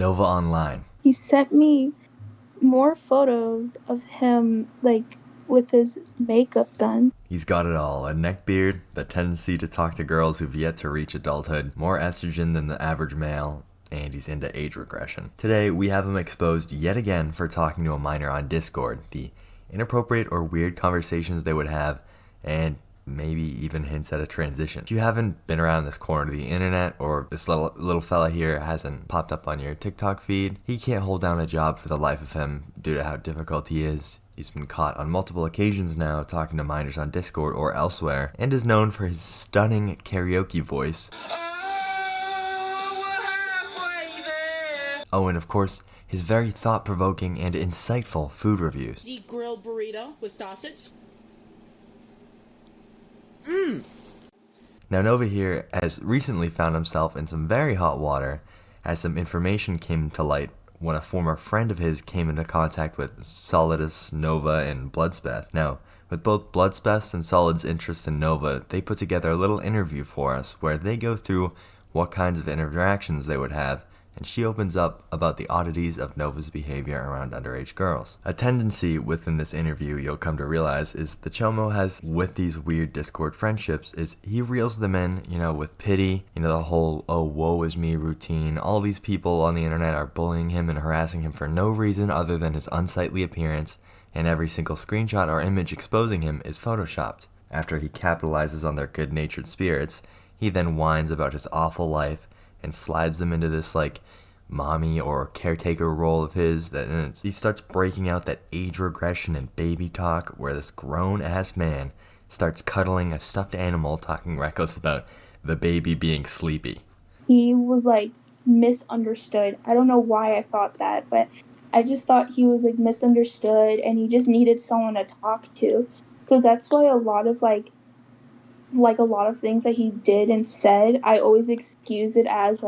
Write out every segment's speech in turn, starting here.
Nova Online. He sent me more photos of him, like, with his makeup done. He's got it all: a neck beard, the tendency to talk to girls who've yet to reach adulthood, more estrogen than the average male, and he's into age regression. Today, we have him exposed yet again for talking to a minor on Discord, the inappropriate or weird conversations they would have, and maybe even hints at a transition. If you haven't been around this corner of the internet, or this little fella here hasn't popped up on your TikTok feed, he can't hold down a job for the life of him due to how difficult he is. He's been caught on multiple occasions now talking to minors on Discord or elsewhere, and is known for his stunning karaoke voice. Oh, and of course, his very thought-provoking and insightful food reviews. The grilled burrito with sausage. Now, Nova here has recently found himself in some very hot water as some information came to light when a former friend of his came into contact with Solidus, Nova, and Bloodspeth. Now, with both Bloodspeth's and Solid's interest in Nova, they put together a little interview for us where they go through what kinds of interactions they would have, and she opens up about the oddities of Nova's behavior around underage girls. A tendency within this interview you'll come to realize is the Chomo has with these weird Discord friendships is he reels them in, with pity, the whole, oh, woe is me routine. All these people on the internet are bullying him and harassing him for no reason other than his unsightly appearance, and every single screenshot or image exposing him is photoshopped. After he capitalizes on their good-natured spirits, he then whines about his awful life and slides them into this mommy or caretaker role of his, he starts breaking out that age regression and baby talk where this grown-ass man starts cuddling a stuffed animal talking reckless about the baby being sleepy. He was misunderstood. I don't know why I thought that, but I just thought he was misunderstood and he just needed someone to talk to. So that's why a lot of a lot of things that he did and said, I always excuse it as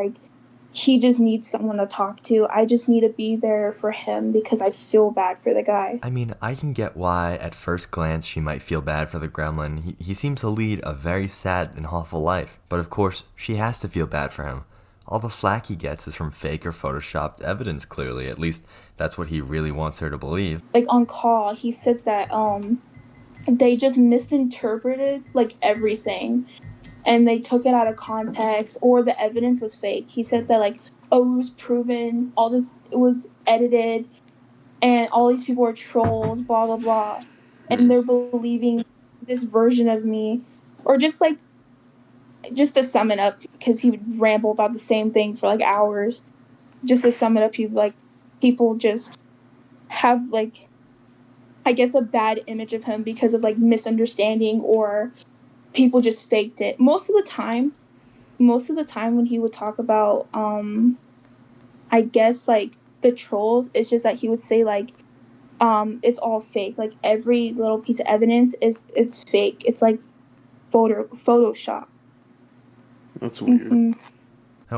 he just needs someone to talk to. I just need to be there for him because I feel bad for the guy. I mean, I can get why at first glance she might feel bad for the gremlin. He seems to lead a very sad and awful life, but of course she has to feel bad for him. All the flack he gets is from fake or photoshopped evidence, clearly. At least that's what he really wants her to believe. On call, he said that they just misinterpreted everything and they took it out of context or the evidence was fake. He said that it was proven, all this, it was edited and all these people are trolls, blah blah blah, and they're believing this version of me. Or just to sum it up, because he would ramble about the same thing for hours. Just to sum it up, people just have I guess a bad image of him because of misunderstanding, or people just faked it. Most of the time when he would talk about I guess the trolls, it's just that he would say it's all fake. Every little piece of evidence it's fake. It's Photoshop. That's weird. Mm-hmm.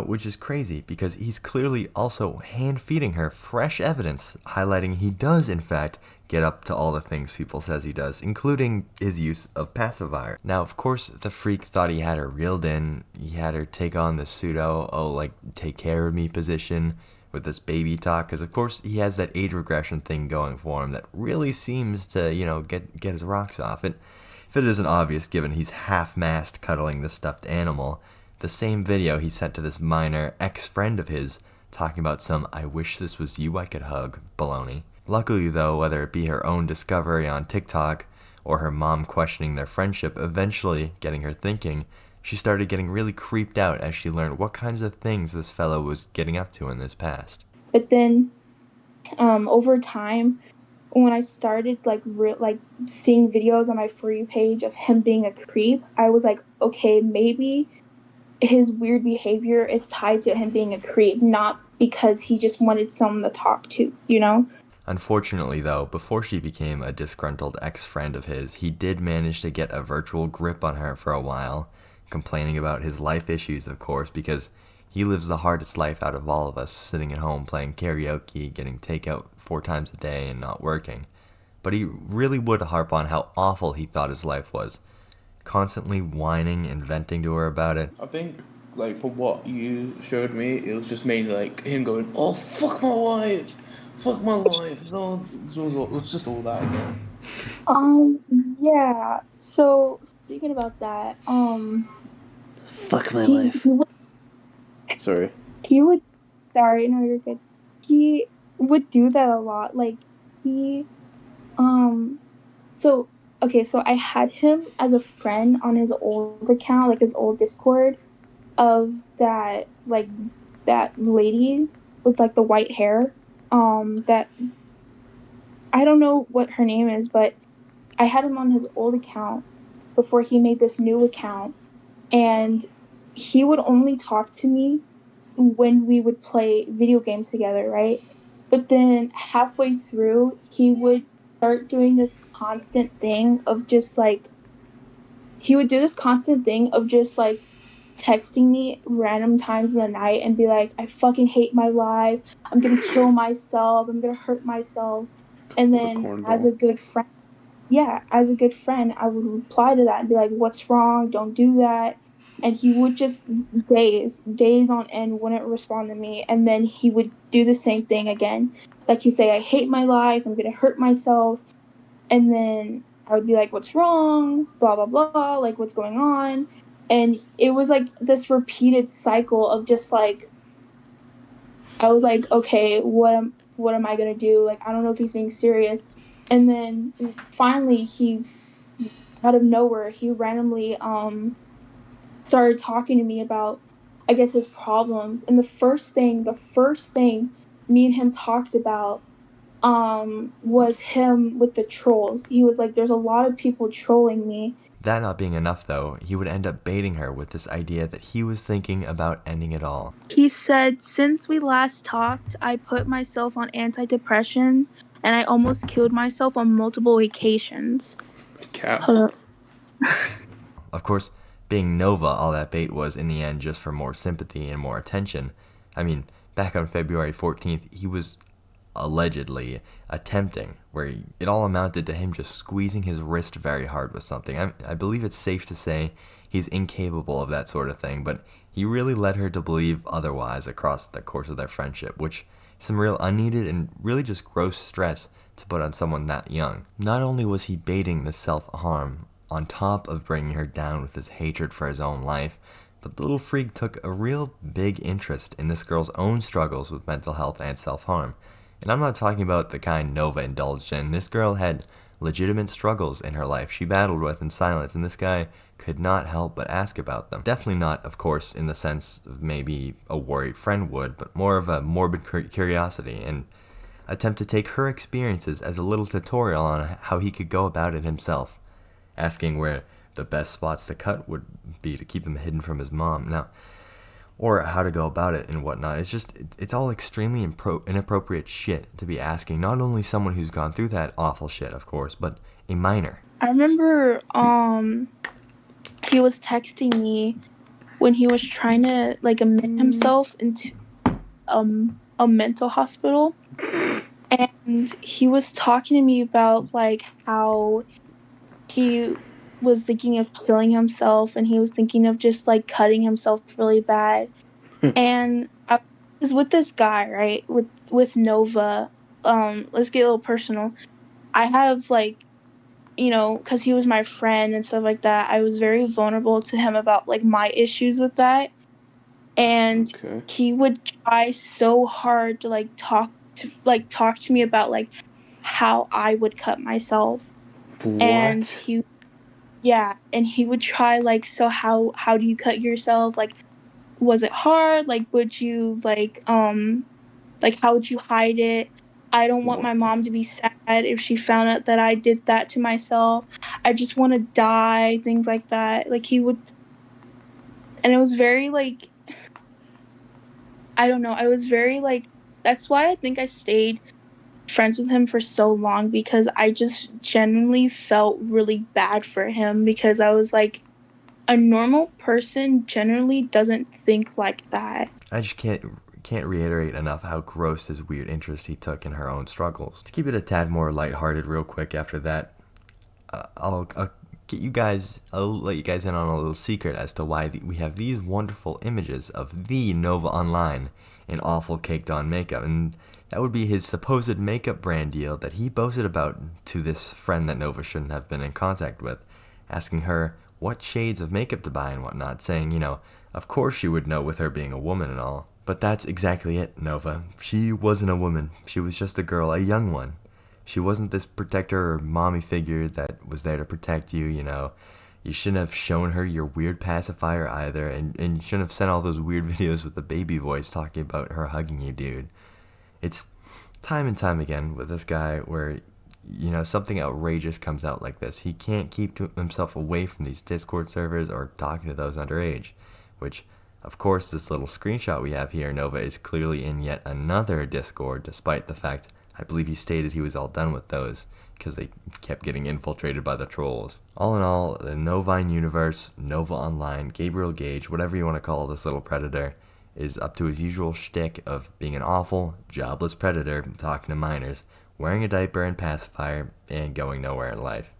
Which is crazy because he's clearly also hand-feeding her fresh evidence, highlighting he does, in fact, get up to all the things people says he does, including his use of pacifier. Now, of course, the freak thought he had her reeled in. He had her take on the pseudo, take care of me position with this baby talk, because, of course, he has that age regression thing going for him that really seems to, get his rocks off. If it isn't obvious, given he's half-mast cuddling the stuffed animal, the same video he sent to this minor ex-friend of his talking about some "I wish this was you I could hug" baloney. Luckily though, whether it be her own discovery on TikTok or her mom questioning their friendship eventually getting her thinking, she started getting really creeped out as she learned what kinds of things this fellow was getting up to in his past. But then over time, when I started seeing videos on my For You page of him being a creep, I was okay, maybe his weird behavior is tied to him being a creep, not because he just wanted someone to talk to, Unfortunately, though, before she became a disgruntled ex-friend of his, he did manage to get a virtual grip on her for a while, complaining about his life issues, of course, because he lives the hardest life out of all of us, sitting at home playing karaoke, getting takeout 4 times a day, and not working. But he really would harp on how awful he thought his life was, constantly whining and venting to her about it. I think like from what you showed me, it was just mainly like him going, "Oh fuck my wife, fuck my life." It's just all that again. Um, yeah. So speaking about that, Fuck my he life. he would Sorry. he would sorry, no, you're good. He would do that a lot. Like he um so okay, so I had him as a friend on his old account, like his old Discord of that lady with like the white hair. That I don't know what her name is, but I had him on his old account before he made this new account, and he would only talk to me when we would play video games together, right? But then halfway through, he would start doing this constant thing of just like he would do this constant thing of just like texting me random times in the night and be like, I fucking hate my life. I'm gonna kill myself. I'm gonna hurt myself. And What a then as cornball. a good friend, yeah, as a good friend, I would reply to that and be like, what's wrong? Don't do that. And he would just days on end wouldn't respond to me. And then he would do the same thing again. Like you say, I hate my life. I'm going to hurt myself. And then I would be like, what's wrong? Blah, blah, blah. Like, what's going on? And it was like this repeated cycle of just like, I was like, okay, what am I gonna do? Like, I don't know if he's being serious. And then finally, he out of nowhere, he randomly started talking to me about, I guess, his problems. And the first thing me and him talked about was him with the trolls. He was like, there's a lot of people trolling me. That not being enough, though, he would end up baiting her with this idea that he was thinking about ending it all. He said, since we last talked, I put myself on antidepressant and I almost killed myself on multiple occasions. Cap. Hold up. Of course, being Nova, all that bait was in the end just for more sympathy and more attention. I mean, back on February 14th, he was allegedly attempting, where it all amounted to him just squeezing his wrist very hard with something. I believe it's safe to say he's incapable of that sort of thing, but he really led her to believe otherwise across the course of their friendship, which is some real unneeded and really just gross stress to put on someone that young. Not only was he baiting the self-harm on top of bringing her down with his hatred for his own life, but the little freak took a real big interest in this girl's own struggles with mental health and self-harm. And I'm not talking about the kind Nova indulged in. This girl had legitimate struggles in her life she battled with in silence, and this guy could not help but ask about them. Definitely not, of course, in the sense of maybe a worried friend would, but more of a morbid curiosity, and attempt to take her experiences as a little tutorial on how he could go about it himself, asking where the best spots to cut would be to keep them hidden from his mom. Now, or how to go about it and whatnot. It's all extremely inappropriate shit to be asking not only someone who's gone through that awful shit, of course, but a minor. I remember he was texting me when he was trying to like admit himself into a mental hospital, and he was talking to me about like how he was thinking of killing himself and he was thinking of just like cutting himself really bad. And I was with this guy, right? With Nova. Let's get a little personal. I have like, because he was my friend and stuff like that, I was very vulnerable to him about like my issues with that. And Okay. he would try so hard to talk to me about like how I would cut myself. And What? he would try like, so how do you cut yourself? Like, was it hard? Like, would you like how would you hide it? I don't want What my the? mom to be sad if she found out that I did that to myself. I just want to die, things like that. Like he would, and it was very like, I don't know, I was very like, that's why I think I stayed friends with him for so long, because I just genuinely felt really bad for him, because I was like, a normal person generally doesn't think like that. I just can't reiterate enough how gross his weird interest he took in her own struggles. To keep it a tad more lighthearted real quick after that, I'll I'll let you guys in on a little secret as to why we have these wonderful images of the Nova Online in awful caked on makeup. And that would be his supposed makeup brand deal that he boasted about to this friend that Nova shouldn't have been in contact with, asking her what shades of makeup to buy and whatnot, saying, of course she would know with her being a woman and all. But that's exactly it, Nova. She wasn't a woman. She was just a girl, a young one. She wasn't this protector or mommy figure that was there to protect you, You shouldn't have shown her your weird pacifier either, and you shouldn't have sent all those weird videos with the baby voice talking about her hugging you, dude. It's time and time again with this guy where, something outrageous comes out like this. He can't keep himself away from these Discord servers or talking to those underage, which, of course, this little screenshot we have here, Nova is clearly in yet another Discord, despite the fact I believe he stated he was all done with those because they kept getting infiltrated by the trolls. All in all, the novineuniverse, Nova Online, Gabriel Gage, whatever you want to call this little predator, is up to his usual shtick of being an awful, jobless predator talking to minors, wearing a diaper and pacifier, and going nowhere in life.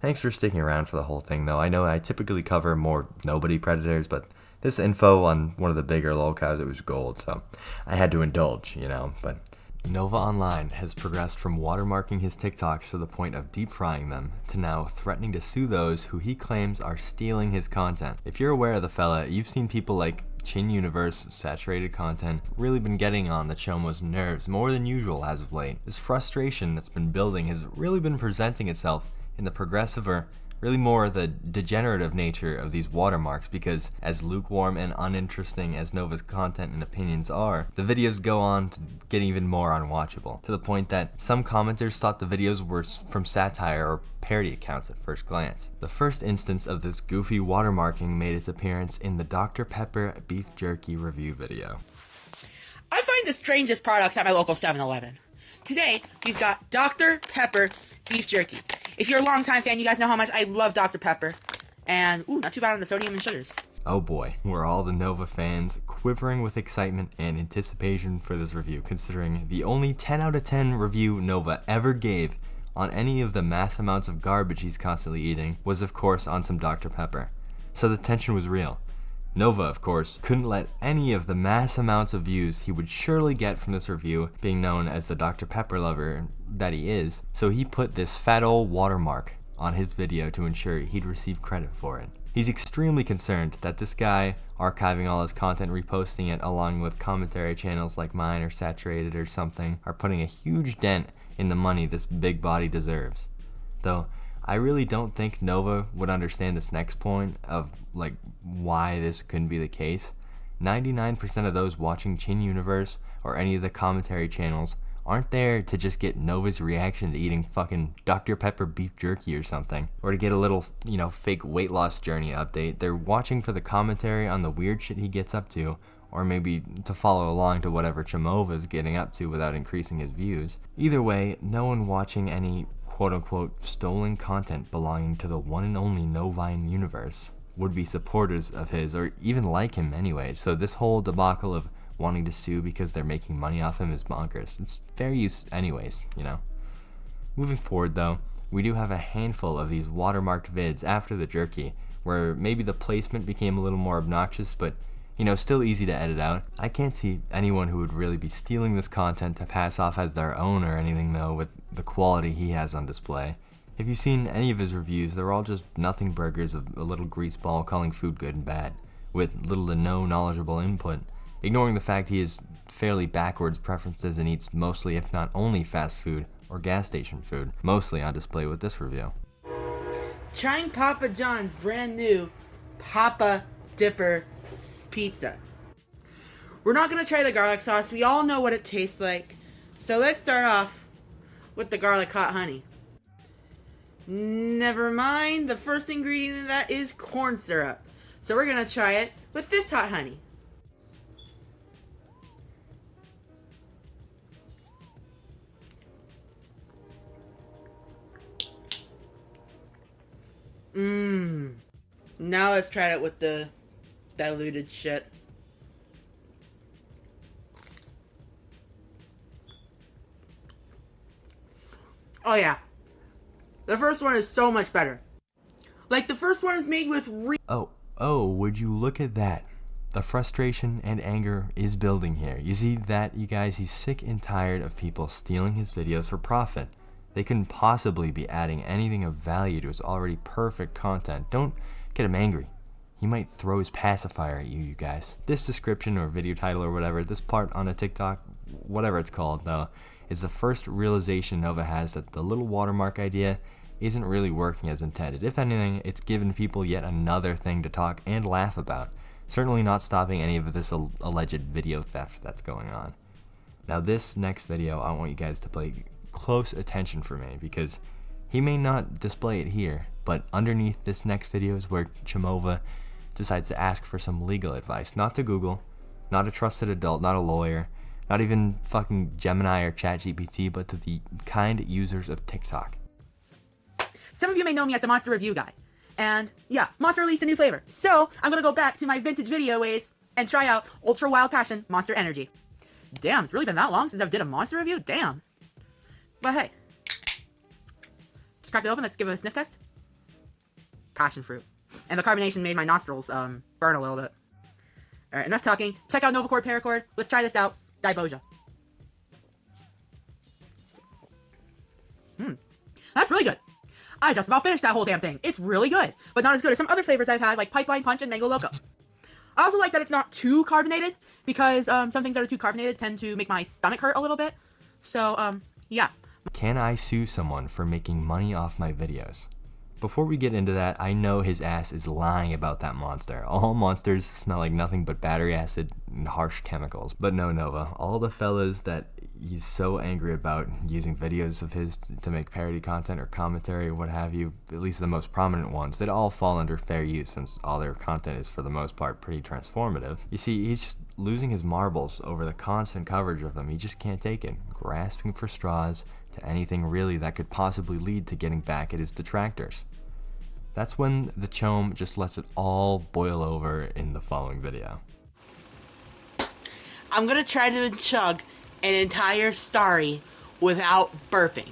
Thanks for sticking around for the whole thing, though. I know I typically cover more nobody predators, but this info on one of the bigger lolcows, it was gold, so I had to indulge, but Nova Online has progressed from watermarking his TikToks to the point of deep frying them, to now threatening to sue those who he claims are stealing his content. If you're aware of the fella, you've seen people like chome saturated content really been getting on the chomo's nerves more than usual as of late. This frustration that's been building has really been presenting itself in the progressive or really more the degenerative nature of these watermarks, because as lukewarm and uninteresting as Nova's content and opinions are, the videos go on to get even more unwatchable, to the point that some commenters thought the videos were from satire or parody accounts at first glance. The first instance of this goofy watermarking made its appearance in the Dr. Pepper beef jerky review video. I find the strangest products at my local 7-Eleven. Today, we've got Dr. Pepper beef jerky. If you're a longtime fan, you guys know how much I love Dr. Pepper. And, not too bad on the sodium and sugars. Oh boy, we're all the Nova fans quivering with excitement and anticipation for this review, considering the only 10 out of 10 review Nova ever gave on any of the mass amounts of garbage he's constantly eating was, of course, on some Dr. Pepper. So the tension was real. Nova, of course, couldn't let any of the mass amounts of views he would surely get from this review, being known as the Dr. Pepper lover that he is, so he put this fat old watermark on his video to ensure he'd receive credit for it. He's extremely concerned that this guy archiving all his content, reposting it, along with commentary channels like mine or Saturated or something, are putting a huge dent in the money this big body deserves. Though, I really don't think Nova would understand this next point of why this couldn't be the case. 99% of those watching chome or any of the commentary channels aren't there to just get Nova's reaction to eating fucking Dr. Pepper beef jerky or something, or to get a little, fake weight loss journey update. They're watching for the commentary on the weird shit he gets up to, or maybe to follow along to whatever Chomova's getting up to without increasing his views. Either way, no one watching any quote-unquote stolen content belonging to the one and only novineuniverse would be supporters of his, or even like him anyway. So this whole debacle of wanting to sue because they're making money off him is bonkers. It's fair use anyways, Moving forward though, we do have a handful of these watermarked vids after the jerky, where maybe the placement became a little more obnoxious, but still easy to edit out. I can't see anyone who would really be stealing this content to pass off as their own or anything though, with the quality he has on display. If you've seen any of his reviews, they're all just nothing burgers of a little greaseball calling food good and bad, with little to no knowledgeable input, ignoring the fact he has fairly backwards preferences and eats mostly, if not only, fast food or gas station food, mostly on display with this review. Trying Papa John's brand new Papa Dipper pizza. We're not going to try the garlic sauce. We all know what it tastes like. So let's start off with the garlic hot honey. Never mind, the first ingredient in that is corn syrup. So we're going to try it with this hot honey. Now let's try it with the diluted shit. Oh yeah. The first one is so much better. Like the first one is made with Oh, would you look at that? The frustration and anger is building here. You see that, you guys? He's sick and tired of people stealing his videos for profit. They couldn't possibly be adding anything of value to his already perfect content. Don't get him angry. He might throw his pacifier at you guys. This description or video title or whatever, this part on a TikTok, whatever it's called though, is the first realization Nova has that the little watermark idea isn't really working as intended. If anything, it's given people yet another thing to talk and laugh about. Certainly not stopping any of this alleged video theft that's going on. Now this next video, I want you guys to pay close attention for me, because he may not display it here, but underneath this next video is where chome decides to ask for some legal advice. Not to Google, not a trusted adult, not a lawyer, not even fucking Gemini or ChatGPT, but to the kind users of TikTok. Some of you may know me as the Monster Review Guy. And yeah, Monster released a new flavor. So I'm gonna go back to my vintage video ways and try out Ultra Wild Passion Monster Energy. Damn, it's really been that long since I've did a Monster review? Damn. But hey. Just crack it open, let's give it a sniff test. Passion fruit. And the carbonation made my nostrils burn a little bit. Alright, enough talking. Check out Novacord Paracord. Let's try this out. Diboja. That's really good. I just about finished that whole damn thing. It's really good, but not as good as some other flavors I've had, like Pipeline Punch and Mango Loco. I also like that it's not too carbonated, because some things that are too carbonated tend to make my stomach hurt a little bit. So, yeah. Can I sue someone for making money off my videos? Before we get into that, I know his ass is lying about that monster. All monsters smell like nothing but battery acid and harsh chemicals. But no, Nova, all the fellas that he's so angry about using videos of his to make parody content or commentary or what have you, at least the most prominent ones, they all fall under fair use since all their content is for the most part pretty transformative. You see, he's just losing his marbles over the constant coverage of them. He just can't take it, grasping for straws to anything really that could possibly lead to getting back at his detractors. That's when the chome just lets it all boil over in the following video. I'm gonna try to chug an entire Starry without burping.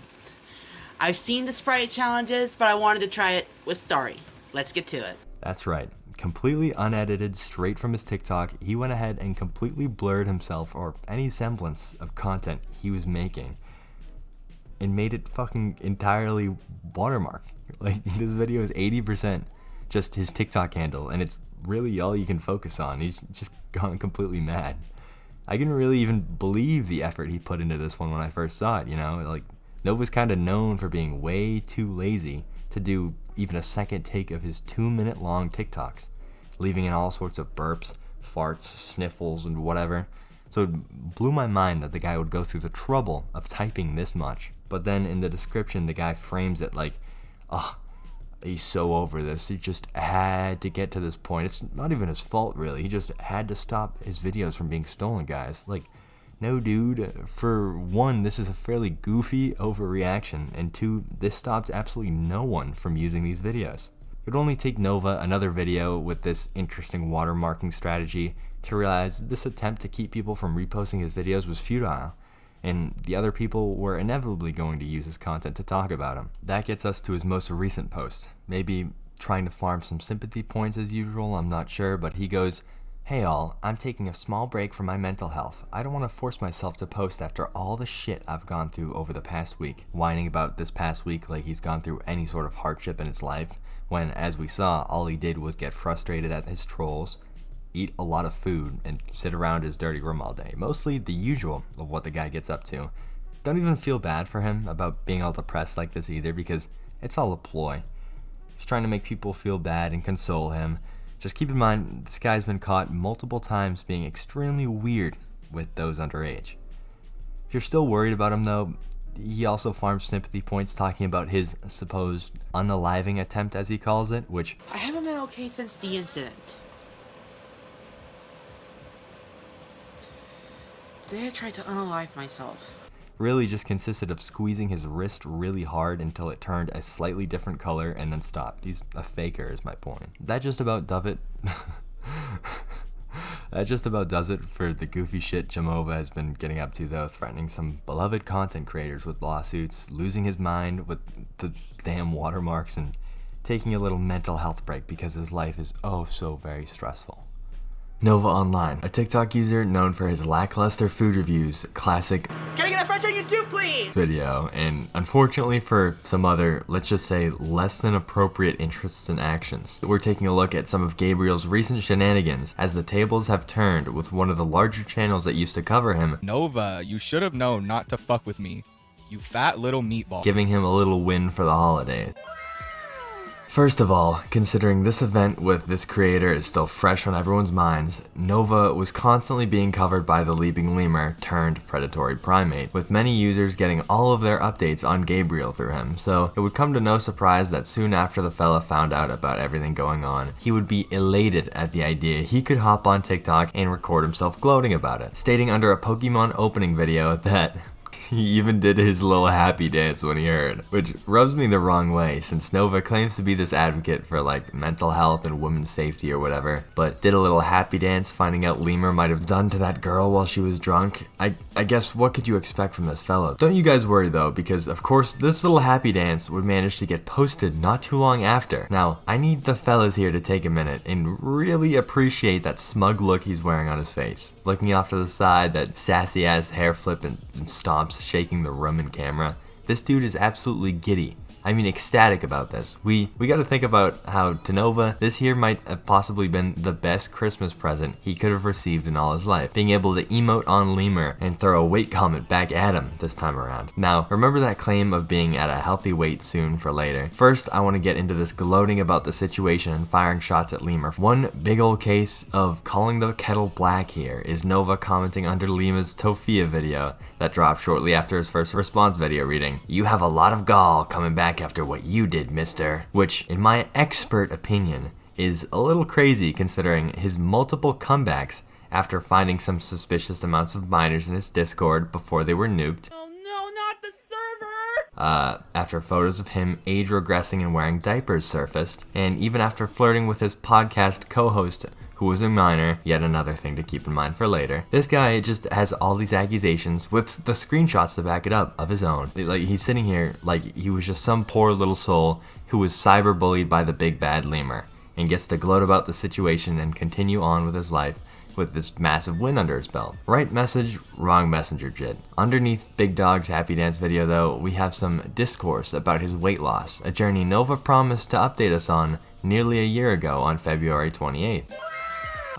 I've seen the Sprite challenges, but I wanted to try it with Starry. Let's get to it. That's right. Completely unedited, straight from his TikTok, he went ahead and completely blurred himself or any semblance of content he was making and made it fucking entirely watermark. Like, this video is 80% just his TikTok handle, and it's really all you can focus on. He's just gone completely mad. I couldn't really even believe the effort he put into this one when I first saw it, you know? Like, Nova's kind of known for being way too lazy to do even a second take of his 2-minute long TikToks, leaving in all sorts of burps, farts, sniffles, and whatever. So it blew my mind that the guy would go through the trouble of typing this much. But then in the description, the guy frames it like, oh, he's so over this. He just had to get to this point. It's not even his fault, really. He just had to stop his videos from being stolen, guys. Like, no, dude. For one, this is a fairly goofy overreaction, and two, this stopped absolutely no one from using these videos. It would only take Nova another video with this interesting watermarking strategy to realize this attempt to keep people from reposting his videos was futile, and the other people were inevitably going to use his content to talk about him. That gets us to his most recent post. Maybe trying to farm some sympathy points as usual, I'm not sure, but he goes, "Hey all, I'm taking a small break from my mental health. I don't want to force myself to post after all the shit I've gone through over the past week." Whining about this past week like he's gone through any sort of hardship in his life, when, as we saw, all he did was get frustrated at his trolls, eat a lot of food, and sit around his dirty room all day. Mostly the usual of what the guy gets up to. Don't even feel bad for him about being all depressed like this either, because it's all a ploy. He's trying to make people feel bad and console him. Just keep in mind, this guy's been caught multiple times being extremely weird with those underage. If you're still worried about him though, he also farms sympathy points talking about his supposed unaliving attempt, as he calls it, which I haven't been okay since the incident. Today I tried to unalive myself. really just consisted of squeezing his wrist really hard until it turned a slightly different color and then stopped. He's a faker is my point. That just about does it. That just about does it for the goofy shit Chome has been getting up to, though, threatening some beloved content creators with lawsuits, losing his mind with the damn watermarks, and taking a little mental health break because his life is oh so very stressful. Nova Online, a TikTok user known for his lackluster food reviews, classic Can I get a French onion soup, please? video, and unfortunately for some other, let's just say, less than appropriate interests and actions. We're taking a look at some of Gabriel's recent shenanigans as the tables have turned with one of the larger channels that used to cover him, Nova, you should have known not to fuck with me, you fat little meatball. giving him a little win for the holidays. First of all, considering this event with this creator is still fresh on everyone's minds, Nova was constantly being covered by the leaping lemur turned predatory primate, with many users getting all of their updates on Gabriel through him, so it would come to no surprise that soon after the fella found out about everything going on, he would be elated at the idea he could hop on TikTok and record himself gloating about it, stating under a Pokemon opening video that he even did his little happy dance when he heard, which rubs me the wrong way since Nova claims to be this advocate for like mental health and women's safety or whatever, but did a little happy dance finding out Lemur might have done to that girl while she was drunk. I guess what could you expect from this fellow? Don't you guys worry though, because of course this little happy dance would manage to get posted not too long after. Now, I need the fellas here to take a minute and really appreciate that smug look he's wearing on his face. Looking off to the side, that sassy ass hair flip and stomps shaking the room in camera. This dude is absolutely giddy. I mean, ecstatic about this. We gotta think about how to Nova, this here might have possibly been the best Christmas present he could have received in all his life. Being able to emote on Lemur and throw a weight comment back at him this time around. Now, remember that claim of being at a healthy weight soon for later. First, I want to get into this gloating about the situation and firing shots at Lemur. One big old case of calling the kettle black here is Nova commenting under Lima's Tofia video that dropped shortly after his first response video reading, "You have a lot of gall coming back after what you did, mister," which, in my expert opinion, is a little crazy considering his multiple comebacks after finding some suspicious amounts of minors in his Discord before they were nuked. Oh no, not the server! After photos of him age regressing and wearing diapers surfaced, and even after flirting with his podcast co-host who was a minor, yet another thing to keep in mind for later. This guy just has all these accusations with the screenshots to back it up of his own. Like, he's sitting here like he was just some poor little soul who was cyberbullied by the big bad lemur and gets to gloat about the situation and continue on with his life with this massive win under his belt. Right message, wrong messenger, Jit. Underneath Big Dog's happy dance video though, we have some discourse about his weight loss, a journey Nova promised to update us on nearly a year ago on February 28th.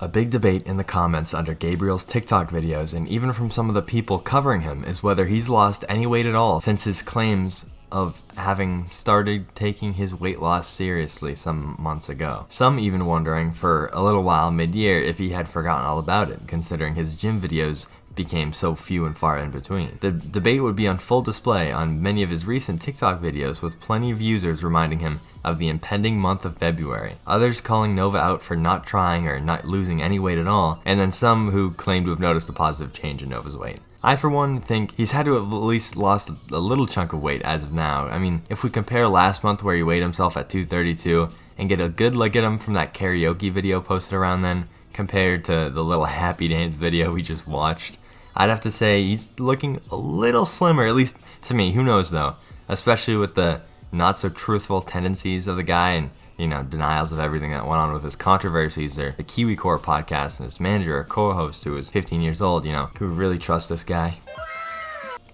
A big debate in the comments under Gabriel's TikTok videos and even from some of the people covering him is whether he's lost any weight at all since his claims of having started taking his weight loss seriously some months ago. Some even wondering for a little while mid-year if he had forgotten all about it, considering his gym videos became so few and far in between. The debate would be on full display on many of his recent TikTok videos with plenty of users reminding him of the impending month of February, others calling Nova out for not trying or not losing any weight at all, and then some who claim to have noticed a positive change in Nova's weight. I for one think he's had to have at least lost a little chunk of weight as of now. I mean, if we compare last month where he weighed himself at 232 and get a good look at him from that karaoke video posted around then, compared to the little happy dance video we just watched, I'd have to say he's looking a little slimmer, at least to me. Who knows though? Especially with the not so truthful tendencies of the guy and, you know, denials of everything that went on with his controversies or the Kiwi Core podcast and his manager or co-host who was 15 years old, you know, could we really trust this guy?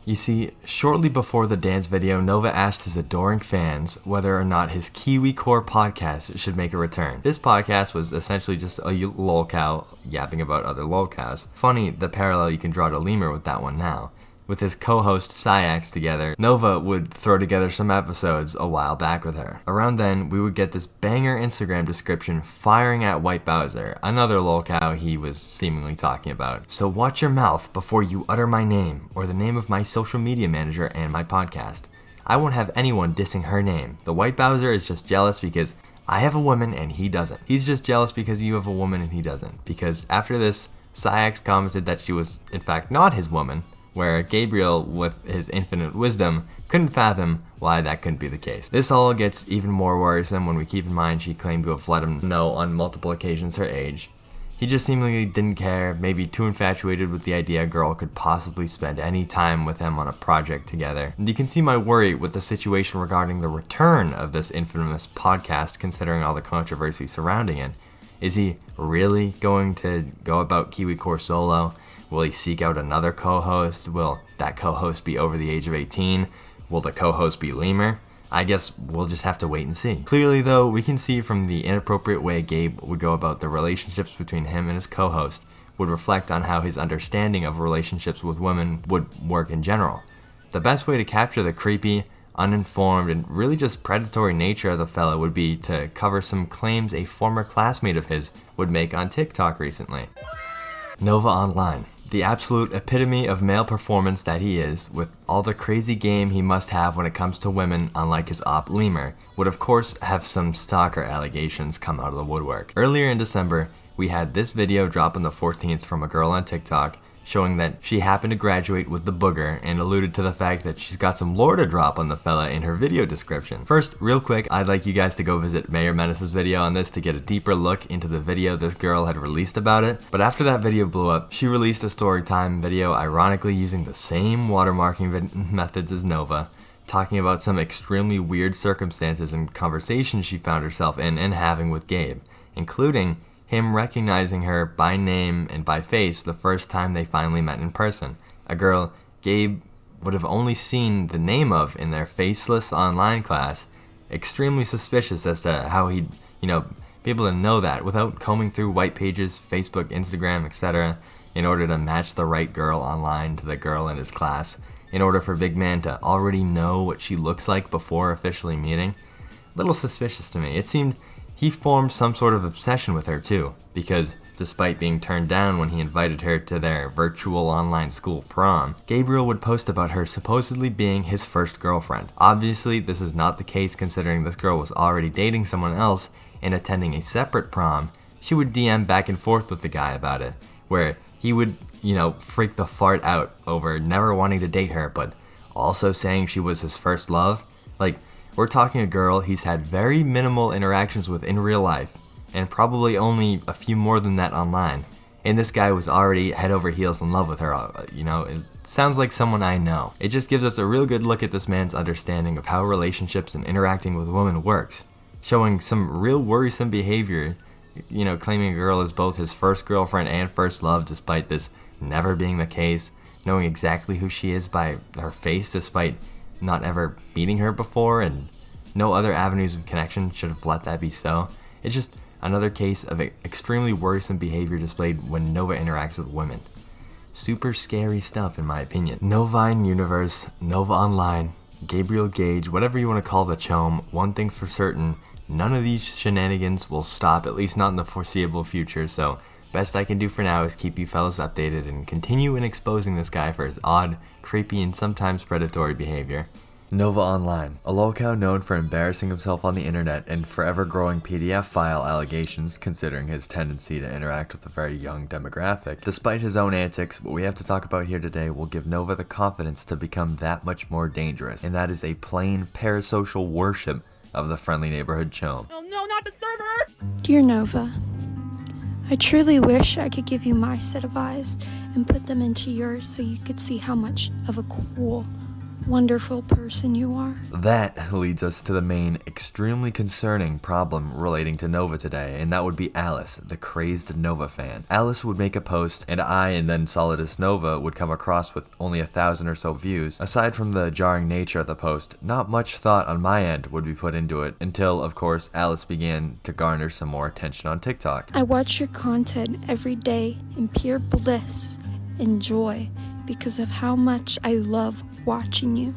You see, shortly before the dance video, Nova asked his adoring fans whether or not his Kiwi Core podcast should make a return. This podcast was essentially just a lolcow yapping about other lolcows. Funny the parallel you can draw to Lemur with that one now. With his co-host Syax together, Nova would throw together some episodes a while back with her. Around then, we would get this banger Instagram description firing at White Bowser, another lolcow he was seemingly talking about. So watch your mouth before you utter my name, or the name of my social media manager and my podcast. I won't have anyone dissing her name. The White Bowser is just jealous because I have a woman and he doesn't. He's just jealous because you have a woman and he doesn't. Because after this, Syax commented that she was in fact not his woman, where Gabriel, with his infinite wisdom, couldn't fathom why that couldn't be the case. This all gets even more worrisome when we keep in mind she claimed to have let him know on multiple occasions her age, He just seemingly didn't care, maybe too infatuated with the idea a girl could possibly spend any time with him on a project together. And you can see my worry with the situation regarding the return of this infamous podcast, considering all the controversy surrounding it. Is he really going to go about KiwiCore solo? Will he seek out another co-host? Will that co-host be over the age of 18? Will the co-host be Lemur? I guess we'll just have to wait and see. Clearly though, we can see from the inappropriate way Gabe would go about the relationships between him and his co-host would reflect on how his understanding of relationships with women would work in general. The best way to capture the creepy, uninformed, and really just predatory nature of the fella would be to cover some claims a former classmate of his would make on TikTok recently. Nova Online. The absolute epitome of male performance that he is, with all the crazy game he must have when it comes to women, unlike his op Lemur, would of course have some stalker allegations come out of the woodwork. Earlier in December, we had this video drop on the 14th from a girl on TikTok showing that she happened to graduate with the booger and alluded to the fact that she's got some lore to drop on the fella in her video description. First, real quick, I'd like you guys to go visit Mayor Menace's video on this to get a deeper look into the video this girl had released about it. But after that video blew up, she released a story time video ironically using the same watermarking methods as Nova, talking about some extremely weird circumstances and conversations she found herself in and having with Gabe, including him recognizing her by name and by face the first time they finally met in person. A girl Gabe would have only seen the name of in their faceless online class. Extremely suspicious as to how he'd, be able to know that without combing through white pages, Facebook, Instagram, etc. in order to match the right girl online to the girl in his class, in order for Big Man to already know what she looks like before officially meeting. Little suspicious to me. It seemed he formed some sort of obsession with her too, because despite being turned down when he invited her to their virtual online school prom, Gabriel would post about her supposedly being his first girlfriend. Obviously, this is not the case considering this girl was already dating someone else and attending a separate prom. She would DM back and forth with the guy about it, where he would, freak the fart out over never wanting to date her, but also saying she was his first love. Like, we're talking a girl he's had very minimal interactions with in real life, and probably only a few more than that online. And this guy was already head over heels in love with her, it sounds like someone I know. It just gives us a real good look at this man's understanding of how relationships and interacting with women works, showing some real worrisome behavior, claiming a girl is both his first girlfriend and first love despite this never being the case, knowing exactly who she is by her face despite not ever meeting her before, and no other avenues of connection should have let that be so. It's just another case of extremely worrisome behavior displayed when Nova interacts with women. Super scary stuff in my opinion. Novineuniverse, Nova Online, Gabriel Gage, whatever you want to call the chome, one thing for certain, none of these shenanigans will stop, at least not in the foreseeable future, so best I can do for now is keep you fellas updated and continue in exposing this guy for his odd, creepy, and sometimes predatory behavior. Nova Online, a lolcow known for embarrassing himself on the internet and forever growing PDF file allegations considering his tendency to interact with a very young demographic. Despite his own antics, what we have to talk about here today will give Nova the confidence to become that much more dangerous, and that is a plain parasocial worship of the friendly neighborhood chome. Oh no, not the server! Dear Nova, I truly wish I could give you my set of eyes and put them into yours so you could see how much of a cool, wonderful person you are. That leads us to the main, extremely concerning problem relating to Nova today, and that would be Alice, the crazed Nova fan. Alice would make a post, and I and then Solidus Nova would come across with only 1,000 or so views. Aside from the jarring nature of the post, not much thought on my end would be put into it until, of course, Alice began to garner some more attention on TikTok. I watch your content every day in pure bliss and joy because of how much I love watching you.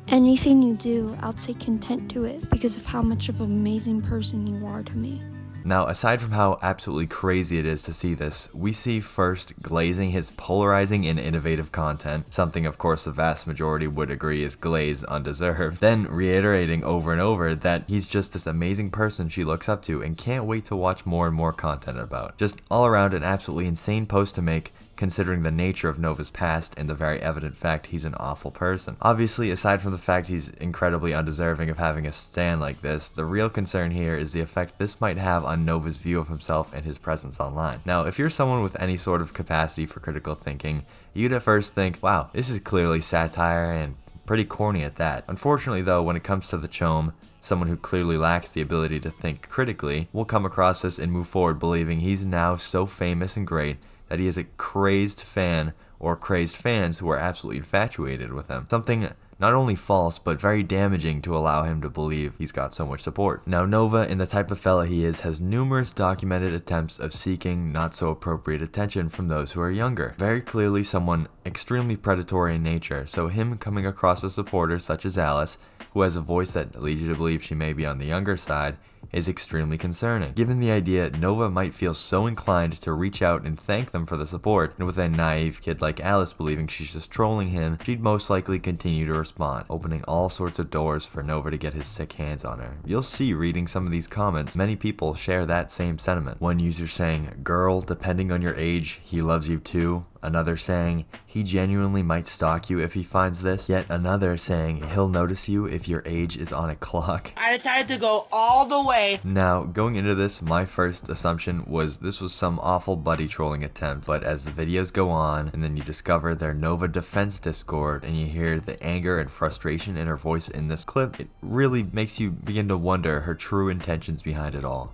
Anything you do, I'll take content to it because of how much of an amazing person you are to me. Now, aside from how absolutely crazy it is to see this, we see first glazing his polarizing and innovative content, something of course the vast majority would agree is glaze undeserved, then reiterating over and over that he's just this amazing person she looks up to and can't wait to watch more and more content about. Just all around an absolutely insane post to make, considering the nature of Nova's past and the very evident fact he's an awful person. Obviously, aside from the fact he's incredibly undeserving of having a stand like this, the real concern here is the effect this might have on Nova's view of himself and his presence online. Now, if you're someone with any sort of capacity for critical thinking, you'd at first think, wow, this is clearly satire and pretty corny at that. Unfortunately though, when it comes to the chome, someone who clearly lacks the ability to think critically will come across this and move forward believing he's now so famous and great that he is a crazed fan or crazed fans who are absolutely infatuated with him. Something not only false, but very damaging to allow him to believe he's got so much support. Now, Nova, in the type of fella he is, has numerous documented attempts of seeking not so appropriate attention from those who are younger. Very clearly someone extremely predatory in nature, so him coming across a supporter such as Alice, who has a voice that leads you to believe she may be on the younger side, is extremely concerning. Given the idea, Nova might feel so inclined to reach out and thank them for the support, and with a naive kid like Alice believing she's just trolling him, she'd most likely continue to respond, opening all sorts of doors for Nova to get his sick hands on her. You'll see reading some of these comments, many people share that same sentiment. One user saying, "Girl, depending on your age, he loves you too." Another saying, "He genuinely might stalk you if he finds this." Yet another saying, "He'll notice you if your age is on a clock." I decided to go all the way. Now, going into this, my first assumption was this was some awful buddy trolling attempt, but as the videos go on, and then you discover their Nova Defense Discord, and you hear the anger and frustration in her voice in this clip, it really makes you begin to wonder her true intentions behind it all.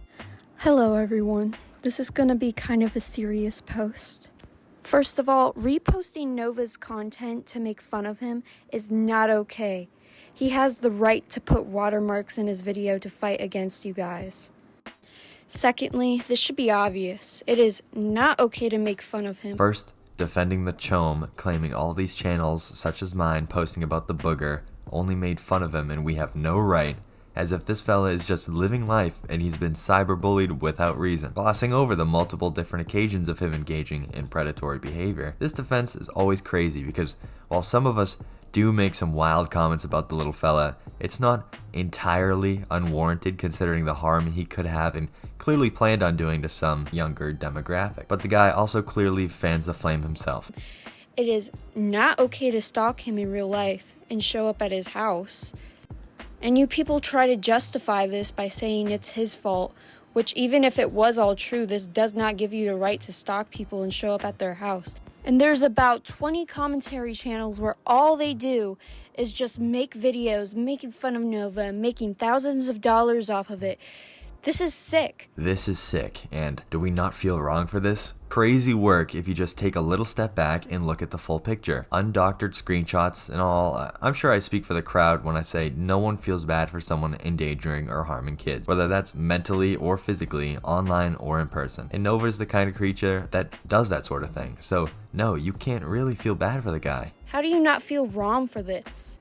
Hello everyone, this is gonna be kind of a serious post. First of all, reposting Nova's content to make fun of him is not okay. He has the right to put watermarks in his video to fight against you guys. Secondly, this should be obvious. It is not okay to make fun of him. First, defending the chome, claiming all these channels, such as mine, posting about the booger, only made fun of him and we have no right, as if this fella is just living life and he's been cyberbullied without reason, glossing over the multiple different occasions of him engaging in predatory behavior. This defense is always crazy because while some of us do make some wild comments about the little fella, it's not entirely unwarranted considering the harm he could have and clearly planned on doing to some younger demographic. But the guy also clearly fans the flame himself. It is not okay to stalk him in real life and show up at his house. And you people try to justify this by saying it's his fault, which even if it was all true, this does not give you the right to stalk people and show up at their house. And there's about 20 commentary channels where all they do is just make videos making fun of Nova and making thousands of dollars off of it. This is sick. This is sick, and do we not feel wrong for this? Crazy work if you just take a little step back and look at the full picture. Undoctored screenshots and all. I'm sure I speak for the crowd when I say no one feels bad for someone endangering or harming kids, whether that's mentally or physically, online or in person. And Nova's the kind of creature that does that sort of thing. So no, you can't really feel bad for the guy. How do you not feel wrong for this?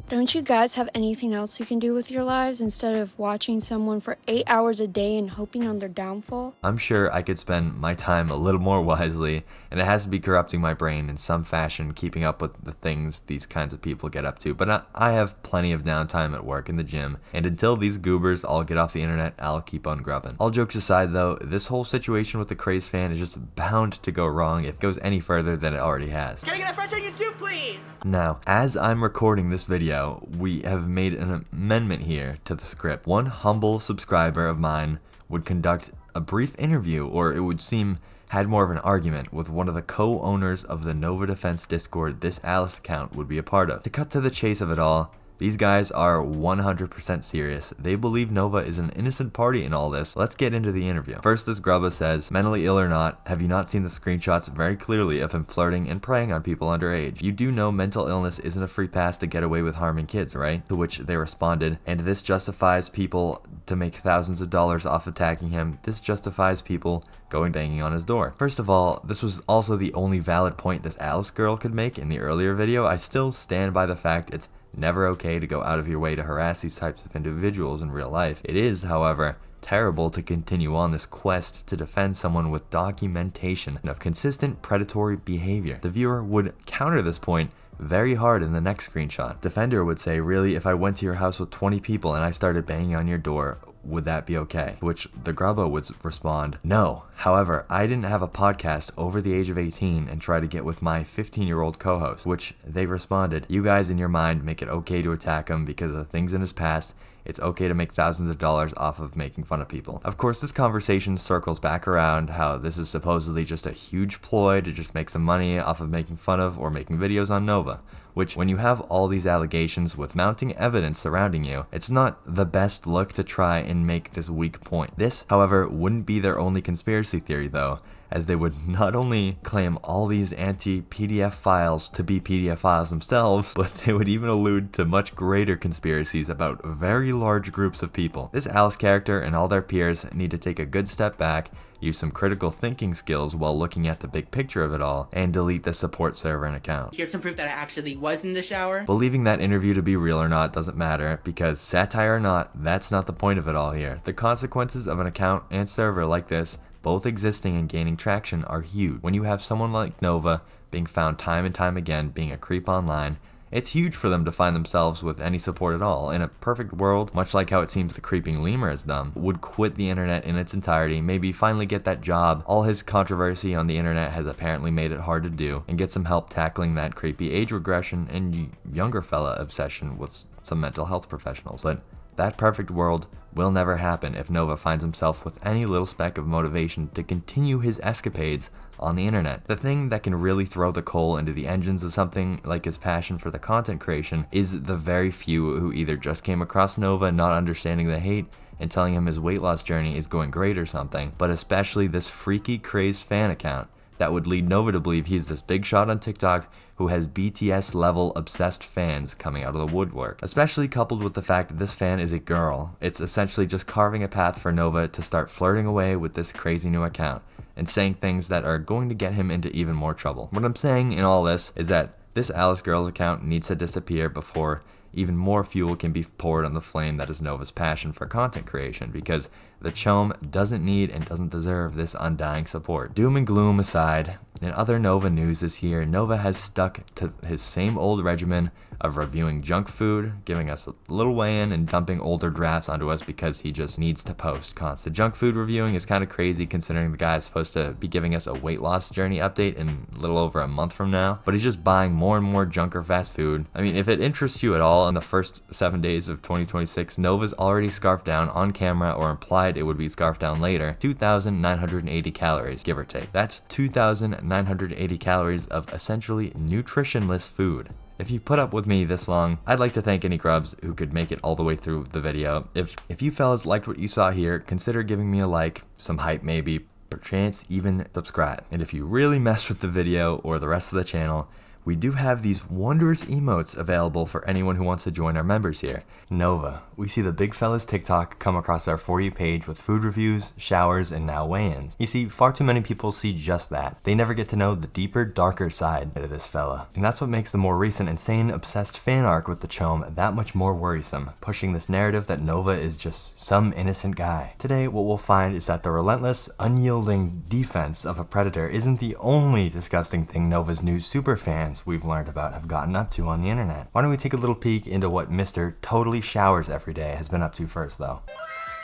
Don't you guys have anything else you can do with your lives instead of watching someone for 8 hours a day and hoping on their downfall? I'm sure I could spend my time a little more wisely, and it has to be corrupting my brain in some fashion, keeping up with the things these kinds of people get up to. But I have plenty of downtime at work in the gym, and until these goobers all get off the internet, I'll keep on grubbing. All jokes aside though, this whole situation with the crazed fan is just bound to go wrong if it goes any further than it already has. Can I get a French onion soup, please? Now, as I'm recording this video, we have made an amendment here to the script. One humble subscriber of mine would conduct a brief interview, or it would seem had more of an argument with one of the co-owners of the Nova Defense Discord this Alice account would be a part of. To cut to the chase of it all, these guys are 100% serious. They believe Nova is an innocent party in all this. Let's get into the interview. First, this Grubba says, mentally ill or not, have you not seen the screenshots very clearly of him flirting and preying on people underage? You do know mental illness isn't a free pass to get away with harming kids, right? To which they responded, and this justifies people to make thousands of dollars off attacking him. This justifies people going banging on his door. First of all, this was also the only valid point this Alice girl could make in the earlier video. I still stand by the fact it's never okay to go out of your way to harass these types of individuals in real life. It is, however, terrible to continue on this quest to defend someone with documentation of consistent predatory behavior. The viewer would counter this point very hard in the next screenshot. Defender would say, really, if I went to your house with 20 people and I started banging on your door, would that be okay? To which the Grubba would respond, no. However, I didn't have a podcast over the age of 18 and try to get with my 15-year-old co-host, which they responded, you guys in your mind make it okay to attack him because of the things in his past. It's okay to make thousands of dollars off of making fun of people. Of course, this conversation circles back around how this is supposedly just a huge ploy to just make some money off of making fun of or making videos on Nova. Which, when you have all these allegations with mounting evidence surrounding you, it's not the best look to try and make this weak point. This, however, wouldn't be their only conspiracy theory though, as they would not only claim all these anti-PDF files to be PDF files themselves, but they would even allude to much greater conspiracies about very large groups of people. This Alice character and all their peers need to take a good step back, use some critical thinking skills while looking at the big picture of it all, and delete the support server and account. Here's some proof that I actually was in the shower. Believing that interview to be real or not doesn't matter, because satire or not, that's not the point of it all here. The consequences of an account and server like this, both existing and gaining traction, are huge. When you have someone like Nova being found time and time again being a creep online, it's huge for them to find themselves with any support at all. In a perfect world, much like how it seems the creeping lemur has done, would quit the internet in its entirety, maybe finally get that job all his controversy on the internet has apparently made it hard to do, and get some help tackling that creepy age regression and younger fella obsession with some mental health professionals. But that perfect world will never happen if Nova finds himself with any little speck of motivation to continue his escapades on the internet. The thing that can really throw the coal into the engines of something like his passion for the content creation is the very few who either just came across Nova not understanding the hate and telling him his weight loss journey is going great or something, but especially this freaky crazed fan account that would lead Nova to believe he's this big shot on TikTok who has BTS level obsessed fans coming out of the woodwork. Especially coupled with the fact that this fan is a girl. It's essentially just carving a path for Nova to start flirting away with this crazy new account and saying things that are going to get him into even more trouble. What I'm saying in all this is that this Alice Girls account needs to disappear before even more fuel can be poured on the flame that is Nova's passion for content creation, because the chome doesn't need and doesn't deserve this undying support. Doom and gloom aside, in other Nova news this year, Nova has stuck to his same old regimen of reviewing junk food, giving us a little weigh-in and dumping older drafts onto us because he just needs to post constant. Junk food reviewing is kind of crazy considering the guy is supposed to be giving us a weight loss journey update in a little over a month from now, but he's just buying more and more junk or fast food. I mean, if it interests you at all, in the first 7 days of 2026, Nova's already scarfed down on camera, or implied it would be scarfed down later, 2,980 calories, give or take. That's 2,980 calories of essentially nutritionless food. If you put up with me this long, I'd like to thank any grubs who could make it all the way through the video. If you fellas liked what you saw here, consider giving me a like, some hype maybe, perchance even subscribe. And if you really mess with the video or the rest of the channel, we do have these wondrous emotes available for anyone who wants to join our members here. Nova, we see the big fella's TikTok come across our For You page with food reviews, showers, and now weigh-ins. You see, far too many people see just that. They never get to know the deeper, darker side of this fella. And that's what makes the more recent insane, obsessed fan arc with the chome that much more worrisome, pushing this narrative that Nova is just some innocent guy. Today, what we'll find is that the relentless, unyielding defense of a predator isn't the only disgusting thing Nova's new superfans we've learned about have gotten up to on the internet. Why don't we take a little peek into what Mr. Totally Showers Every Day has been up to first though.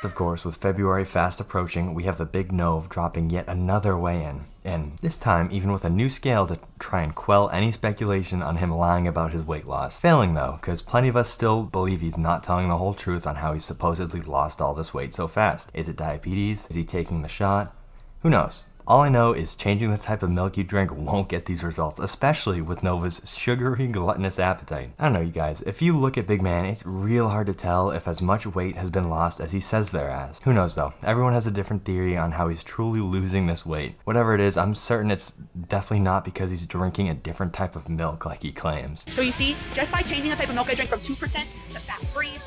Of course, with February fast approaching, we have the big Nove dropping yet another weigh-in. And this time, even with a new scale to try and quell any speculation on him lying about his weight loss. Failing though, because plenty of us still believe he's not telling the whole truth on how he supposedly lost all this weight so fast. Is it diabetes? Is he taking the shot? Who knows? All I know is changing the type of milk you drink won't get these results, especially with Nova's sugary, gluttonous appetite. I don't know, you guys, if you look at Big Man, it's real hard to tell if as much weight has been lost as he says there has. Who knows though? Everyone has a different theory on how he's truly losing this weight. Whatever it is, I'm certain it's definitely not because he's drinking a different type of milk like he claims. So you see, just by changing the type of milk I drink from 2% to fat-free,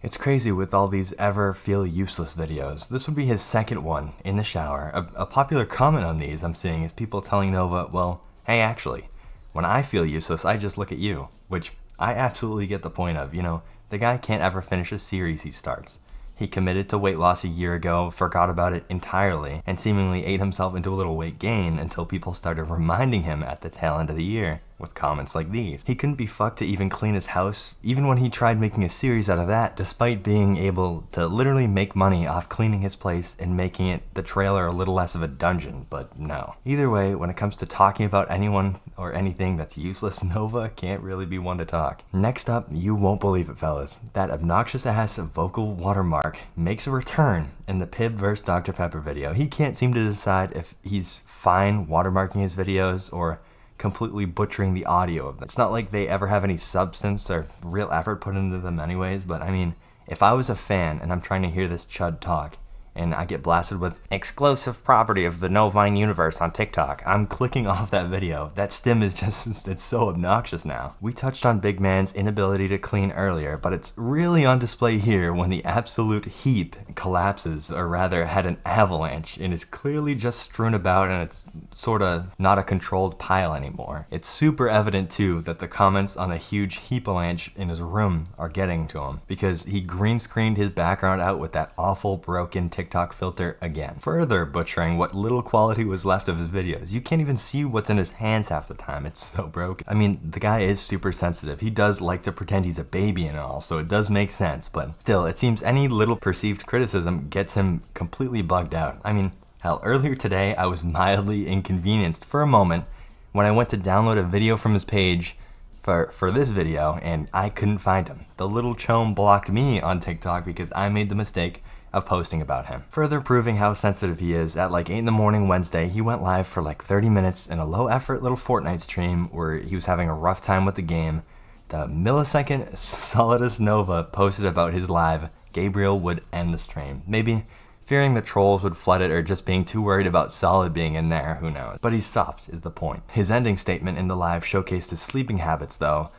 it's crazy with all these ever feel useless videos. This would be his second one in the shower. A popular comment on these I'm seeing is people telling Nova, well, hey, actually, when I feel useless, I just look at you. Which I absolutely get the point of. You know, the guy can't ever finish a series he starts. He committed to weight loss a year ago, forgot about it entirely, and seemingly ate himself into a little weight gain until people started reminding him at the tail end of the year. with comments like these. He couldn't be fucked to even clean his house, even when he tried making a series out of that, despite being able to literally make money off cleaning his place and making it the trailer a little less of a dungeon, but no. Either way, when it comes to talking about anyone or anything that's useless, Nova can't really be one to talk. Next up, you won't believe it, fellas. That obnoxious ass vocal watermark makes a return in the Pib vs. Dr. Pepper video. He can't seem to decide if he's fine watermarking his videos or completely butchering the audio of them. It's not like they ever have any substance or real effort put into them anyways, but I mean, if I was a fan and I'm trying to hear this chud talk, and I get blasted with exclusive property of the novineuniverse on TikTok, I'm clicking off that video. That stim is just, it's so obnoxious now. We touched on Big Man's inability to clean earlier, but it's really on display here when the absolute heap collapses, or rather had an avalanche, and is clearly just strewn about, and it's sorta not a controlled pile anymore. It's super evident too that the comments on a huge heap-alanche in his room are getting to him, because he green screened his background out with that awful broken TikTok filter again, further butchering what little quality was left of his videos. You can't even see what's in his hands half the time, it's so broken. I mean, the guy is super sensitive. He does like to pretend he's a baby and all, so it does make sense, but still, it seems any little perceived criticism gets him completely bugged out. I mean, hell, earlier today I was mildly inconvenienced for a moment when I went to download a video from his page for this video, and I couldn't find him. The little chome blocked me on TikTok because I made the mistake of posting about him. Further proving how sensitive he is, at like 8 in the morning Wednesday, he went live for like 30 minutes in a low effort little Fortnite stream where he was having a rough time with the game. The millisecond Solidus Nova posted about his live, Gabriel would end the stream. Maybe fearing the trolls would flood it, or just being too worried about Solid being in there, who knows. But he's soft is the point. His ending statement in the live showcased his sleeping habits though.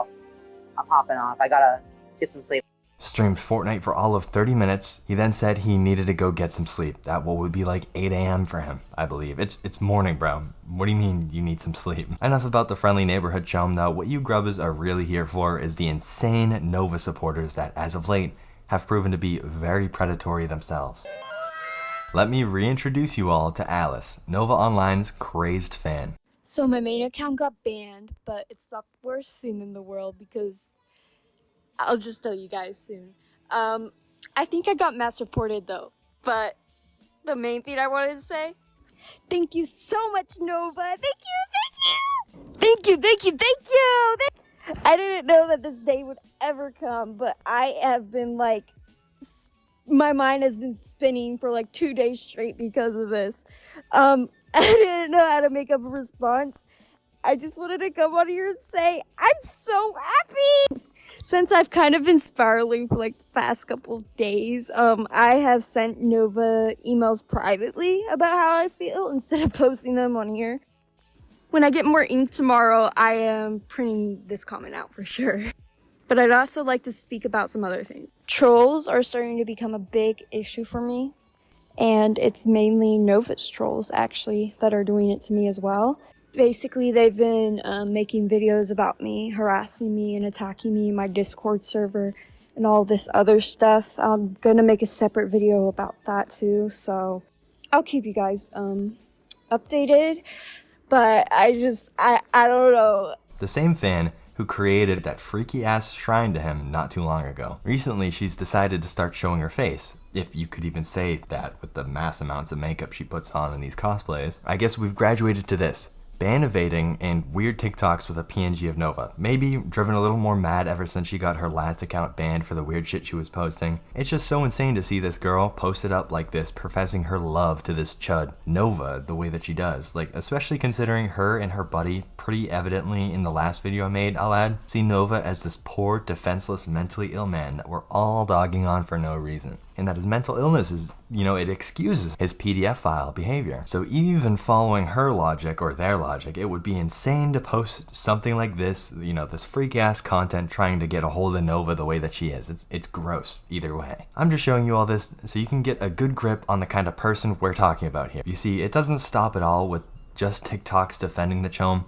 I'm hopping off. I gotta get some sleep. Streamed Fortnite for all of 30 minutes. He then said he needed to go get some sleep. At what would be like 8 a.m. for him, I believe. It's morning, bro. What do you mean you need some sleep? Enough about the friendly neighborhood chum though. What you grubbers are really here for is the insane Nova supporters that, as of late, have proven to be very predatory themselves. Let me reintroduce you all to Alice, Nova Online's crazed fan. So my main account got banned, but it's not the worst thing in the world because I'll just tell you guys soon. I think I got mass reported though, but the main thing I wanted to say, thank you so much, Nova. Thank you. I didn't know that this day would ever come, but I have been like, my mind has been spinning for like 2 days straight because of this. I didn't know how to make up a response. I just wanted to come on here and say, I'm so happy! Since I've kind of been spiraling for like the past couple of days, I have sent Nova emails privately about how I feel instead of posting them on here. When I get more ink tomorrow, I am printing this comment out for sure. But I'd also like to speak about some other things. Trolls are starting to become a big issue for me, and it's mainly Nova's trolls actually that are doing it to me as well. Basically, they've been making videos about me, harassing me and attacking me in my Discord server and all this other stuff. I'm gonna make a separate video about that too, so I'll keep you guys updated. But I don't know. The same fan who created that freaky ass shrine to him not too long ago. Recently, she's decided to start showing her face, if you could even say that with the mass amounts of makeup she puts on in these cosplays. I guess we've graduated to this. Ban evading and weird TikToks with a PNG of Nova. Maybe driven a little more mad ever since she got her last account banned for the weird shit she was posting. It's just so insane to see this girl posted up like this, professing her love to this chud, Nova, the way that she does. Like, especially considering her and her buddy pretty evidently in the last video I made, I'll add, see Nova as this poor, defenseless, mentally ill man that we're all dogging on for no reason. And that his mental illness is, it excuses his PDF file behavior. So even following her logic, or their logic, it would be insane to post something like this, this freak-ass content trying to get a hold of Nova the way that she is. It's gross, either way. I'm just showing you all this so you can get a good grip on the kind of person we're talking about here. You see, it doesn't stop at all with just TikToks defending the chome.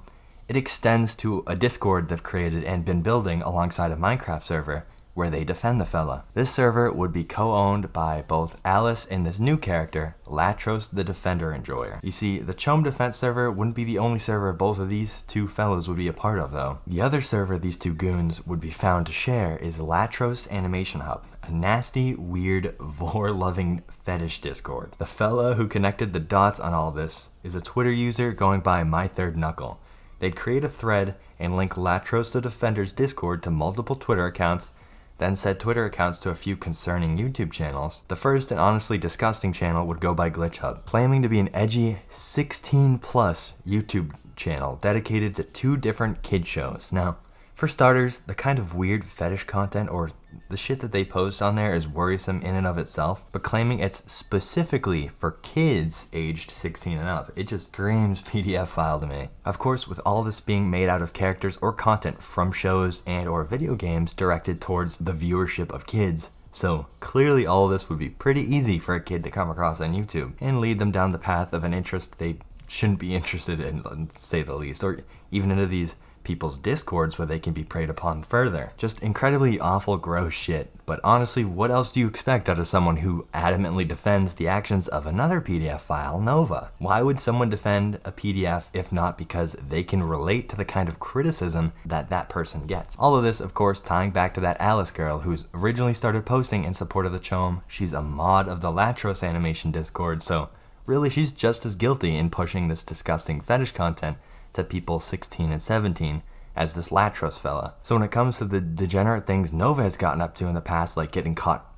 It extends to a Discord they've created and been building alongside a Minecraft server, where they defend the fella. This server would be co-owned by both Alice and this new character, Latros the Defender Enjoyer. You see, the Chome Defense server wouldn't be the only server both of these two fellas would be a part of though. The other server these two goons would be found to share is Latros Animation Hub, a nasty, weird, vor-loving fetish Discord. The fella who connected the dots on all this is a Twitter user going by My Third Knuckle. They'd create a thread and link Latros the Defender's Discord to multiple Twitter accounts, then said Twitter accounts to a few concerning YouTube channels. The first and honestly disgusting channel would go by Glitch Hub, claiming to be an edgy 16+ YouTube channel dedicated to 2 different kid shows. Now, for starters, the kind of weird fetish content or the shit that they post on there is worrisome in and of itself, but claiming it's specifically for kids aged 16 and up, it just screams PDF file to me. Of course, with all this being made out of characters or content from shows and or video games directed towards the viewership of kids, so clearly all this would be pretty easy for a kid to come across on YouTube and lead them down the path of an interest they shouldn't be interested in, to say the least, or even into these people's discords where they can be preyed upon further. Just incredibly awful, gross shit. But honestly, what else do you expect out of someone who adamantly defends the actions of another PDF file, Nova? Why would someone defend a PDF if not because they can relate to the kind of criticism that that person gets? All of this, of course, tying back to that Alice girl who's originally started posting in support of the Chome. She's a mod of the Latros Animation Discord, so really she's just as guilty in pushing this disgusting fetish content to people 16 and 17 as this Latros fella. So when it comes to the degenerate things Nova has gotten up to in the past, like getting caught,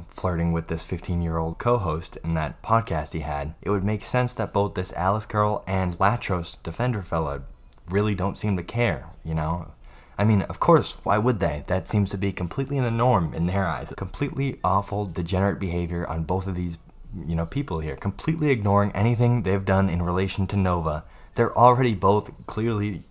flirting with this 15-year-old co-host in that podcast he had, it would make sense that both this Alice girl and Latros Defender fella really don't seem to care, I mean, of course, why would they? That seems to be completely in the norm in their eyes. Completely awful, degenerate behavior on both of these, people here, completely ignoring anything they've done in relation to Nova. They're already both clearly,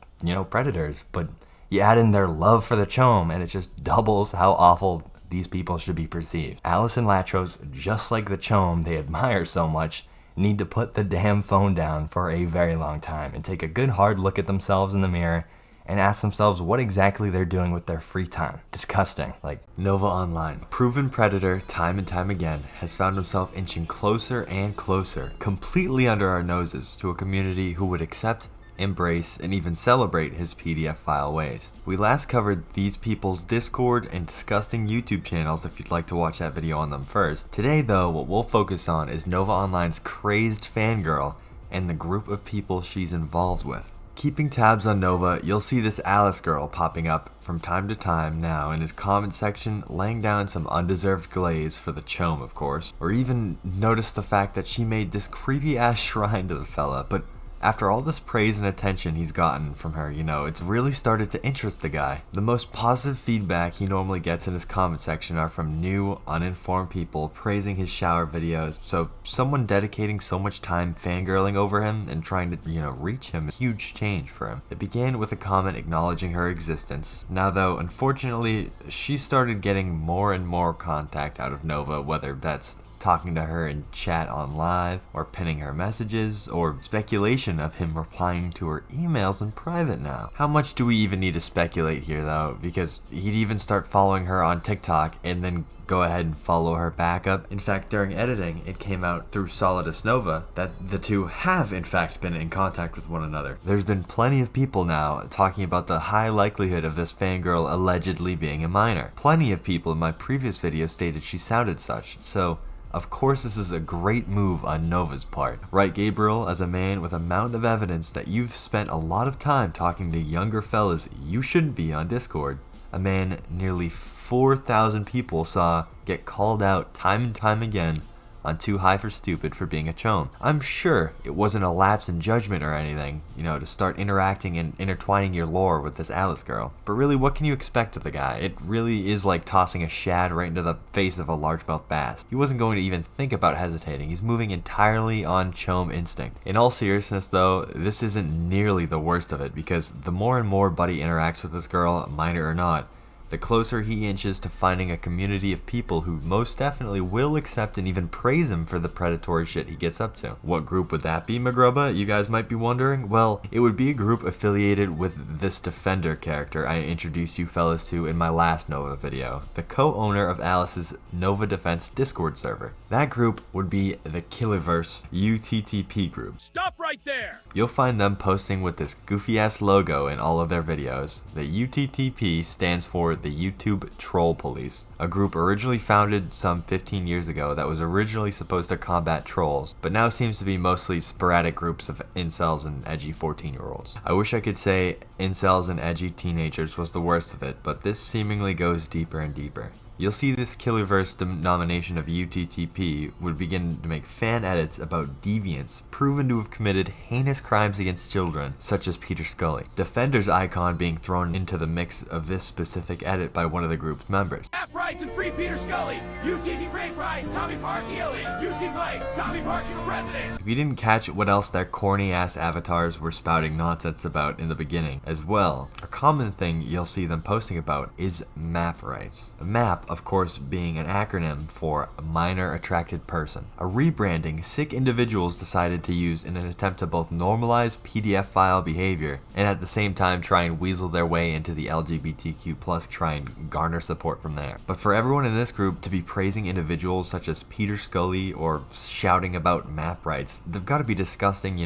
predators, but you add in their love for the Chome and it just doubles how awful these people should be perceived. Alice and Latros, just like the Chome they admire so much, need to put the damn phone down for a very long time and take a good hard look at themselves in the mirror and ask themselves what exactly they're doing with their free time. Disgusting. Like, Nova Online, proven predator time and time again, has found himself inching closer and closer, completely under our noses, to a community who would accept, embrace, and even celebrate his PDF file ways. We last covered these people's Discord and disgusting YouTube channels if you'd like to watch that video on them first. Today though, what we'll focus on is Nova Online's crazed fangirl and the group of people she's involved with. Keeping tabs on Nova, you'll see this Alice girl popping up from time to time now in his comment section, laying down some undeserved glaze for the Chome, of course, or even notice the fact that she made this creepy ass shrine to the fella, but after all this praise and attention he's gotten from her, it's really started to interest the guy. The most positive feedback he normally gets in his comment section are from new, uninformed people praising his shower videos. So someone dedicating so much time fangirling over him and trying to, reach him, a huge change for him. It began with a comment acknowledging her existence. Now though, unfortunately, she started getting more and more contact out of Nova, whether that's talking to her in chat on live, or pinning her messages, or speculation of him replying to her emails in private now. How much do we even need to speculate here though? Because he'd even start following her on TikTok and then go ahead and follow her back up. In fact, during editing, it came out through Solidus Nova that the two have in fact been in contact with one another. There's been plenty of people now talking about the high likelihood of this fangirl allegedly being a minor. Plenty of people in my previous video stated she sounded such, so of course this is a great move on Nova's part. Right, Gabriel, as a man with a mountain of evidence that you've spent a lot of time talking to younger fellas you shouldn't be on Discord. A man nearly 4,000 people saw get called out time and time again on Too High for Stupid for being a Chome. I'm sure it wasn't a lapse in judgment or anything, to start interacting and intertwining your lore with this Alice girl. But really, what can you expect of the guy? It really is like tossing a shad right into the face of a largemouth bass. He wasn't going to even think about hesitating. He's moving entirely on Chome instinct. In all seriousness though, this isn't nearly the worst of it, because the more and more Buddy interacts with this girl, minor or not, the closer he inches to finding a community of people who most definitely will accept and even praise him for the predatory shit he gets up to. What group would that be, Mcgrubba? You guys might be wondering. Well, it would be a group affiliated with this Defender character I introduced you fellas to in my last Nova video, the co-owner of Alice's Nova Defense Discord server. That group would be the Killiverse UTTP group. Stop right there! You'll find them posting with this goofy ass logo in all of their videos. The UTTP stands for the YouTube Troll Police, a group originally founded some 15 years ago that was originally supposed to combat trolls, but now seems to be mostly sporadic groups of incels and edgy 14-year-olds. I wish I could say incels and edgy teenagers was the worst of it, but this seemingly goes deeper and deeper. You'll see this Killiverse denomination of UTTP would begin to make fan edits about deviants proven to have committed heinous crimes against children, such as Peter Scully. Defender's icon being thrown into the mix of this specific edit by one of the group's members. App rights and free Peter Scully. UTT Brain Prize, Tommy Park healing. UT Lights, Tommy Park your president. If you didn't catch what else their corny ass avatars were spouting nonsense about in the beginning as well, a common thing you'll see them posting about is map rights. A map, of course, being an acronym for minor attracted person. A rebranding sick individuals decided to use in an attempt to both normalize PDF file behavior and at the same time try and weasel their way into the LGBTQ+, try and garner support from there. But for everyone in this group to be praising individuals such as Peter Scully or shouting about map rights, they've got to be disgusting,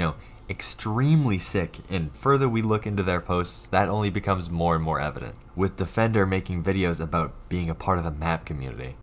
extremely sick, and further we look into their posts, that only becomes more and more evident, with Defender making videos about being a part of the map community,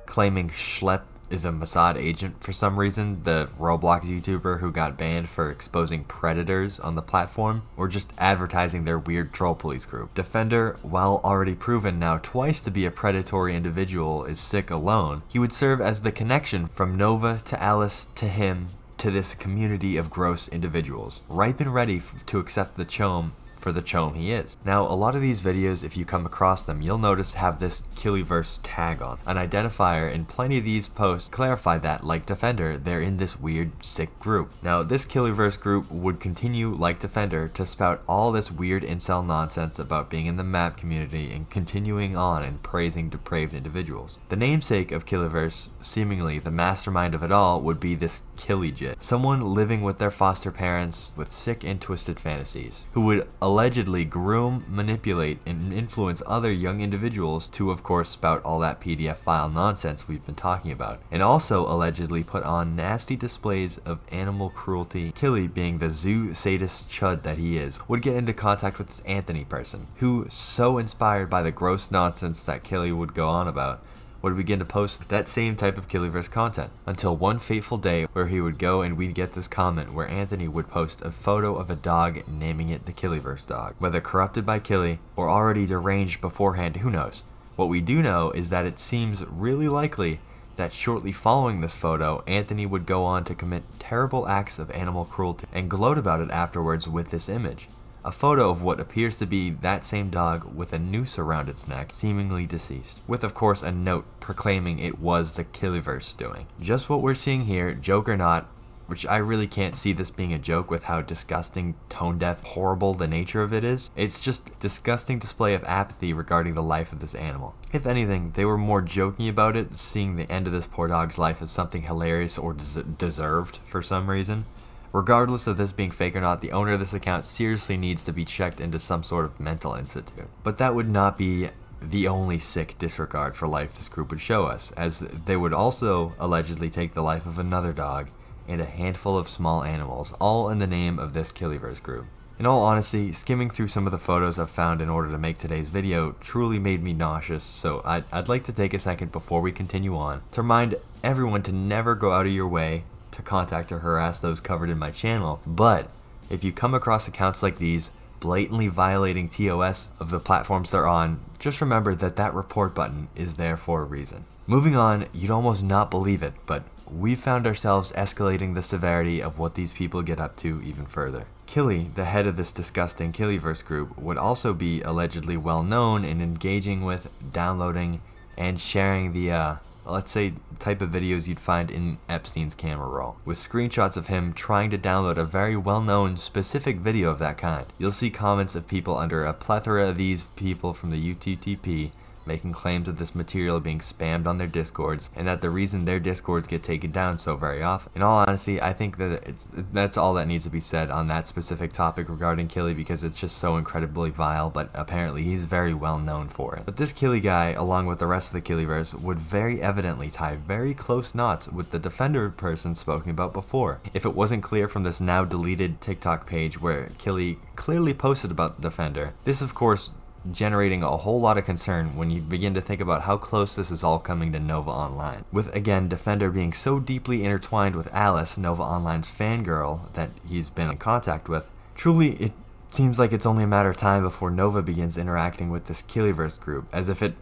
claiming Schlepp is a Mossad agent for some reason, the Roblox YouTuber who got banned for exposing predators on the platform, or just advertising their weird troll police group. Defender, while already proven now twice to be a predatory individual, is sick alone. He would serve as the connection from Nova to Alice to him to this community of gross individuals, ripe and ready to accept the chome for the chome he is. Now, a lot of these videos, if you come across them, you'll notice have this Killiverse tag on. An identifier in plenty of these posts clarify that, like Defender, they're in this weird, sick group. Now, this Killiverse group would continue, like Defender, to spout all this weird incel nonsense about being in the map community and continuing on and praising depraved individuals. The namesake of Killiverse, seemingly the mastermind of it all, would be this Killijit, someone living with their foster parents with sick and twisted fantasies, who would allegedly groom, manipulate, and influence other young individuals to, of course, spout all that PDF file nonsense we've been talking about, and also allegedly put on nasty displays of animal cruelty. Killy, being the zoo sadist chud that he is, would get into contact with this Anthony person, who, so inspired by the gross nonsense that Killy would go on about, would begin to post that same type of Killiverse content, until one fateful day where he would go and we'd get this comment where Anthony would post a photo of a dog naming it the Killiverse dog. Whether corrupted by Killy or already deranged beforehand, who knows? What we do know is that it seems really likely that shortly following this photo, Anthony would go on to commit terrible acts of animal cruelty and gloat about it afterwards with this image. A photo of what appears to be that same dog with a noose around its neck, seemingly deceased, with of course a note proclaiming it was the Killiverse doing. Just what we're seeing here, joke or not, which I really can't see this being a joke with how disgusting, tone-deaf, horrible the nature of it is. It's just disgusting display of apathy regarding the life of this animal. If anything, they were more joking about it, seeing the end of this poor dog's life as something hilarious or deserved for some reason. Regardless of this being fake or not, the owner of this account seriously needs to be checked into some sort of mental institute. But that would not be the only sick disregard for life this group would show us, as they would also allegedly take the life of another dog and a handful of small animals, all in the name of this Killiverse group. In all honesty, skimming through some of the photos I've found in order to make today's video truly made me nauseous, so I'd like to take a second before we continue on to remind everyone to never go out of your way to contact or harass those covered in my channel, but if you come across accounts like these blatantly violating TOS of the platforms they're on, just remember that that report button is there for a reason. Moving on, you'd almost not believe it, but we found ourselves escalating the severity of what these people get up to even further. Killy, the head of this disgusting Killiverse group, would also be allegedly well known in engaging with, downloading, and sharing the let's say, type of videos you'd find in Epstein's camera roll, with screenshots of him trying to download a very well-known specific video of that kind. You'll see comments of people under a plethora of these people from the UTTP making claims of this material being spammed on their discords, and that the reason their discords get taken down so very often. In all honesty, I think that that's all that needs to be said on that specific topic regarding Killy, because it's just so incredibly vile, but apparently he's very well known for it. But this Killy guy, along with the rest of the Killyverse, would very evidently tie very close knots with the Defender person spoken about before. If it wasn't clear from this now deleted TikTok page where Killy clearly posted about the Defender, this of course generating a whole lot of concern when you begin to think about how close this is all coming to Nova Online. With, again, Defender being so deeply intertwined with Alice, Nova Online's fangirl that he's been in contact with, truly it seems like it's only a matter of time before Nova begins interacting with this Killyverse group, as if it,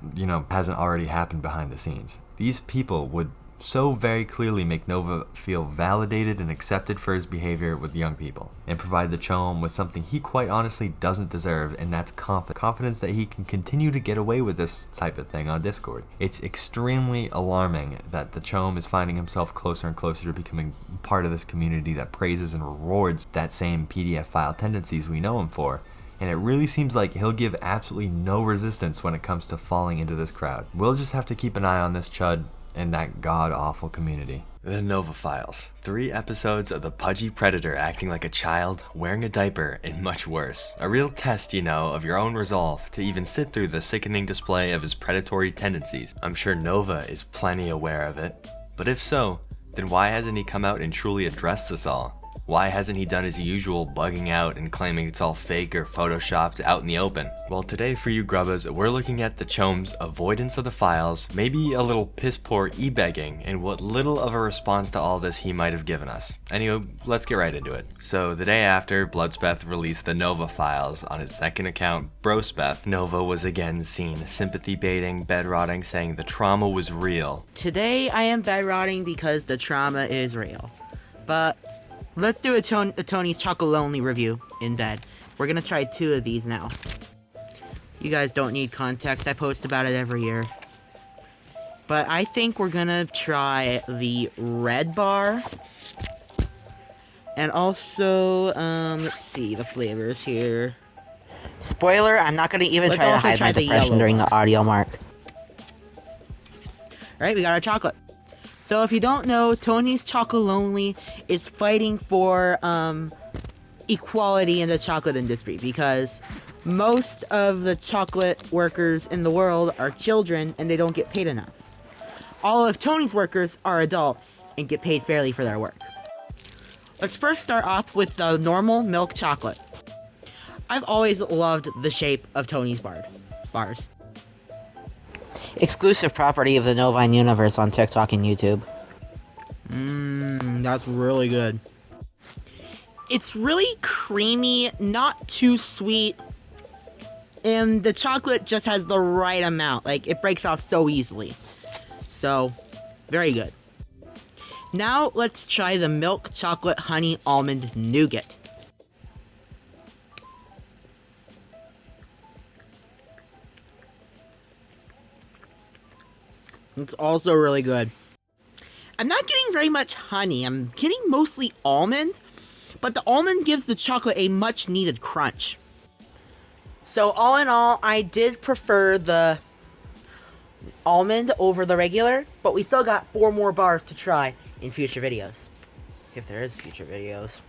hasn't already happened behind the scenes. These people would so very clearly make Nova feel validated and accepted for his behavior with young people, and provide the chome with something he quite honestly doesn't deserve, and that's confidence that he can continue to get away with this type of thing on Discord. It's extremely alarming that the chome is finding himself closer and closer to becoming part of this community that praises and rewards that same PDF file tendencies we know him for, and it really seems like he'll give absolutely no resistance when it comes to falling into this crowd. We'll just have to keep an eye on this chud and that god-awful community. The Nova Files. 3 episodes of the pudgy predator acting like a child, wearing a diaper, and much worse. A real test, of your own resolve to even sit through the sickening display of his predatory tendencies. I'm sure Nova is plenty aware of it. But if so, then why hasn't he come out and truly addressed this all? Why hasn't he done his usual bugging out and claiming it's all fake or photoshopped out in the open? Well, today for you grubbas, we're looking at the chome's avoidance of the files, maybe a little piss poor e-begging, and what little of a response to all this he might have given us. Anyway, let's get right into it. So the day after Bloodspeth released the Nova files on his second account, Brospeth, Nova was again seen sympathy baiting, bedrotting, saying the trauma was real. Today I am bedrotting because the trauma is real. But let's do a Tony's Chocolonely review in bed. We're gonna try 2 of these now. You guys don't need context, I post about it every year. But I think we're gonna try the red bar. And also, let's see the flavors here. Spoiler, I'm not gonna even Let's try to also hide try my the depression yellow during one. the audio mark. Alright, we got our chocolate. So if you don't know, Tony's Chocolonely is fighting for equality in the chocolate industry, because most of the chocolate workers in the world are children and they don't get paid enough. All of Tony's workers are adults and get paid fairly for their work. Let's first start off with the normal milk chocolate. I've always loved the shape of Tony's bars. Exclusive property of the novineuniverse on TikTok and YouTube. That's really good. It's really creamy, not too sweet, and the chocolate just has the right amount. Like, it breaks off so easily. So, very good. Now, let's try the milk chocolate honey almond nougat. It's also really good. I'm not getting very much honey. I'm getting mostly almond, but the almond gives the chocolate a much needed crunch. So all in all, I did prefer the almond over the regular, but we still got 4 more bars to try in future videos. If there is future videos.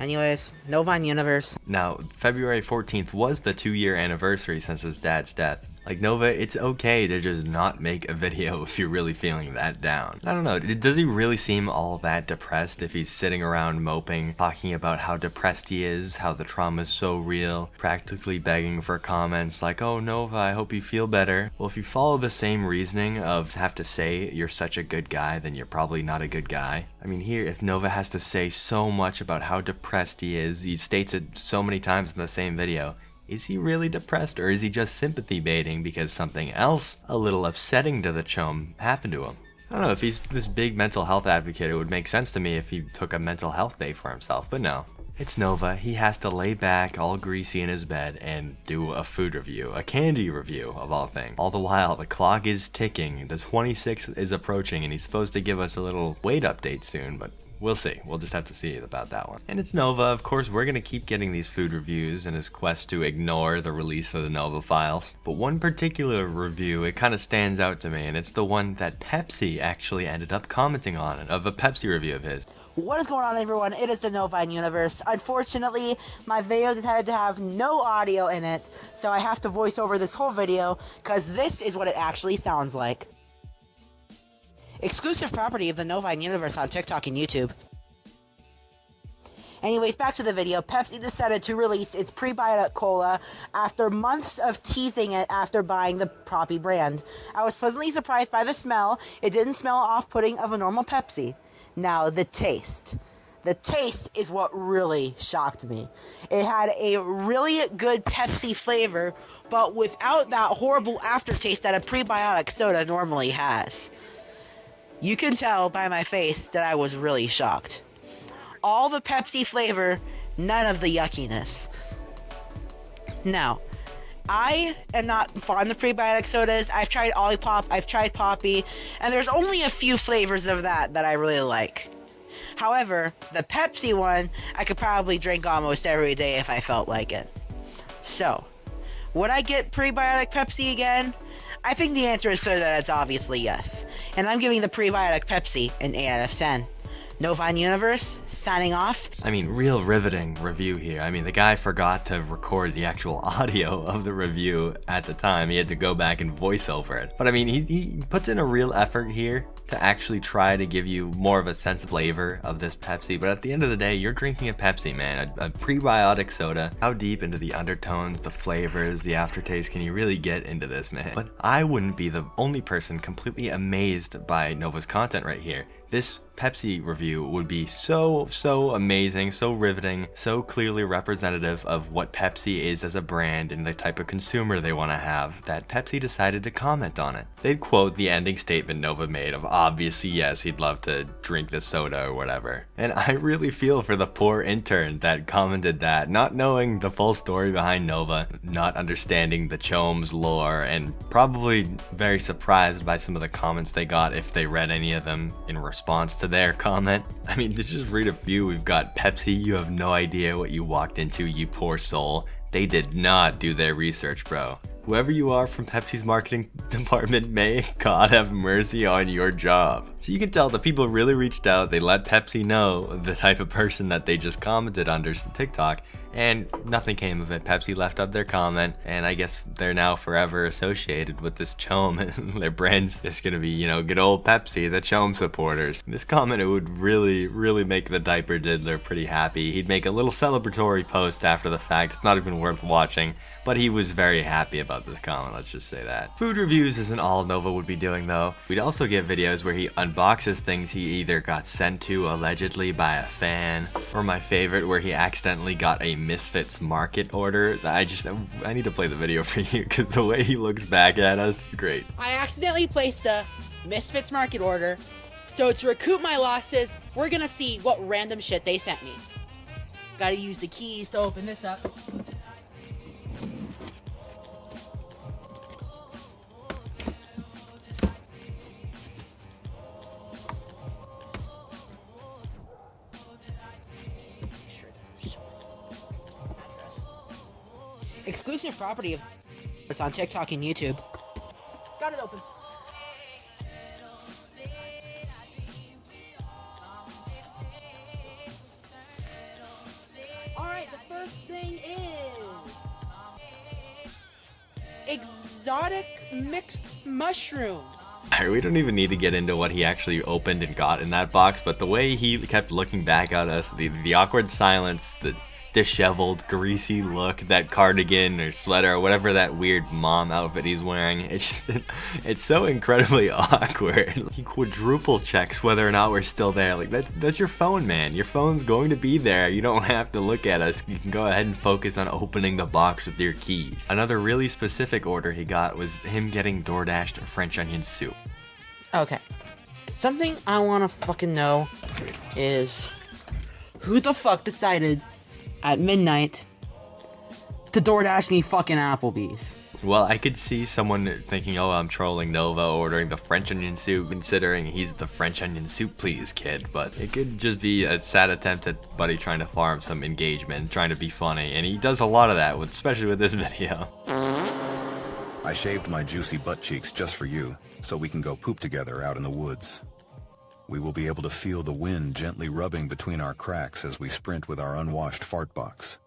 Anyways, novineuniverse. Now, February 14th was the 2-year anniversary since his dad's death. Like, Nova, it's okay to just not make a video if you're really feeling that down. I don't know, does he really seem all that depressed if he's sitting around moping, talking about how depressed he is, how the trauma is so real, practically begging for comments like, oh, Nova, I hope you feel better. Well, if you follow the same reasoning of have to say you're such a good guy, then you're probably not a good guy. I mean, here, if Nova has to say so much about how depressed he is, he states it so many times in the same video, is he really depressed, or is he just sympathy baiting because something else a little upsetting to the chum happened to him? I don't know, if he's this big mental health advocate, it would make sense to me if he took a mental health day for himself, but no. It's Nova. He has to lay back all greasy in his bed and do a food review, a candy review of all things. All the while, the clock is ticking, the 26th is approaching, and he's supposed to give us a little weight update soon, but we'll see. We'll just have to see about that one. And it's Nova. Of course, we're going to keep getting these food reviews in his quest to ignore the release of the Nova files. But one particular review, it kind of stands out to me, and it's the one that Pepsi actually ended up commenting on, of a Pepsi review of his. What is going on, everyone? It is the Novine Universe. Unfortunately, my video decided to have no audio in it, so I have to voice over this whole video, because this is what it actually sounds like. Exclusive property of the Novine Universe on TikTok and YouTube. Anyways, back to the video. Pepsi decided to release its prebiotic cola after months of teasing it after buying the Proppy brand. I was pleasantly surprised by the smell. It didn't smell off-putting of a normal Pepsi. Now, the taste. The taste is what really shocked me. It had a really good Pepsi flavor, but without that horrible aftertaste that a prebiotic soda normally has. You can tell by my face that I was really shocked. All the Pepsi flavor, none of the yuckiness. Now, I am not fond of prebiotic sodas. I've tried Olipop, I've tried Poppy, and there's only a few flavors of that I really like. However, the Pepsi one, I could probably drink almost every day if I felt like it. So, would I get prebiotic Pepsi again? I think the answer is clear that it's obviously yes. And I'm giving the prebiotic Pepsi an 8 out of 10. Novine Universe, signing off. I mean, real riveting review here. I mean, the guy forgot to record the actual audio of the review at the time. He had to go back and voice over it. But I mean, he puts in a real effort here to actually try to give you more of a sense of flavor of this Pepsi. But at the end of the day, you're drinking a Pepsi, man. A prebiotic soda. How deep into the undertones, the flavors, the aftertaste can you really get into this, man? But I wouldn't be the only person completely amazed by Nova's content right here. This Pepsi review would be so amazing, so riveting, so clearly representative of what Pepsi is as a brand and the type of consumer they want to have, that Pepsi decided to comment on it. They'd quote the ending statement Nova made of, obviously yes, he'd love to drink the soda or whatever. And I really feel for the poor intern that commented that, not knowing the full story behind Nova, not understanding the Chome's lore, and probably very surprised by some of the comments they got if they read any of them in response to their comment. I mean, to just read a few, we've got Pepsi, you have no idea what you walked into, you poor soul. They did not do their research, bro. Whoever you are from Pepsi's marketing department, may God have mercy on your job. So you can tell the people really reached out, they let Pepsi know the type of person that they just commented under TikTok, and nothing came of it. Pepsi left up their comment, and I guess they're now forever associated with this Chome. Their brand's just gonna be, you know, good old Pepsi, the Chome supporters. This comment, it would really make the diaper diddler pretty happy. He'd make a little celebratory post after the fact. It's not even worth watching, but he was very happy about this comment, let's just say that. Food reviews isn't all Nova would be doing though. We'd also get videos where he unboxes things he either got sent to allegedly by a fan, or my favorite, where he accidentally got a Misfits market order. I need to play the video for you because the way he looks back at us is great. I accidentally placed a Misfits market order, so to recoup my losses, we're gonna see what random shit they sent me. Gotta use the keys to open this up. Exclusive property of it's on TikTok and YouTube. Got it open. Alright, the first thing is exotic mixed mushrooms. We don't even need to get into what he actually opened and got in that box, but the way he kept looking back at us, the awkward silence, the disheveled, greasy look, that cardigan or sweater or whatever that weird mom outfit he's wearing, it's so incredibly awkward. He quadruple checks whether or not we're still there. Like, that's your phone, man. Your phone's going to be there. You don't have to look at us. You can go ahead and focus on opening the box with your keys. Another really specific order he got was him getting DoorDashed French onion soup. Okay. Something I want to fucking know is who the fuck decided at midnight to DoorDash me fucking Applebee's. Well, I could see someone thinking, oh, I'm trolling Nova, ordering the French onion soup, considering he's the French onion soup please kid, but it could just be a sad attempt at Buddy trying to farm some engagement, trying to be funny, and he does a lot of that, especially with this video. I shaved my juicy butt cheeks just for you, so we can go poop together out in the woods. We will be able to feel the wind gently rubbing between our cracks as we sprint with our unwashed fart box.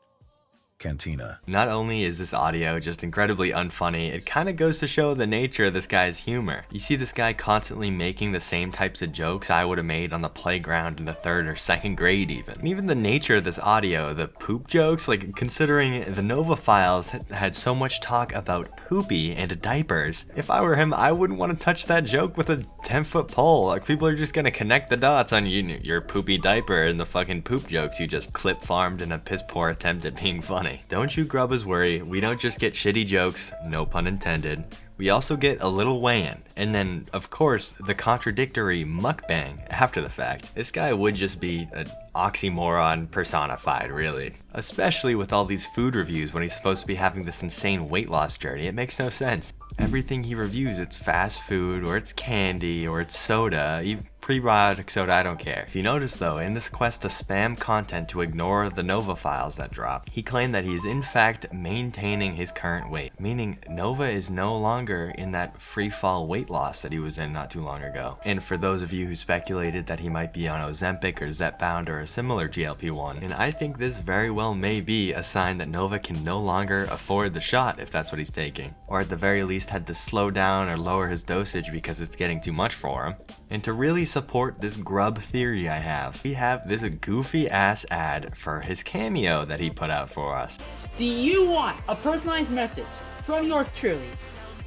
Cantina. Not only is this audio just incredibly unfunny, it kind of goes to show the nature of this guy's humor. You see this guy constantly making the same types of jokes I would have made on the playground in the 3rd or 2nd grade even. And even the nature of this audio, the poop jokes, like considering the Nova files had so much talk about poopy and diapers. If I were him, I wouldn't want to touch that joke with a 10-foot pole. Like people are just gonna connect the dots on your poopy diaper and the fucking poop jokes you just clip farmed in a piss poor attempt at being funny. Don't you grubbas worry, we don't just get shitty jokes, no pun intended, we also get a little weigh-in, and then, of course, the contradictory mukbang after the fact. This guy would just be an oxymoron personified, really. Especially with all these food reviews when he's supposed to be having this insane weight loss journey, it makes no sense. Everything he reviews, it's fast food, or it's candy, or it's soda, even prebiotic soda, I don't care. If you notice though, in this quest to spam content to ignore the Nova files that drop, he claimed that he is in fact maintaining his current weight, meaning Nova is no longer in that free fall weight loss that he was in not too long ago. And for those of you who speculated that he might be on Ozempic or Zepbound or a similar GLP-1, and I think this very well may be a sign that Nova can no longer afford the shot if that's what he's taking, or at the very least had to slow down or lower his dosage because it's getting too much for him. And to really support this grub theory I have, we have this goofy ass ad for his cameo that he put out for us. Do you want a personalized message from yours truly,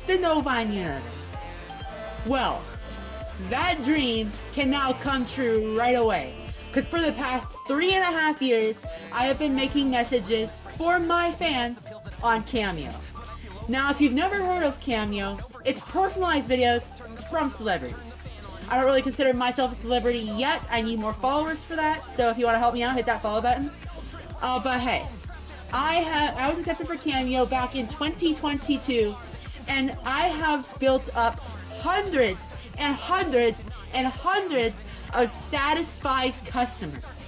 the novineuniverse? Well, that dream can now come true right away. Because for the past 3.5 years, I have been making messages for my fans on Cameo. Now, if you've never heard of Cameo, it's personalized videos from celebrities. I don't really consider myself a celebrity yet. I need more followers for that. So if you want to help me out, hit that follow button. But hey, I was accepted for Cameo back in 2022, and I have built up hundreds and hundreds and hundreds of satisfied customers.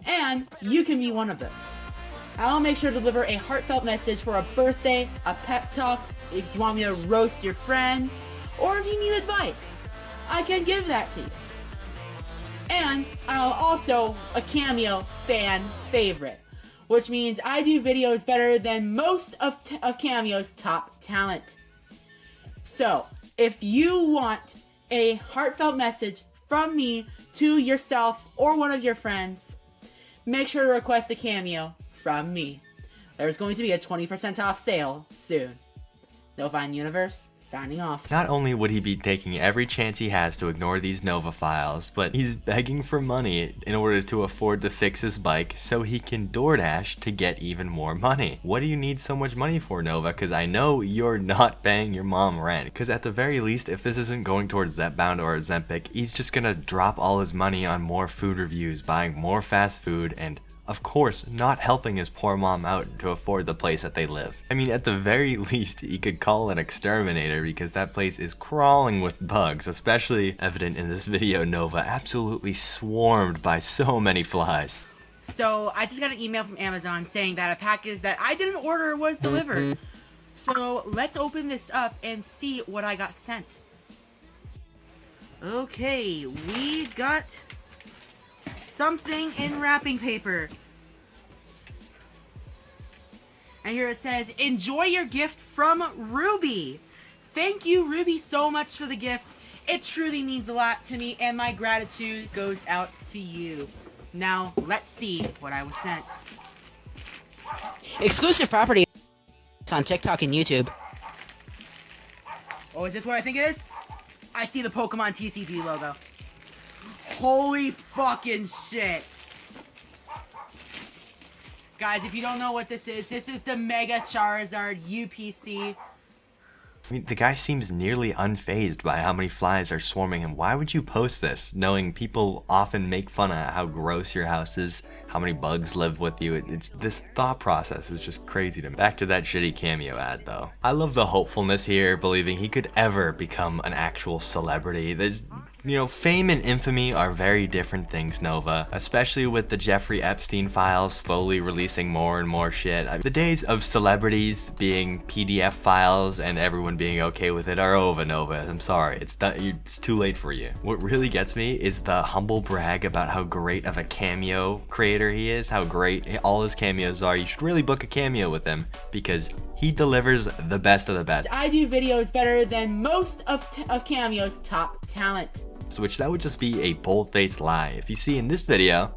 And you can be one of those. I'll make sure to deliver a heartfelt message for a birthday, a pep talk, if you want me to roast your friend, or if you need advice, I can give that to you. And I'm also a Cameo fan favorite, which means I do videos better than most of Cameo's top talent. So, if you want a heartfelt message from me to yourself or one of your friends, make sure to request a Cameo from me. There's going to be a 20% off sale soon. novineuniverse, signing off. Not only would he be taking every chance he has to ignore these Nova files, but he's begging for money in order to afford to fix his bike so he can DoorDash to get even more money. What do you need so much money for, Nova? Because I know you're not paying your mom rent. Because at the very least, if this isn't going towards Zepbound or Ozempic, he's just gonna drop all his money on more food reviews, buying more fast food, and of course, not helping his poor mom out to afford the place that they live. I mean, at the very least, he could call an exterminator because that place is crawling with bugs, especially evident in this video. Nova absolutely swarmed by so many flies. So, I just got an email from Amazon saying that a package that I didn't order was delivered. So, let's open this up and see what I got sent. Okay, we got something in wrapping paper. And here it says, enjoy your gift from Ruby. Thank you, Ruby, so much for the gift. It truly means a lot to me, and my gratitude goes out to you. Now, let's see what I was sent. Exclusive property on TikTok and YouTube. Oh, is this what I think it is? I see the Pokemon TCG logo. Holy fucking shit. Guys, if you don't know what this is the Mega Charizard UPC. I mean, the guy seems nearly unfazed by how many flies are swarming him. Why would you post this, knowing people often make fun of how gross your house is, how many bugs live with you? It's this thought process is just crazy to me. Back to that shitty cameo ad, though. I love the hopefulness here, believing he could ever become an actual celebrity. There's, you know, fame and infamy are very different things, Nova, especially with the Jeffrey Epstein files slowly releasing more and more shit. The days of celebrities being PDF files and everyone being okay with it are over, Nova. I'm sorry, it's too late for you. What really gets me is the humble brag about how great of a cameo creator he is, how great all his cameos are. You should really book a cameo with him because he delivers the best of the best. I do videos better than most of Cameo's top talent. Which that would just be a bold-faced lie. If you see in this video,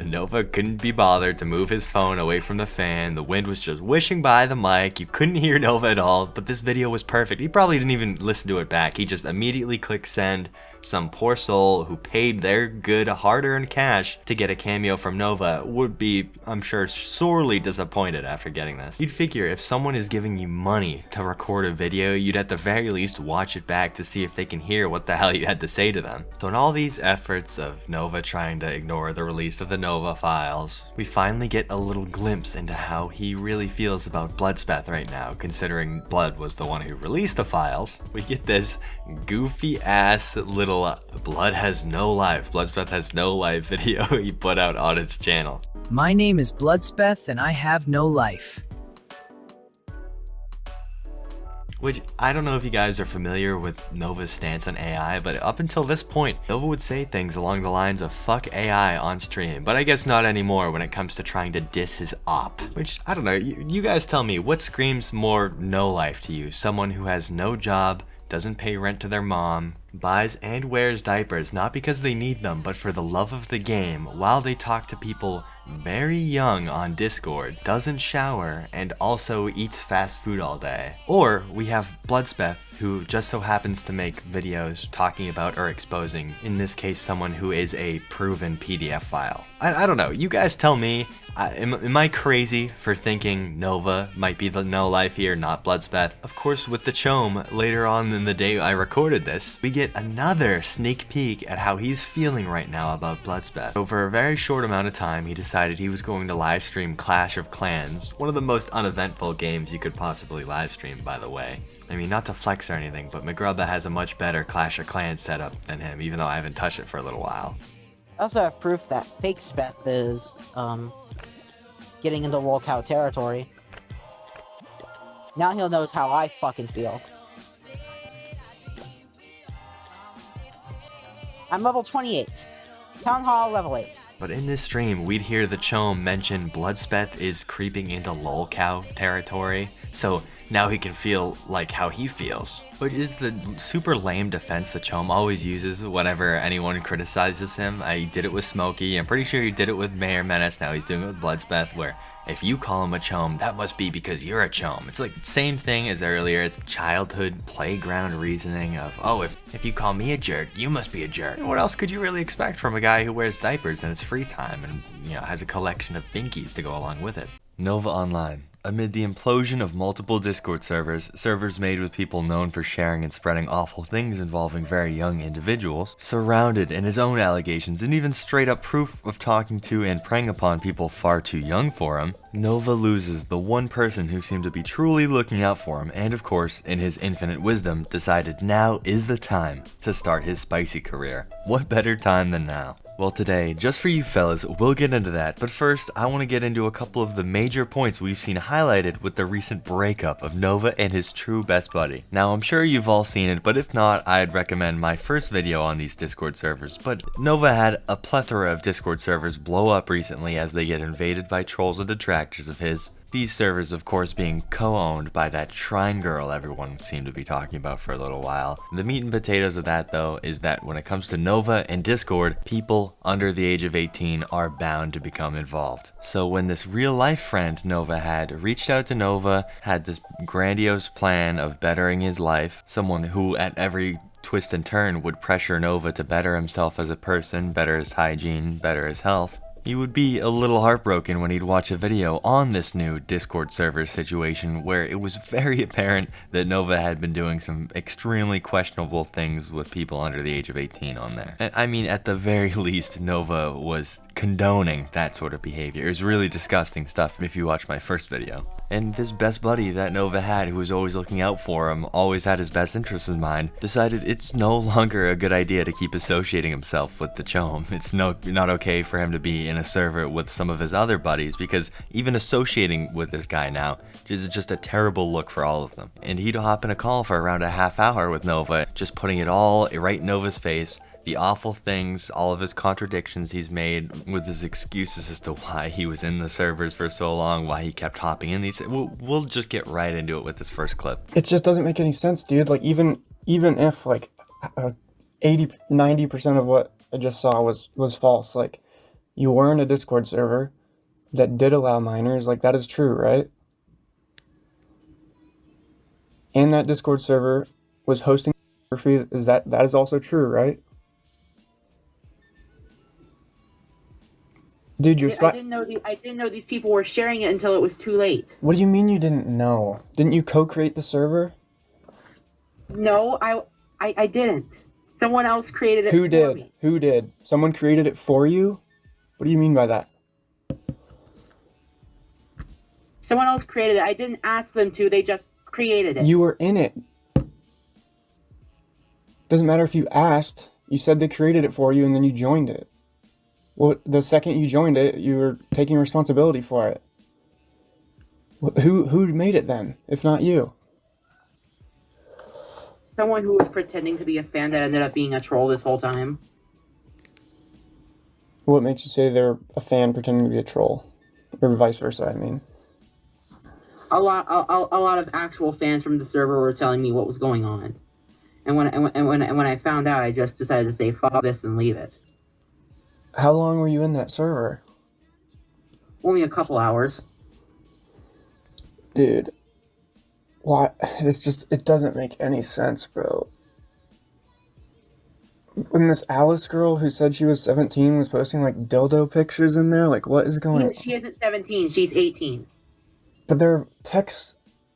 Nova couldn't be bothered to move his phone away from the fan. The wind was just wishing by the mic. You couldn't hear Nova at all, but this video was perfect. He probably didn't even listen to it back. He just immediately clicked send. Some poor soul who paid their good hard-earned cash to get a cameo from Nova would be, I'm sure, sorely disappointed after getting this. You'd figure if someone is giving you money to record a video, you'd at the very least watch it back to see if they can hear what the hell you had to say to them. So in all these efforts of Nova trying to ignore the release of the Nova files, we finally get a little glimpse into how he really feels about Bloodspeth right now, considering Blood was the one who released the files. We get this goofy ass little Blood has no life, Bloodspeth has no life video he put out on its channel. My name is Bloodspeth and I have no life. Which, I don't know if you guys are familiar with Nova's stance on AI, but up until this point, Nova would say things along the lines of fuck AI on stream, but I guess not anymore when it comes to trying to diss his op. Which, I don't know, you guys tell me, what screams more no life to you? Someone who has no job, doesn't pay rent to their mom, buys and wears diapers not because they need them, but for the love of the game, while they talk to people very young on Discord, doesn't shower, and also eats fast food all day. Or we have Bloodspeth, who just so happens to make videos talking about or exposing, in this case, someone who is a proven PDF file. I don't know, you guys tell me, am I crazy for thinking Nova might be the no life here, not Bloodspeth? Of course, with the chome, later on in the day I recorded this, we get another sneak peek at how he's feeling right now about Bloodspeth. Over a very short amount of time, he decided he was going to live stream Clash of Clans, one of the most uneventful games you could possibly live stream, by the way. I mean, not to flex or anything, but Mcgrubba has a much better Clash of Clans setup than him, even though I haven't touched it for a little while. I also have proof that fake Speth is, getting into lolcow territory. Now he'll knows how I fucking feel. I'm level 28. Town Hall level 8. But in this stream, we'd hear the chome mention Bloodspeth is creeping into lolcow territory, so now he can feel like how he feels. But is the super lame defense that chome always uses whenever anyone criticizes him. He did it with Smokey, I'm pretty sure he did it with Mayor Menace, now he's doing it with Bloodspeth, where if you call him a chome, that must be because you're a chome. It's like same thing as earlier, it's childhood playground reasoning of, oh, if you call me a jerk, you must be a jerk. And what else could you really expect from a guy who wears diapers in his free time and, you know, has a collection of binkies to go along with it? Nova Online. Amid the implosion of multiple Discord servers made with people known for sharing and spreading awful things involving very young individuals, surrounded in his own allegations and even straight up proof of talking to and preying upon people far too young for him, Nova loses the one person who seemed to be truly looking out for him and, of course, in his infinite wisdom, decided now is the time to start his spicy career. What better time than now? Well, today, just for you fellas, we'll get into that, but first, I want to get into a couple of the major points we've seen highlighted with the recent breakup of Nova and his true best buddy. Now, I'm sure you've all seen it, but if not, I'd recommend my first video on these Discord servers, but Nova had a plethora of Discord servers blow up recently as they get invaded by trolls and detractors of his, These servers, of course, being co-owned by that Shrine girl everyone seemed to be talking about for a little while. The meat and potatoes of that, though, is that when it comes to Nova and Discord, people under the age of 18 are bound to become involved. So when this real-life friend Nova had reached out to Nova, had this grandiose plan of bettering his life, someone who at every twist and turn would pressure Nova to better himself as a person, better his hygiene, better his health, he would be a little heartbroken when he'd watch a video on this new Discord server situation where it was very apparent that Nova had been doing some extremely questionable things with people under the age of 18 on there. And, I mean, at the very least, Nova was condoning that sort of behavior. It was really disgusting stuff if you watch my first video. And this best buddy that Nova had, who was always looking out for him, always had his best interests in mind, decided it's no longer a good idea to keep associating himself with the chome. It's not okay for him to be in a server with some of his other buddies, because even associating with this guy now is just a terrible look for all of them. And he'd hop in a call for around a half hour with Nova, just putting it all right in Nova's face. The awful things, all of his contradictions he's made with his excuses as to why he was in the servers for so long, why he kept hopping in these. We'll just get right into it with this first clip. It just doesn't make any sense, dude. Like, even if like 90% of what I just saw was false, like, you were in a Discord server that did allow minors, like, that is true, right? And that Discord server was hosting fee, that is also true, right? Dude, I didn't know these people were sharing it until it was too late. What do you mean you didn't know? Didn't you co-create the server? No, I didn't. Someone else created it. Who did? Who did? Someone created it for you? What do you mean by that? Someone else created it. I didn't ask them to. They just created it. You were in it. Doesn't matter if you asked. You said they created it for you and then you joined it. Well, the second you joined it, you were taking responsibility for it. Who made it then, if not you? Someone who was pretending to be a fan that ended up being a troll this whole time. What makes you say they're a fan pretending to be a troll? Or vice versa, I mean. A lot of actual fans from the server were telling me what was going on. And when I found out, I just decided to say, fuck this and leave it. How long were you in that server? Only a couple hours. Dude. Why? It doesn't make any sense, bro. When this Alice girl who said she was 17 was posting, like, dildo pictures in there, like, what is going on? She isn't 17, she's 18. But there are texts,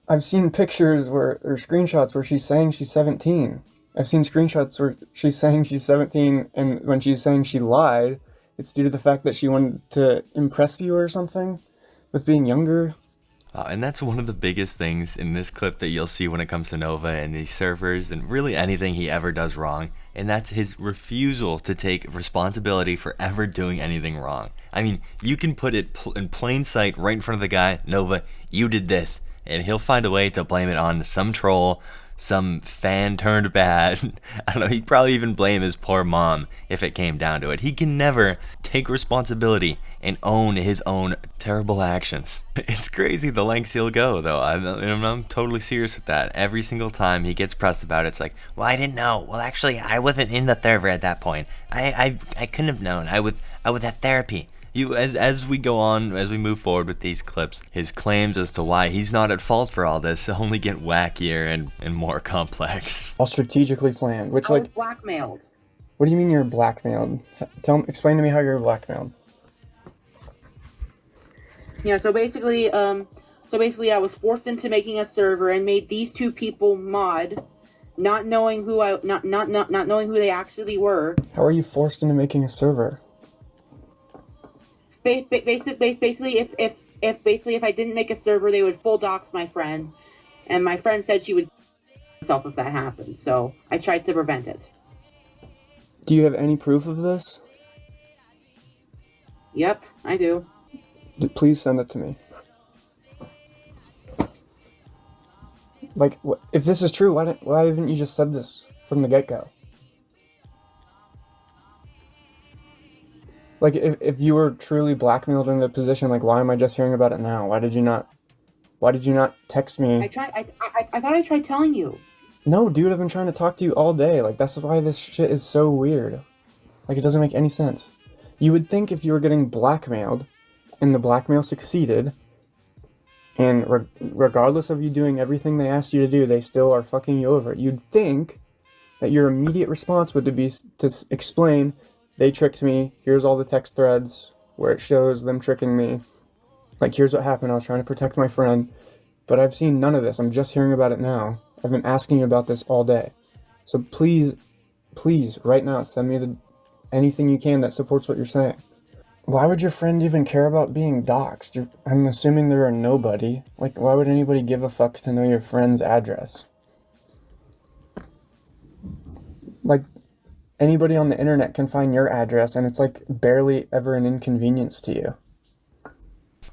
I've seen pictures or screenshots where she's saying she's 17. I've seen screenshots where she's saying she's 17, and when she's saying she lied, it's due to the fact that she wanted to impress you or something with being younger. And that's one of the biggest things in this clip that you'll see when it comes to Nova and these servers and really anything he ever does wrong, and that's his refusal to take responsibility for ever doing anything wrong. I mean, you can put it in plain sight right in front of the guy, Nova, you did this, and he'll find a way to blame it on some troll, some fan turned bad. I don't know, he'd probably even blame his poor mom if it came down to it. He can never take responsibility and own his own terrible actions. It's crazy the lengths he'll go, though. I'm totally serious with that. Every single time he gets pressed about it, it's like, well, I didn't know. Well, actually, I wasn't in the server at that point. I couldn't have known. I would have therapy. As we go on, as we move forward with these clips, his claims as to why he's not at fault for all this only get wackier and more complex. All strategically planned, which, I was like, blackmailed. What do you mean you're blackmailed? Explain to me how you're blackmailed. Yeah, so basically I was forced into making a server and made these two people mod, not knowing who not knowing who they actually were. How are you forced into making a server? Basically, if I didn't make a server, they would full dox my friend, and my friend said she would herself if that happened. So I tried to prevent it. Do you have any proof of this? Yep, I do. Please send it to me. Like, if this is true, why haven't you just said this from the get-go? Like, if you were truly blackmailed in the position, like, why am I just hearing about it now? Why did you not Why did you not text me? I thought I tried telling you. No, dude, I've been trying to talk to you all day. Like, that's why this shit is so weird. Like, it doesn't make any sense. You would think if you were getting blackmailed, and the blackmail succeeded, and regardless of you doing everything they asked you to do, they still are fucking you over. You'd think that your immediate response would be to explain, they tricked me, here's all the text threads where it shows them tricking me. Like, here's what happened, I was trying to protect my friend. But I've seen none of this, I'm just hearing about it now. I've been asking you about this all day. So please, right now, send me anything you can that supports what you're saying. Why would your friend even care about being doxxed? I'm assuming they're a nobody. Like, why would anybody give a fuck to know your friend's address? Like, anybody on the internet can find your address, and it's like barely ever an inconvenience to you.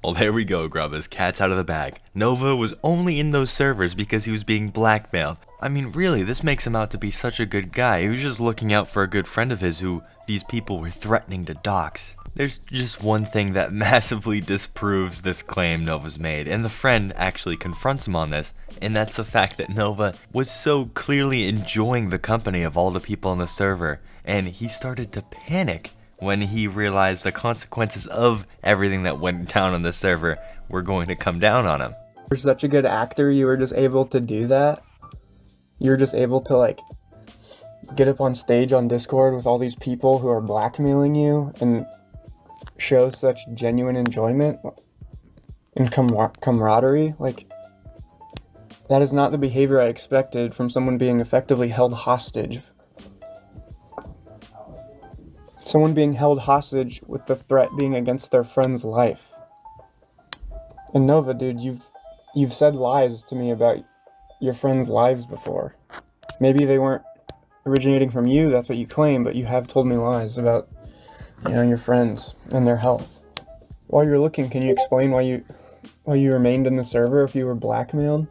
Well, there we go, Grubbas. Cat's out of the bag. Nova was only in those servers because he was being blackmailed. I mean, really, this makes him out to be such a good guy. He was just looking out for a good friend of his who these people were threatening to dox. There's just one thing that massively disproves this claim Nova's made, and the friend actually confronts him on this, and that's the fact that Nova was so clearly enjoying the company of all the people on the server, and he started to panic when he realized the consequences of everything that went down on the server were going to come down on him. You're such a good actor, you were just able to do that. You were just able to, like, get up on stage on Discord with all these people who are blackmailing you and show such genuine enjoyment and camaraderie. Like, that is not the behavior I expected from someone being effectively held hostage. Someone being held hostage with the threat being against their friend's life. And Nova, dude, you've said lies to me about your friends' lives before. Maybe they weren't originating from you, that's what you claim, but you have told me lies about, your friends and their health. While you're looking, can you explain why you remained in the server if you were blackmailed?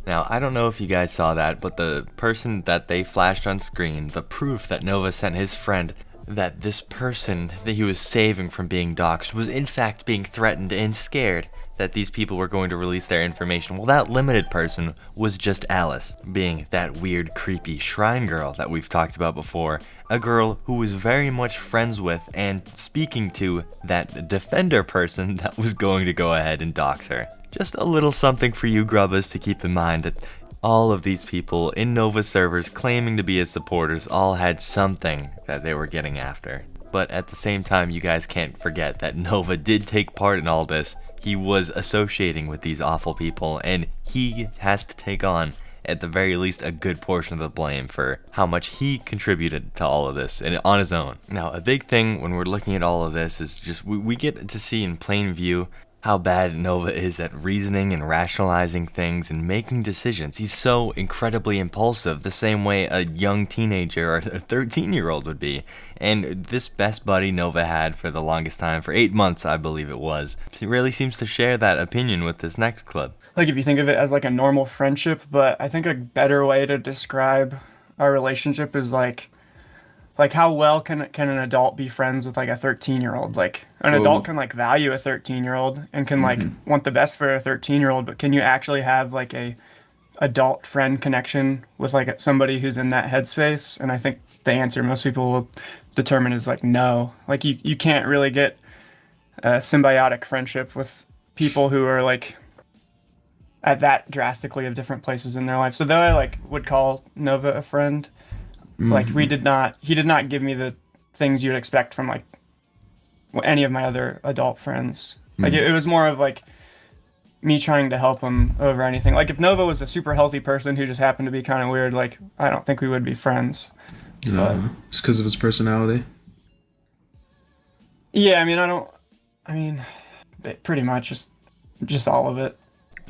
Now, I don't know if you guys saw that, but the person that they flashed on screen, the proof that Nova sent his friend, that this person that he was saving from being doxxed was in fact being threatened and scared that these people were going to release their information. Well, that limited person was just Alice, being that weird, creepy shrine girl that we've talked about before, a girl who was very much friends with and speaking to that defender person that was going to go ahead and dox her. Just a little something for you grubbas to keep in mind, that all of these people in Nova servers claiming to be his supporters all had something that they were getting after. But at the same time, you guys can't forget that Nova did take part in all this. He was associating with these awful people, and he has to take on, at the very least, a good portion of the blame for how much he contributed to all of this and on his own. Now, a big thing when we're looking at all of this is just we get to see in plain view how bad Nova is at reasoning and rationalizing things and making decisions. He's so incredibly impulsive, the same way a young teenager or a 13-year-old would be. And this best buddy Nova had for the longest time, for 8 months I believe it was, he really seems to share that opinion with this next clip. Like, if you think of it as like a normal friendship, but I think a better way to describe our relationship is like how well can an adult be friends with like a 13-year-old? Like, an adult can like value a 13-year-old and can like want the best for a 13-year-old, but can you actually have like a adult friend connection with like somebody who's in that headspace? And I think the answer most people will determine is like no. Like, you can't really get a symbiotic friendship with people who are like at that drastically of different places in their life. So though I like would call Nova a friend, like he did not give me the things you'd expect from like any of my other adult friends. Like it was more of like me trying to help him over anything. Like, if Nova was a super healthy person who just happened to be kind of weird, like I don't think we would be friends. Just because of his personality? Yeah, pretty much just all of it.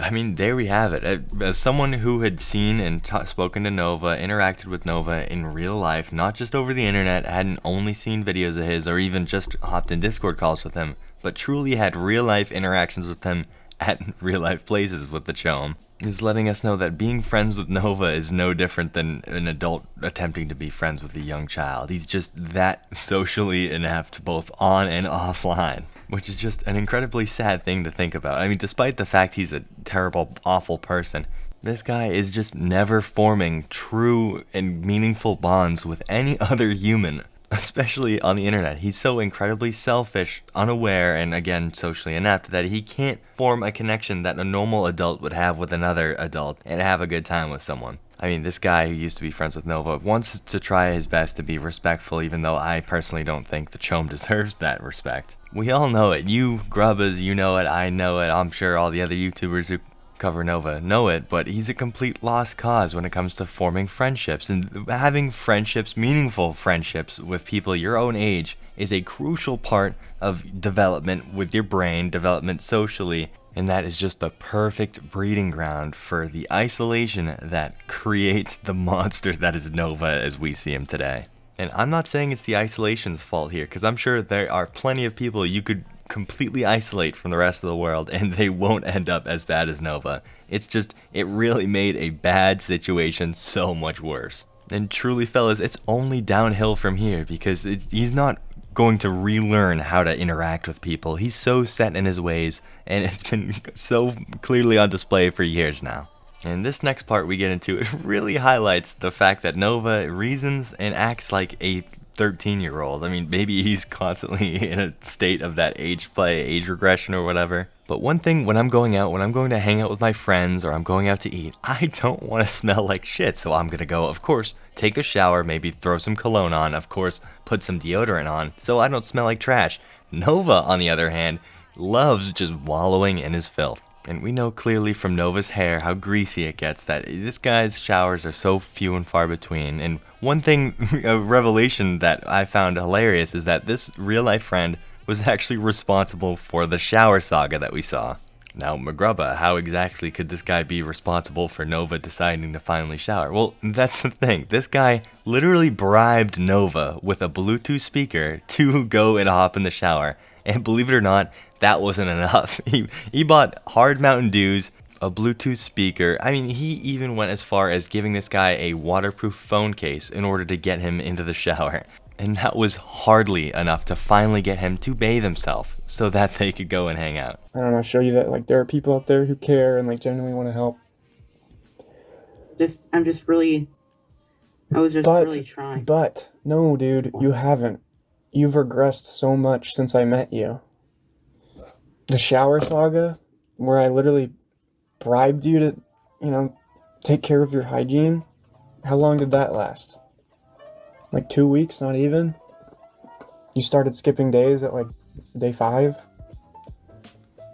I mean, there we have it. As someone who had seen and spoken to Nova, interacted with Nova in real life, not just over the internet, hadn't only seen videos of his or even just hopped in Discord calls with him, but truly had real life interactions with him at real life places with the chome, is letting us know that being friends with Nova is no different than an adult attempting to be friends with a young child. He's just that socially inept, both on and offline. which is just an incredibly sad thing to think about. I mean, despite the fact he's a terrible, awful person, this guy is just never forming true and meaningful bonds with any other human, especially on the internet. He's so incredibly selfish, unaware, and again, socially inept that he can't form a connection that a normal adult would have with another adult and have a good time with someone. I mean, this guy who used to be friends with Nova wants to try his best to be respectful, even though I personally don't think the chome deserves that respect. We all know it. You grubbas, you know it, I know it, I'm sure all the other YouTubers who cover Nova know it, but he's a complete lost cause when it comes to forming friendships, and having friendships, meaningful friendships with people your own age is a crucial part of development with your brain, development socially, and that is just the perfect breeding ground for the isolation that creates the monster that is Nova as we see him today. And I'm not saying it's the isolation's fault here, because I'm sure there are plenty of people you could completely isolate from the rest of the world and they won't end up as bad as Nova. It's just, it really made a bad situation so much worse. And truly, fellas, it's only downhill from here, because he's not going to relearn how to interact with people. He's so set in his ways, and it's been so clearly on display for years now. And this next part we get into, it really highlights the fact that Nova reasons and acts like a 13-year-old. I mean, maybe he's constantly in a state of that age regression or whatever. But one thing, when I'm going out, when I'm going to hang out with my friends or I'm going out to eat, I don't want to smell like shit. So I'm going to go, of course, take a shower, maybe throw some cologne on, of course, put some deodorant on so I don't smell like trash. Nova, on the other hand, loves just wallowing in his filth. And we know clearly from Nova's hair how greasy it gets, that this guy's showers are so few and far between. And one thing, a revelation that I found hilarious, is that this real-life friend was actually responsible for the shower saga that we saw. Now, Mcgrubba, how exactly could this guy be responsible for Nova deciding to finally shower? Well, that's the thing. This guy literally bribed Nova with a Bluetooth speaker to go and hop in the shower. And believe it or not, that wasn't enough. He bought hard Mountain Dews, a Bluetooth speaker. I mean, he even went as far as giving this guy a waterproof phone case in order to get him into the shower. And that was hardly enough to finally get him to bathe himself so that they could go and hang out. I don't know, show you that, like, there are people out there who care and, like, genuinely want to help. I was just really trying. But, no, dude, you haven't. You've regressed so much since I met you. The shower saga, where I literally bribed you to, take care of your hygiene, how long did that last? Like 2 weeks, not even? You started skipping days at, like, day 5?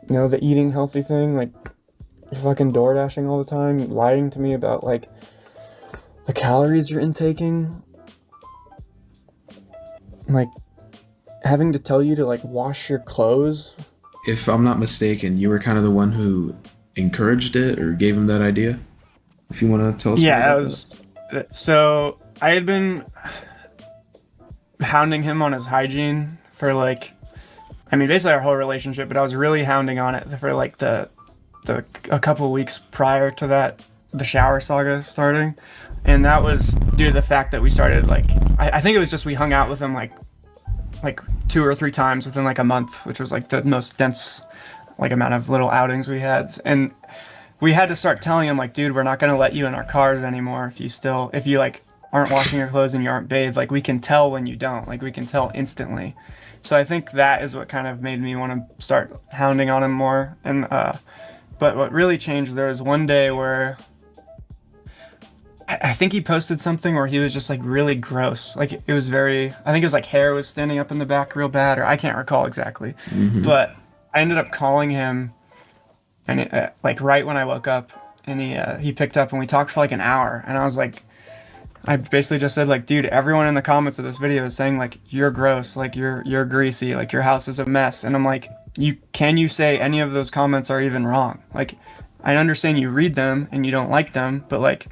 The eating healthy thing, like, you're fucking door dashing all the time, lying to me about, like, the calories you're intaking. Like, having to tell you to, like, wash your clothes. If I'm not mistaken, you were kind of the one who encouraged it or gave him that idea? If you want to tell us more about that. So, I had been hounding him on his hygiene for, like, basically our whole relationship, but I was really hounding on it for, like, a couple weeks prior to that, the shower saga starting. And that was due to the fact that we started, like, I think it was just we hung out with him, like 2 or 3 times within, like, a month, which was, like, the most dense, like, amount of little outings we had. And we had to start telling him, like, dude, we're not going to let you in our cars anymore if you, like, aren't washing your clothes and you aren't bathed. Like, we can tell when you don't. Like, we can tell instantly. So I think that is what kind of made me want to start hounding on him more. And but what really changed, there was one day where I think he posted something where he was just, like, really gross. Like, it was I think it was like hair was standing up in the back real bad, or I can't recall exactly. Mm-hmm. But I ended up calling him, and like right when I woke up, and he picked up and we talked for like an hour. And I was like, I basically just said, like, dude, everyone in the comments of this video is saying, like, you're gross, like, you're greasy, like, your house is a mess. And I'm like, can you say any of those comments are even wrong? Like, I understand you read them and you don't like them, but, like,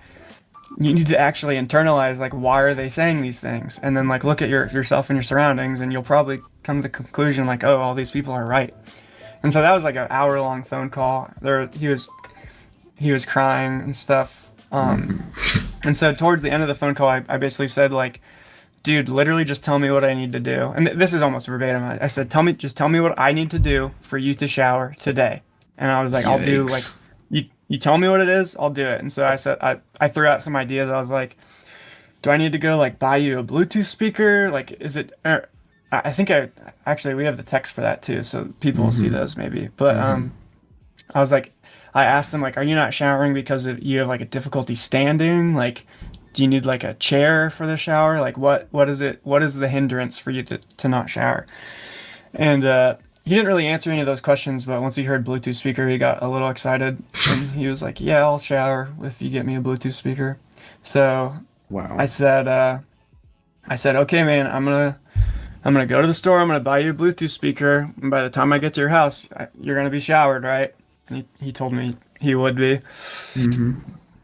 you need to actually internalize, like, why are they saying these things? And then, like, look at yourself and your surroundings, and you'll probably come to the conclusion, like, oh, all these people are right. And so that was like an hour-long phone call. He was crying and stuff. And so towards the end of the phone call, I basically said, like, dude, literally just tell me what I need to do. And this is almost verbatim. I said, just tell me what I need to do for you to shower today. And I was like, I'll do like, you tell me what it is, I'll do it. And so I said, I threw out some ideas. I was like, do I need to go like buy you a Bluetooth speaker? Like, is it, I think actually we have the text for that too. So people will see those maybe. But, I was like, I asked them like, are you not showering because you have like a difficulty standing? Like, do you need like a chair for the shower? Like what is the hindrance for you to not shower? And he didn't really answer any of those questions, but once he heard Bluetooth speaker, he got a little excited and he was like, yeah, I'll shower if you get me a Bluetooth speaker. So wow. I said, okay, man, I'm gonna go to the store. I'm gonna buy you a Bluetooth speaker. And by the time I get to your house, you're gonna be showered, right? And he told me he would be.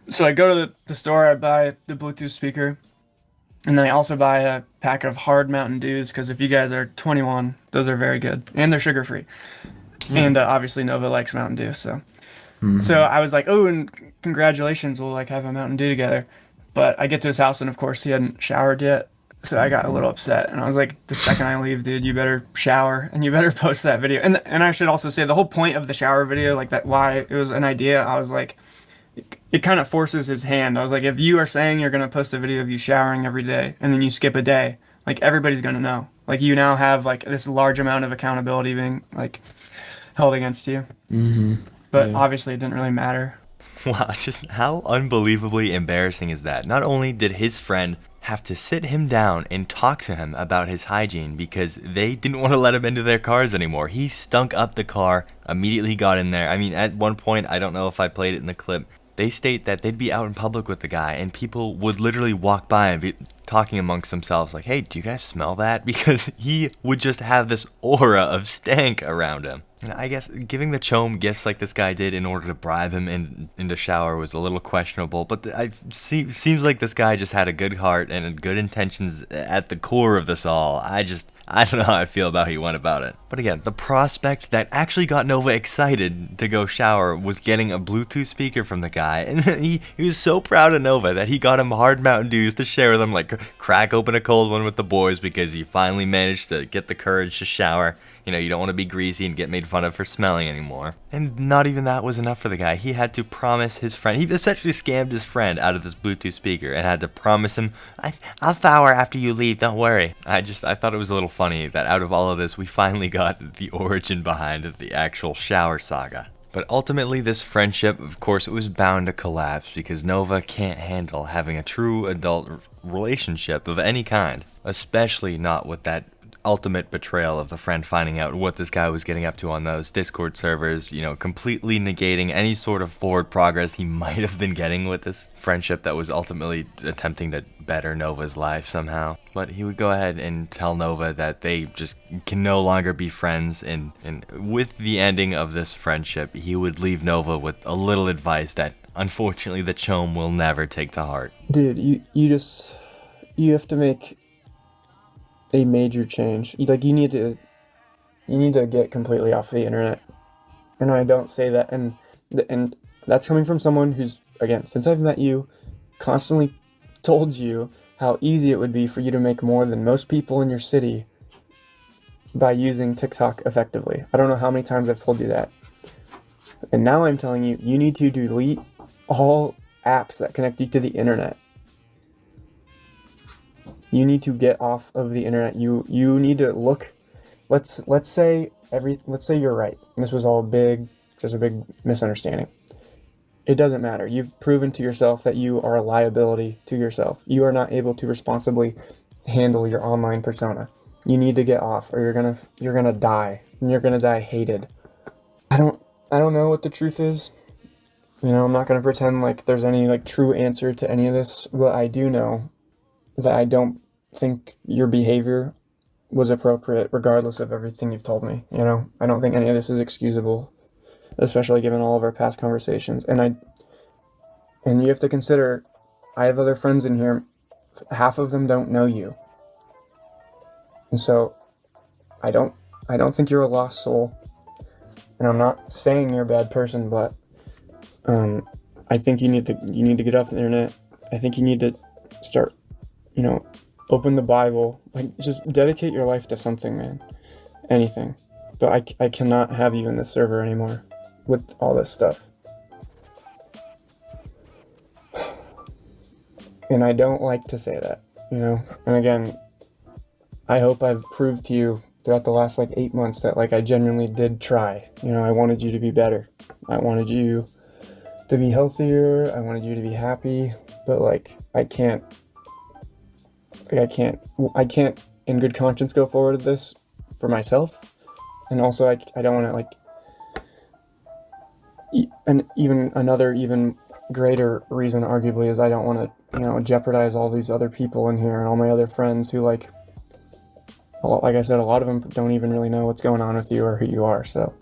So I go to the store, I buy the Bluetooth speaker, and then I also buy a pack of hard Mountain Dews, because if you guys are 21, those are very good. And they're sugar-free. And obviously Nova likes Mountain Dew, so. So I was like, oh, and congratulations, we'll like have a Mountain Dew together. But I get to his house, and of course he hadn't showered yet, so I got a little upset. And I was like, the second I leave, dude, you better shower, and you better post that video. And I should also say, the whole point of the shower video, like that, why it was an idea, I was like, it kind of forces his hand. I was like, if you are saying you're going to post a video of you showering every day and then you skip a day, like everybody's going to know. Like you now have like this large amount of accountability being like held against you. But obviously it didn't really matter. Wow, just how unbelievably embarrassing is that? Not only did his friend have to sit him down and talk to him about his hygiene because they didn't want to let him into their cars anymore. He stunk up the car, immediately got in there. I mean, at one point, I don't know if I played it in the clip, they state that they'd be out in public with the guy and people would literally walk by and be talking amongst themselves like, hey, do you guys smell that? Because he would just have this aura of stank around him. And I guess giving the chome gifts like this guy did in order to bribe him into shower was a little questionable, but seems like this guy just had a good heart and good intentions at the core of this all. I don't know how I feel about how he went about it. But again, the prospect that actually got Nova excited to go shower was getting a Bluetooth speaker from the guy, and he was so proud of Nova that he got him hard Mountain Dews to share with him, like crack open a cold one with the boys because he finally managed to get the courage to shower. You know, you don't want to be greasy and get made fun of for smelling anymore. And not even that was enough for the guy. He had to promise his friend, he essentially scammed his friend out of this Bluetooth speaker and had to promise him, I'll shower after you leave, don't worry. I thought it was a little funny that out of all of this, we finally got the origin behind the actual shower saga. But ultimately, this friendship, of course, it was bound to collapse because Nova can't handle having a true adult relationship of any kind, especially not with that ultimate betrayal of the friend finding out what this guy was getting up to on those Discord servers, you know, completely negating any sort of forward progress he might have been getting with this friendship that was ultimately attempting to better Nova's life somehow. But he would go ahead and tell Nova that they just can no longer be friends, and with the ending of this friendship, he would leave Nova with a little advice that unfortunately the chome will never take to heart. Dude, you have to make a major change. Like you need to get completely off the internet. And I don't say that, and that's coming from someone who's, again, since I've met you, constantly told you how easy it would be for you to make more than most people in your city by using TikTok effectively. I don't know how many times I've told you that. And now I'm telling you, you need to delete all apps that connect you to the internet. You need to get off of the internet. You need to look. Let's say you're right. This was all just a big misunderstanding. It doesn't matter. You've proven to yourself that you are a liability to yourself. You are not able to responsibly handle your online persona. You need to get off, or you're gonna die, and you're gonna die hated. I don't know what the truth is. You know, I'm not gonna pretend like there's any like true answer to any of this, but I do know that I don't think your behavior was appropriate regardless of everything you've told me. You know, I don't think any of this is excusable, especially given all of our past conversations. And you have to consider, I have other friends in here, half of them don't know you. And so I don't think you're a lost soul. And I'm not saying you're a bad person, but I think you need to get off the internet. I think you need to start, you know, open the Bible, like, just dedicate your life to something, man. Anything. But I cannot have you in this server anymore with all this stuff. And I don't like to say that, you know? And again, I hope I've proved to you throughout the last, like, 8 months that, like, I genuinely did try. You know, I wanted you to be better. I wanted you to be healthier. I wanted you to be happy. But, like, I can't, in good conscience, go forward with this for myself. And also, I don't want to, like, and even another even greater reason, arguably, is I don't want to, you know, jeopardize all these other people in here and all my other friends who, like I said, a lot of them don't even really know what's going on with you or who you are. So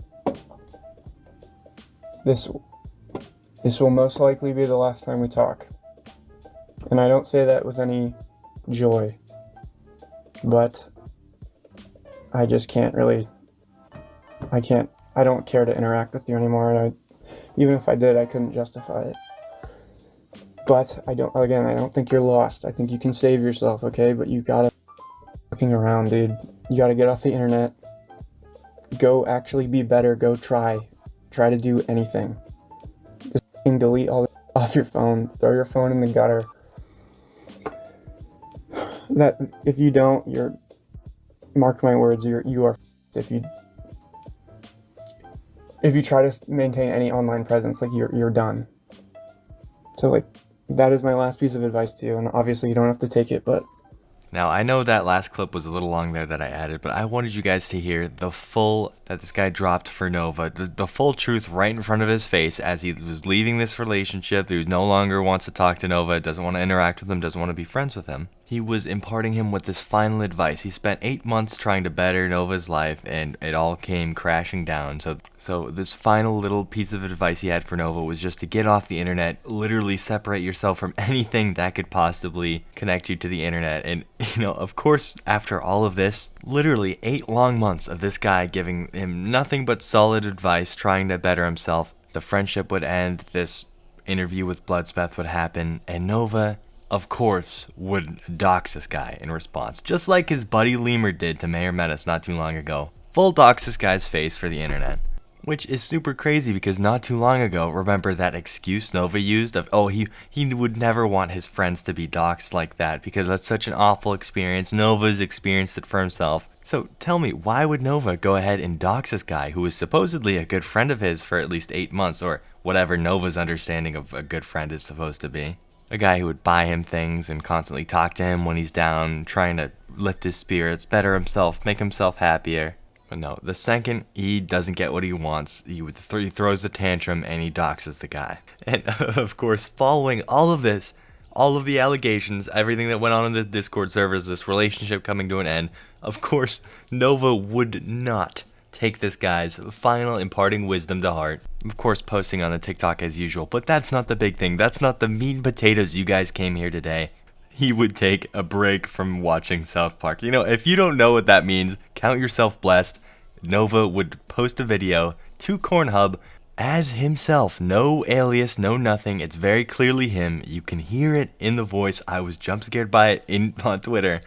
this will most likely be the last time we talk. And I don't say that with any joy, but I just can't really, I don't care to interact with you anymore, and even if I did, I couldn't justify it. But I don't think you're lost. I think you can save yourself, okay? But you gotta looking around, dude. You gotta get off the internet. Go actually be better. Go try to do anything. Just delete all this off your phone. Throw your phone in the gutter. That if you don't, mark my words, you are if you try to maintain any online presence, like, you're done. So, like, that is my last piece of advice to you, and obviously you don't have to take it, but Now, I know that last clip was a little long there that I added, but I wanted you guys to hear the full, that this guy dropped for Nova, the full truth right in front of his face as he was leaving this relationship. He no longer wants to talk to Nova, doesn't want to interact with him, doesn't want to be friends with him. He was imparting him with this final advice. He spent 8 months trying to better Nova's life, and it all came crashing down. So this final little piece of advice he had for Nova was just to get off the internet, literally separate yourself from anything that could possibly connect you to the internet. And, you know, of course, after all of this, literally 8 long months of this guy giving him nothing but solid advice, trying to better himself, the friendship would end, this interview with Bloodspeth would happen, and Nova, of course, would dox this guy in response, just like his buddy Lemur did to Mayor Menace not too long ago. Full dox this guy's face for the internet. Which is super crazy because not too long ago, remember that excuse Nova used of, oh, he would never want his friends to be doxxed like that because that's such an awful experience. Nova's experienced it for himself. So tell me, why would Nova go ahead and dox this guy who was supposedly a good friend of his for at least 8 months, or whatever Nova's understanding of a good friend is supposed to be? A guy who would buy him things and constantly talk to him when he's down, trying to lift his spirits, better himself, make himself happier. But no, the second he doesn't get what he wants, he throws a tantrum and he doxes the guy. And of course, following all of this, all of the allegations, everything that went on in this Discord servers, this relationship coming to an end, of course, Nova would not take this guy's final imparting wisdom to heart. Of course, posting on the TikTok as usual, but that's not the big thing. That's not the meat and potatoes you guys came here today. He would take a break from watching South Park. You know, if you don't know what that means, count yourself blessed. Nova would post a video to Cornhub as himself. No alias, no nothing. It's very clearly him. You can hear it in the voice. I was jump scared by it on Twitter.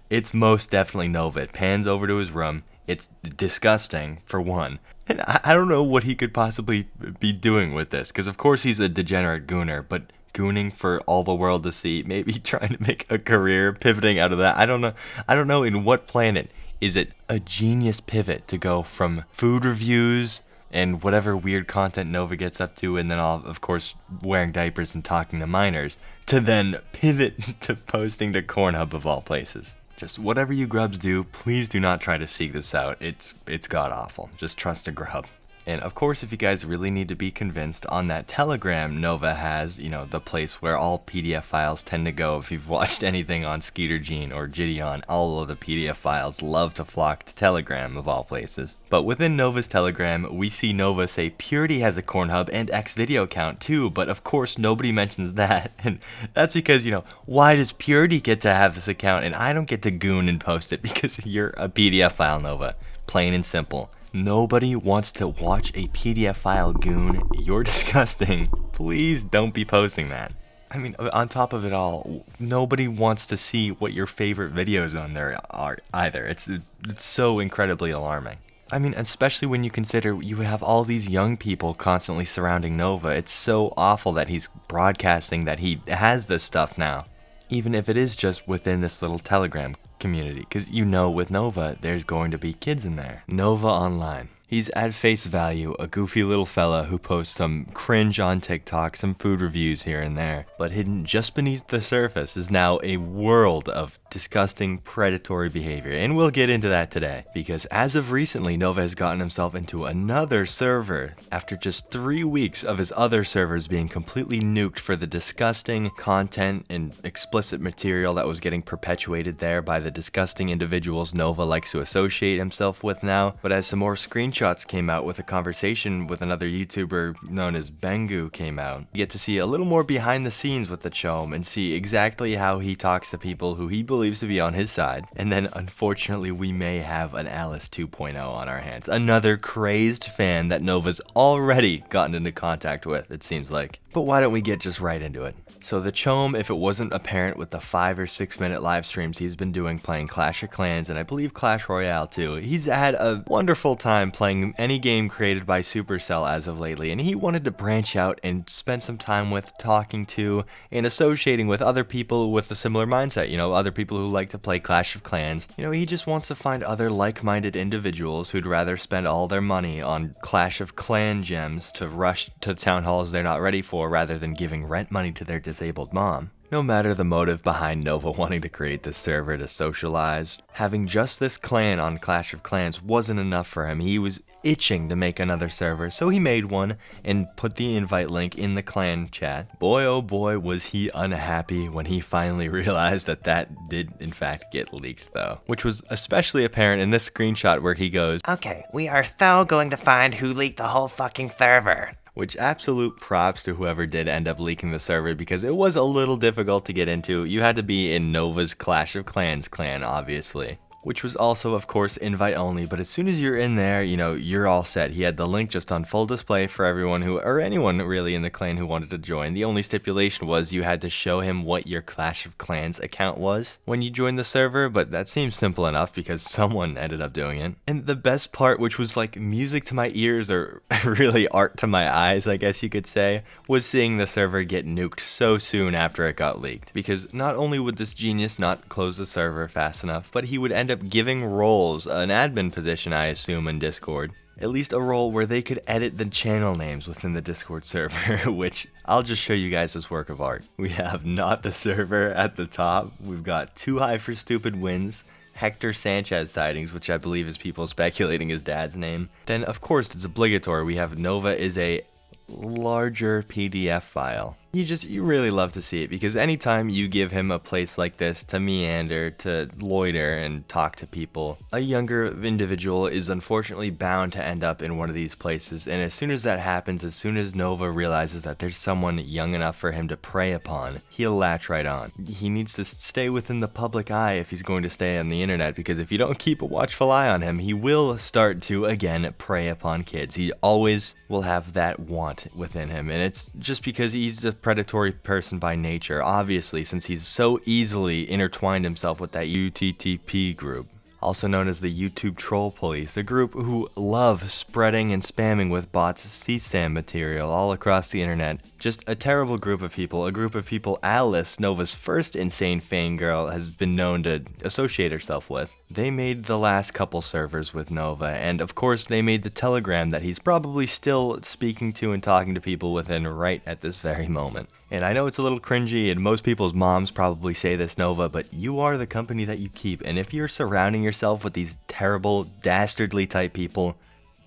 It's most definitely Nova. It pans over to his room. It's disgusting, for one. And I don't know what he could possibly be doing with this, because of course he's a degenerate gooner, but gooning for all the world to see, maybe trying to make a career, pivoting out of that. I don't know in what planet is it a genius pivot to go from food reviews and whatever weird content Nova gets up to, and then all, of course, wearing diapers and talking to minors, to then pivot to posting to Cornhub of all places. Just whatever you grubs do, please do not try to seek this out. It's god-awful. Just trust a grub. And of course, if you guys really need to be convinced, on that Telegram Nova has, you know, the place where all PDF files tend to go. If you've watched anything on Skeeter Gene or Gideon, all of the PDF files love to flock to Telegram of all places. But within Nova's Telegram, we see Nova say Purity has a Cornhub and X video account too, but of course nobody mentions that. And that's because, you know, why does Purity get to have this account and I don't get to goon and post it? Because you're a PDF file, Nova. Plain and simple. Nobody wants to watch a PDF file, goon. You're disgusting. Please don't be posting that. I mean, on top of it all, nobody wants to see what your favorite videos on there are either. It's so incredibly alarming. I mean, especially when you consider you have all these young people constantly surrounding Nova. It's so awful that he's broadcasting that he has this stuff now, even if it is just within this little Telegram community, because you know with Nova, there's going to be kids in there. Nova Online. He's at face value a goofy little fella who posts some cringe on TikTok, some food reviews here and there, but hidden just beneath the surface is now a world of disgusting predatory behavior, and we'll get into that today, because as of recently, Nova has gotten himself into another server after just 3 weeks of his other servers being completely nuked for the disgusting content and explicit material that was getting perpetuated there by the disgusting individuals Nova likes to associate himself with now. But as some more screenshots came out with a conversation with another YouTuber known as Bengu came out, you get to see a little more behind the scenes with the chome and see exactly how he talks to people who he believes to be on his side. And then unfortunately we may have an Alice 2.0 on our hands, another crazed fan that Nova's already gotten into contact with, it seems like. But why don't we get just right into it? So the chome, if it wasn't apparent with the 5 or 6 minute live streams he's been doing playing Clash of Clans and I believe Clash Royale too, he's had a wonderful time playing any game created by Supercell as of lately, and he wanted to branch out and spend some time with, talking to, and associating with other people with a similar mindset, you know, other people who like to play Clash of Clans. You know, he just wants to find other like-minded individuals who'd rather spend all their money on Clash of Clan gems to rush to town halls they're not ready for rather than giving rent money to their disabled mom. No matter the motive behind Nova wanting to create this server to socialize, having just this clan on Clash of Clans wasn't enough for him. He was itching to make another server, so he made one and put the invite link in the clan chat. Boy oh boy was he unhappy when he finally realized that that did in fact get leaked though, which was especially apparent in this screenshot where he goes, "Okay, we are so going to find who leaked the whole fucking server." Which absolute props to whoever did end up leaking the server, because it was a little difficult to get into. You had to be in Nova's Clash of Clans clan, obviously. Which was also, of course, invite only, but as soon as you're in there, you know, you're all set. He had the link just on full display for everyone who, or anyone really in the clan who wanted to join. The only stipulation was you had to show him what your Clash of Clans account was when you joined the server, but that seems simple enough because someone ended up doing it. And the best part, which was like music to my ears, or really art to my eyes, I guess you could say, was seeing the server get nuked so soon after it got leaked. Because not only would this genius not close the server fast enough, but he would end up giving roles an admin position, I assume, in Discord. At least a role where they could edit the channel names within the Discord server, which I'll just show you guys this work of art. We have Not the Server at the top. We've got Too High for Stupid Wins, Hector Sanchez sightings, which I believe is people speculating his dad's name. Then, of course, it's obligatory. We have Nova is a larger PDF file. You really love to see it, because anytime you give him a place like this to meander, to loiter and talk to people, a younger individual is unfortunately bound to end up in one of these places. And as soon as that happens, as soon as Nova realizes that there's someone young enough for him to prey upon, he'll latch right on. He needs to stay within the public eye if he's going to stay on the internet, because if you don't keep a watchful eye on him, he will start to again prey upon kids. He always will have that want within him, and it's just because he's a predatory person by nature, obviously, since he's so easily intertwined himself with that UTTP group, also known as the YouTube Troll Police, a group who love spreading and spamming with bots CSAM material all across the internet. Just a terrible group of people, a group of people Alice, Nova's first insane fangirl, has been known to associate herself with. They made the last couple servers with Nova, and of course they made the Telegram that he's probably still speaking to and talking to people within right at this very moment. And I know it's a little cringy, and most people's moms probably say this, Nova, but you are the company that you keep, and if you're surrounding yourself with these terrible, dastardly type people,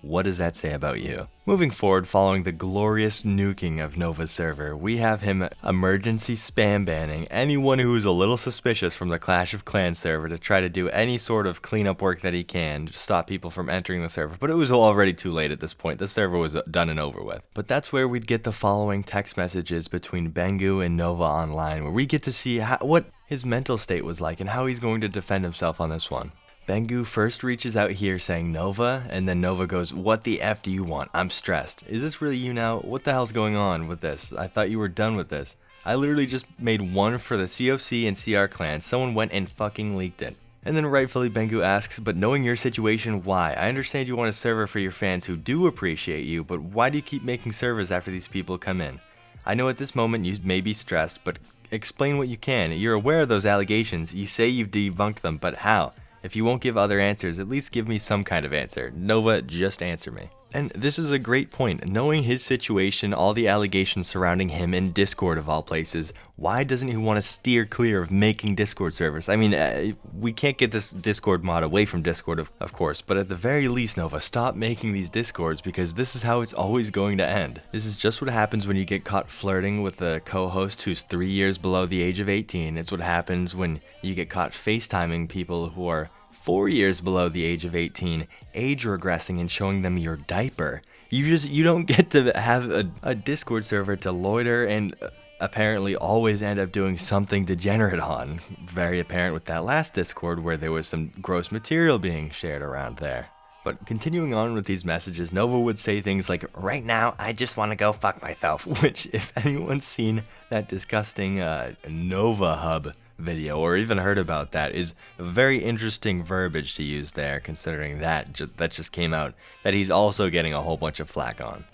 what does that say about you? Moving forward, following the glorious nuking of Nova's server, we have him emergency spam banning anyone who is a little suspicious from the Clash of Clans server to try to do any sort of cleanup work that he can to stop people from entering the server. But it was already too late at this point. The server was done and over with. But that's where we'd get the following text messages between Bengu and Nova Online, where we get to see what his mental state was like and how he's going to defend himself on this one. Bengu first reaches out here saying Nova, and then Nova goes, "What the F do you want? I'm stressed. Is this really you now? What the hell's going on with this? I thought you were done with this." I literally just made one for the COC and CR clans. Someone went and fucking leaked it. And then rightfully Bengu asks, but knowing your situation, why? I understand you want a server for your fans who do appreciate you, but why do you keep making servers after these people come in? I know at this moment you may be stressed, but explain what you can. You're aware of those allegations. You say you've debunked them, but how? If you won't give other answers, at least give me some kind of answer. Nova, just answer me. And this is a great point. Knowing his situation, all the allegations surrounding him in Discord of all places, why doesn't he want to steer clear of making Discord servers? I mean, we can't get this Discord mod away from Discord, of course, but at the very least, Nova, stop making these Discords because this is how it's always going to end. This is just what happens when you get caught flirting with a co-host who's 3 years below the age of 18. It's what happens when you get caught FaceTiming people who are 4 years below the age of 18, age regressing and showing them your diaper. You don't get to have a Discord server to loiter and apparently always end up doing something degenerate on. Very apparent with that last Discord where there was some gross material being shared around there. But continuing on with these messages, Nova would say things like, right now, I just want to go fuck myself, which if anyone's seen that disgusting Nova Hub video or even heard about that is very interesting verbiage to use there, considering that just came out that he's also getting a whole bunch of flack on.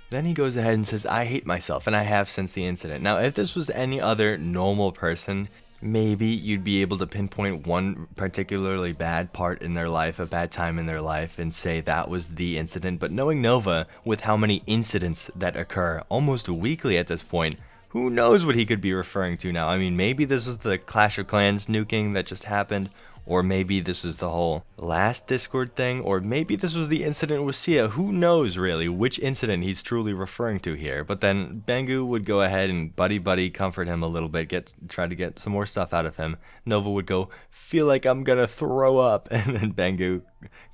Then he goes ahead and says, I hate myself and I have since the incident. Now if this was any other normal person, maybe you'd be able to pinpoint one particularly bad part in their life, a bad time in their life, and say that was the incident. But knowing Nova, with how many incidents that occur almost weekly at this point, who knows what he could be referring to now? I mean, maybe this was the Clash of Clans nuking that just happened, or maybe this was the whole last Discord thing, or maybe this was the incident with Sia. Who knows really which incident he's truly referring to here? But then Bengu would go ahead and buddy comfort him a little bit, try to get some more stuff out of him. Nova would go, feel like I'm gonna throw up, and then Bengu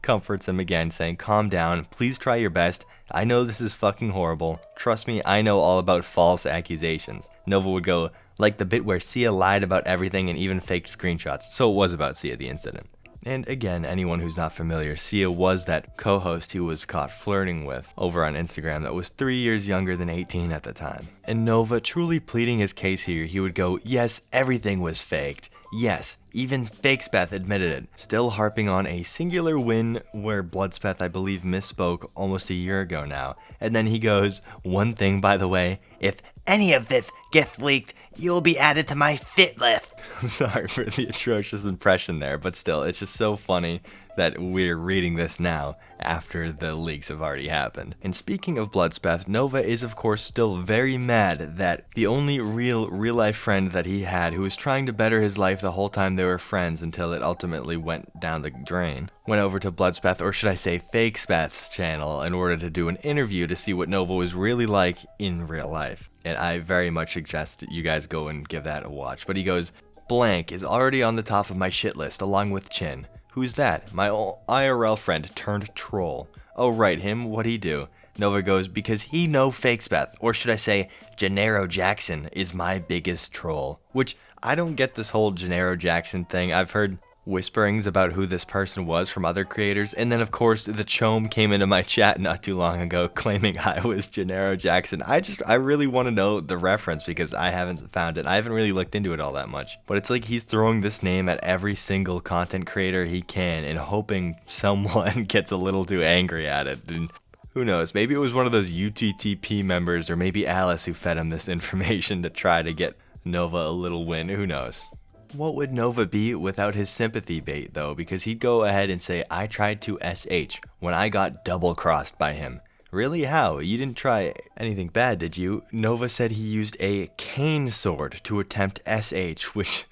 comforts him again, saying, calm down, please try your best. I know this is fucking horrible. Trust me, I know all about false accusations. Nova would go, like the bit where Sia lied about everything and even faked screenshots. So it was about Sia, the incident. And again, anyone who's not familiar, Sia was that co-host he was caught flirting with over on Instagram that was 3 years younger than 18 at the time. And Nova, truly pleading his case here, he would go, yes, everything was faked. Yes, even Fakespeth admitted it, still harping on a singular win where Bloodspeth, I believe, misspoke almost a year ago now. And then he goes, one thing by the way, if any of this gets leaked, you'll be added to my fit list. I'm sorry for the atrocious impression there, but still, it's just so funny that we're reading this now after the leaks have already happened. And speaking of Bloodspeth, Nova is of course still very mad that the only real life friend that he had, who was trying to better his life the whole time they were friends until it ultimately went down the drain, went over to Bloodspeth, or should I say Fakespeth's channel, in order to do an interview to see what Nova was really like in real life. And I very much suggest you guys go and give that a watch. But he goes, blank is already on the top of my shit list along with Chin. Who's that? My old IRL friend turned troll. Oh right, him, what'd he do? Nova goes, because he know Fakespeth, or should I say, Gennaro Jackson is my biggest troll. Which, I don't get this whole Gennaro Jackson thing. I've heard whisperings about who this person was from other creators, and then of course the chome came into my chat not too long ago claiming I was Gennaro Jackson. I really want to know the reference because I haven't found it. I haven't really looked into it all that much, but it's like he's throwing this name at every single content creator he can and hoping someone gets a little too angry at it. And who knows, maybe it was one of those UTTP members, or maybe Alice who fed him this information to try to get Nova a little win. Who knows? What would Nova be without his sympathy bait, though? Because he'd go ahead and say, I tried to SH when I got double-crossed by him. Really? How? You didn't try anything bad, did you? Nova said he used a cane sword to attempt SH, which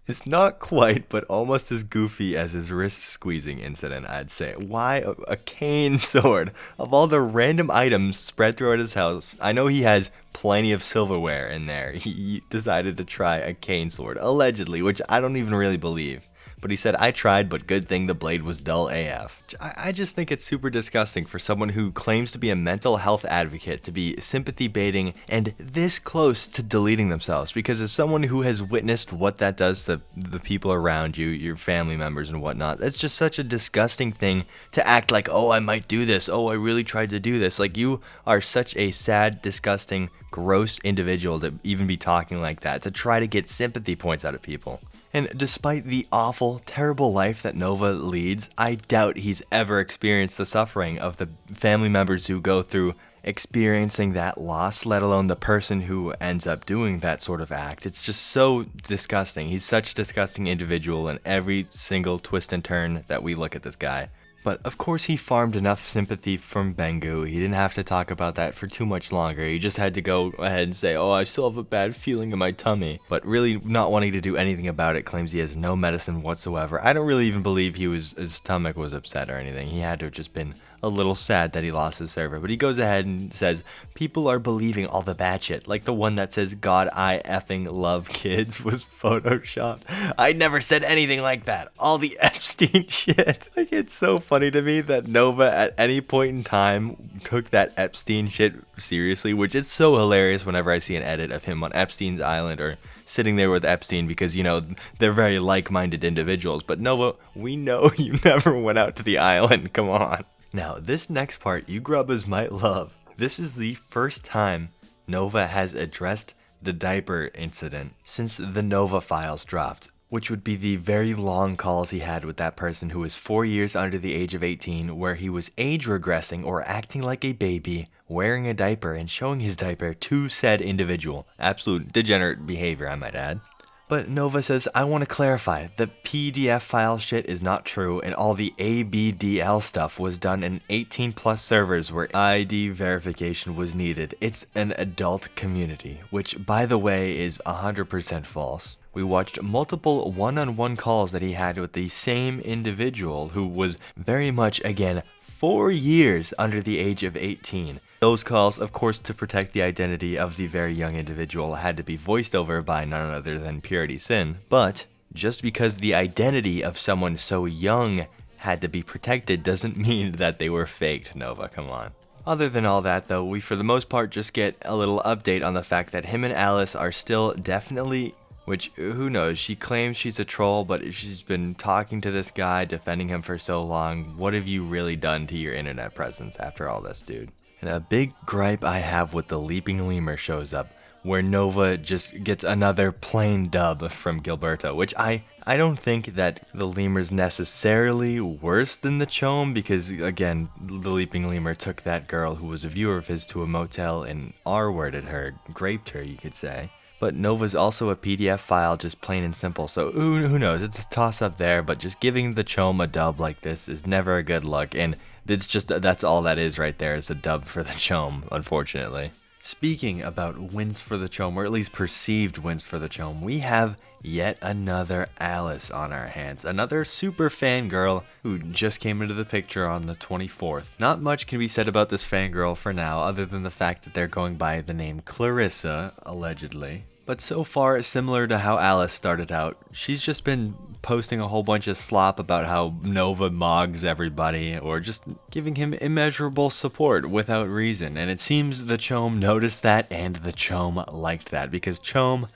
is not quite, but almost as goofy as his wrist squeezing incident, I'd say. Why a cane sword? Of all the random items spread throughout his house, I know he has plenty of silverware in there. He decided to try a cane sword, allegedly, which I don't even really believe. But he said, I tried, but good thing the blade was dull AF. I just think it's super disgusting for someone who claims to be a mental health advocate to be sympathy baiting and this close to deleting themselves. Because as someone who has witnessed what that does to the people around you, your family members and whatnot, that's just such a disgusting thing to act like, oh, I might do this. Oh, I really tried to do this. Like, you are such a sad, disgusting, gross individual to even be talking like that, to try to get sympathy points out of people. And despite the awful, terrible life that Nova leads, I doubt he's ever experienced the suffering of the family members who go through experiencing that loss, let alone the person who ends up doing that sort of act. It's just so disgusting. He's such a disgusting individual in every single twist and turn that we look at this guy. But of course he farmed enough sympathy from Bengu. He didn't have to talk about that for too much longer. He just had to go ahead and say, oh, I still have a bad feeling in my tummy. But really not wanting to do anything about it, claims he has no medicine whatsoever. I don't really even believe his stomach was upset or anything. He had to have just been a little sad that he lost his server. But he goes ahead and says, people are believing all the bad shit. Like the one that says, God, I effing love kids was photoshopped. I never said anything like that. All the Epstein shit. Like, it's so funny to me that Nova at any point in time took that Epstein shit seriously, which is so hilarious whenever I see an edit of him on Epstein's Island or sitting there with Epstein, because, you know, they're very like-minded individuals. But Nova, we know you never went out to the island. Come on. Now, this next part you grubbers might love. This is the first time Nova has addressed the diaper incident since the Nova files dropped, which would be the very long calls he had with that person who was 4 years under the age of 18, where he was age regressing or acting like a baby, wearing a diaper and showing his diaper to said individual. Absolute degenerate behavior, I might add. But Nova says, I want to clarify, the PDF file shit is not true, and all the ABDL stuff was done in 18 plus servers where ID verification was needed. It's an adult community, which by the way is 100% false. We watched multiple one-on-one calls that he had with the same individual who was very much, again, 4 years under the age of 18. Those calls, of course, to protect the identity of the very young individual, had to be voiced over by none other than Purity Sin. But just because the identity of someone so young had to be protected doesn't mean that they were faked, Nova, come on. Other than all that, though, we for the most part just get a little update on the fact that him and Alice are still definitely, which, who knows, she claims she's a troll, but she's been talking to this guy, defending him for so long. What have you really done to your internet presence after all this, dude? And a big gripe I have with the Leaping Lemur shows up, where Nova just gets another plain dub from Gilberto, which I don't think that the Lemur's necessarily worse than the Chome, because again, the Leaping Lemur took that girl who was a viewer of his to a motel and R-worded her, raped her, you could say. But Nova's also a PDF file, just plain and simple, so who knows, it's a toss-up there, but just giving the Chome a dub like this is never a good look, and it's just, that's all that is right there, is a dub for the Chome, unfortunately. Speaking about wins for the Chome, or at least perceived wins for the Chome, we have yet another Alice on our hands. Another super fangirl who just came into the picture on the 24th. Not much can be said about this fangirl for now, other than the fact that they're going by the name Clarissa, allegedly. But so far, similar to how Alice started out, she's just been posting a whole bunch of slop about how Nova mogs everybody, or just giving him immeasurable support without reason. And it seems the Chome noticed that, and the Chome liked that, because Chome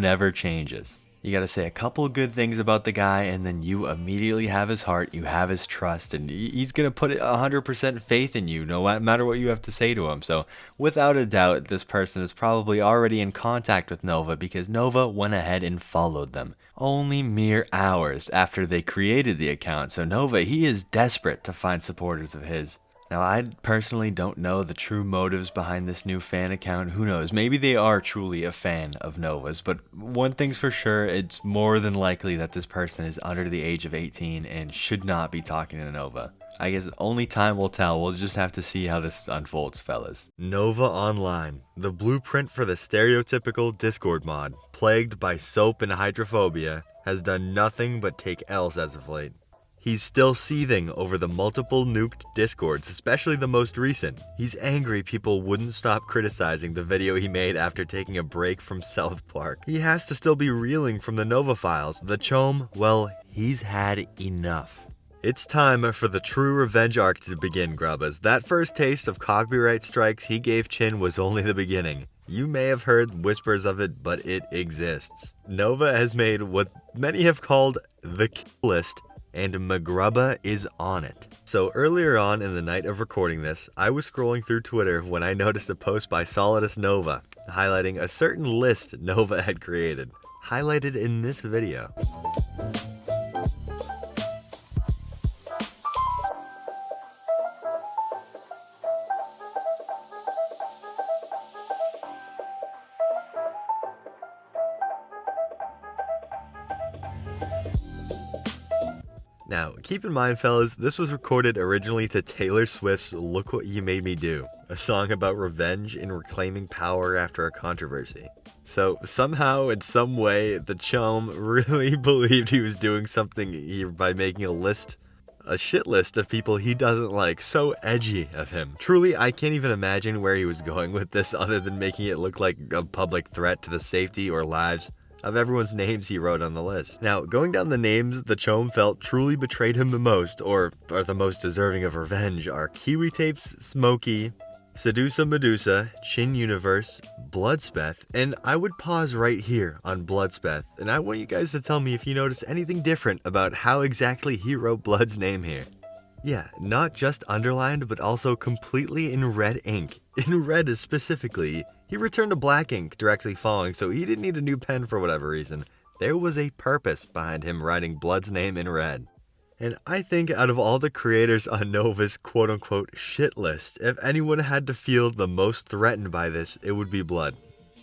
never changes. You gotta say a couple good things about the guy, and then you immediately have his heart, you have his trust, and he's gonna put 100% faith in you, no matter what you have to say to him. So, without a doubt, this person is probably already in contact with Nova, because Nova went ahead and followed them. Only mere hours after they created the account, so Nova, he is desperate to find supporters of his. Now, I personally don't know the true motives behind this new fan account. Who knows? Maybe they are truly a fan of Nova's, but one thing's for sure, it's more than likely that this person is under the age of 18 and should not be talking to Nova. I guess only time will tell. We'll just have to see how this unfolds, fellas. Nova Online, the blueprint for the stereotypical Discord mod, plagued by soap and hydrophobia, has done nothing but take L's as of late. He's still seething over the multiple nuked Discords, especially the most recent. He's angry people wouldn't stop criticizing the video he made after taking a break from South Park. He has to still be reeling from the Nova files. The Chome, well, he's had enough. It's time for the true revenge arc to begin, Grubbas. That first taste of copyright strikes he gave Chin was only the beginning. You may have heard whispers of it, but it exists. Nova has made what many have called the kill list, and Mcgrubba is on it. So earlier on in the night of recording this, I was scrolling through Twitter when I noticed a post by Solidus Nova highlighting a certain list Nova had created, highlighted in this video. Now, keep in mind, fellas, this was recorded originally to Taylor Swift's Look What You Made Me Do, a song about revenge and reclaiming power after a controversy. So, somehow, in some way, the chum really believed he was doing something here by making a shit list of people he doesn't like. So edgy of him. Truly, I can't even imagine where he was going with this other than making it look like a public threat to the safety or lives of everyone's names he wrote on the list. Now, going down the names the chome felt truly betrayed him the most, or are the most deserving of revenge, are Kiwi Tapes, Smokey, Sedusa Medusa, Chin Universe, Bloodspeth, and I would pause right here on Bloodspeth, and I want you guys to tell me if you notice anything different about how exactly he wrote Blood's name here. Yeah, not just underlined, but also completely in red ink. In red specifically. He returned to black ink directly following, so he didn't need a new pen for whatever reason. There was a purpose behind him writing Blood's name in red. And I think out of all the creators on Nova's quote-unquote shit list, if anyone had to feel the most threatened by this, it would be Blood.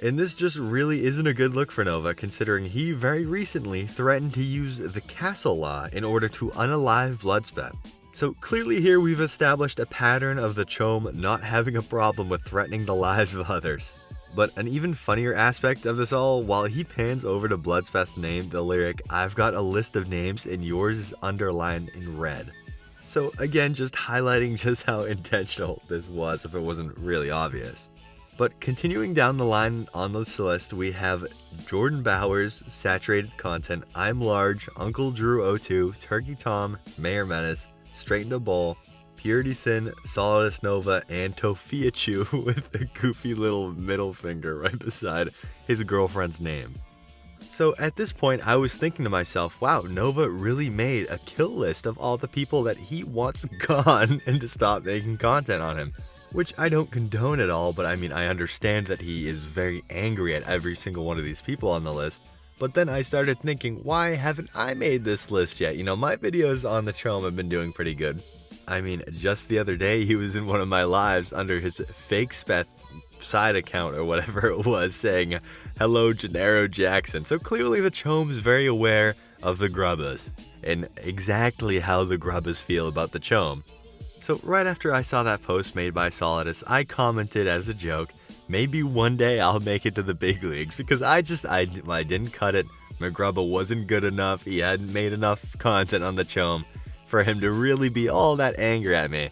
And this just really isn't a good look for Nova, considering he very recently threatened to use the castle law in order to unalive Bloodspeth. So clearly here we've established a pattern of the chome not having a problem with threatening the lives of others. But an even funnier aspect of this all, while he pans over to Bloodspeth's name, the lyric, "I've got a list of names and yours is underlined in red." So again, just highlighting just how intentional this was if it wasn't really obvious. But continuing down the line on this list, we have Jordan Bowers, Saturated Content, I'm Large, Uncle Drew 02, Turkey Tom, Mayor Menace, Straighten a Bowl, Purity Sin, Solidus Nova, and Tofiachu with a goofy little middle finger right beside his girlfriend's name. So at this point, I was thinking to myself, wow, Nova really made a kill list of all the people that he wants gone and to stop making content on him. Which I don't condone at all, but I mean, I understand that he is very angry at every single one of these people on the list. But then I started thinking, why haven't I made this list yet? You know, my videos on the chome have been doing pretty good. I mean, just the other day, he was in one of my lives under his fake Speth side account or whatever it was, saying, "Hello, Gennaro Jackson." So clearly the chome's very aware of the Grubbas and exactly how the Grubbas feel about the chome. So right after I saw that post made by Solidus, I commented as a joke, maybe one day I'll make it to the big leagues, because I didn't cut it. Mcgrubba wasn't good enough. He hadn't made enough content on the chome for him to really be all that angry at me.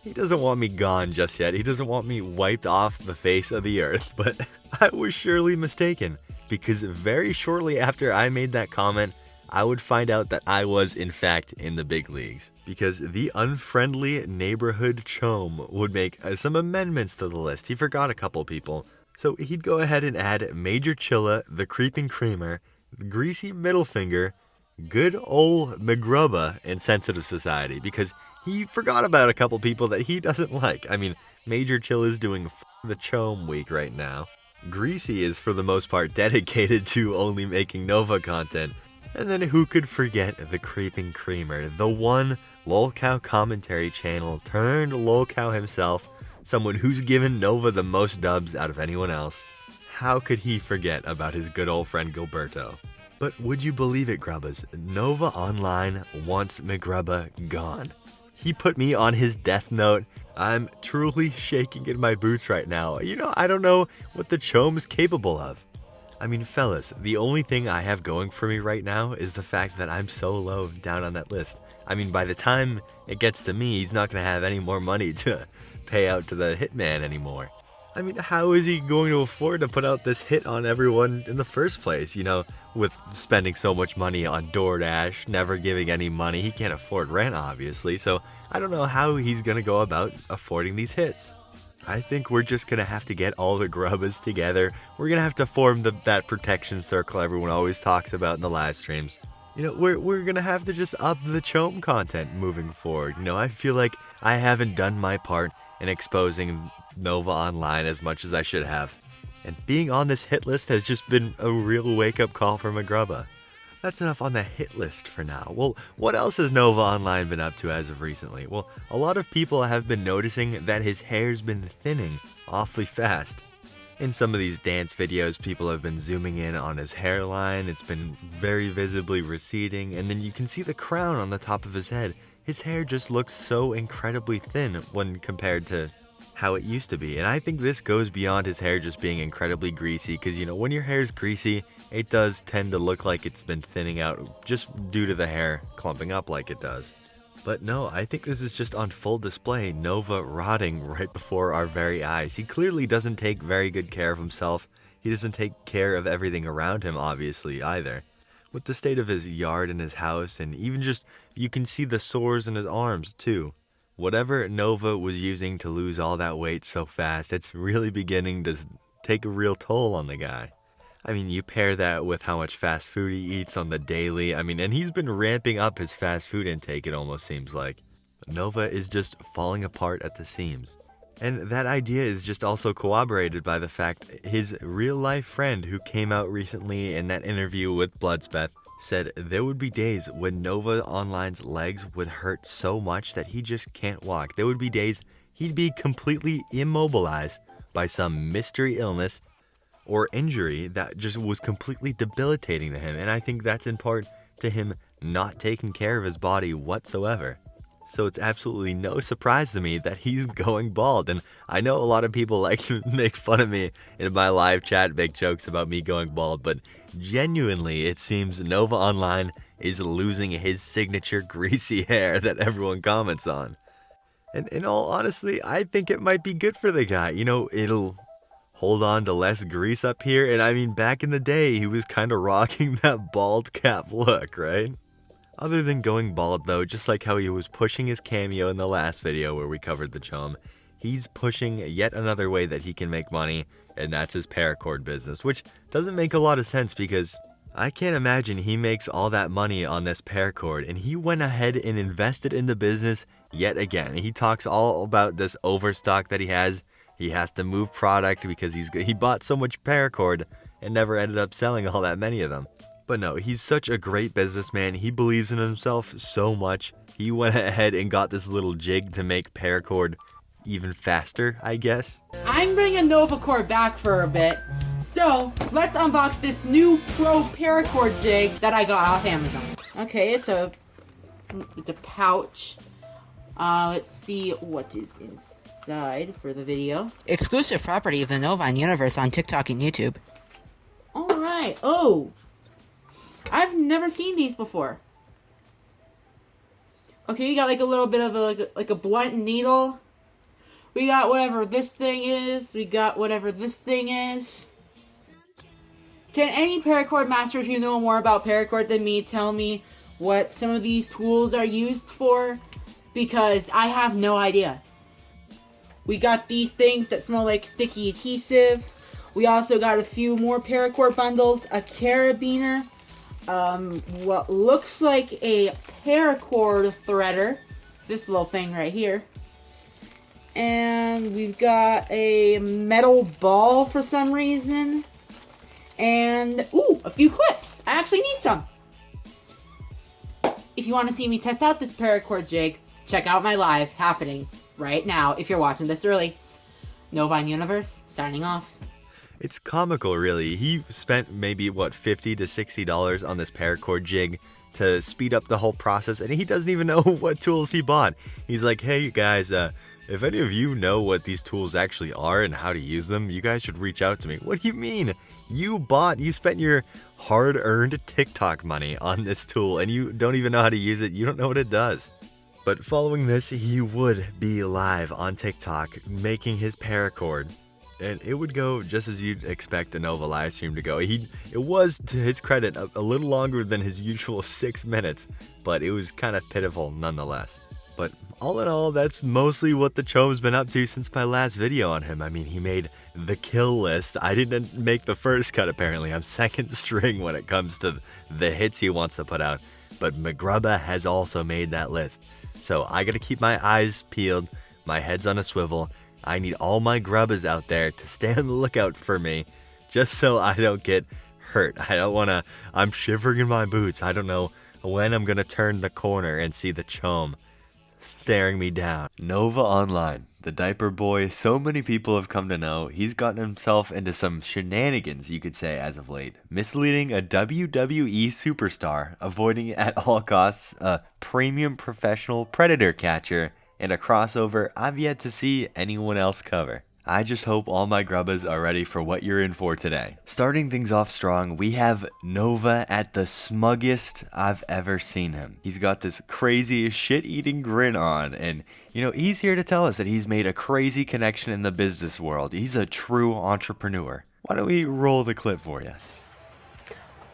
He doesn't want me gone just yet. He doesn't want me wiped off the face of the earth, but I was surely mistaken, because very shortly after I made that comment, I would find out that I was in fact in the big leagues, because the unfriendly neighborhood chome would make some amendments to the list. He forgot a couple people, so he'd go ahead and add Major Chilla, the Creeping Creamer, the Greasy Middle Finger, good old Mcgrubba, and Sensitive Society, because he forgot about a couple people that he doesn't like. I mean, Major Chilla's doing the chome week right now. Greasy is for the most part dedicated to only making Nova content. And then who could forget the Creeping Creamer, the one lolcow commentary channel turned lolcow himself, someone who's given Nova the most dubs out of anyone else. How could he forget about his good old friend Gilberto? But would you believe it, Grubbas? Nova Online wants Mcgrubba gone. He put me on his death note. I'm truly shaking in my boots right now. You know, I don't know what the chome's capable of. I mean, fellas, the only thing I have going for me right now is the fact that I'm so low down on that list. I mean, by the time it gets to me, he's not going to have any more money to pay out to the hitman anymore. I mean, how is he going to afford to put out this hit on everyone in the first place? You know, with spending so much money on DoorDash, never giving any money. He can't afford rent, obviously, so I don't know how he's gonna go about affording these hits. I think we're just gonna have to get all the grubbas together. We're gonna have to form that protection circle everyone always talks about in the live streams. You know, we're gonna have to just up the chome content moving forward. You know, I feel like I haven't done my part in exposing Nova Online as much as I should have. And being on this hit list has just been a real wake-up call for Mcgrubba. That's enough on the hit list for now. Well, what else has Nova Online been up to as of recently? Well, a lot of people have been noticing that his hair's been thinning awfully fast. In some of these dance videos, people have been zooming in on his hairline. It's been very visibly receding, and then you can see the crown on the top of his head. His hair just looks so incredibly thin when compared to how it used to be. And I think this goes beyond his hair just being incredibly greasy, because, you know, when your hair's greasy, it does tend to look like it's been thinning out just due to the hair clumping up like it does. But no, I think this is just on full display, Nova rotting right before our very eyes. He clearly doesn't take very good care of himself. He doesn't take care of everything around him, obviously, either. With the state of his yard and his house, and even just, you can see the sores in his arms, too. Whatever Nova was using to lose all that weight so fast, it's really beginning to take a real toll on the guy. I mean, you pair that with how much fast food he eats on the daily, I mean, and he's been ramping up his fast food intake, it almost seems like. But Nova is just falling apart at the seams. And that idea is just also corroborated by the fact his real-life friend who came out recently in that interview with Bloodspeth said there would be days when Nova Online's legs would hurt so much that he just can't walk. There would be days he'd be completely immobilized by some mystery illness or injury that just was completely debilitating to him. And I think that's in part to him not taking care of his body whatsoever. So it's absolutely no surprise to me that he's going bald. And I know a lot of people like to make fun of me in my live chat, make jokes about me going bald, but genuinely it seems Nova Online is losing his signature greasy hair that everyone comments on. And in all honesty, I think it might be good for the guy. You know, it'll hold on to less grease up here. And I mean, back in the day, he was kind of rocking that bald cap look, right? Other than going bald though, just like how he was pushing his cameo in the last video where we covered the chum, he's pushing yet another way that he can make money, and that's his paracord business, which doesn't make a lot of sense because I can't imagine he makes all that money on this paracord, and he went ahead and invested in the business yet again. He talks all about this overstock that he has. He has to move product because he bought so much paracord and never ended up selling all that many of them. But no, he's such a great businessman. He believes in himself so much. He went ahead and got this little jig to make paracord even faster, I guess. I'm bringing NovaCore back for a bit. So, let's unbox this new Pro Paracord jig that I got off Amazon. Okay, it's a pouch. Let's see what is inside for the video. Exclusive property of the novineuniverse on TikTok and YouTube. Alright, oh! I've never seen these before. Okay, you got like a little bit of a blunt needle. We got whatever this thing is. We got whatever this thing is. Can any paracord masters who know more about paracord than me tell me what some of these tools are used for? Because I have no idea. We got these things that smell like sticky adhesive. We also got a few more paracord bundles, a carabiner, what looks like a paracord threader, this little thing right here, and we've got a metal ball for some reason, and ooh, a few clips. I actually need some. If you want to see me test out this paracord jig, check out my live happening right now if you're watching this early. novineuniverse signing off. It's comical, really. He spent maybe, what, $50 to $60 on this paracord jig to speed up the whole process, and he doesn't even know what tools he bought. He's like, hey, guys, if any of you know what these tools actually are and how to use them, you guys should reach out to me. What do you mean? You spent your hard-earned TikTok money on this tool, and you don't even know how to use it. You don't know what it does. But following this, he would be live on TikTok making his paracord. And it would go just as you'd expect a Nova live stream to go. It was, to his credit, a little longer than his usual 6 minutes, but it was kind of pitiful nonetheless. But all in all, that's mostly what the chome's been up to since my last video on him. I mean, he made the kill list. I didn't make the first cut, apparently. I'm second string when it comes to the hits he wants to put out. But Mcgrubba has also made that list. So I gotta keep my eyes peeled, my head's on a swivel. I need all my grubbas out there to stay on the lookout for me, just so I don't get hurt. I don't wanna, I'm shivering in my boots. I don't know when I'm gonna turn the corner and see the chome staring me down. Nova Online, the diaper boy so many people have come to know. He's gotten himself into some shenanigans, you could say, as of late. Misleading a WWE superstar, avoiding at all costs a premium professional predator catcher, and a crossover I've yet to see anyone else cover. I just hope all my grubbas are ready for what you're in for today. Starting things off strong, we have Nova at the smuggest I've ever seen him. He's got this crazy shit-eating grin on, and you know, he's here to tell us that he's made a crazy connection in the business world. He's a true entrepreneur. Why don't we roll the clip for you?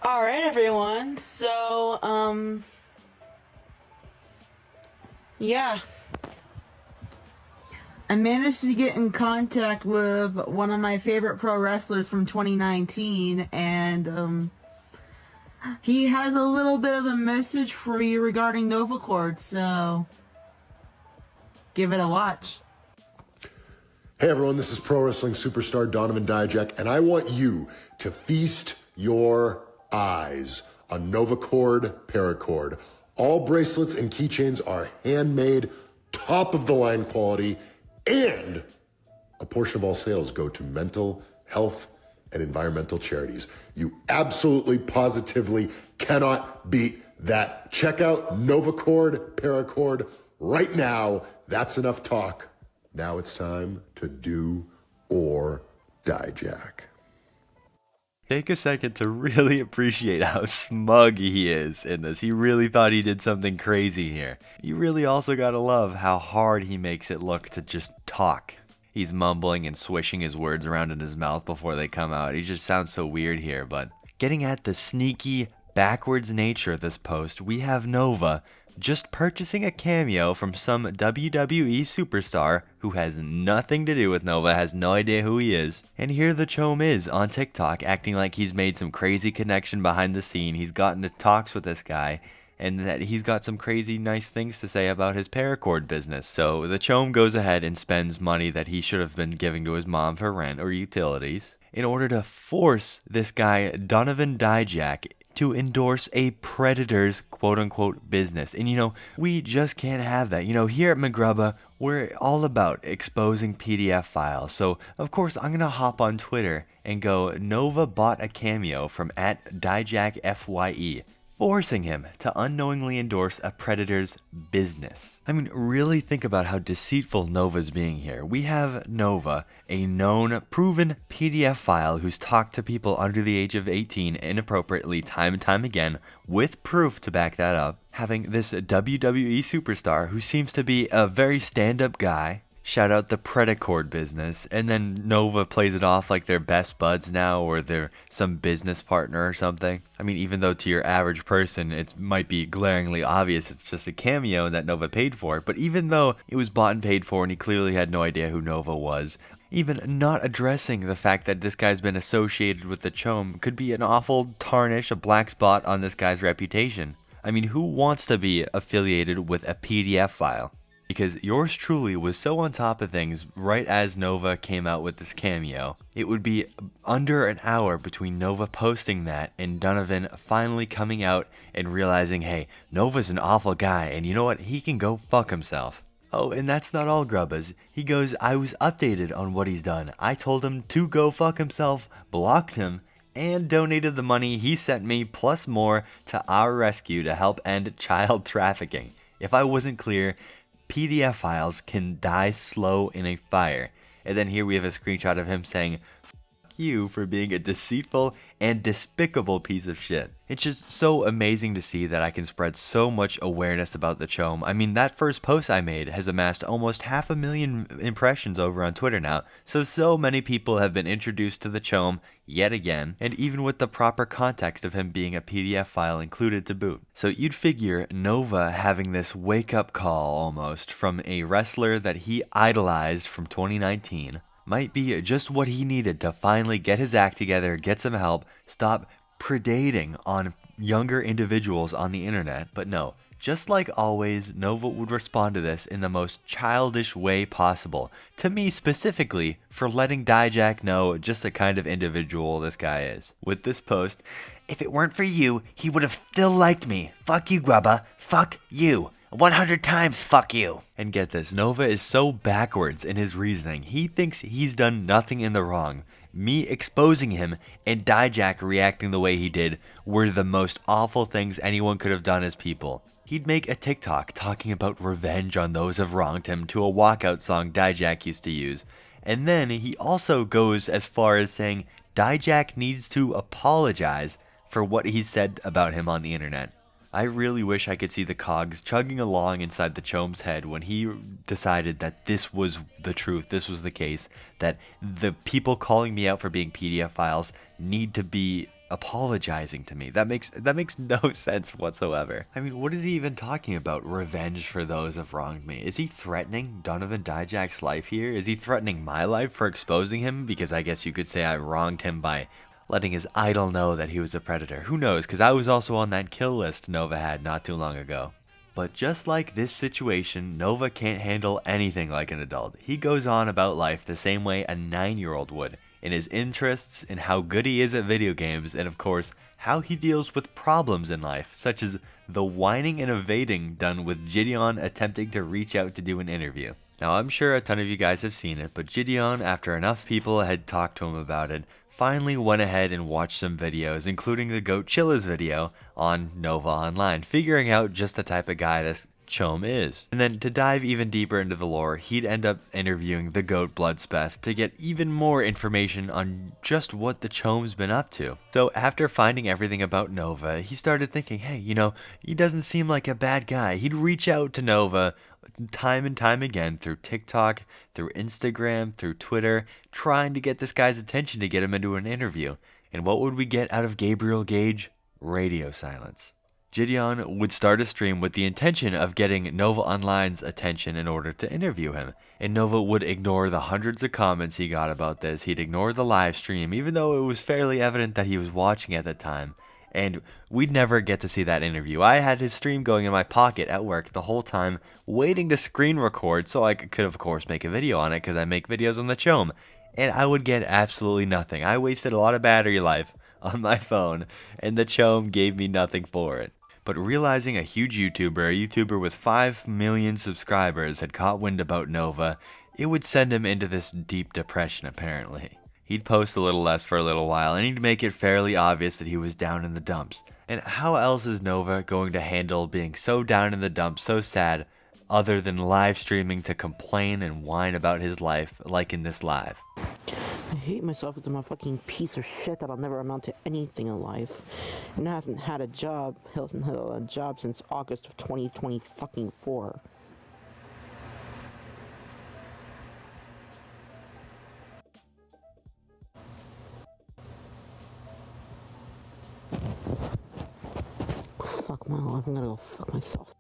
Alright everyone, so, yeah. I managed to get in contact with one of my favorite pro wrestlers from 2019, and he has a little bit of a message for you regarding Novicord, so give it a watch. Hey everyone, this is pro wrestling superstar Donovan Dijak, and I want you to feast your eyes on Novicord Paracord. All bracelets and keychains are handmade, top of the line quality, and a portion of all sales go to mental health and environmental charities. You absolutely, positively cannot beat that. Check out Novicord Paracord right now. That's enough talk. Now it's time to do or die, Jack. Take a second to really appreciate how smug he is in this. He really thought he did something crazy here. You really also gotta love how hard he makes it look to just talk. He's mumbling and swishing his words around in his mouth before they come out. He just sounds so weird here, but getting at the sneaky, backwards nature of this post, we have Nova just purchasing a cameo from some WWE superstar who has nothing to do with Nova, has no idea who he is. And here the chome is on TikTok acting like he's made some crazy connection behind the scene. He's gotten to talks with this guy, and that he's got some crazy nice things to say about his paracord business. So the chome goes ahead and spends money that he should have been giving to his mom for rent or utilities in order to force this guy, Donovan Dijak, to endorse a predator's quote-unquote business. And you know, we just can't have that. You know, here at Mcgrubba, we're all about exposing PDF files. So, of course, I'm going to hop on Twitter and go, Nova bought a cameo from @DijakFYE, forcing him to unknowingly endorse a predator's business. I mean, really think about how deceitful Nova's being here. We have Nova, a known, proven PDF file who's talked to people under the age of 18 inappropriately time and time again, with proof to back that up, having this WWE superstar who seems to be a very stand-up guy, shout out the Predacord business, and then Nova plays it off like they're best buds now, or they're some business partner or something. I mean, even though to your average person it might be glaringly obvious it's just a cameo that Nova paid for, but even though it was bought and paid for and he clearly had no idea who Nova was, even not addressing the fact that this guy's been associated with the chome could be an awful tarnish, a black spot on this guy's reputation. I mean, who wants to be affiliated with a PDF file? Because yours truly was so on top of things right as Nova came out with this cameo. It would be under an hour between Nova posting that and Donovan finally coming out and realizing, hey, Nova's an awful guy, and you know what, he can go fuck himself. Oh, and that's not all, Grubbas. He goes, I was updated on what he's done. I told him to go fuck himself, blocked him, and donated the money he sent me plus more to our rescue to help end child trafficking. If I wasn't clear, PDF files can die slow in a fire. And then here we have a screenshot of him saying, you for being a deceitful and despicable piece of shit. It's just so amazing to see that I can spread so much awareness about the chome. I mean, that first post I made has amassed almost 500,000 impressions over on Twitter now, so many people have been introduced to the chome yet again, and even with the proper context of him being a PDF file included to boot. So you'd figure Nova having this wake-up call almost from a wrestler that he idolized from 2019 might be just what he needed to finally get his act together, get some help, stop predating on younger individuals on the internet. But no, just like always, Nova would respond to this in the most childish way possible. To me specifically, for letting Dijak know just the kind of individual this guy is. With this post, "If it weren't for you, he would have still liked me. Fuck you, Grubba. Fuck you. 100 times fuck you." And get this, Nova is so backwards in his reasoning. He thinks he's done nothing in the wrong. Me exposing him and Dijak reacting the way he did were the most awful things anyone could have done as people. He'd make a TikTok talking about revenge on those who have wronged him to a walkout song Dijak used to use. And then he also goes as far as saying Dijak needs to apologize for what he said about him on the internet. I really wish I could see the cogs chugging along inside the chome's head when he decided that this was the truth, this was the case, that the people calling me out for being PDF files need to be apologizing to me. That makes no sense whatsoever. I mean, what is he even talking about? Revenge for those who have wronged me. Is he threatening Donovan Dijak's life here? Is he threatening my life for exposing him? Because I guess you could say I wronged him by letting his idol know that he was a predator. Who knows, because I was also on that kill list Nova had not too long ago. But just like this situation, Nova can't handle anything like an adult. He goes on about life the same way a 9-year-old would, in his interests, in how good he is at video games, and of course, how he deals with problems in life, such as the whining and evading done with Gideon attempting to reach out to do an interview. Now, I'm sure a ton of you guys have seen it, but Gideon, after enough people had talked to him about it, finally went ahead and watched some videos, including the Goat Chilla's video on Nova Online, figuring out just the type of guy this chome is. And then to dive even deeper into the lore, he'd end up interviewing the Goat Bloodspeth to get even more information on just what the chome's been up to. So after finding everything about Nova, he started thinking, hey, you know, he doesn't seem like a bad guy. He'd reach out to Nova time and time again through TikTok, through Instagram, through Twitter, trying to get this guy's attention to get him into an interview. And what would we get out of Gabriel Gage? Radio silence. Gideon would start a stream with the intention of getting Nova Online's attention in order to interview him, and Nova would ignore the hundreds of comments he got about this. He'd ignore the live stream, even though it was fairly evident that he was watching at the time, and we'd never get to see that interview. I had his stream going in my pocket at work the whole time, waiting to screen record so I could of course make a video on it, because I make videos on the chome, and I would get absolutely nothing. I wasted a lot of battery life on my phone, and the chome gave me nothing for it. But realizing a huge YouTuber with 5 million subscribers had caught wind about Nova, it would send him into this deep depression apparently. He'd post a little less for a little while, and he'd make it fairly obvious that he was down in the dumps. And how else is Nova going to handle being so down in the dumps, so sad, other than live streaming to complain and whine about his life, like in this live? I hate myself as I'm a fucking piece of shit that'll never amount to anything in life. And hasn't had a job. Hasn't had a job since August of 2024. Fuck my life, I'm gonna go fuck myself.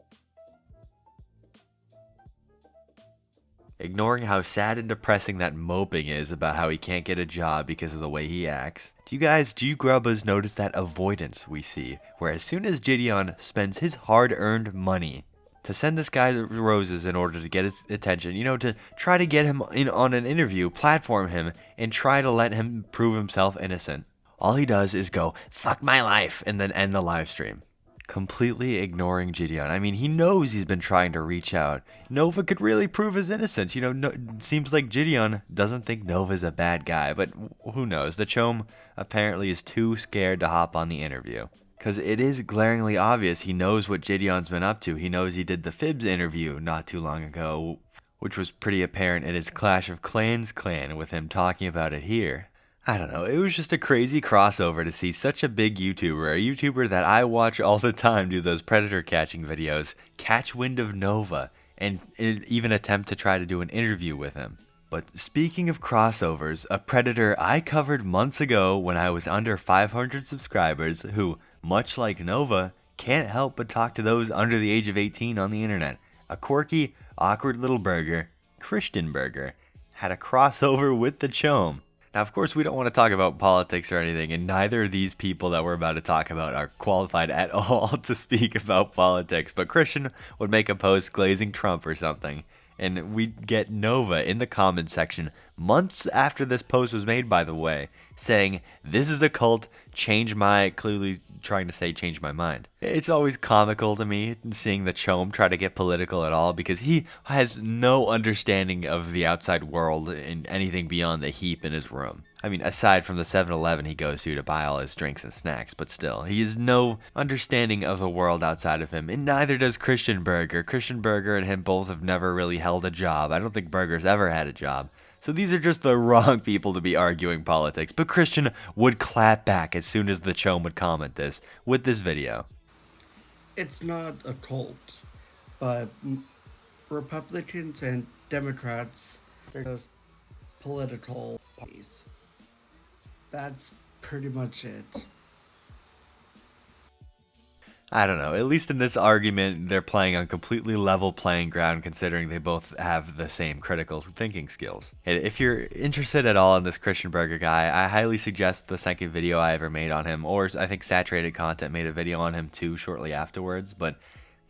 Ignoring how sad and depressing that moping is about how he can't get a job because of the way he acts. Do you grubbas notice that avoidance we see, where as soon as Gideon spends his hard-earned money to send this guy roses in order to get his attention, you know, to try to get him in on an interview, platform him, and try to let him prove himself innocent, all he does is go, fuck my life, and then end the live stream. Completely ignoring Gideon. I mean, he knows he's been trying to reach out. Nova could really prove his innocence. You know, it seems like Gideon doesn't think Nova's a bad guy, but who knows? The chome apparently is too scared to hop on the interview. Because it is glaringly obvious he knows what Gideon's been up to. He knows he did the Fibs interview not too long ago, which was pretty apparent in his Clash of Clans clan with him talking about it here. I don't know, it was just a crazy crossover to see such a big YouTuber, a YouTuber that I watch all the time do those predator catching videos, catch wind of Nova, and even attempt to try to do an interview with him. But speaking of crossovers, a predator I covered months ago when I was under 500 subscribers who, much like Nova, can't help but talk to those under the age of 18 on the internet. A quirky, awkward little burger, Christian Burger, had a crossover with the chome. Now, of course, we don't want to talk about politics or anything, and neither of these people that we're about to talk about are qualified at all to speak about politics, but Christian would make a post glazing Trump or something, and we'd get Nova in the comments section months after this post was made, by the way, saying, "This is a cult, clearly trying to say change my mind." It's always comical to me seeing the chome try to get political at all because he has no understanding of the outside world and anything beyond the heap in his room. I mean, aside from the 7-Eleven he goes to buy all his drinks and snacks, but still, he has no understanding of the world outside of him, and neither does Christian Burger. Christian Burger and him both have never really held a job. I don't think Burger's ever had a job. So these are just the wrong people to be arguing politics, but Christian would clap back as soon as the chome would comment this with this video. It's not a cult, but Republicans and Democrats are just political parties. That's pretty much it. I don't know, at least in this argument, they're playing on completely level playing ground considering they both have the same critical thinking skills. If you're interested at all in this Christian Burger guy, I highly suggest the second video I ever made on him, or I think Saturated Content made a video on him too shortly afterwards, but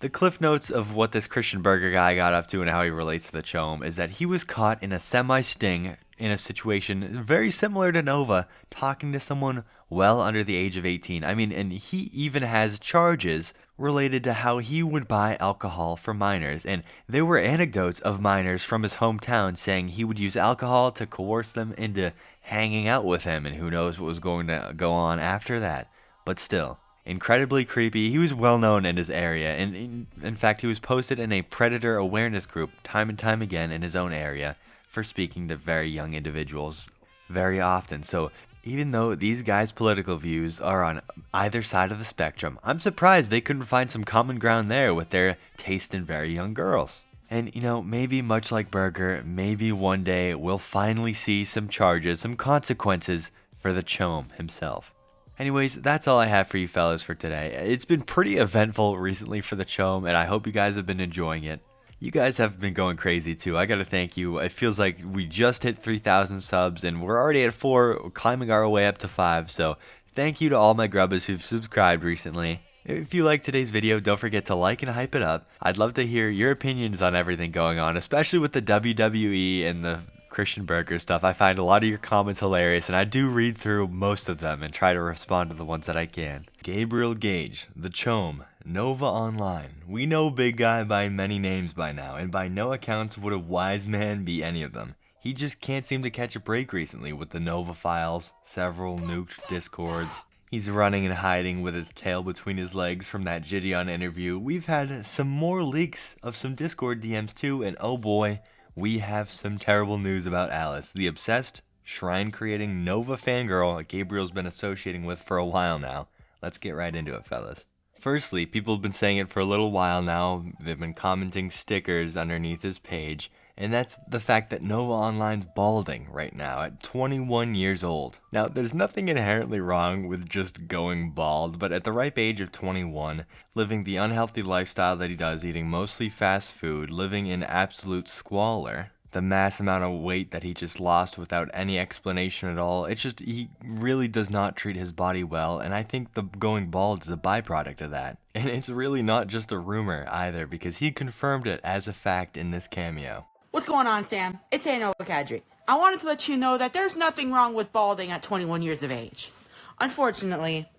the cliff notes of what this Christian Burger guy got up to and how he relates to the chome is that he was caught in a semi-sting in a situation very similar to Nova, talking to someone well under the age of 18. I mean, and he even has charges related to how he would buy alcohol for minors, and there were anecdotes of minors from his hometown saying he would use alcohol to coerce them into hanging out with him, and who knows what was going to go on after that. But still, incredibly creepy. He was well known in his area, and in fact he was posted in a predator awareness group time and time again in his own area for speaking to very young individuals very often. So even though these guys' political views are on either side of the spectrum, I'm surprised they couldn't find some common ground there with their taste in very young girls. And, you know, maybe much like Burger, maybe one day we'll finally see some charges, some consequences for the chome himself. Anyways, that's all I have for you fellas for today. It's been pretty eventful recently for the chome, and I hope you guys have been enjoying it. You guys have been going crazy too. I gotta thank you. It feels like we just hit 3,000 subs and we're already at 4, climbing our way up to 5. So thank you to all my grubbers who've subscribed recently. If you liked today's video, don't forget to like and hype it up. I'd love to hear your opinions on everything going on, especially with the WWE and the Christian Burger stuff. I find a lot of your comments hilarious, and I do read through most of them and try to respond to the ones that I can. Gabriel Gage, The Chome, Nova Online. We know Big Guy by many names by now, and by no accounts would a wise man be any of them. He just can't seem to catch a break recently with the Nova files, several nuked discords. He's running and hiding with his tail between his legs from that Gideon interview. We've had some more leaks of some Discord DMs too, and oh boy, we have some terrible news about Alice, the obsessed, shrine-creating Nova fangirl Gabriel's been associating with for a while now. Let's get right into it, fellas. Firstly, people have been saying it for a little while now. They've been commenting stickers underneath his page, and that's the fact that Nova Online's balding right now at 21 years old. Now, there's nothing inherently wrong with just going bald, but at the ripe age of 21, living the unhealthy lifestyle that he does, eating mostly fast food, living in absolute squalor, the mass amount of weight that he just lost without any explanation at all, he really does not treat his body well, and I think the going bald is a byproduct of that. And it's really not just a rumor either, because he confirmed it as a fact in this cameo. What's going on, Sam? It's Nova Kadri. I wanted to let you know that there's nothing wrong with balding at 21 years of age. Unfortunately,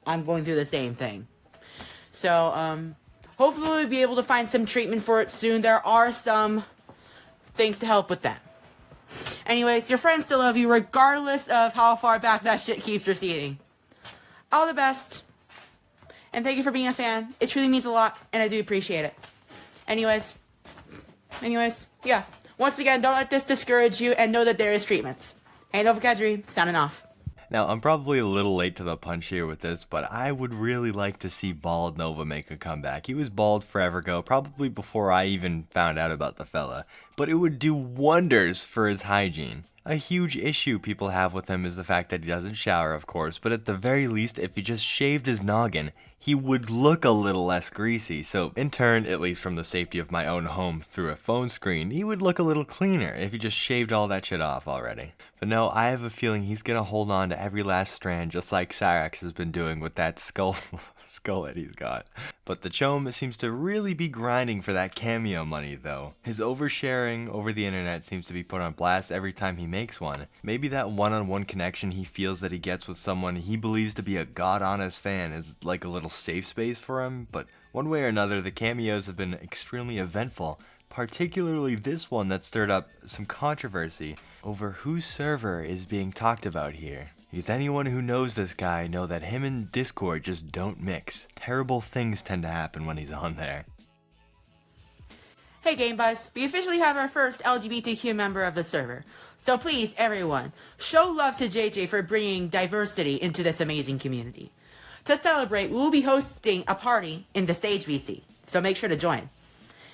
I'm going through the same thing. So, hopefully we'll be able to find some treatment for it soon. There are some things to help with that. Anyways, your friends still love you regardless of how far back that shit keeps receding. All the best. And thank you for being a fan. It truly means a lot, and I do appreciate it. Anyways, yeah. Once again, don't let this discourage you, and know that there is treatments. Nova Kadri, signing off. Now, I'm probably a little late to the punch here with this, but I would really like to see Bald Nova make a comeback. He was bald forever ago, probably before I even found out about the fella, but it would do wonders for his hygiene. A huge issue people have with him is the fact that he doesn't shower, of course, but at the very least, if he just shaved his noggin, he would look a little less greasy. So in turn, at least from the safety of my own home through a phone screen, he would look a little cleaner if he just shaved all that shit off already. But no, I have a feeling he's gonna hold on to every last strand, just like Cyrax has been doing with that skull that he's got. But the chome seems to really be grinding for that cameo money, though. His oversharing over the internet seems to be put on blast every time he makes one. Maybe that one-on-one connection he feels that he gets with someone he believes to be a god-honest fan is like a little safe space for him, but one way or another, the cameos have been extremely eventful, particularly this one that stirred up some controversy over whose server is being talked about here. Because anyone who knows this guy know that him and Discord just don't mix. Terrible things tend to happen when he's on there. Hey Game Buzz, we officially have our first LGBTQ member of the server. So please, everyone, show love to JJ for bringing diversity into this amazing community. To celebrate, we will be hosting a party in the Stage VC, so make sure to join.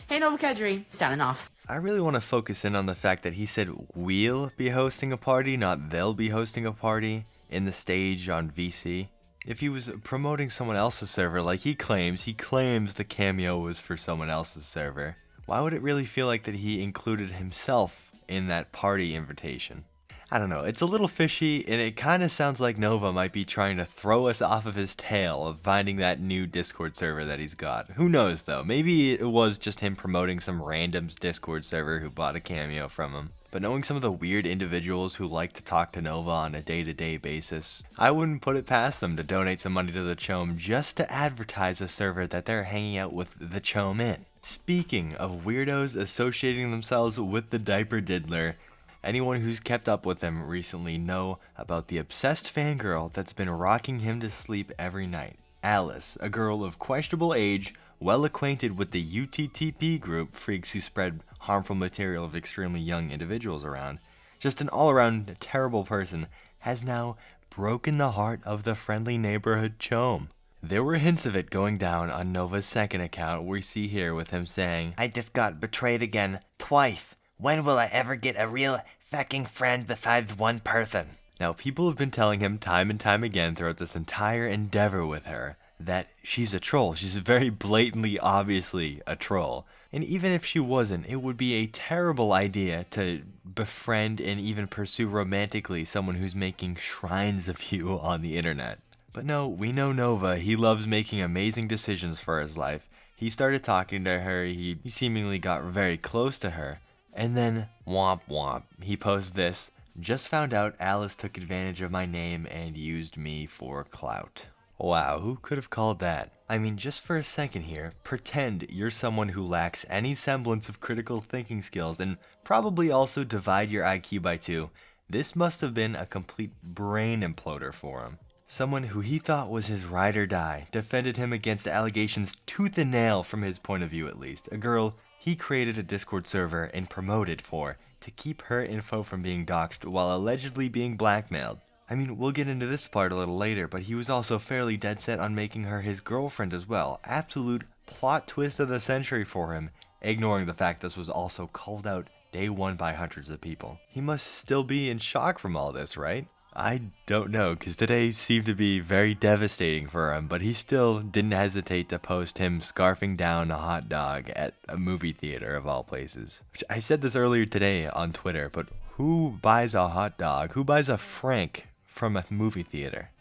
Hey Nova Kedri, signing off. I really want to focus in on the fact that he said we'll be hosting a party, not they'll be hosting a party in the Stage on VC. If he was promoting someone else's server like he claims the cameo was for someone else's server, why would it really feel like that he included himself in that party invitation? I don't know, it's a little fishy, and it kind of sounds like Nova might be trying to throw us off of his tail of finding that new Discord server that he's got. Who knows, though? Maybe it was just him promoting some random Discord server who bought a cameo from him. But knowing some of the weird individuals who like to talk to Nova on a day-to-day basis, I wouldn't put it past them to donate some money to the Chome just to advertise a server that they're hanging out with the Chome in. Speaking of weirdos associating themselves with the Diaper Diddler, anyone who's kept up with him recently know about the obsessed fangirl that's been rocking him to sleep every night. Alice, a girl of questionable age, well acquainted with the UTTP group, freaks who spread harmful material of extremely young individuals around, just an all-around terrible person, has now broken the heart of the friendly neighborhood Chome. There were hints of it going down on Nova's second account, we see here with him saying, "I just got betrayed again, twice. When will I ever get a real fucking friend besides one person?" Now, people have been telling him time and time again throughout this entire endeavor with her that she's a troll. She's very blatantly, obviously a troll. And even if she wasn't, it would be a terrible idea to befriend and even pursue romantically someone who's making shrines of you on the internet. But no, we know Nova. He loves making amazing decisions for his life. He started talking to her. He seemingly got very close to her. And then, womp womp, he posts this, "Just found out Alice took advantage of my name and used me for clout." Wow, who could have called that? I mean, just for a second here, pretend you're someone who lacks any semblance of critical thinking skills and probably also divide your IQ by 2. This must have been a complete brain imploder for him. Someone who he thought was his ride or die defended him against allegations tooth and nail from his point of view at least. A girl he created a Discord server and promoted for to keep her info from being doxxed while allegedly being blackmailed. I mean, we'll get into this part a little later, but he was also fairly dead set on making her his girlfriend as well. Absolute plot twist of the century for him, ignoring the fact this was also called out day one by hundreds of people. He must still be in shock from all this, right? I don't know, because today seemed to be very devastating for him, but he still didn't hesitate to post him scarfing down a hot dog at a movie theater of all places. Which I said this earlier today on Twitter, but who buys a hot dog? Who buys a Frank from a movie theater?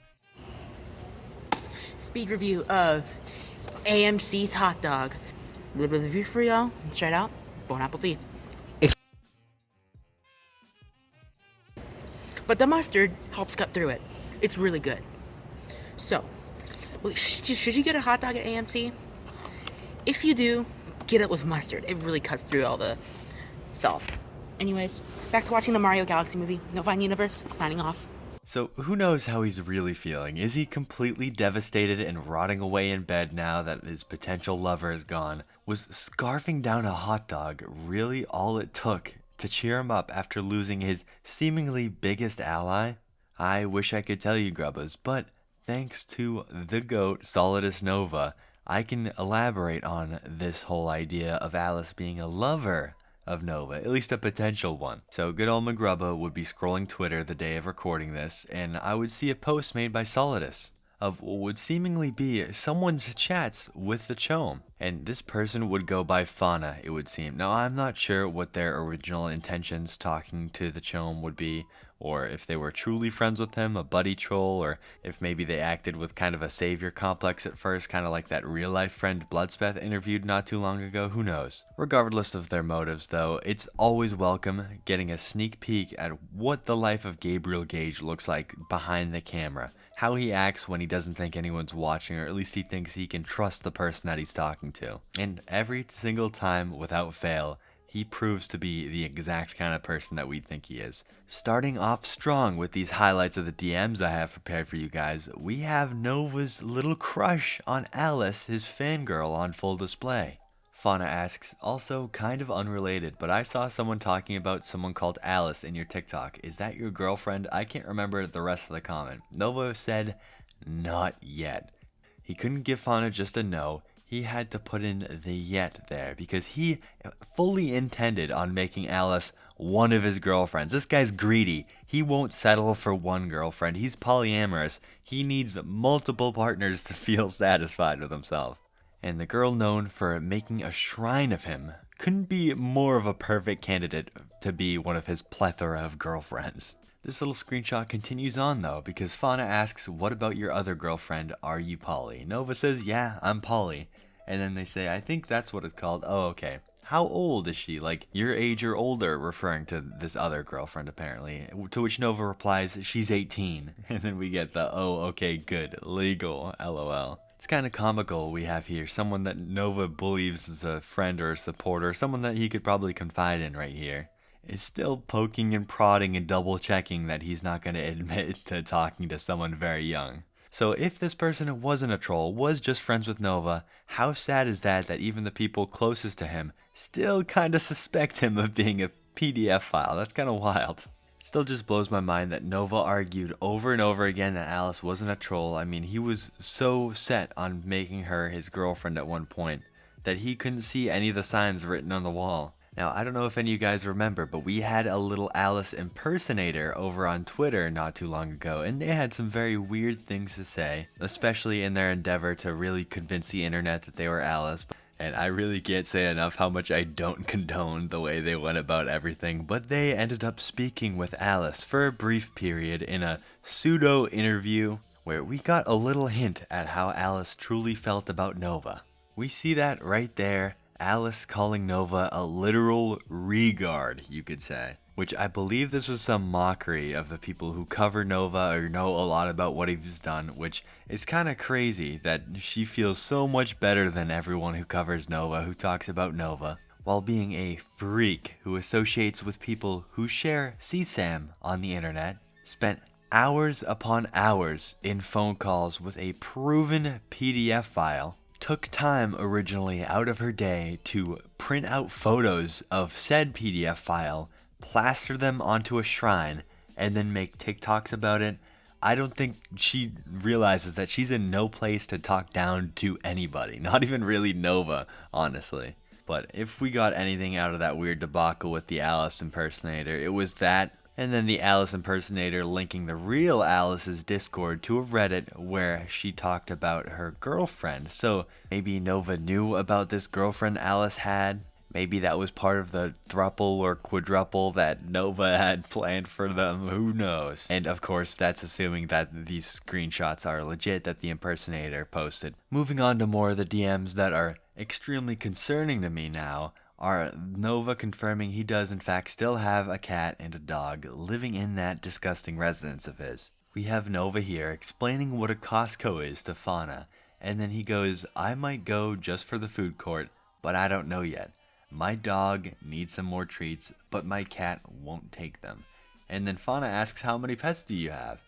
Speed review of AMC's hot dog. A little bit of review for y'all. Straight out. Bon appetit. But the mustard helps cut through it. It's really good. So, should you get a hot dog at AMC? If you do, get it with mustard. It really cuts through all the salt. Anyways, back to watching the Mario Galaxy movie. novineuniverse, signing off. So who knows how he's really feeling? Is he completely devastated and rotting away in bed now that his potential lover is gone? Was scarfing down a hot dog really all it took to cheer him up after losing his seemingly biggest ally? I wish I could tell you, Grubbas, but thanks to the GOAT, Solidus Nova, I can elaborate on this whole idea of Alice being a lover of Nova, at least a potential one. So good old Mcgrubba would be scrolling Twitter the day of recording this, and I would see a post made by Solidus of what would seemingly be someone's chats with the chome. And this person would go by Fauna, it would seem. Now, I'm not sure what their original intentions talking to the chome would be, or if they were truly friends with him, a buddy troll, or if maybe they acted with kind of a savior complex at first, kind of like that real-life friend Bloodspeth interviewed not too long ago, who knows. Regardless of their motives, though, it's always welcome getting a sneak peek at what the life of Gabriel Gage looks like behind the camera. How he acts when he doesn't think anyone's watching, or at least he thinks he can trust the person that he's talking to. And every single time, without fail, he proves to be the exact kind of person that we think he is. Starting off strong with these highlights of the DMs I have prepared for you guys, we have Nova's little crush on Alice, his fangirl, on full display. Fauna asks, also kind of unrelated, but I saw someone talking about someone called Alice in your TikTok. Is that your girlfriend? I can't remember the rest of the comment. Nova said, not yet. He couldn't give Fauna just a no. He had to put in the yet there because he fully intended on making Alice one of his girlfriends. This guy's greedy. He won't settle for one girlfriend. He's polyamorous. He needs multiple partners to feel satisfied with himself. And the girl known for making a shrine of him couldn't be more of a perfect candidate to be one of his plethora of girlfriends. This little screenshot continues on though, because Fauna asks, what about your other girlfriend? Are you poly? Nova says, yeah, I'm poly. And then they say, I think that's what it's called. Oh, okay. How old is she? Like, your age or older, referring to this other girlfriend apparently. To which Nova replies, she's 18. And then we get the, oh, okay, good, legal, lol. It's kind of comical we have here, someone that Nova believes is a friend or a supporter, someone that he could probably confide in right here. Is still poking and prodding and double checking that he's not going to admit to talking to someone very young. So if this person wasn't a troll, was just friends with Nova, how sad is that even the people closest to him still kind of suspect him of being a PDF file? That's kind of wild. Still just blows my mind that Nova argued over and over again that Alice wasn't a troll. I mean, he was so set on making her his girlfriend at one point that he couldn't see any of the signs written on the wall. Now, I don't know if any of you guys remember, but we had a little Alice impersonator over on Twitter not too long ago, and they had some very weird things to say, especially in their endeavor to really convince the internet that they were Alice. And I really can't say enough how much I don't condone the way they went about everything, but they ended up speaking with Alice for a brief period in a pseudo interview where we got a little hint at how Alice truly felt about Nova. We see that right there. Alice calling Nova a literal regard, you could say. Which I believe this was some mockery of the people who cover Nova or know a lot about what he's done, which is kind of crazy that she feels so much better than everyone who covers Nova, who talks about Nova, while being a freak who associates with people who share CSAM on the internet, spent hours upon hours in phone calls with a proven PDF file, took time originally out of her day to print out photos of said PDF file, plaster them onto a shrine, and then make TikToks about it. I don't think she realizes that she's in no place to talk down to anybody, not even really Nova, honestly. But if we got anything out of that weird debacle with the Alice impersonator, it was that, and then the Alice impersonator linking the real Alice's Discord to a Reddit where she talked about her girlfriend. So maybe Nova knew about this girlfriend Alice had. Maybe that was part of the thruple or quadruple that Nova had planned for them. Who knows? And of course, that's assuming that these screenshots are legit that the impersonator posted. Moving on to more of the DMs that are extremely concerning to me now. Are Nova confirming he does in fact still have a cat and a dog living in that disgusting residence of his. We have Nova here explaining what a Costco is to Fauna, and then he goes, I might go just for the food court, but I don't know yet. My dog needs some more treats, but my cat won't take them. And then Fauna asks, how many pets do you have?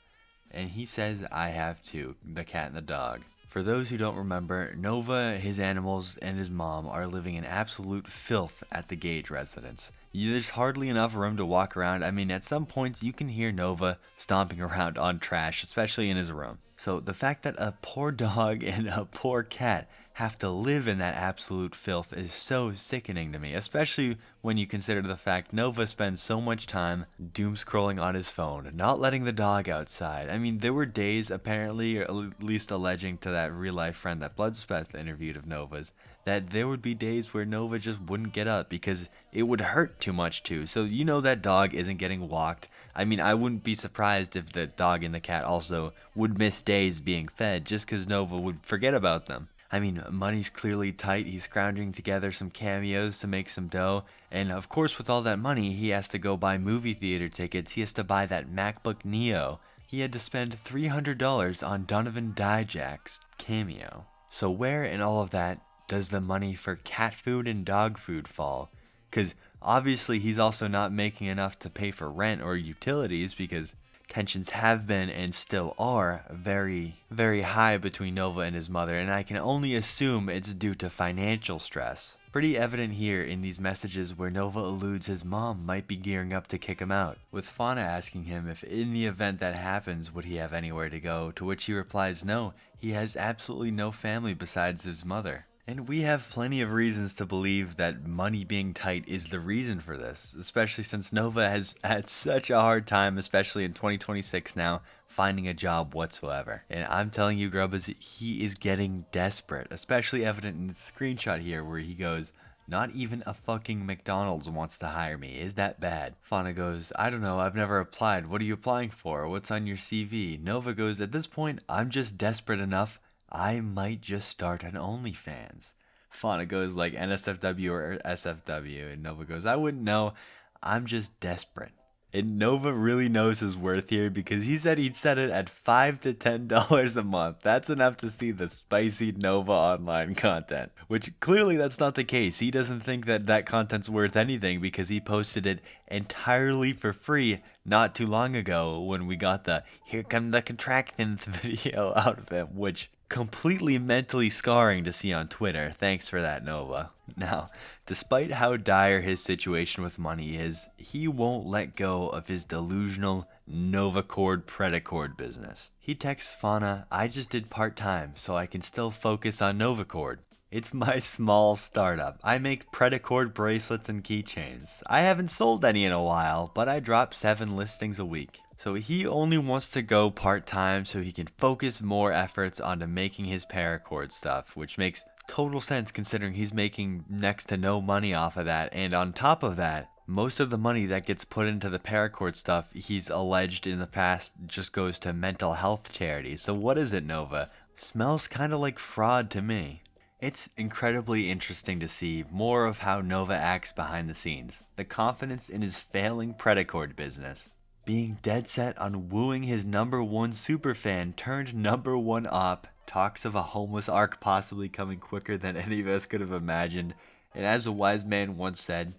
And he says, I have two, the cat and the dog. For those who don't remember, Nova, his animals, and his mom are living in absolute filth at the Gage residence. There's hardly enough room to walk around. I mean, at some points you can hear Nova stomping around on trash, especially in his room. So the fact that a poor dog and a poor cat have to live in that absolute filth is so sickening to me, especially when you consider the fact Nova spends so much time doom scrolling on his phone, not letting the dog outside. I mean, there were days, apparently, or at least alleging to that real life friend that Bloodspeth interviewed of Nova's, that there would be days where Nova just wouldn't get up because it would hurt too much too. So you know that dog isn't getting walked. I mean, I wouldn't be surprised if the dog and the cat also would miss days being fed just because Nova would forget about them. I mean, money's clearly tight. He's scrounging together some cameos to make some dough. And of course, with all that money, he has to go buy movie theater tickets. He has to buy that MacBook Neo. He had to spend $300 on Donovan Dijak's cameo. So where in all of that does the money for cat food and dog food fall? Because obviously he's also not making enough to pay for rent or utilities, because tensions have been and still are very, very high between Nova and his mother, and I can only assume it's due to financial stress. Pretty evident here in these messages where Nova alludes his mom might be gearing up to kick him out, with Fauna asking him if in the event that happens would he have anywhere to go, to which he replies no, he has absolutely no family besides his mother. And we have plenty of reasons to believe that money being tight is the reason for this, especially since Nova has had such a hard time, especially in 2026 now, finding a job whatsoever. And I'm telling you, Grubbas, he is getting desperate, especially evident in this screenshot here where he goes, "Not even a fucking McDonald's wants to hire me. Is that bad?" Fauna goes, "I don't know. I've never applied. What are you applying for? What's on your CV?" Nova goes, "At this point, I'm just desperate enough. I might just start an OnlyFans." Fauna goes like NSFW or SFW, and Nova goes, "I wouldn't know. I'm just desperate." And Nova really knows his worth here, because he said he'd set it at $5 to $10 a month. That's enough to see the spicy Nova online content, which clearly that's not the case. He doesn't think that that content's worth anything because he posted it entirely for free not too long ago when we got the "Here Come the Contractions" video out of him, which completely mentally scarring to see on Twitter. Thanks for that, Nova. Now, despite how dire his situation with money is, he won't let go of his delusional Novacord Predacord business. He texts Fauna, "I just did part-time so I can still focus on Novacord. It's my small startup. I make Predacord bracelets and keychains. I haven't sold any in a while, but I drop 7 listings a week." So he only wants to go part-time so he can focus more efforts onto making his paracord stuff, which makes total sense considering he's making next to no money off of that. And on top of that, most of the money that gets put into the paracord stuff, he's alleged in the past, just goes to mental health charities. So what is it, Nova? Smells kind of like fraud to me. It's incredibly interesting to see more of how Nova acts behind the scenes. The confidence in his failing Predacord business. Being dead set on wooing his #1 superfan turned #1 op. Talks of a homeless arc possibly coming quicker than any of us could have imagined. And as a wise man once said,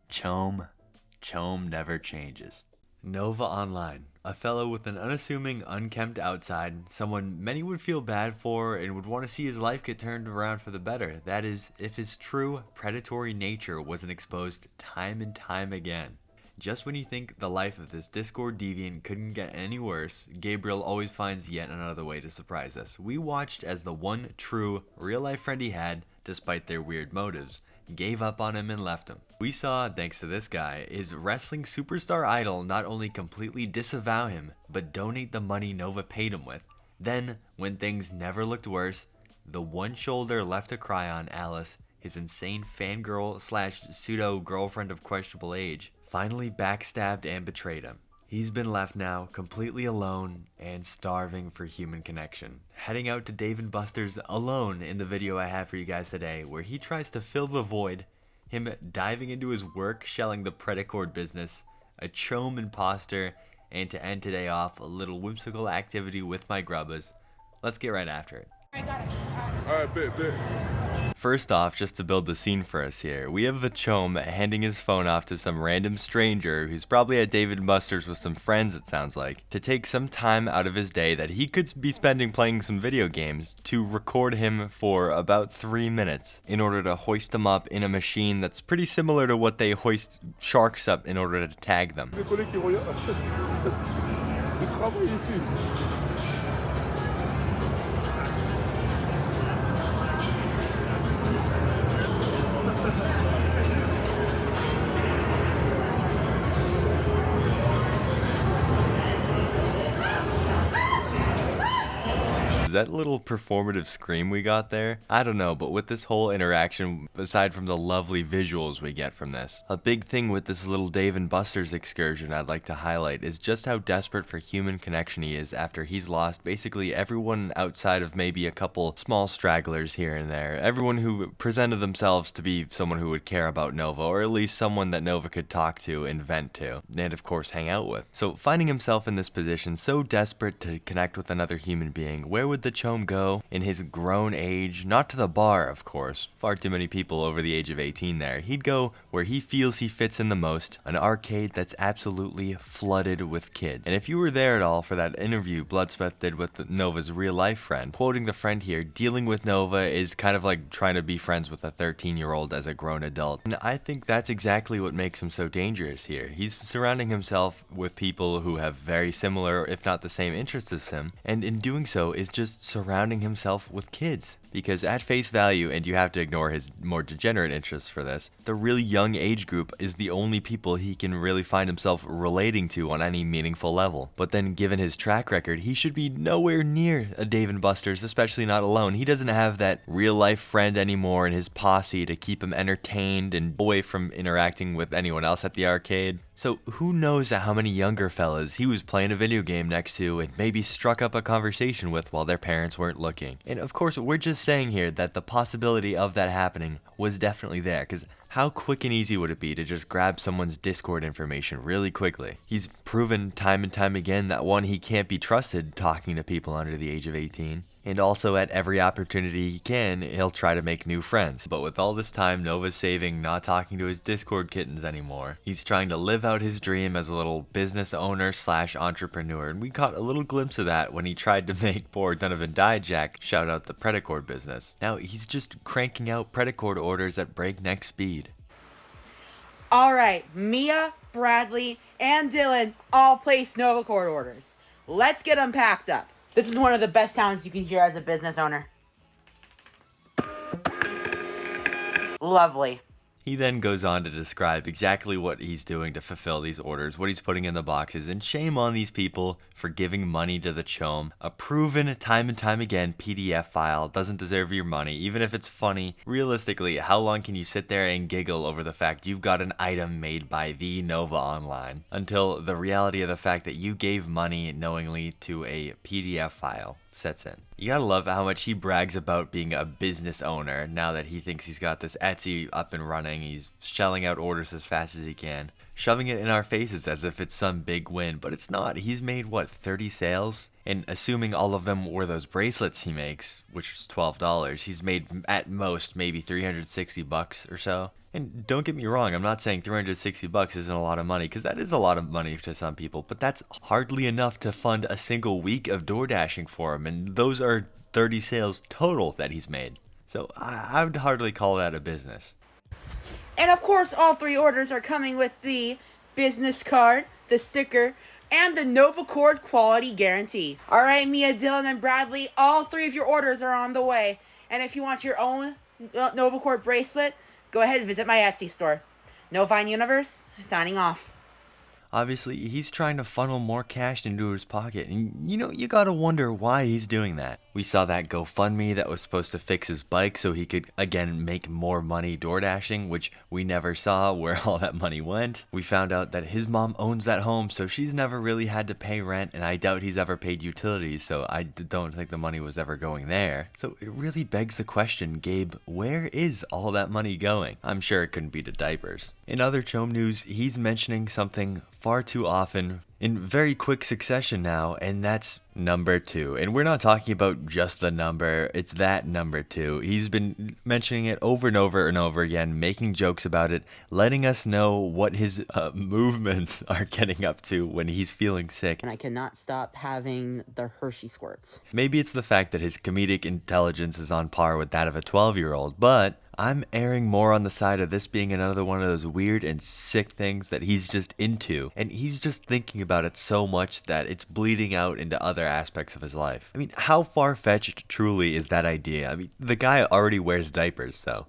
chome never changes. Nova Online, a fellow with an unassuming, unkempt outside, someone many would feel bad for and would want to see his life get turned around for the better. That is, if his true predatory nature wasn't exposed time and time again. Just when you think the life of this Discord deviant couldn't get any worse, Gabriel always finds yet another way to surprise us. We watched as the one true, real-life friend he had, despite their weird motives, gave up on him and left him. We saw, thanks to this guy, his wrestling superstar idol not only completely disavow him, but donate the money Nova paid him with. Then, when things never looked worse, the one shoulder left to cry on, Alice, his insane fangirl / pseudo-girlfriend of questionable age, finally backstabbed and betrayed him. He's been left now completely alone and starving for human connection. Heading out to Dave & Buster's alone in the video I have for you guys today, where he tries to fill the void, him diving into his work, shelling the Predacord business, a chome imposter, and to end today off, a little whimsical activity with my grubbas. Let's get right after it. Alright, bet. First off, just to build the scene for us here, we have the chome handing his phone off to some random stranger who's probably at Dave & Buster's with some friends, it sounds like, to take some time out of his day that he could be spending playing some video games to record him for about 3 minutes in order to hoist him up in a machine that's pretty similar to what they hoist sharks up in order to tag them. That little performative scream we got there, I don't know, but with this whole interaction, aside from the lovely visuals we get from this, a big thing with this little Dave & Buster's excursion I'd like to highlight is just how desperate for human connection he is after he's lost basically everyone outside of maybe a couple small stragglers here and there, everyone who presented themselves to be someone who would care about Nova, or at least someone that Nova could talk to and vent to, and of course hang out with. So finding himself in this position, so desperate to connect with another human being, where would the chome go in his grown age? Not to the bar, of course. Far too many people over the age of 18 there. He'd go where he feels he fits in the most, an arcade that's absolutely flooded with kids. And if you were there at all for that interview Bloodspeth did with Nova's real-life friend, quoting the friend here, dealing with Nova is kind of like trying to be friends with a 13-year-old as a grown adult. And I think that's exactly what makes him so dangerous here. He's surrounding himself with people who have very similar, if not the same interests as him, and in doing so is just surrounding himself with kids. Because at face value, and you have to ignore his more degenerate interests for this, the really young age group is the only people he can really find himself relating to on any meaningful level. But then given his track record, he should be nowhere near a Dave & Buster's, especially not alone. He doesn't have that real life friend anymore in his posse to keep him entertained and away from interacting with anyone else at the arcade. So who knows how many younger fellas he was playing a video game next to and maybe struck up a conversation with while their parents weren't looking. And of course, we're just saying here that the possibility of that happening was definitely there, because how quick and easy would it be to just grab someone's Discord information really quickly? He's proven time and time again that one, he can't be trusted talking to people under the age of 18. And also at every opportunity he can, he'll try to make new friends. But with all this time Nova's saving, not talking to his Discord kittens anymore, he's trying to live out his dream as a little business owner / entrepreneur. And we caught a little glimpse of that when he tried to make poor Donovan Dijak shout out the Predacord business. Now he's just cranking out Predacord orders at breakneck speed. Alright, Mia, Bradley, and Dylan all placed Novacord orders. Let's get them packed up. This is one of the best sounds you can hear as a business owner. Lovely. He then goes on to describe exactly what he's doing to fulfill these orders, what he's putting in the boxes, and shame on these people for giving money to the chome. A proven time and time again PDF file doesn't deserve your money, even if it's funny. Realistically, how long can you sit there and giggle over the fact you've got an item made by the Nova Online, until the reality of the fact that you gave money knowingly to a PDF file sets in. You gotta love how much he brags about being a business owner now that he thinks he's got this Etsy up and running. He's shelling out orders as fast as he can, shoving it in our faces as if it's some big win, but it's not. He's made, what, 30 sales? And assuming all of them were those bracelets he makes, which is $12, he's made at most maybe $360 or so. And don't get me wrong, I'm not saying $360 isn't a lot of money, because that is a lot of money to some people, but that's hardly enough to fund a single week of door dashing for him, and those are 30 sales total that he's made. So I would hardly call that a business. And of course, all 3 orders are coming with the business card, the sticker, and the Novacord quality guarantee. Alright, Mia, Dylan, and Bradley, all 3 of your orders are on the way. And if you want your own Novacord bracelet, go ahead and visit my Etsy store. novineuniverse, signing off. Obviously, he's trying to funnel more cash into his pocket, and you gotta wonder why he's doing that. We saw that GoFundMe that was supposed to fix his bike so he could, again, make more money door dashing, which we never saw where all that money went. We found out that his mom owns that home, so she's never really had to pay rent, and I doubt he's ever paid utilities, so I don't think the money was ever going there. So it really begs the question, Gabe, where is all that money going? I'm sure it couldn't be to diapers. In other chome news, he's mentioning something far too often in very quick succession now, and that's number 2. And we're not talking about just the number, it's that number 2. He's been mentioning it over and over and over again, making jokes about it, letting us know what his movements are getting up to when he's feeling sick. And I cannot stop having the Hershey squirts. Maybe it's the fact that his comedic intelligence is on par with that of a 12-year-old, but I'm erring more on the side of this being another one of those weird and sick things that he's just into, and he's just thinking about it so much that it's bleeding out into other aspects of his life. I mean, how far-fetched truly is that idea? I mean, the guy already wears diapers, so.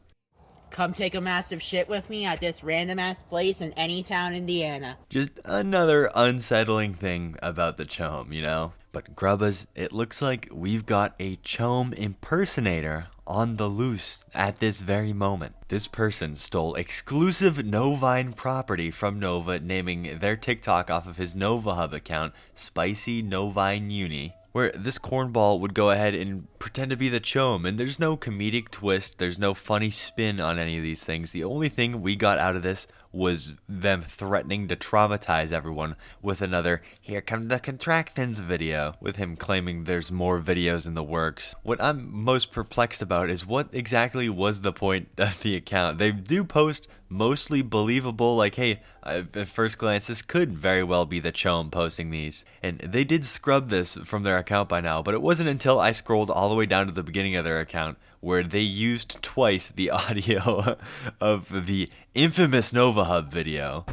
Come take a massive shit with me at this random-ass place in any town, Indiana. Just another unsettling thing about the chome, you know? But Grubbas, it looks like we've got a chome impersonator on the loose at this very moment. This person stole exclusive Novine property from Nova, naming their TikTok off of his Nova Hub account, Spicy Novine Uni, where this cornball would go ahead and pretend to be the chome, and there's no comedic twist, there's no funny spin on any of these things. The only thing we got out of this was them threatening to traumatize everyone with another "here come the contractions" video, with him claiming there's more videos in the works. What I'm most perplexed about is what exactly was the point of the account. They do post mostly believable, like, hey, at first glance this could very well be the chome posting these, and they did scrub this from their account by now, but it wasn't until I scrolled all the way down to the beginning of their account where they used twice the audio of the infamous Nova Hub video.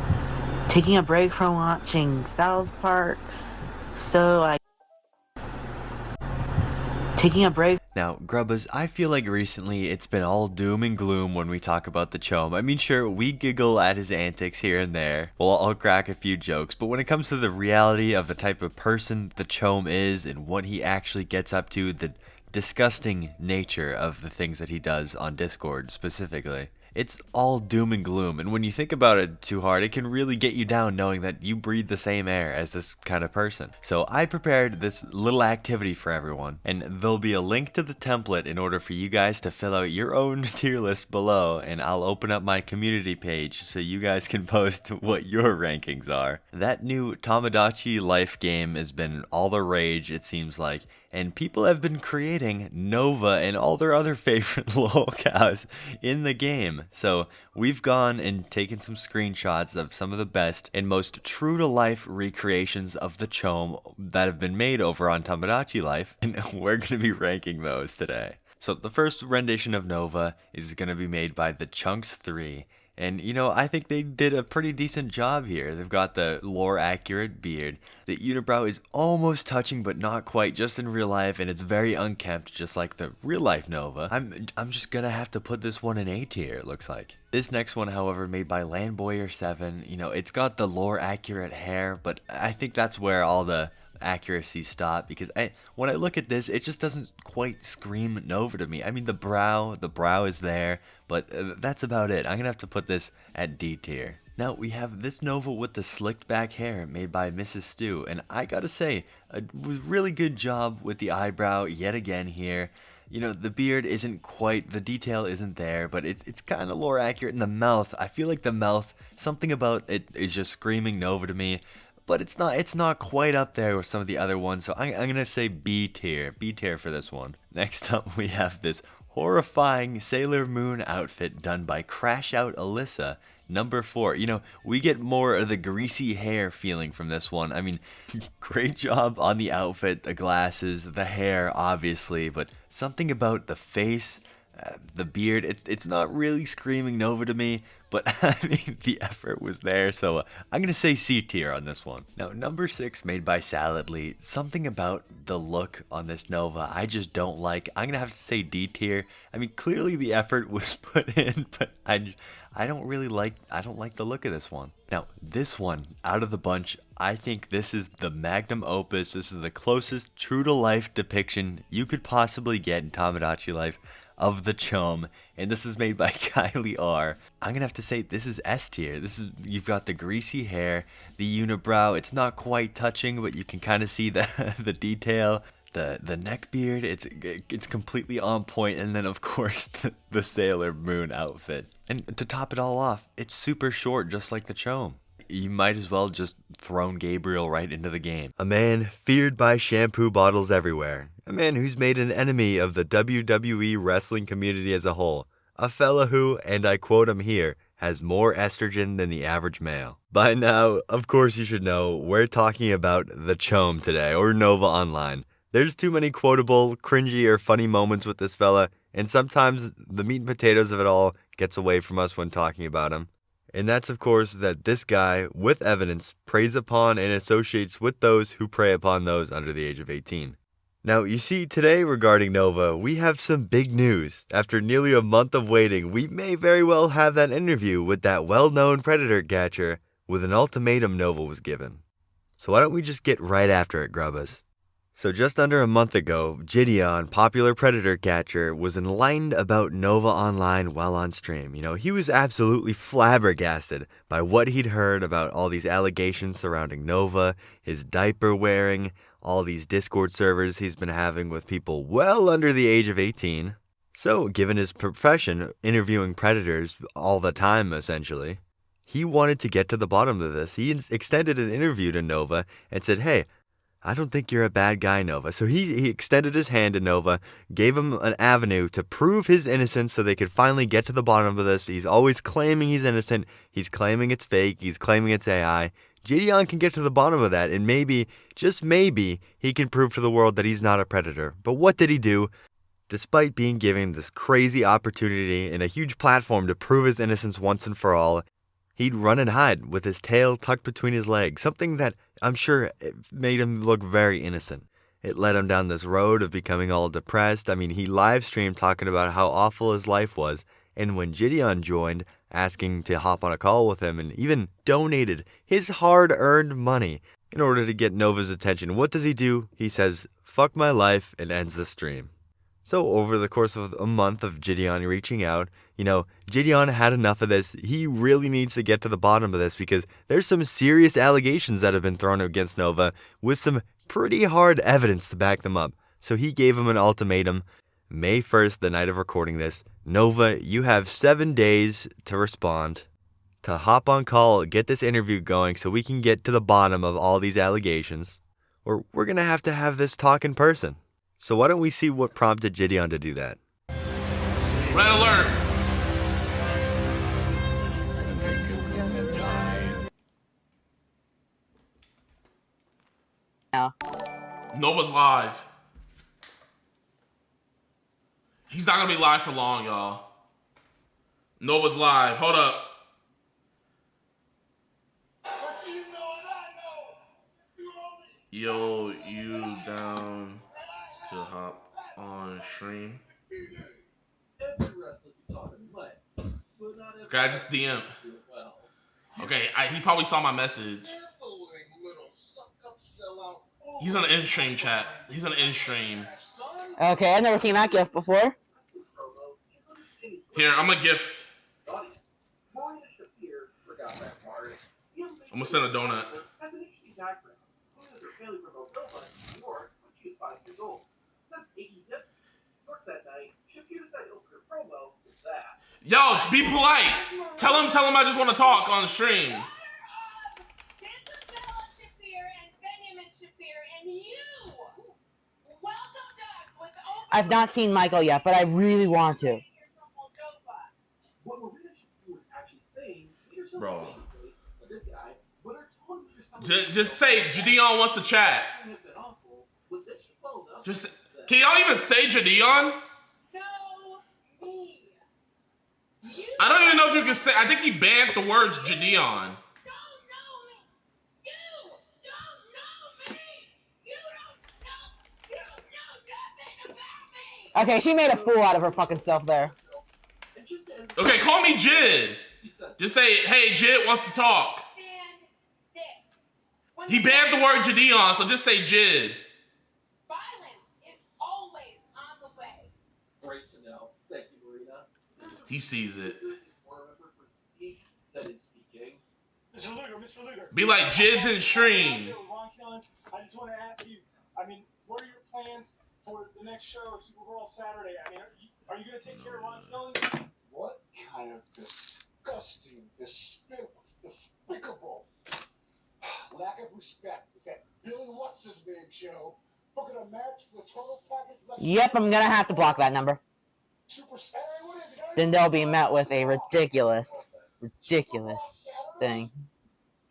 Taking a break from watching South Park, taking a break. Now, Grubbas, I feel like recently it's been all doom and gloom when we talk about the chome. I mean, sure, we giggle at his antics here and there. Well, I'll crack a few jokes, but when it comes to the reality of the type of person the chome is and what he actually gets up to, the disgusting nature of the things that he does on Discord specifically, it's all doom and gloom, and when you think about it too hard, it can really get you down knowing that you breathe the same air as this kind of person. So I prepared this little activity for everyone, and there'll be a link to the template in order for you guys to fill out your own tier list below, and I'll open up my community page so you guys can post what your rankings are. That new Tamagotchi life game has been all the rage, it seems like, and people have been creating Nova and all their other favorite lolcows in the game. So we've gone and taken some screenshots of some of the best and most true-to-life recreations of the chome that have been made over on Tamagotchi Life, and we're going to be ranking those today. So the first rendition of Nova is going to be made by the Chunks 3. And, you know, I think they did a pretty decent job here. They've got the lore-accurate beard. The unibrow is almost touching, but not quite, just in real life, and it's very unkempt, just like the real-life Nova. I'm just gonna have to put this one in A tier, it looks like. This next one, however, made by Landboyer7, you know, it's got the lore-accurate hair, but I think that's where all the accuracy stop, because when I look at this, it just doesn't quite scream Nova to me. I mean, the brow is there, but that's about it. I'm gonna have to put this at D tier. Now we have this Nova with the slicked back hair made by Mrs. Stu, and I gotta say, a really good job with the eyebrow yet again here. You know, the beard isn't quite, the detail isn't there, but it's kind of lore accurate. In the mouth, I feel like the mouth, something about it is just screaming Nova to me. But it's not quite up there with some of the other ones, so I'm gonna say B tier for this one. Next up, we have this horrifying Sailor Moon outfit done by Crash Out Alyssa, number 4. You know, we get more of the greasy hair feeling from this one. I mean, great job on the outfit, the glasses, the hair, obviously, but something about the face, the beard, it's not really screaming Nova to me, but I mean, the effort was there, so I'm gonna say C tier on this one. Now, number 6, made by Saladly, something about the look on this Nova I just don't like. I'm gonna have to say D tier. I mean, clearly the effort was put in, but I don't like the look of this one. Now, this one, out of the bunch, I think this is the magnum opus. This is the closest true-to-life depiction you could possibly get in Tamagotchi Life of the chome, and this is made by Kylie R. I'm gonna have to say this is S tier. You've got the greasy hair, the unibrow. It's not quite touching, but you can kind of see the detail. The neck beard, it's completely on point, and then of course the Sailor Moon outfit. And to top it all off, it's super short, just like the chome. you might as well just thrown Gabriel right into the game. A man feared by shampoo bottles everywhere. A man who's made an enemy of the WWE wrestling community as a whole. A fella who, and I quote him here, has more estrogen than the average male. By now, of course you should know, we're talking about the Chome today, or Nova Online. There's too many quotable, cringy, or funny moments with this fella, and sometimes the meat and potatoes of it all gets away from us when talking about him. And that's, of course, that this guy, with evidence, preys upon and associates with those who prey upon those under the age of 18. Now, you see, today regarding Nova, we have some big news. After nearly a month of waiting, we may very well have that interview with that well-known predator catcher with an ultimatum Nova was given. So why don't we just get right after it, Grubbas? So just under a month ago, Gideon, popular predator catcher, was enlightened about Nova Online while on stream. You know, he was absolutely flabbergasted by what he'd heard about all these allegations surrounding Nova, his diaper wearing, all these Discord servers he's been having with people well under the age of 18. So, given his profession, interviewing predators all the time essentially, he wanted to get to the bottom of this. He extended an interview to Nova and said, hey, I don't think you're a bad guy, Nova. So he extended his hand to Nova, gave him an avenue to prove his innocence so they could finally get to the bottom of this. He's always claiming he's innocent. He's claiming it's fake. He's claiming it's AI. Gideon can get to the bottom of that, and maybe, just maybe, he can prove to the world that he's not a predator. But what did he do? Despite being given this crazy opportunity and a huge platform to prove his innocence once and for all, he'd run and hide with his tail tucked between his legs, something that I'm sure made him look very innocent. It led him down this road of becoming all depressed. I mean, he live streamed talking about how awful his life was, and when Gideon joined, asking to hop on a call with him and even donated his hard-earned money in order to get Nova's attention, what does he do? He says, fuck my life, and ends the stream. So over the course of a month of Gideon reaching out, you know, Gideon had enough of this. He really needs to get to the bottom of this because there's some serious allegations that have been thrown against Nova with some pretty hard evidence to back them up. So he gave him an ultimatum. May 1st, the night of recording this, Nova, you have 7 days to respond, to hop on call, get this interview going so we can get to the bottom of all these allegations, or we're going to have this talk in person. So why don't we see what prompted Gideon to do that? Red alert! Yeah. Nova's live. He's not gonna be live for long, y'all. Nova's live. Hold up. Yo, you down to hop on stream? Okay, I just DM. Okay, he probably saw my message. He's on the in-stream chat. He's on the in-stream. Okay, I've never seen that gift before. Here, I'm a gift. I'm gonna send a donut. Yo, be polite. Tell him I just want to talk on the stream. I've not seen Michael yet, but I really want to. Bro. Just say Gideon wants to chat. Just can y'all even say Gideon? I don't even know if you can say. I think he banned the words Gideon. Okay, she made a fool out of her fucking self there. Okay, call me Jid. Just say, hey, Jid wants to talk. He banned the word Gideon, so just say Jid. He sees it. Be like Jid's in stream. I just want to ask you, what are your plans for the next show, Super Bowl Saturday? Are you going to take care of Ron Killings? What kind of disgusting, despicable respect. Billy, what's his name show? Booking a match for the total package. Yep, I'm gonna have to block that number. Then they'll be met with a ridiculous thing.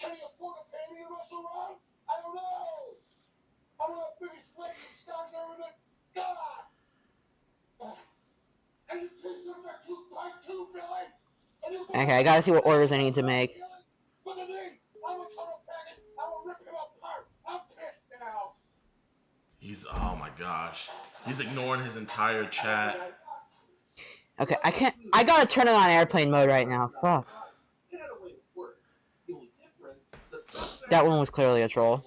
Can you afford to pay me to wrestle around? I don't know. I'm one of the biggest wrestling stars ever met. God. And you kids are back to part 2, Billy. Okay, I gotta see what orders I need to make. Look at me. I'm a total package. I will rip him apart. I'm pissed now. He's, oh my gosh. He's ignoring his entire chat. Okay, I gotta turn it on airplane mode right now. Fuck. That one was clearly a troll.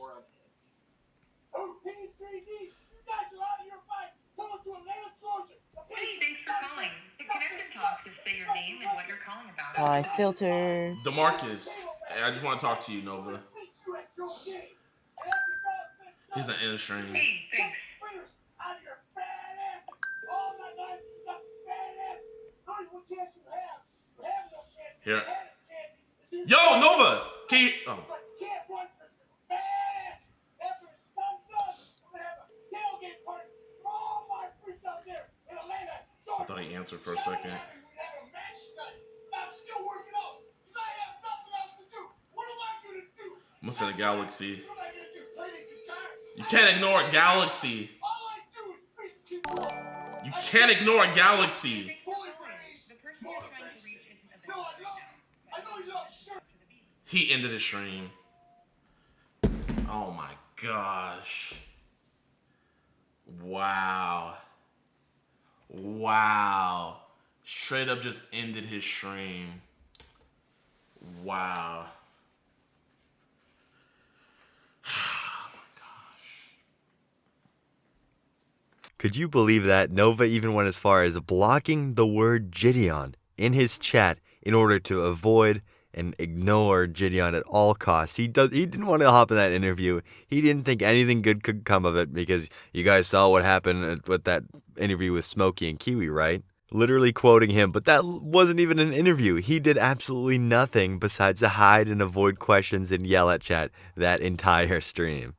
Filters. DeMarcus, I just want to talk to you, Nova. He's the end stream. Here. Yo, Nova! Can you... Oh. I thought he answered for a second. I'm gonna send a Galaxy. You can't ignore a Galaxy. You can't ignore a Galaxy. He ended his stream. Oh my gosh. Wow. Wow. Straight up just ended his stream. Wow. Could you believe that? Nova even went as far as blocking the word Gideon in his chat in order to avoid and ignore Gideon at all costs. He didn't want to hop in that interview. He didn't think anything good could come of it because you guys saw what happened with that interview with Smokey and Kiwi, right? Literally quoting him, but that wasn't even an interview. He did absolutely nothing besides to hide and avoid questions and yell at chat that entire stream.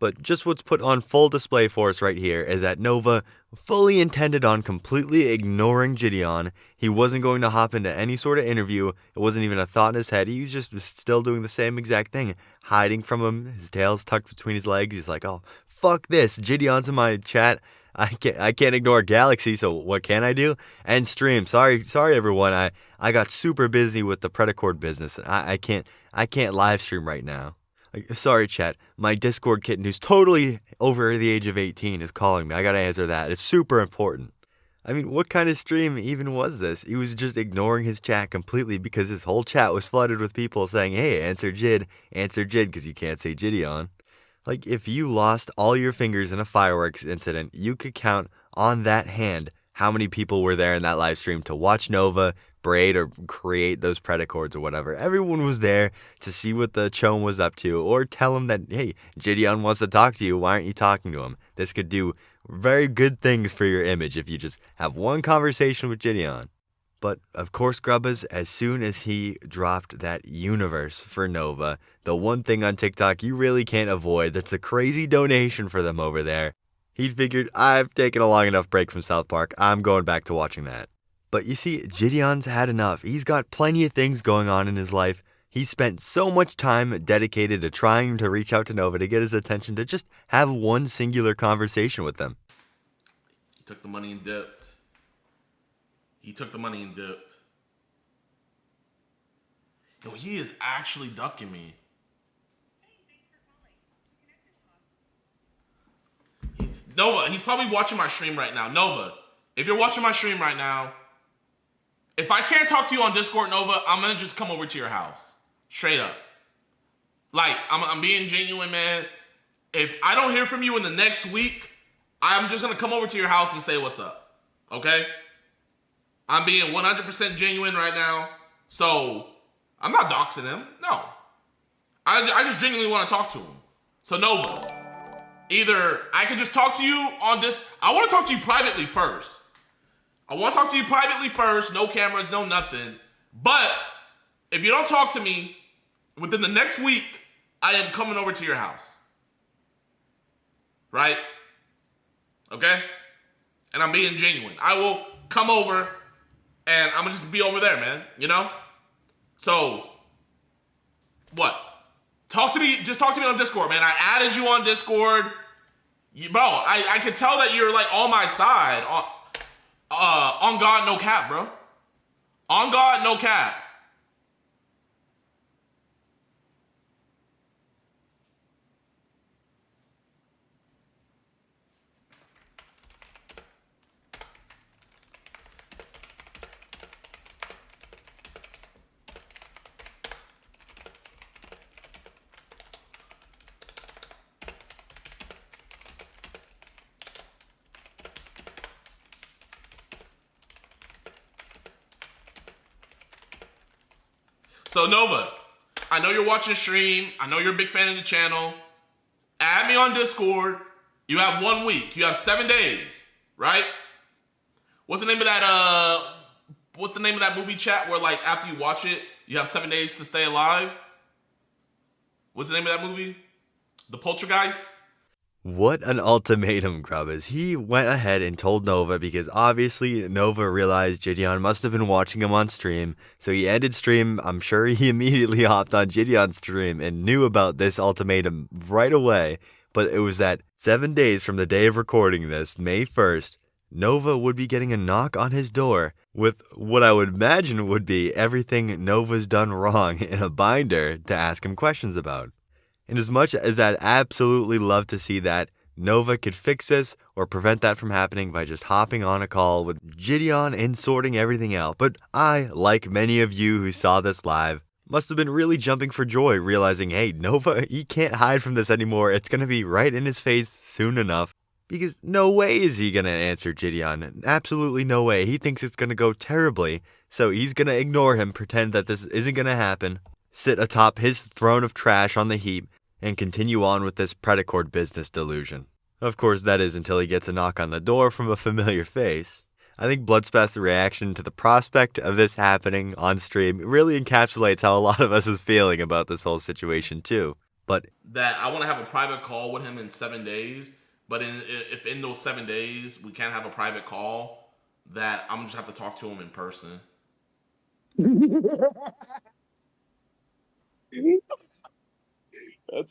But just what's put on full display for us right here is that Nova fully intended on completely ignoring Gideon. He wasn't going to hop into any sort of interview. It wasn't even a thought in his head. He was just still doing the same exact thing, hiding from him. His tail's tucked between his legs. He's like, oh, fuck this. Gideon's in my chat. I can't ignore Galaxy, so what can I do? End stream. Sorry everyone. I got super busy with the Predacord business. I can't live stream right now. Sorry, chat. My Discord kitten, who's totally over the age of 18, is calling me. I gotta answer that. It's super important. I mean, what kind of stream even was this? He was just ignoring his chat completely because his whole chat was flooded with people saying, hey, answer Jid, because you can't say Gideon. Like, if you lost all your fingers in a fireworks incident, you could count on that hand how many people were there in that live stream to watch Nova braid or create those Predacords or whatever. Everyone was there to see what the chome was up to or tell him that, hey, Gideon wants to talk to you. Why aren't you talking to him? This could do very good things for your image if you just have one conversation with Gideon. But, of course, Grubbas, as soon as he dropped that universe for Nova, the one thing on TikTok you really can't avoid that's a crazy donation for them over there, he figured, I've taken a long enough break from South Park, I'm going back to watching that. But you see, Gideon's had enough. He's got plenty of things going on in his life. He spent so much time dedicated to trying to reach out to Nova to get his attention to just have one singular conversation with them. He took the money and dipped. Yo, he is actually ducking me. Nova, he's probably watching my stream right now. Nova, if you're watching my stream right now, if I can't talk to you on Discord, Nova, I'm going to just come over to your house. Straight up. Like, I'm being genuine, man. If I don't hear from you in the next week, I'm just going to come over to your house and say what's up. Okay? I'm being 100% genuine right now. So, I'm not doxing him. No. I just genuinely want to talk to him. So, Nova, either I can just talk to you on this. I want to talk to you privately first. No cameras, no nothing. But if you don't talk to me within the next week, I am coming over to your house. Right? Okay? And I'm being genuine. I will come over and I'm gonna just be over there, man. You know? So, what? Talk to me on Discord, man. I added you on Discord. Bro, I can tell that you're like on my side. On God, no cap, bro. On God, no cap. So Nova, I know you're watching stream. I know you're a big fan of the channel. Add me on Discord. You have 1 week. You have 7 days, right? What's the name of that? What's the name of that movie, chat, where like after you watch it, you have 7 days to stay alive? What's the name of that movie? The Poltergeist? What an ultimatum, Grubbas. He went ahead and told Nova because obviously Nova realized Gideon must have been watching him on stream. So he ended stream. I'm sure he immediately hopped on Gideon's stream and knew about this ultimatum right away. But it was that 7 days from the day of recording this, May 1st, Nova would be getting a knock on his door with what I would imagine would be everything Nova's done wrong in a binder to ask him questions about. And as much as I'd absolutely love to see that, Nova could fix this or prevent that from happening by just hopping on a call with Gideon and sorting everything out. But I, like many of you who saw this live, must have been really jumping for joy realizing, hey, Nova, he can't hide from this anymore. It's going to be right in his face soon enough. Because no way is he going to answer Gideon. Absolutely no way. He thinks it's going to go terribly. So he's going to ignore him, pretend that this isn't going to happen, sit atop his throne of trash on the heap, and continue on with this Predacord business delusion. Of course, that is until he gets a knock on the door from a familiar face. I think Bloodspeth's reaction to the prospect of this happening on stream really encapsulates how a lot of us is feeling about this whole situation too. But that I want to have a private call with him in 7 days, but if in those 7 days we can't have a private call, that I'm just have to talk to him in person. I'm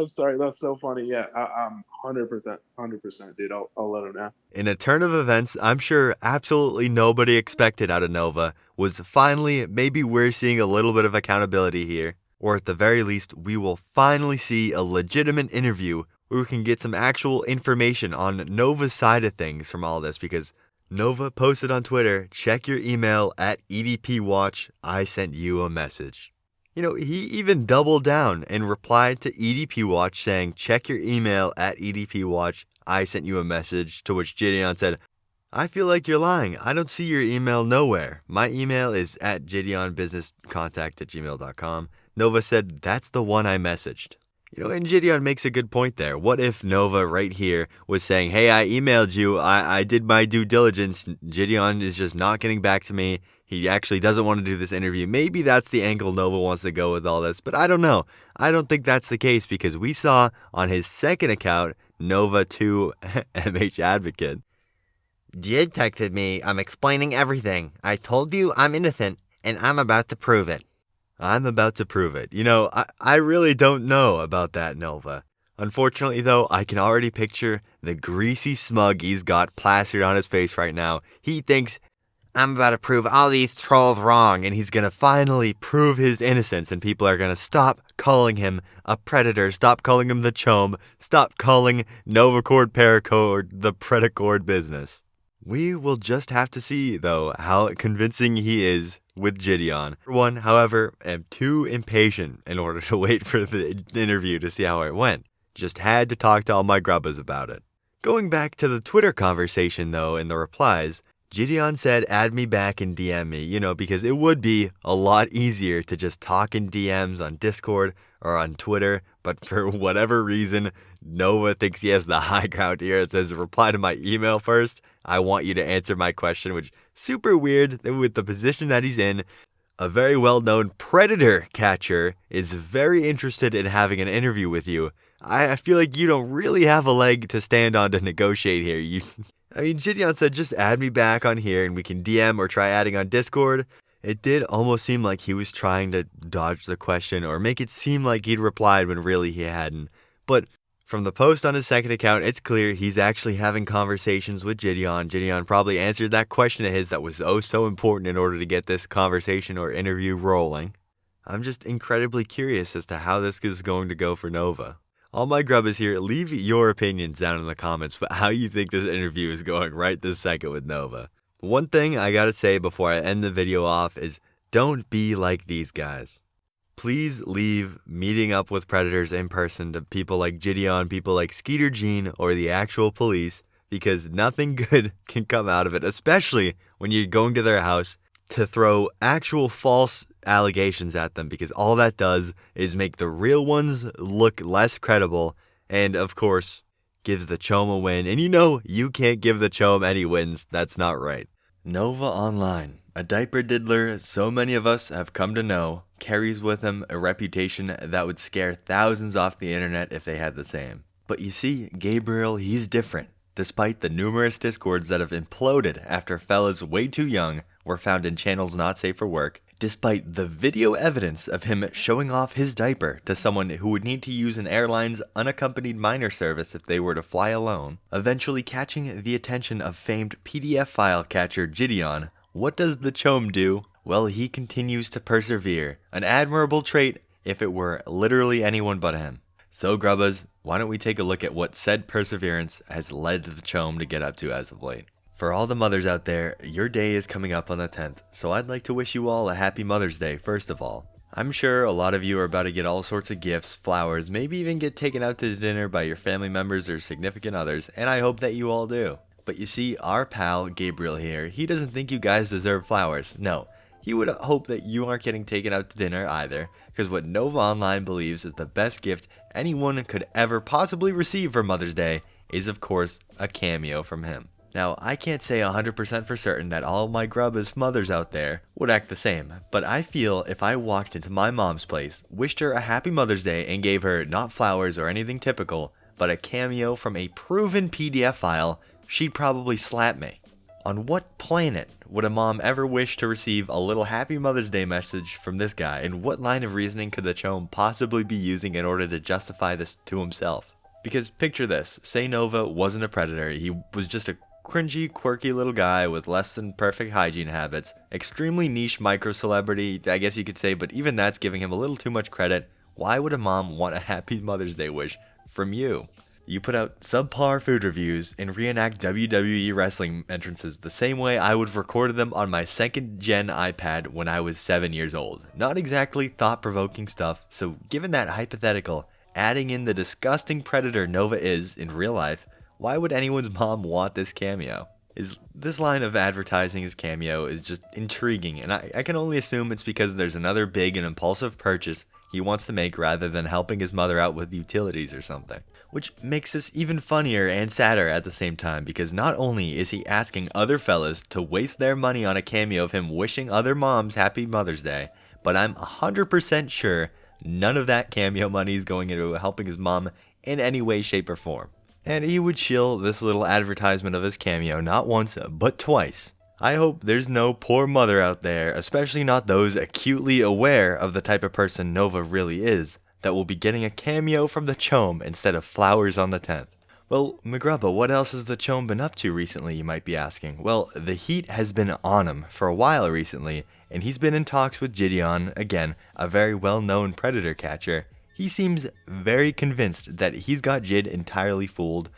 sorry. That's so funny. Yeah, I'm 100%, dude. I'll let him know. In a turn of events, I'm sure absolutely nobody expected out of Nova was finally, maybe we're seeing a little bit of accountability here. Or at the very least, we will finally see a legitimate interview where we can get some actual information on Nova's side of things from all this. Because Nova posted on Twitter, check your email at EDPWatch, I sent you a message. You know, he even doubled down and replied to EDP Watch saying, check your email at EDP Watch. I sent you a message, to which Gideon said, I feel like you're lying. I don't see your email nowhere. My email is at gideonbusinesscontact@gmail.com. Nova said, that's the one I messaged. You know, and Gideon makes a good point there. What if Nova right here was saying, hey, I emailed you. I did my due diligence. Gideon is just not getting back to me. He actually doesn't want to do this interview. Maybe that's the angle Nova wants to go with all this, but I don't know. I don't think that's the case because we saw on his second account, Nova2 MH Advocate. Jid texted me. I'm explaining everything. I told you I'm innocent, and I'm about to prove it. I'm about to prove it. You know, I really don't know about that, Nova. Unfortunately, though, I can already picture the greasy smug he's got plastered on his face right now. He thinks, I'm about to prove all these trolls wrong, and he's going to finally prove his innocence, and people are going to stop calling him a predator, stop calling him the chome, stop calling Novacord Paracord the Predacord business. We will just have to see, though, how convincing he is with Gideon. For one, however, am too impatient in order to wait for the interview to see how it went. Just had to talk to all my grubbas about it. Going back to the Twitter conversation, though, in the replies, Gideon said, add me back and DM me, you know, because it would be a lot easier to just talk in DMs on Discord or on Twitter, but for whatever reason, Nova thinks he has the high ground here. It says, reply to my email first. I want you to answer my question, which super weird with the position that he's in. a very well-known predator catcher is very interested in having an interview with you. I feel like you don't really have a leg to stand on to negotiate here. Gideon said, just add me back on here and we can DM or try adding on Discord. It did almost seem like he was trying to dodge the question or make it seem like he'd replied when really he hadn't. But from the post on his second account, it's clear he's actually having conversations with Gideon. Gideon probably answered that question of his that was oh so important in order to get this conversation or interview rolling. I'm just incredibly curious as to how this is going to go for Nova. All my grubbers here, leave your opinions down in the comments about how you think this interview is going right this second with Nova. One thing I gotta say before I end the video off is don't be like these guys. Please leave meeting up with predators in person to people like Gideon, people like Skeeter Jean, or the actual police, because nothing good can come out of it, especially when you're going to their house to throw actual false allegations at them, because all that does is make the real ones look less credible and, of course, gives the chome a win. And you can't give the chome any wins. That's not right. Nova Online, a diaper diddler so many of us have come to know, carries with him a reputation that would scare thousands off the internet if they had the same. But you see, Gabriel, he's different. Despite the numerous discords that have imploded after fellas way too young were found in channels not safe for work, despite the video evidence of him showing off his diaper to someone who would need to use an airline's unaccompanied minor service if they were to fly alone, eventually catching the attention of famed PDF file catcher Gideon, what does the chome do? Well, he continues to persevere, an admirable trait if it were literally anyone but him. So Grubbas, why don't we take a look at what said perseverance has led the chome to get up to as of late. For all the mothers out there, your day is coming up on the 10th, so I'd like to wish you all a happy Mother's Day first of all. I'm sure a lot of you are about to get all sorts of gifts, flowers, maybe even get taken out to dinner by your family members or significant others, and I hope that you all do. But you see, our pal Gabriel here, he doesn't think you guys deserve flowers. No, he would hope that you aren't getting taken out to dinner either, because what Nova Online believes is the best gift anyone could ever possibly receive for Mother's Day is, of course, a cameo from him. Now, I can't say 100% for certain that all my Grubbas mothers out there would act the same, but I feel if I walked into my mom's place, wished her a happy Mother's Day, and gave her not flowers or anything typical, but a cameo from a proven PDF file, she'd probably slap me. On what planet would a mom ever wish to receive a little happy Mother's Day message from this guy, and what line of reasoning could the chome possibly be using in order to justify this to himself? Because picture this, say Nova wasn't a predator, he was just a cringy, quirky little guy with less than perfect hygiene habits, extremely niche micro-celebrity, I guess you could say, but even that's giving him a little too much credit. Why would a mom want a happy Mother's Day wish from you? You put out subpar food reviews and reenact WWE wrestling entrances the same way I would have recorded them on my 2nd gen iPad when I was 7 years old. Not exactly thought-provoking stuff, so given that hypothetical, adding in the disgusting predator Nova is in real life, why would anyone's mom want this cameo? This line of advertising his cameo is just intriguing, and I can only assume it's because there's another big and impulsive purchase he wants to make rather than helping his mother out with utilities or something. Which makes this even funnier and sadder at the same time, because not only is he asking other fellas to waste their money on a cameo of him wishing other moms happy Mother's Day, but I'm 100% sure none of that cameo money is going into helping his mom in any way, shape, or form. And he would shill this little advertisement of his cameo not once, but twice. I hope there's no poor mother out there, especially not those acutely aware of the type of person Nova really is, that will be getting a cameo from the chome instead of flowers on the 10th. Well, Mcgrubba, what else has the chome been up to recently, you might be asking? Well, the heat has been on him for a while recently, and he's been in talks with Gideon, again, a very well-known predator catcher. He seems very convinced that he's got Jid entirely fooled,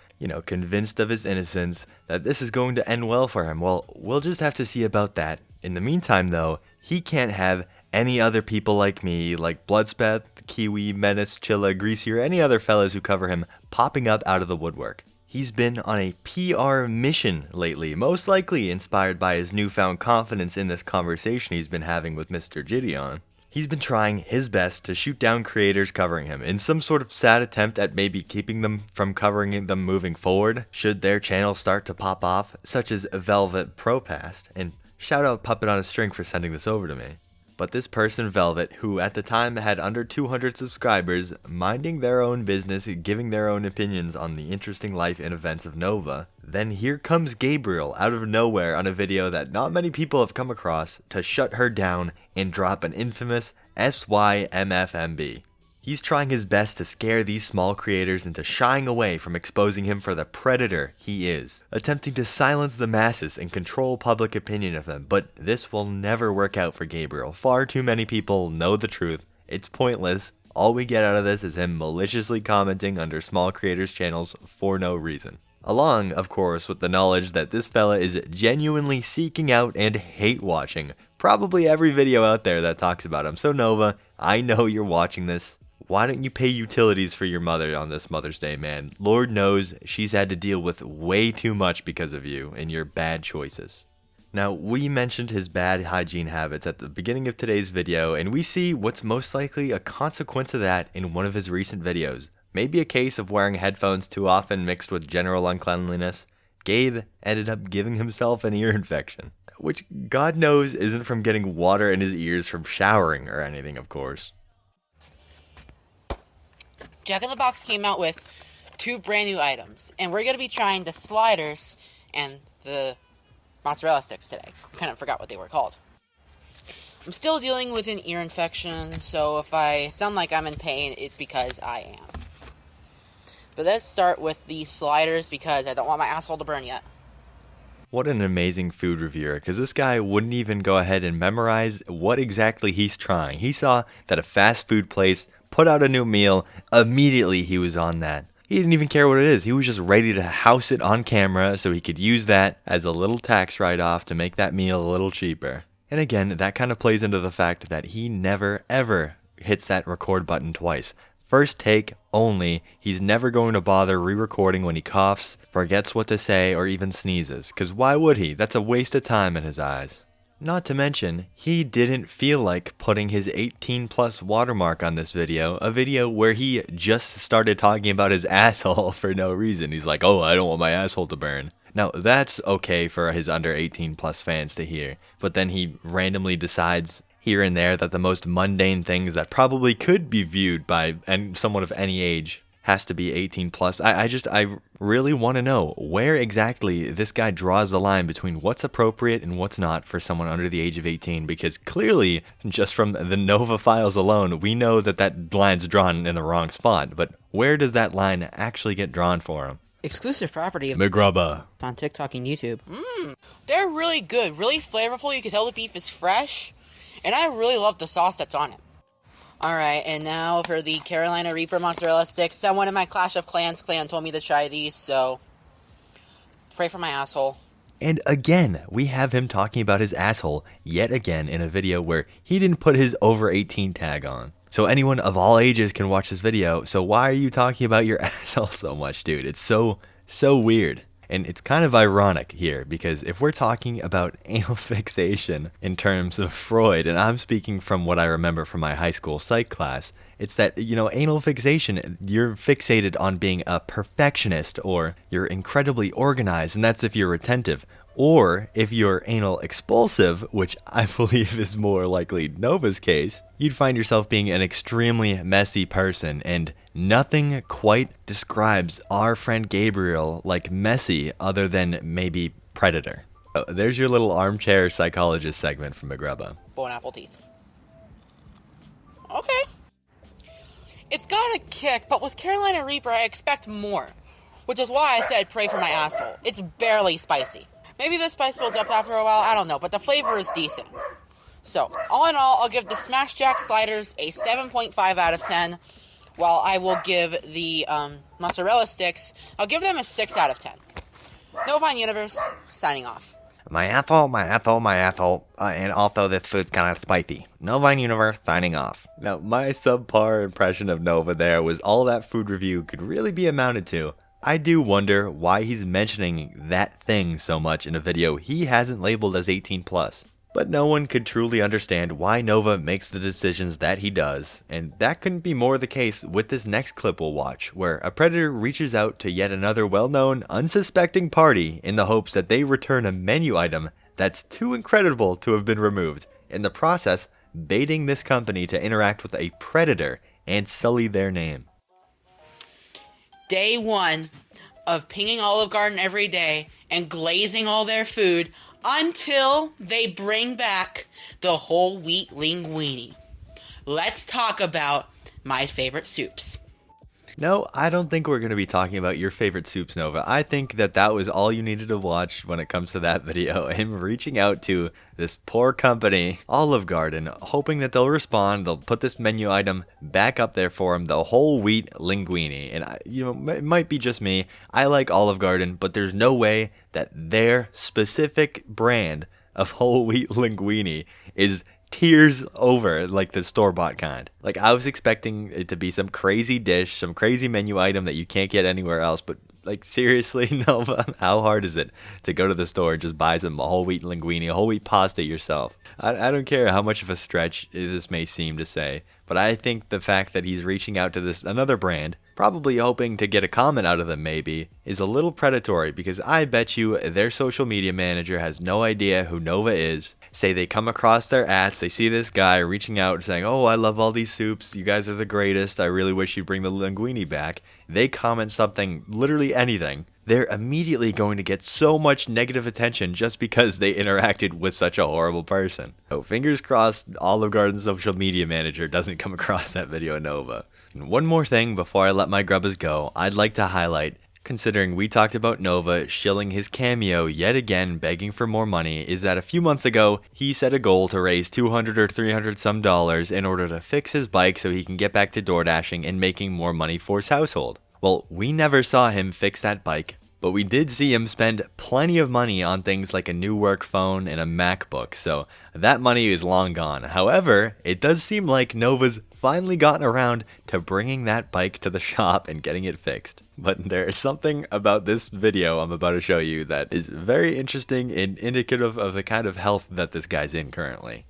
convinced of his innocence, that this is going to end well for him. Well, we'll just have to see about that. In the meantime, though, he can't have any other people like me, like Bloodspeth, Kiwi, Menace, Chilla, Greasy, or any other fellas who cover him, popping up out of the woodwork. He's been on a PR mission lately, most likely inspired by his newfound confidence in this conversation he's been having with Mr. Gideon. He's been trying his best to shoot down creators covering him in some sort of sad attempt at maybe keeping them from covering them moving forward, should their channel start to pop off, such as Velvet Propast, and shout out Puppet on a String for sending this over to me. But this person, Velvet, who at the time had under 200 subscribers, minding their own business, giving their own opinions on the interesting life and events of Nova, then here comes Gabriel out of nowhere on a video that not many people have come across to shut her down and drop an infamous SYMFMB. He's trying his best to scare these small creators into shying away from exposing him for the predator he is, attempting to silence the masses and control public opinion of them, but this will never work out for Gabriel. Far too many people know the truth. It's pointless. All we get out of this is him maliciously commenting under small creators' channels for no reason. Along, of course, with the knowledge that this fella is genuinely seeking out and hate watching probably every video out there that talks about him. So Nova, I know you're watching this. Why don't you pay utilities for your mother on this Mother's Day, man? Lord knows she's had to deal with way too much because of you and your bad choices. Now, we mentioned his bad hygiene habits at the beginning of today's video, and we see what's most likely a consequence of that in one of his recent videos. Maybe a case of wearing headphones too often mixed with general uncleanliness. Gabe ended up giving himself an ear infection, which God knows isn't from getting water in his ears from showering or anything, of course. Jack in the Box came out with 2 brand new items, and we're going to be trying the sliders and the mozzarella sticks today. I kind of forgot what they were called. I'm still dealing with an ear infection, so if I sound like I'm in pain, it's because I am. But let's start with the sliders because I don't want my asshole to burn yet. What an amazing food reviewer, because this guy wouldn't even go ahead and memorize what exactly he's trying. He saw that a fast food place put out a new meal, immediately he was on that. He didn't even care what it is. He was just ready to house it on camera so he could use that as a little tax write-off to make that meal a little cheaper. And again, that kind of plays into the fact that he never ever hits that record button twice. First take only. He's never going to bother re-recording when he coughs, forgets what to say, or even sneezes. Because why would he? That's a waste of time in his eyes. Not to mention, he didn't feel like putting his 18+ watermark on this video, a video where he just started talking about his asshole for no reason. He's like, oh, I don't want my asshole to burn. Now, that's okay for his under 18+ fans to hear, but then he randomly decides here and there that the most mundane things that probably could be viewed by someone of any age has to be 18+. I really want to know where exactly this guy draws the line between what's appropriate and what's not for someone under the age of 18, because clearly, just from the Nova files alone, we know that that line's drawn in the wrong spot, but where does that line actually get drawn for him? Exclusive property of Mcgrubba on TikTok and YouTube. They're really good, really flavorful. You can tell the beef is fresh, and I really love the sauce that's on it. Alright, and now for the Carolina Reaper mozzarella sticks. Someone in my Clash of Clans clan told me to try these, so pray for my asshole. And again, we have him talking about his asshole yet again in a video where he didn't put his over 18 tag on. So anyone of all ages can watch this video, so why are you talking about your asshole so much, dude? It's so weird. And it's kind of ironic here, because if we're talking about anal fixation in terms of Freud, and I'm speaking from what I remember from my high school psych class, it's that, anal fixation, you're fixated on being a perfectionist, or you're incredibly organized, and that's if you're retentive. Or if you're anal expulsive, which I believe is more likely Nova's case, you'd find yourself being an extremely messy person, and nothing quite describes our friend Gabriel like messy other than maybe predator. Oh, there's your little armchair psychologist segment from Mcgrubba. Bone apple teeth. Okay. It's got a kick, but with Carolina Reaper I expect more, which is why I said pray for my asshole. It's barely spicy. Maybe the spice builds up after a while, I don't know, but the flavor is decent. So, all in all, I'll give the Smash Jack sliders a 7.5 out of 10, while I will give the mozzarella sticks, I'll give them a 6 out of 10. novineuniverse, signing off. My asshole, and also this food's kind of spicy. novineuniverse, signing off. Now, my subpar impression of Nova there was all that food review could really be amounted to. I do wonder why he's mentioning that thing so much in a video he hasn't labeled as 18+. But no one could truly understand why Nova makes the decisions that he does, and that couldn't be more the case with this next clip we'll watch, where a predator reaches out to yet another well-known, unsuspecting party in the hopes that they return a menu item that's too incredible to have been removed. In the process, baiting this company to interact with a predator and sully their name. Day one of pinging Olive Garden every day and glazing all their food until they bring back the whole wheat linguine. Let's talk about my favorite soups. No, I don't think we're going to be talking about your favorite soups, Nova. I think that was all you needed to watch when it comes to that video. Him reaching out to this poor company, Olive Garden, hoping that they'll respond. They'll put this menu item back up there for him, the whole wheat linguine. And, it might be just me. I like Olive Garden, but there's no way that their specific brand of whole wheat linguine is tears over like the store-bought kind. Like, I was expecting it to be some crazy dish, some crazy menu item that you can't get anywhere else, but like, seriously, Nova, how hard is it to go to the store and just buy some whole wheat linguine, whole wheat pasta yourself? I don't care how much of a stretch this may seem to say, but I think the fact that he's reaching out to this another brand, probably hoping to get a comment out of them maybe, is a little predatory, because I bet you their social media manager has no idea who Nova is. Say they come across their ads, they see this guy reaching out saying, "Oh, I love all these soups, you guys are the greatest, I really wish you'd bring the linguine back." They comment something, literally anything. They're immediately going to get so much negative attention just because they interacted with such a horrible person. So fingers crossed Olive Garden's social media manager doesn't come across that video, Nova. And one more thing before I let my grubbas go, I'd like to highlight, considering we talked about Nova shilling his cameo yet again begging for more money, is that a few months ago he set a goal to raise $200 or $300 some dollars in order to fix his bike so he can get back to door dashing and making more money for his household. Well, we never saw him fix that bike, but we did see him spend plenty of money on things like a new work phone and a MacBook, so that money is long gone. However, it does seem like Nova's finally gotten around to bringing that bike to the shop and getting it fixed. But there is something about this video I'm about to show you that is very interesting and indicative of the kind of health that this guy's in currently.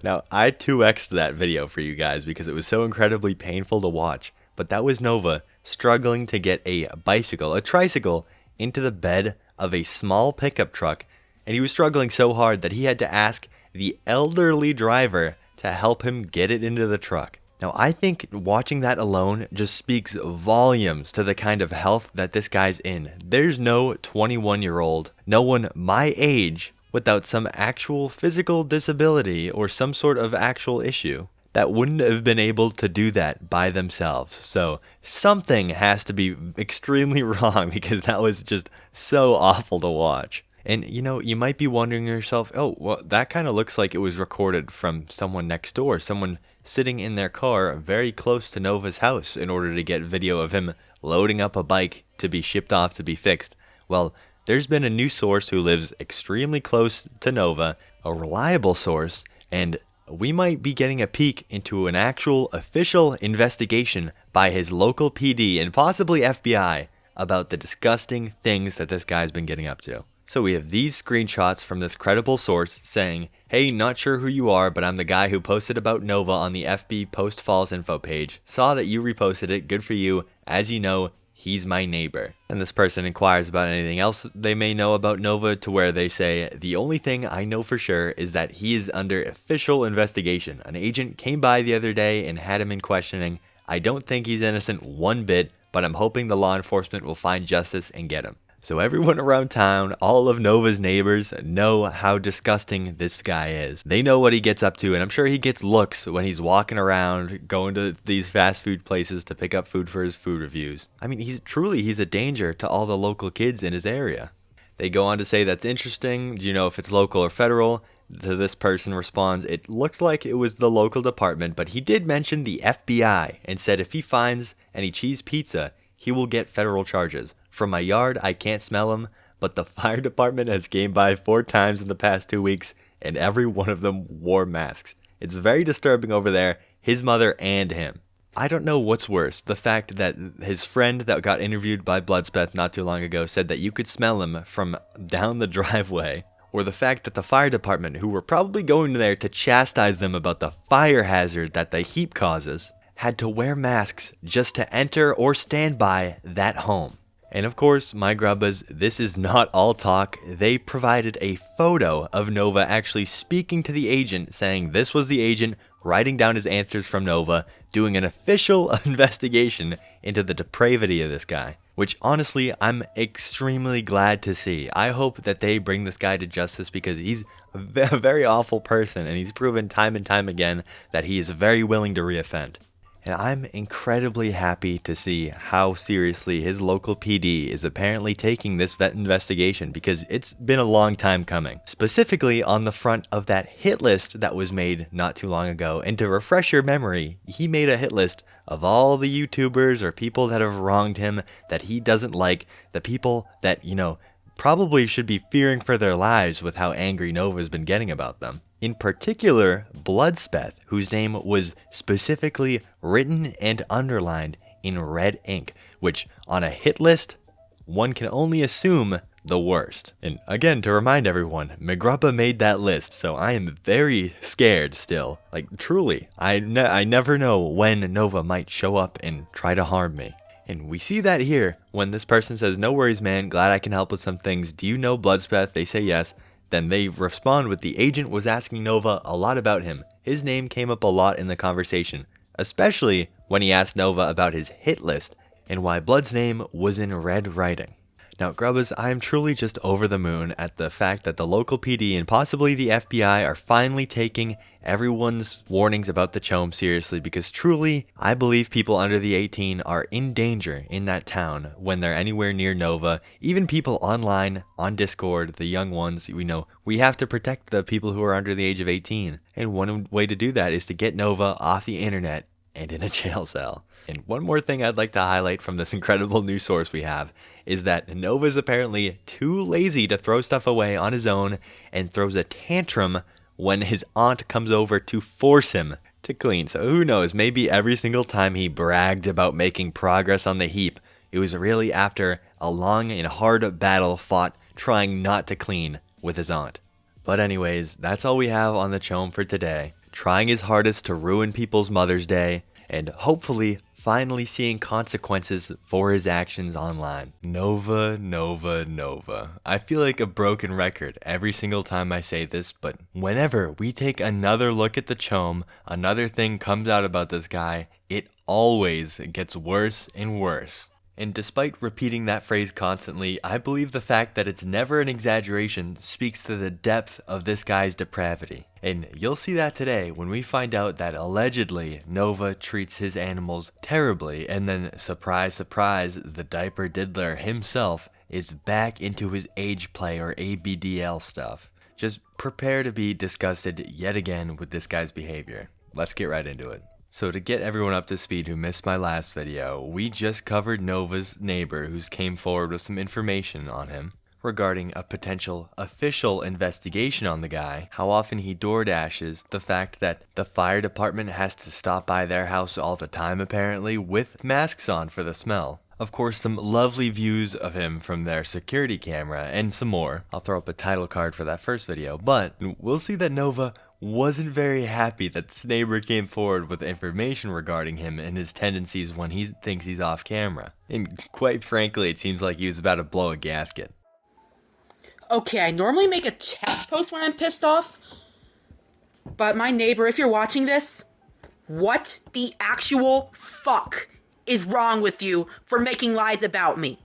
Now, I 2x'd that video for you guys because it was so incredibly painful to watch, but that was Nova struggling to get a bicycle, a tricycle, into the bed of a small pickup truck, and he was struggling so hard that he had to ask the elderly driver to help him get it into the truck. Now, I think watching that alone just speaks volumes to the kind of health that this guy's in. There's no 21-year-old, no one my age, without some actual physical disability or some sort of actual issue that wouldn't have been able to do that by themselves. So something has to be extremely wrong because that was just so awful to watch. And you might be wondering to yourself, oh, well, that kind of looks like it was recorded from someone next door, someone sitting in their car very close to Nova's house in order to get video of him loading up a bike to be shipped off to be fixed. Well, there's been a new source who lives extremely close to Nova, a reliable source, and we might be getting a peek into an actual official investigation by his local PD and possibly FBI about the disgusting things that this guy's been getting up to. So we have these screenshots from this credible source saying, "Hey, not sure who you are, but I'm the guy who posted about Nova on the FB Post Falls info page. Saw that you reposted it, good for you. As you know, he's my neighbor." And this person inquires about anything else they may know about Nova, to where they say, "The only thing I know for sure is that he is under official investigation. An agent came by the other day and had him in questioning. I don't think he's innocent one bit, but I'm hoping the law enforcement will find justice and get him." So everyone around town, all of Nova's neighbors, know how disgusting this guy is. They know what he gets up to, and I'm sure he gets looks when he's walking around, going to these fast food places to pick up food for his food reviews. I mean, he's a danger to all the local kids in his area. They go on to say, "That's interesting. Do you know if it's local or federal?" To this person responds, it looked like it was the local department, but he did mention the FBI and said if he finds any cheese pizza, he will get federal charges. From my yard, I can't smell them, but the fire department has came by 4 times in the past 2 weeks, and every one of them wore masks. It's very disturbing over there, his mother and him. I don't know what's worse, the fact that his friend that got interviewed by Bloodspeth not too long ago said that you could smell him from down the driveway, or the fact that the fire department, who were probably going there to chastise them about the fire hazard that the heat causes, had to wear masks just to enter or stand by that home. And of course, my grubbas, this is not all talk. They provided a photo of Nova actually speaking to the agent, saying this was the agent writing down his answers from Nova, doing an official investigation into the depravity of this guy, which honestly, I'm extremely glad to see. I hope that they bring this guy to justice because he's a very awful person, and he's proven time and time again that he is very willing to reoffend. And I'm incredibly happy to see how seriously his local PD is apparently taking this investigation, because it's been a long time coming. Specifically on the front of that hit list that was made not too long ago. And to refresh your memory, he made a hit list of all the YouTubers or people that have wronged him, that he doesn't like, the people that, you know, probably should be fearing for their lives with how angry Nova's been getting about them. In particular, Bloodspeth, whose name was specifically written and underlined in red ink, which on a hit list, one can only assume the worst. And again, to remind everyone, Mcgrubba made that list, so I am very scared still. Like, truly, I never know when Nova might show up and try to harm me. And we see that here when this person says, no worries, man, glad I can help with some things. Do you know Bloodspeth? They say yes. Then they respond with the agent was asking Nova a lot about him. His name came up a lot in the conversation, especially when he asked Nova about his hit list and why Blood's name was in red writing. Now, Grubbas, I am truly just over the moon at the fact that the local PD and possibly the FBI are finally taking everyone's warnings about the chome seriously, because truly, I believe people under the 18 are in danger in that town when they're anywhere near Nova. Even people online, on Discord, the young ones, we have to protect the people who are under the age of 18. And one way to do that is to get Nova off the internet and in a jail cell. And one more thing I'd like to highlight from this incredible news source we have is that Nova's apparently too lazy to throw stuff away on his own and throws a tantrum when his aunt comes over to force him to clean. So who knows, maybe every single time he bragged about making progress on the heap, it was really after a long and hard battle fought trying not to clean with his aunt. But anyways, that's all we have on the chome for today. Trying his hardest to ruin people's Mother's Day, and hopefully finally seeing consequences for his actions online. Nova, Nova, Nova. I feel like a broken record every single time I say this, but whenever we take another look at the chome, another thing comes out about this guy, it always gets worse and worse. And despite repeating that phrase constantly, I believe the fact that it's never an exaggeration speaks to the depth of this guy's depravity. And you'll see that today when we find out that allegedly Nova treats his animals terribly, and then surprise, surprise, the diaper diddler himself is back into his age play or ABDL stuff. Just prepare to be disgusted yet again with this guy's behavior. Let's get right into it. So to get everyone up to speed who missed my last video, we just covered Nova's neighbor who came forward with some information on him regarding a potential official investigation on the guy, how often he door dashes, the fact that the fire department has to stop by their house all the time apparently with masks on for the smell. Of course, some lovely views of him from their security camera and some more. I'll throw up a title card for that first video, but we'll see that Nova wasn't very happy that this neighbor came forward with information regarding him and his tendencies when he thinks he's off camera. And quite frankly, it seems like he was about to blow a gasket. Okay, I normally make a text post when I'm pissed off, but my neighbor, if you're watching this, what the actual fuck is wrong with you for making lies about me?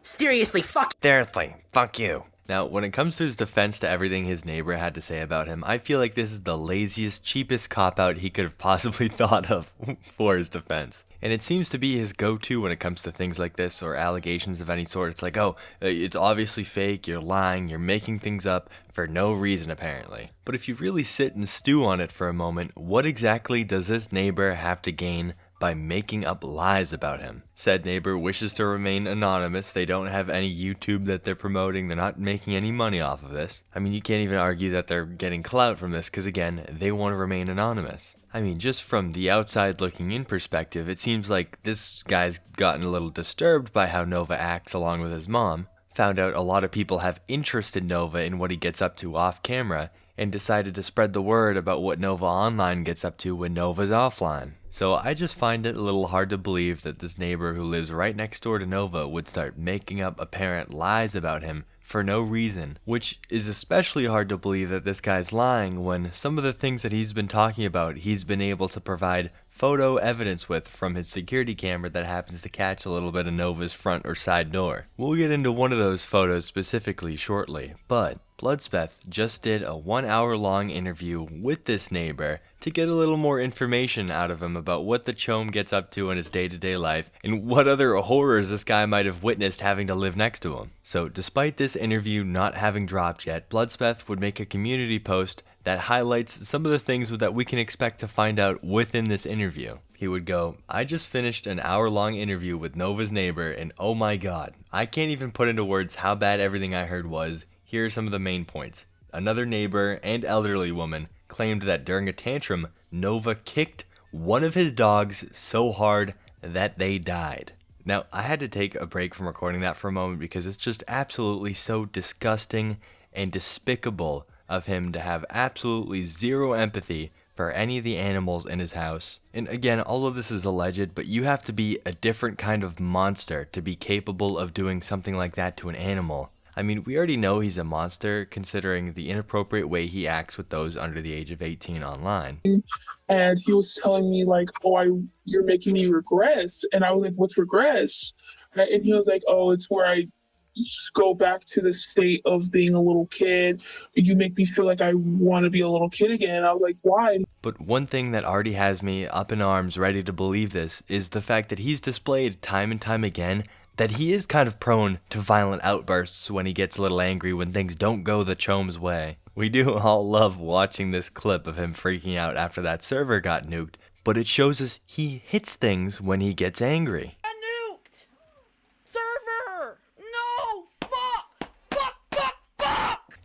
Seriously, fuck. Seriously, fuck you. Now, when it comes to his defense to everything his neighbor had to say about him, I feel like this is the laziest, cheapest cop-out he could have possibly thought of for his defense. And it seems to be his go-to when it comes to things like this or allegations of any sort. It's like, oh, it's obviously fake, you're lying, you're making things up for no reason apparently. But if you really sit and stew on it for a moment, what exactly does this neighbor have to gain by making up lies about him? Said neighbor wishes to remain anonymous. They don't have any YouTube that they're promoting. They're not making any money off of this. I mean, you can't even argue that they're getting clout from this because, again, they want to remain anonymous. I mean, just from the outside looking in perspective, it seems like this guy's gotten a little disturbed by how Nova acts along with his mom, found out a lot of people have interest in Nova and what he gets up to off camera, and decided to spread the word about what Nova Online gets up to when Nova's offline. So I just find it a little hard to believe that this neighbor who lives right next door to Nova would start making up apparent lies about him for no reason, which is especially hard to believe that this guy's lying when some of the things that he's been talking about he's been able to provide photo evidence with from his security camera that happens to catch a little bit of Nova's front or side door. We'll get into one of those photos specifically shortly, but Bloodspeth just did a 1 hour long interview with this neighbor to get a little more information out of him about what the chome gets up to in his day-to-day life and what other horrors this guy might have witnessed having to live next to him. So despite this interview not having dropped yet, Bloodspeth would make a community post that highlights some of the things that we can expect to find out within this interview. He would go, I just finished an hour-long interview with Nova's neighbor and oh my god, I can't even put into words how bad everything I heard was. Here are some of the main points. Another neighbor and elderly woman claimed that during a tantrum, Nova kicked one of his dogs so hard that they died. Now, I had to take a break from recording that for a moment because it's just absolutely so disgusting and despicable of him to have absolutely zero empathy for any of the animals in his house. And again, all of this is alleged, but you have to be a different kind of monster to be capable of doing something like that to an animal. I mean, we already know he's a monster considering the inappropriate way he acts with those under the age of 18 online. And he was telling me like, oh, you're making me regress. And I was like, what's regress? And he was like, oh, it's where I just go back to the state of being a little kid. You make me feel like I want to be a little kid again. And I was like, why? But one thing that already has me up in arms ready to believe this is the fact that he's displayed time and time again that he is kind of prone to violent outbursts when he gets a little angry when things don't go the chome's way. We do all love watching this clip of him freaking out after that server got nuked, but it shows us he hits things when he gets angry. Nuked! Server! No! Fuck!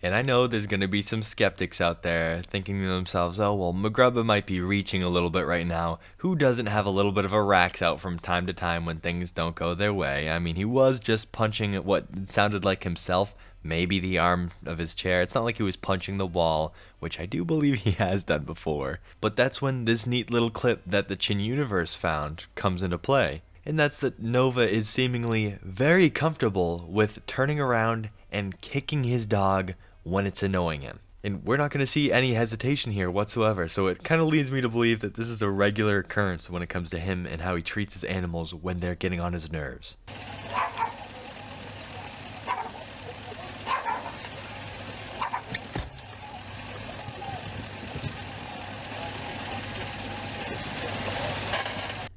And I know there's going to be some skeptics out there thinking to themselves, oh, well, Mcgrubba might be reaching a little bit right now. Who doesn't have a little bit of a racks out from time to time when things don't go their way? I mean, he was just punching at what sounded like himself, maybe the arm of his chair. It's not like he was punching the wall, which I do believe he has done before. But that's when this neat little clip that the Universe found comes into play. And that's that Nova is seemingly very comfortable with turning around and kicking his dog when it's annoying him. And we're not going to see any hesitation here whatsoever, so it kind of leads me to believe that this is a regular occurrence when it comes to him and how he treats his animals when they're getting on his nerves.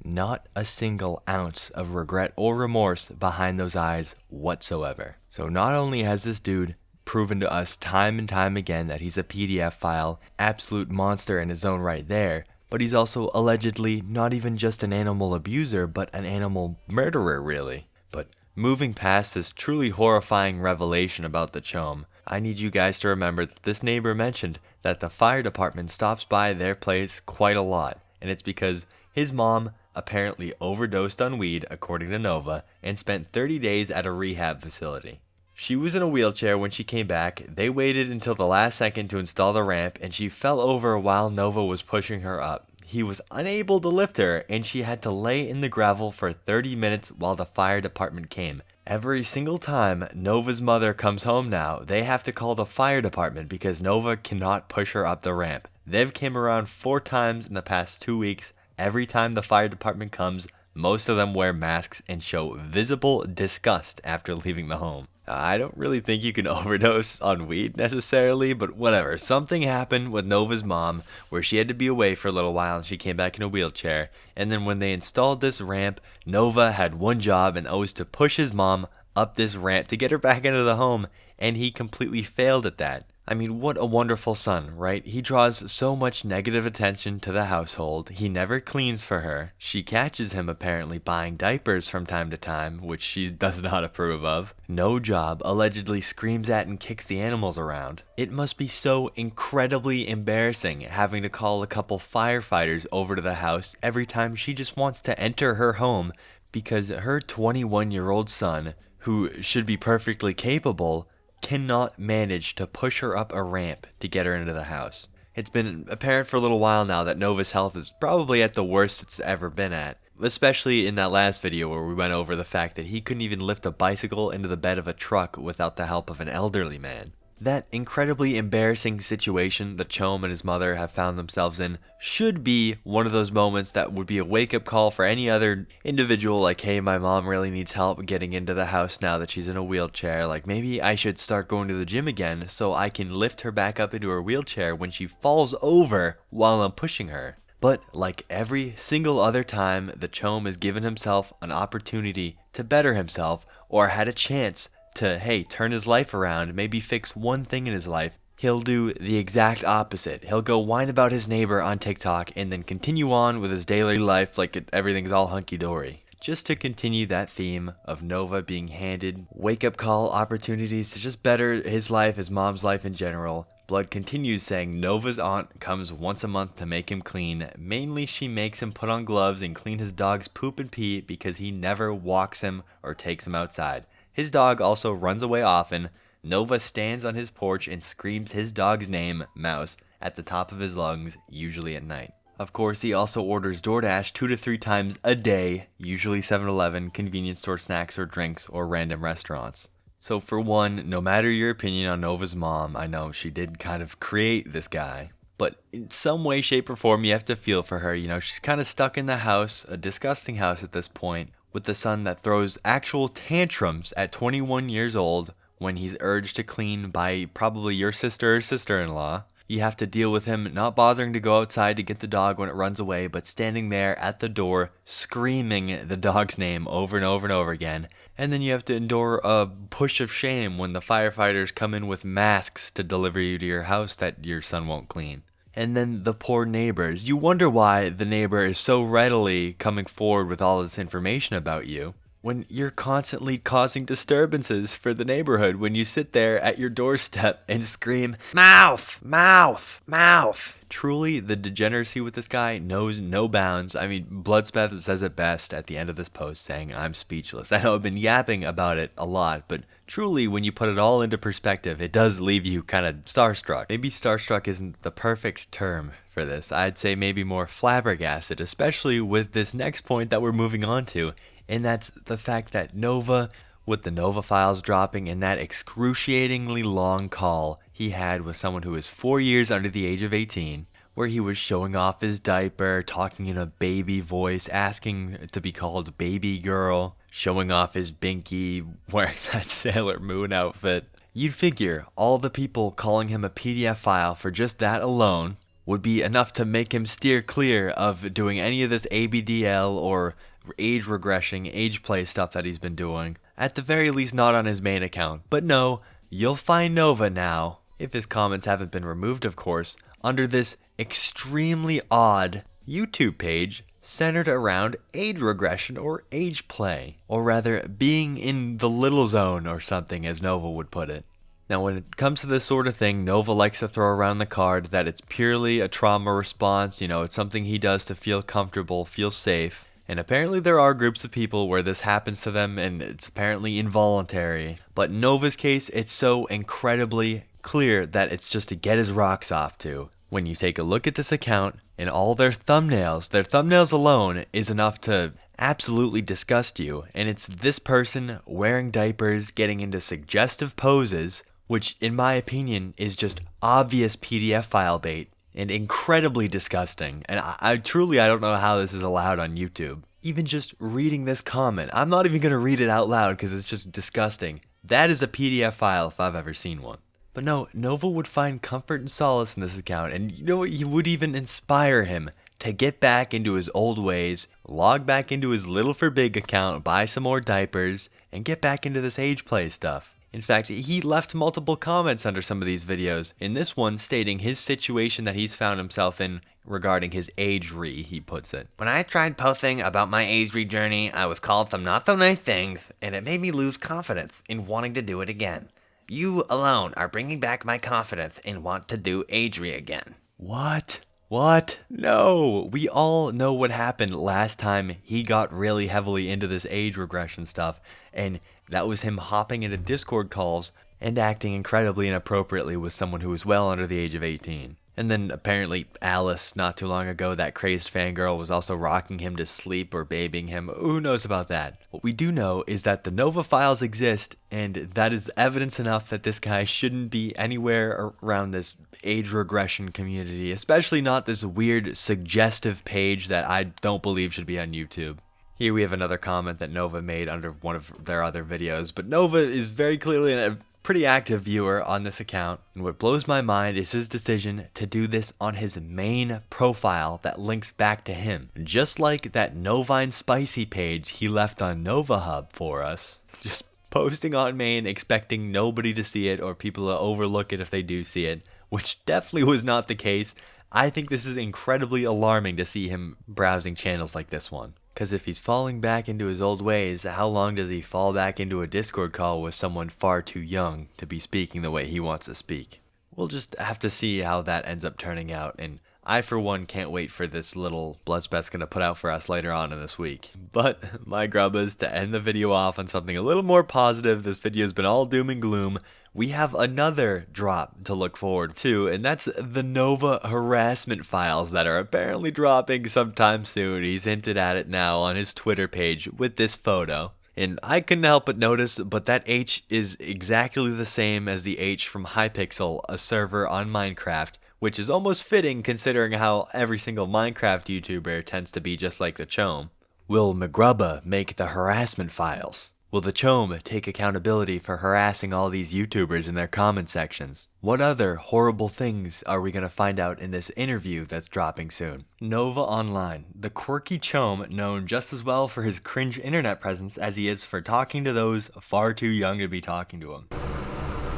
Not a single ounce of regret or remorse behind those eyes whatsoever. So not only has this dude proven to us time and time again that he's a PDF file, absolute monster in his own right there, but he's also allegedly not even just an animal abuser, but an animal murderer, really. But moving past this truly horrifying revelation about the chome, I need you guys to remember that this neighbor mentioned that the fire department stops by their place quite a lot, and it's because his mom apparently overdosed on weed, according to Nova, and spent 30 days at a rehab facility. She was in a wheelchair when she came back. They waited until the last second to install the ramp, and she fell over while Nova was pushing her up. He was unable to lift her, and she had to lay in the gravel for 30 minutes while the fire department came. Every single time Nova's mother comes home now, they have to call the fire department because Nova cannot push her up the ramp. They've came around 4 times in the past 2 weeks. Every time the fire department comes, Most of them wear masks and show visible disgust after leaving the home. I don't really think you can overdose on weed necessarily, but whatever. Something happened with Nova's mom where she had to be away for a little while and she came back in a wheelchair. And then when they installed this ramp, Nova had one job, and that was to push his mom up this ramp to get her back into the home, and he completely failed at that. I mean, what a wonderful son, right? He draws so much negative attention to the household. He never cleans for her. She catches him apparently buying diapers from time to time, which she does not approve of. No job, allegedly screams at and kicks the animals around. It must be so incredibly embarrassing having to call a couple firefighters over to the house every time she just wants to enter her home because her 21-year-old son, who should be perfectly capable, cannot manage to push her up a ramp to get her into the house. It's been apparent for a little while now that Nova's health is probably at the worst it's ever been at, especially in that last video where we went over the fact that he couldn't even lift a bicycle into the bed of a truck without the help of an elderly man. That incredibly embarrassing situation that Chome and his mother have found themselves in should be one of those moments that would be a wake-up call for any other individual, like, hey, my mom really needs help getting into the house now that she's in a wheelchair. Like, maybe I should start going to the gym again so I can lift her back up into her wheelchair when she falls over while I'm pushing her. But like every single other time that Chome has given himself an opportunity to better himself or had a chance to, hey, turn his life around, maybe fix one thing in his life, he'll do the exact opposite. He'll go whine about his neighbor on TikTok and then continue on with his daily life like everything's all hunky-dory. Just to continue that theme of Nova being handed wake-up call opportunities to just better his life, his mom's life in general, Blood continues saying Nova's aunt comes once a month to make him clean. Mainly she makes him put on gloves and clean his dog's poop and pee because he never walks him or takes him outside. His dog also runs away often. Nova stands on his porch and screams his dog's name, Mouse, at the top of his lungs, usually at night. Of course, he also orders DoorDash 2 to 3 times a day, usually 7-Eleven, convenience store snacks or drinks, or random restaurants. So for one, no matter your opinion on Nova's mom, I know she did kind of create this guy, but in some way, shape, or form, you have to feel for her. You know, she's kind of stuck in the house, a disgusting house at this point, with the son that throws actual tantrums at 21 years old when he's urged to clean by probably your sister or sister-in-law. You have to deal with him not bothering to go outside to get the dog when it runs away, but standing there at the door screaming the dog's name over and over and over again. And then you have to endure a push of shame when the firefighters come in with masks to deliver you to your house that your son won't clean. And then the poor neighbors. You wonder why the neighbor is so readily coming forward with all this information about you when you're constantly causing disturbances for the neighborhood when you sit there at your doorstep and scream, "Mouth! Mouth! Mouth!" Truly, the degeneracy with this guy knows no bounds. I mean, Bloodspeth says it best at the end of this post, saying, "I'm speechless." I know I've been yapping about it a lot, but truly, when you put it all into perspective, it does leave you kind of starstruck. Maybe starstruck isn't the perfect term for this. I'd say maybe more flabbergasted, especially with this next point that we're moving on to, and that's the fact that Nova, with the Nova files dropping and that excruciatingly long call he had with someone who is 4 years under the age of 18, where he was showing off his diaper, talking in a baby voice, asking to be called baby girl, showing off his binky, wearing that Sailor Moon outfit. You'd figure all the people calling him a PDF file for just that alone would be enough to make him steer clear of doing any of this ABDL or age regression, age play stuff that he's been doing. At the very least, not on his main account. But no, you'll find Nova now, if his comments haven't been removed of course, under this extremely odd YouTube page centered around age regression or age play. Or rather, being in the little zone or something, as Nova would put it. Now, when it comes to this sort of thing, Nova likes to throw around the card that it's purely a trauma response. You know, it's something he does to feel comfortable, feel safe. And apparently there are groups of people where this happens to them and it's apparently involuntary. But in Nova's case, it's so incredibly clear that it's just to get his rocks off to. When you take a look at this account and all their thumbnails alone is enough to absolutely disgust you. And it's this person wearing diapers, getting into suggestive poses, which in my opinion is just obvious PDF file bait and incredibly disgusting. And I truly don't know how this is allowed on YouTube. even just reading this comment, I'm not even going to read it out loud because it's just disgusting. That is a PDF file if I've ever seen one. But no, Nova would find comfort and solace in this account, and you know what, you would even inspire him to get back into his old ways, log back into his Little for Big account, buy some more diapers, and get back into this age play stuff. In fact, he left multiple comments under some of these videos, in this one stating his situation that he's found himself in regarding his age-re, he puts it. When I tried posting about my age-re journey, I was called some not so nice things, and it made me lose confidence in wanting to do it again. You alone are bringing back my confidence in want to do age-re again. What? What? No! We all know what happened last time he got really heavily into this age regression stuff, and that was him hopping into Discord calls and acting incredibly inappropriately with someone who was well under the age of 18. And then apparently Alice, not too long ago, that crazed fangirl, was also rocking him to sleep or babying him. Who knows about that? What we do know is that the Nova files exist, and that is evidence enough that this guy shouldn't be anywhere around this age regression community, especially not this weird suggestive page that I don't believe should be on YouTube. Here we have another comment that Nova made under one of their other videos, but Nova is very clearly a pretty active viewer on this account, and what blows my mind is his decision to do this on his main profile that links back to him, just like that Novine Spicy page he left on Nova Hub for us. Just posting on main, expecting nobody to see it or people to overlook it if they do see it, which definitely was not the case. I think this is incredibly alarming to see him browsing channels like this one. Because if he's falling back into his old ways, how long does he fall back into a Discord call with someone far too young to be speaking the way he wants to speak? We'll just have to see how that ends up turning out, and I for one can't wait for this little Bloodspeth's gonna put out for us later on in this week. But my grubbas, to end the video off on something a little more positive, this video's been all doom and gloom, we have another drop to look forward to, and that's the Nova harassment files that are apparently dropping sometime soon. He's hinted at it now on his Twitter page with this photo. And I couldn't help but notice, but that H is exactly the same as the H from Hypixel, a server on Minecraft, which is almost fitting considering how every single Minecraft YouTuber tends to be just like the chome. Will Mcgrubba make the harassment files? Will the chome take accountability for harassing all these YouTubers in their comment sections? What other horrible things are we going to find out in this interview that's dropping soon? Nova Online, the quirky chome known just as well for his cringe internet presence as he is for talking to those far too young to be talking to him.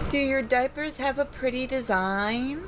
Do your diapers have a pretty design?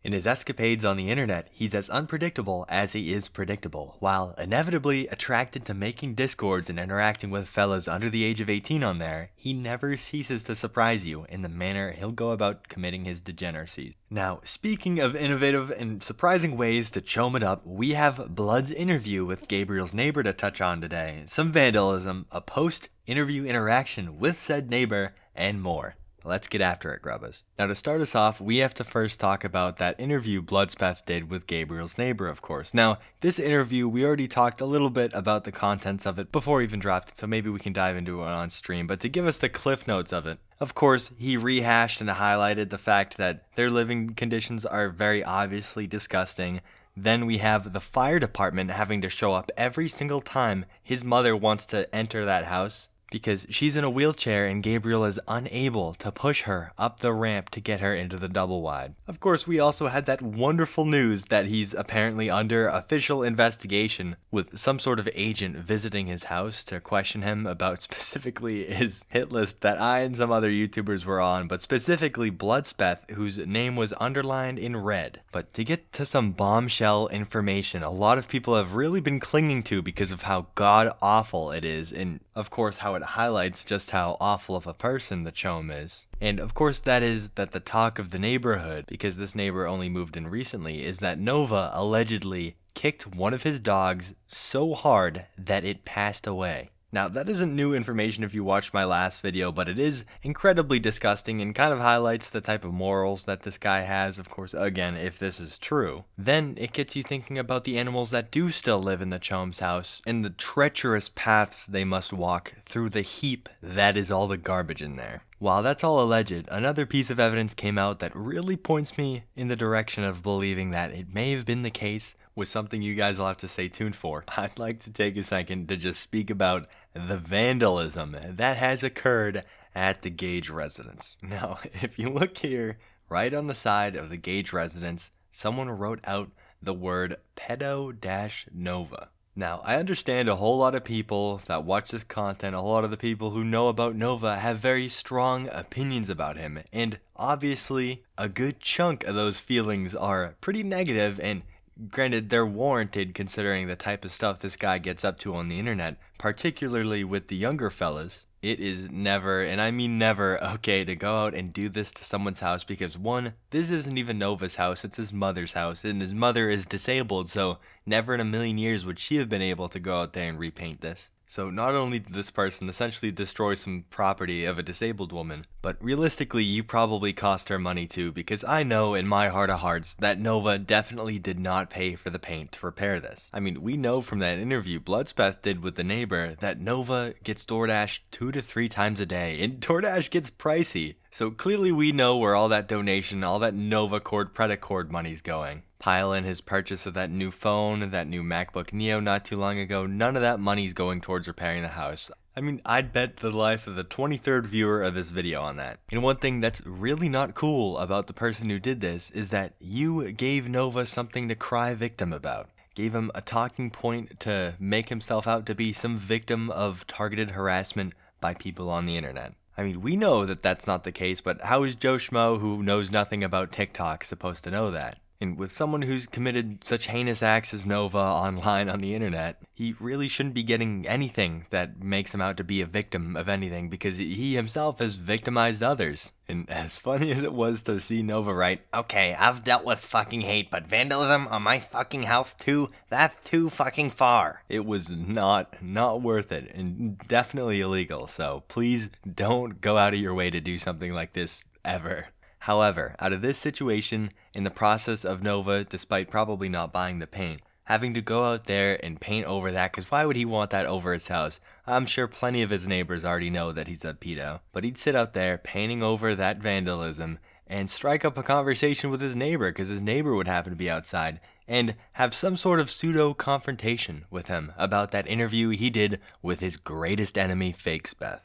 In his escapades on the internet, he's as unpredictable as he is predictable. While inevitably attracted to making discords and interacting with fellas under the age of 18 on there, he never ceases to surprise you in the manner he'll go about committing his degeneracies. Now, speaking of innovative and surprising ways to chome it up, we have Blood's interview with Gabriel's neighbor to touch on today, some vandalism, a post-interview interaction with said neighbor, and more. Let's get after it, grubbas. Now to start us off, we have to first talk about that interview Bloodspeth did with Gabriel's neighbor, of course. Now, this interview, we already talked a little bit about the contents of it before we even dropped it, so maybe we can dive into it on stream, but to give us the cliff notes of it, of course, he rehashed and highlighted the fact that their living conditions are very obviously disgusting. Then we have the fire department having to show up every single time his mother wants to enter that house, because she's in a wheelchair and Gabriel is unable to push her up the ramp to get her into the double wide. Of course, we also had that wonderful news that he's apparently under official investigation with some sort of agent visiting his house to question him about specifically his hit list that I and some other YouTubers were on, but specifically Bloodspeth, whose name was underlined in red. But to get to some bombshell information a lot of people have really been clinging to because of how god-awful it is, and of course how it highlights just how awful of a person the chome is. And of course that is that the talk of the neighborhood, because this neighbor only moved in recently, is that Nova allegedly kicked one of his dogs so hard that it passed away. Now that isn't new information if you watched my last video, but it is incredibly disgusting and kind of highlights the type of morals that this guy has, of course, again, if this is true. Then it gets you thinking about the animals that do still live in the chome's house and the treacherous paths they must walk through the heap that is all the garbage in there. While that's all alleged, another piece of evidence came out that really points me in the direction of believing that it may have been the case, with something you guys will have to stay tuned for. I'd like to take a second to just speak about the vandalism that has occurred at the Gage residence. Now, if you look here, right on the side of the Gage residence, someone wrote out the word pedo-nova. Now, I understand a whole lot of people that watch this content, a whole lot of the people who know about Nova have very strong opinions about him, and obviously a good chunk of those feelings are pretty negative, and granted, they're warranted considering the type of stuff this guy gets up to on the internet, particularly with the younger fellas. It is never, and I mean never, okay to go out and do this to someone's house because, one, this isn't even Nova's house, it's his mother's house, and his mother is disabled, so never in a million years would she have been able to go out there and repaint this. So not only did this person essentially destroy some property of a disabled woman, but realistically you probably cost her money too, because I know in my heart of hearts that Nova definitely did not pay for the paint to repair this. I mean, we know from that interview Bloodspeth did with the neighbor that Nova gets DoorDash 2 to 3 times a day, and DoorDash gets pricey. So clearly we know where all that donation, all that Nova Cord Predacord money's going. Pile in his purchase of that new phone, that new MacBook Neo not too long ago, none of that money's going towards repairing the house. I mean, I'd bet the life of the 23rd viewer of this video on that. And one thing that's really not cool about the person who did this is that you gave Nova something to cry victim about. Gave him a talking point to make himself out to be some victim of targeted harassment by people on the internet. I mean, we know that that's not the case, but how is Joe Schmo, who knows nothing about TikTok, supposed to know that? And with someone who's committed such heinous acts as Nova online on the internet, he really shouldn't be getting anything that makes him out to be a victim of anything, because he himself has victimized others. And as funny as it was to see Nova write, "Okay, I've dealt with fucking hate, but vandalism on my fucking house too? That's too fucking far." It was not worth it, and definitely illegal, so please don't go out of your way to do something like this ever. However, out of this situation, in the process of Nova, despite probably not buying the paint, having to go out there and paint over that, because why would he want that over his house? I'm sure plenty of his neighbors already know that he's a pedo. But he'd sit out there painting over that vandalism and strike up a conversation with his neighbor, because his neighbor would happen to be outside, and have some sort of pseudo-confrontation with him about that interview he did with his greatest enemy, Fake Speth.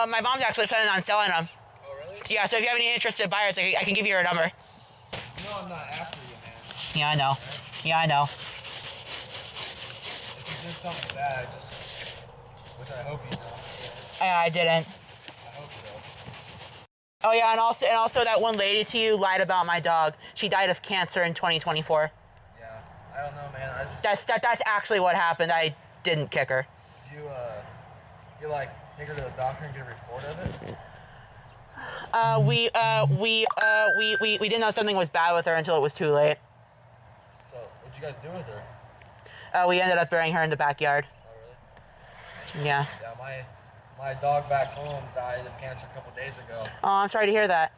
My mom's actually planning on selling them. Oh, really? Yeah, so if you have any interested buyers, I can give you her number. You know I'm not after you, man. Yeah, I know. Right? Yeah, I know. If you did something bad, which I hope you know. I didn't. I hope so. Oh yeah, and also that one lady to you lied about my dog. She died of cancer in 2024. Yeah, I don't know, man. That's actually what happened. I didn't kick her. Did you like take her to the doctor and get a report of it? We didn't know something was bad with her until it was too late. So what'd you guys do with her? We ended up burying her in the backyard. Oh really? Yeah. Yeah, my dog back home died of cancer a couple days ago. Oh, I'm sorry to hear that.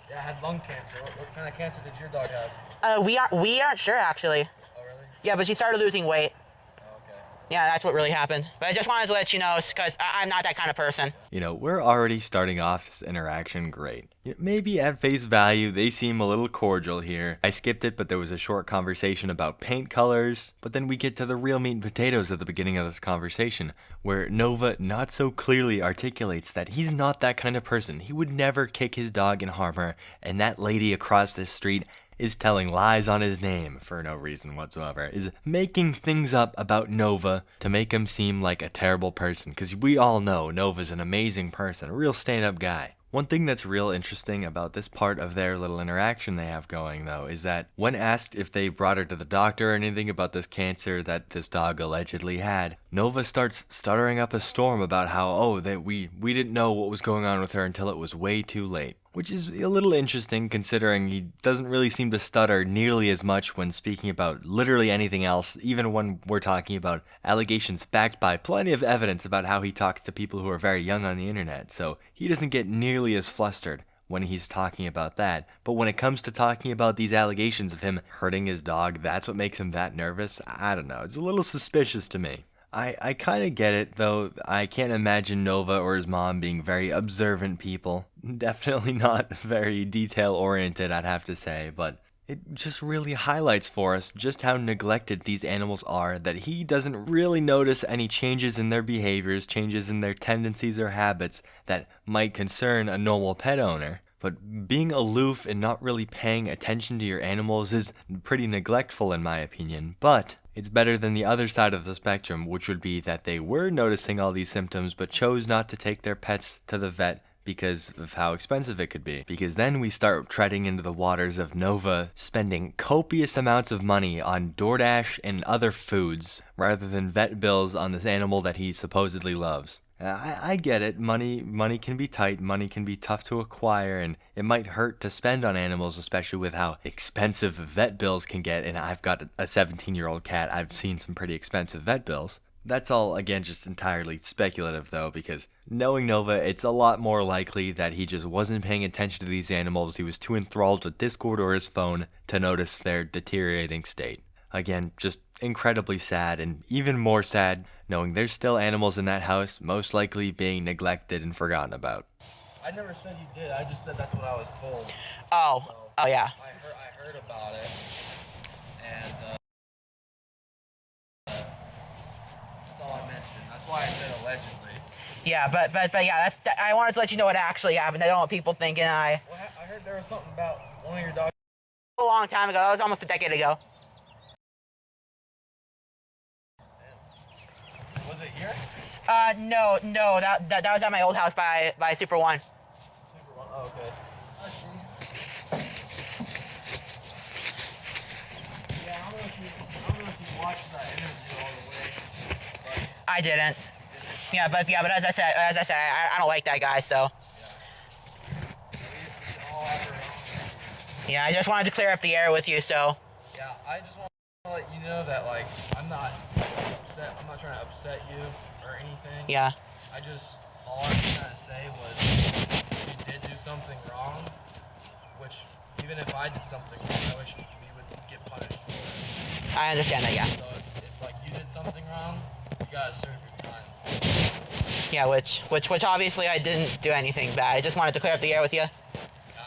Yeah, I had lung cancer. What kind of cancer did your dog have? We aren't sure actually. Oh really? Yeah, but she started losing weight. Okay. Yeah, that's what really happened. But I just wanted to let you know, because I'm not that kind of person. You know, we're already starting off this interaction great. Maybe at face value, they seem a little cordial here. I skipped it, but there was a short conversation about paint colors. But then we get to the real meat and potatoes at the beginning of this conversation, where Nova not so clearly articulates that he's not that kind of person. He would never kick his dog and harm her, and that lady across this street is telling lies on his name for no reason whatsoever, is making things up about Nova to make him seem like a terrible person, because we all know Nova's an amazing person, a real stand-up guy. One thing that's real interesting about this part of their little interaction they have going, though, is that when asked if they brought her to the doctor or anything about this cancer that this dog allegedly had, Nova starts stuttering up a storm about how, we didn't know what was going on with her until it was way too late. Which is a little interesting considering he doesn't really seem to stutter nearly as much when speaking about literally anything else, even when we're talking about allegations backed by plenty of evidence about how he talks to people who are very young on the internet, so he doesn't get nearly as flustered when he's talking about that. But when it comes to talking about these allegations of him hurting his dog, that's what makes him that nervous. I don't know. It's a little suspicious to me. I kind of get it, though. I can't imagine Nova or his mom being very observant people. Definitely not very detail-oriented, I'd have to say, but it just really highlights for us just how neglected these animals are, that he doesn't really notice any changes in their behaviors, changes in their tendencies or habits that might concern a normal pet owner. But being aloof and not really paying attention to your animals is pretty neglectful in my opinion, but it's better than the other side of the spectrum, which would be that they were noticing all these symptoms but chose not to take their pets to the vet because of how expensive it could be. Because then we start treading into the waters of Nova spending copious amounts of money on DoorDash and other foods rather than vet bills on this animal that he supposedly loves. I get it. Money can be tight, money can be tough to acquire, and it might hurt to spend on animals, especially with how expensive vet bills can get. And I've got a 17-year-old cat. I've seen some pretty expensive vet bills. That's all, again, just entirely speculative, though, because knowing Nova, it's a lot more likely that he just wasn't paying attention to these animals. He was too enthralled with Discord or his phone to notice their deteriorating state. Again, just incredibly sad, and even more sad knowing there's still animals in that house, most likely being neglected and forgotten about. I never said you did. I just said that's what I was told. Oh, So, oh yeah. I heard about it, and that's all I mentioned. That's why I said allegedly. Yeah, but yeah, I wanted to let you know what actually happened. I don't want people thinking I heard there was something about one of your dogs. A long time ago. That was almost a decade ago. Was it here? No, that was at my old house by Super One. Super One. Oh, okay. I see. Yeah, I don't know if you watched that interview all the way. But I didn't. Yeah, but as I said, I don't like that guy. So. Yeah, I just wanted to clear up the air with you. So. Yeah, I just want to let you know that I'm not upset. I'm not trying to upset you or anything. Yeah. All I was trying to say was you did do something wrong, which even if I did something wrong, I wish we would get punished for it. I understand that, yeah. So if you did something wrong, you gotta serve your time. Yeah, which obviously I didn't do anything bad. I just wanted to clear up the air with you. Yeah,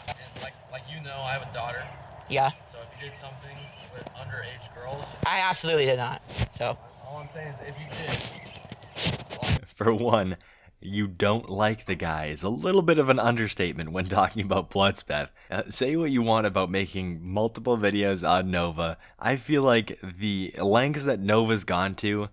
and like you know, I have a daughter. Yeah. So if you did something with underage girls, I absolutely did not. So. All I'm saying is if you did. For one, you don't like the guy is a little bit of an understatement when talking about Bloodspeth. Say what you want about making multiple videos on Nova. I feel like the lengths that Nova's gone to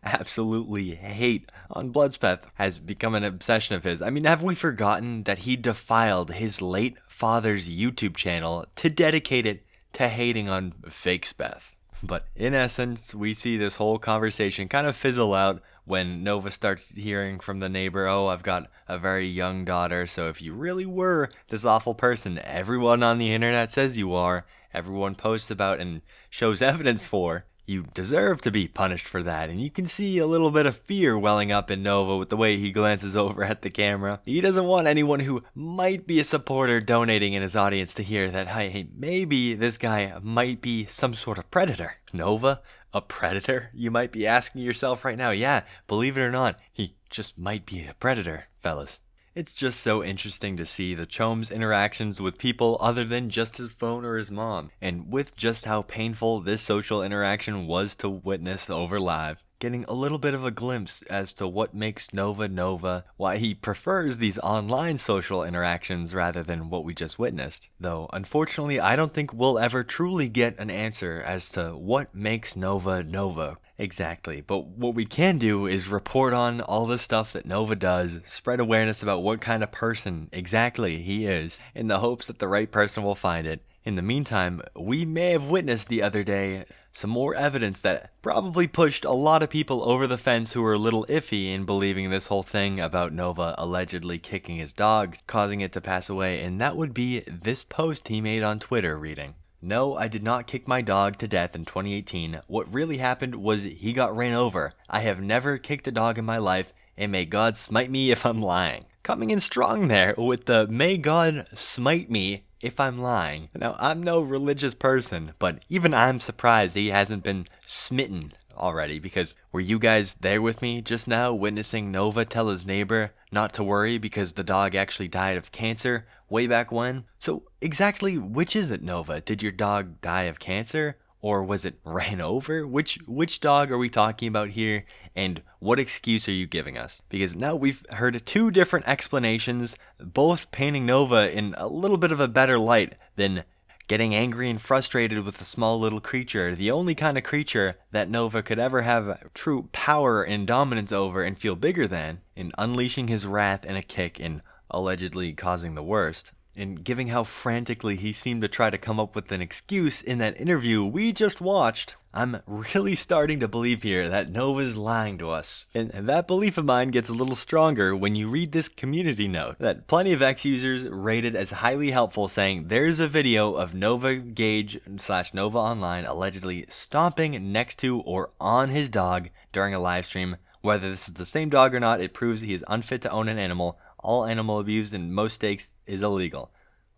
absolutely hate on Bloodspeth has become an obsession of his. I mean, have we forgotten that he defiled his late father's YouTube channel to dedicate it to hating on fake Speth? But in essence, we see this whole conversation kind of fizzle out when Nova starts hearing from the neighbor, oh, I've got a very young daughter, so if you really were this awful person everyone on the internet says you are, everyone posts about and shows evidence for, you deserve to be punished for that. And you can see a little bit of fear welling up in Nova with the way he glances over at the camera. He doesn't want anyone who might be a supporter donating in his audience to hear that, hey, maybe this guy might be some sort of predator. Nova? A predator? You might be asking yourself right now. Yeah, believe it or not, he just might be a predator, fellas. It's just so interesting to see the chome's interactions with people other than just his phone or his mom, and with just how painful this social interaction was to witness over live. Getting a little bit of a glimpse as to what makes Nova Nova, why he prefers these online social interactions rather than what we just witnessed. Though, unfortunately, I don't think we'll ever truly get an answer as to what makes Nova Nova. Exactly, but what we can do is report on all the stuff that Nova does, spread awareness about what kind of person exactly he is, in the hopes that the right person will find it. In the meantime, we may have witnessed the other day some more evidence that probably pushed a lot of people over the fence who were a little iffy in believing this whole thing about Nova allegedly kicking his dog, causing it to pass away, and that would be this post he made on Twitter reading, "No, I did not kick my dog to death in 2018. What really happened was he got ran over. I have never kicked a dog in my life. and may God smite me if I'm lying. Coming in strong there with the may God smite me if I'm lying. Now, I'm no religious person, but even I'm surprised he hasn't been smitten already, because were you guys there with me just now witnessing Nova tell his neighbor not to worry because the dog actually died of cancer way back when? So exactly which is it, Nova? Did your dog die of cancer? Or was it ran over? Which dog are we talking about here? And what excuse are you giving us? Because now we've heard two different explanations, both painting Nova in a little bit of a better light than getting angry and frustrated with a small little creature, the only kind of creature that Nova could ever have true power and dominance over and feel bigger than, in unleashing his wrath in a kick and allegedly causing the worst. And given how frantically he seemed to try to come up with an excuse in that interview we just watched, I'm really starting to believe here that Nova's lying to us. And that belief of mine gets a little stronger when you read this community note that plenty of X users rated as highly helpful, saying there's a video of Nova Gage / Nova Online allegedly stomping next to or on his dog during a live stream. Whether this is the same dog or not, it proves he is unfit to own an animal. All animal abuse in most states is illegal.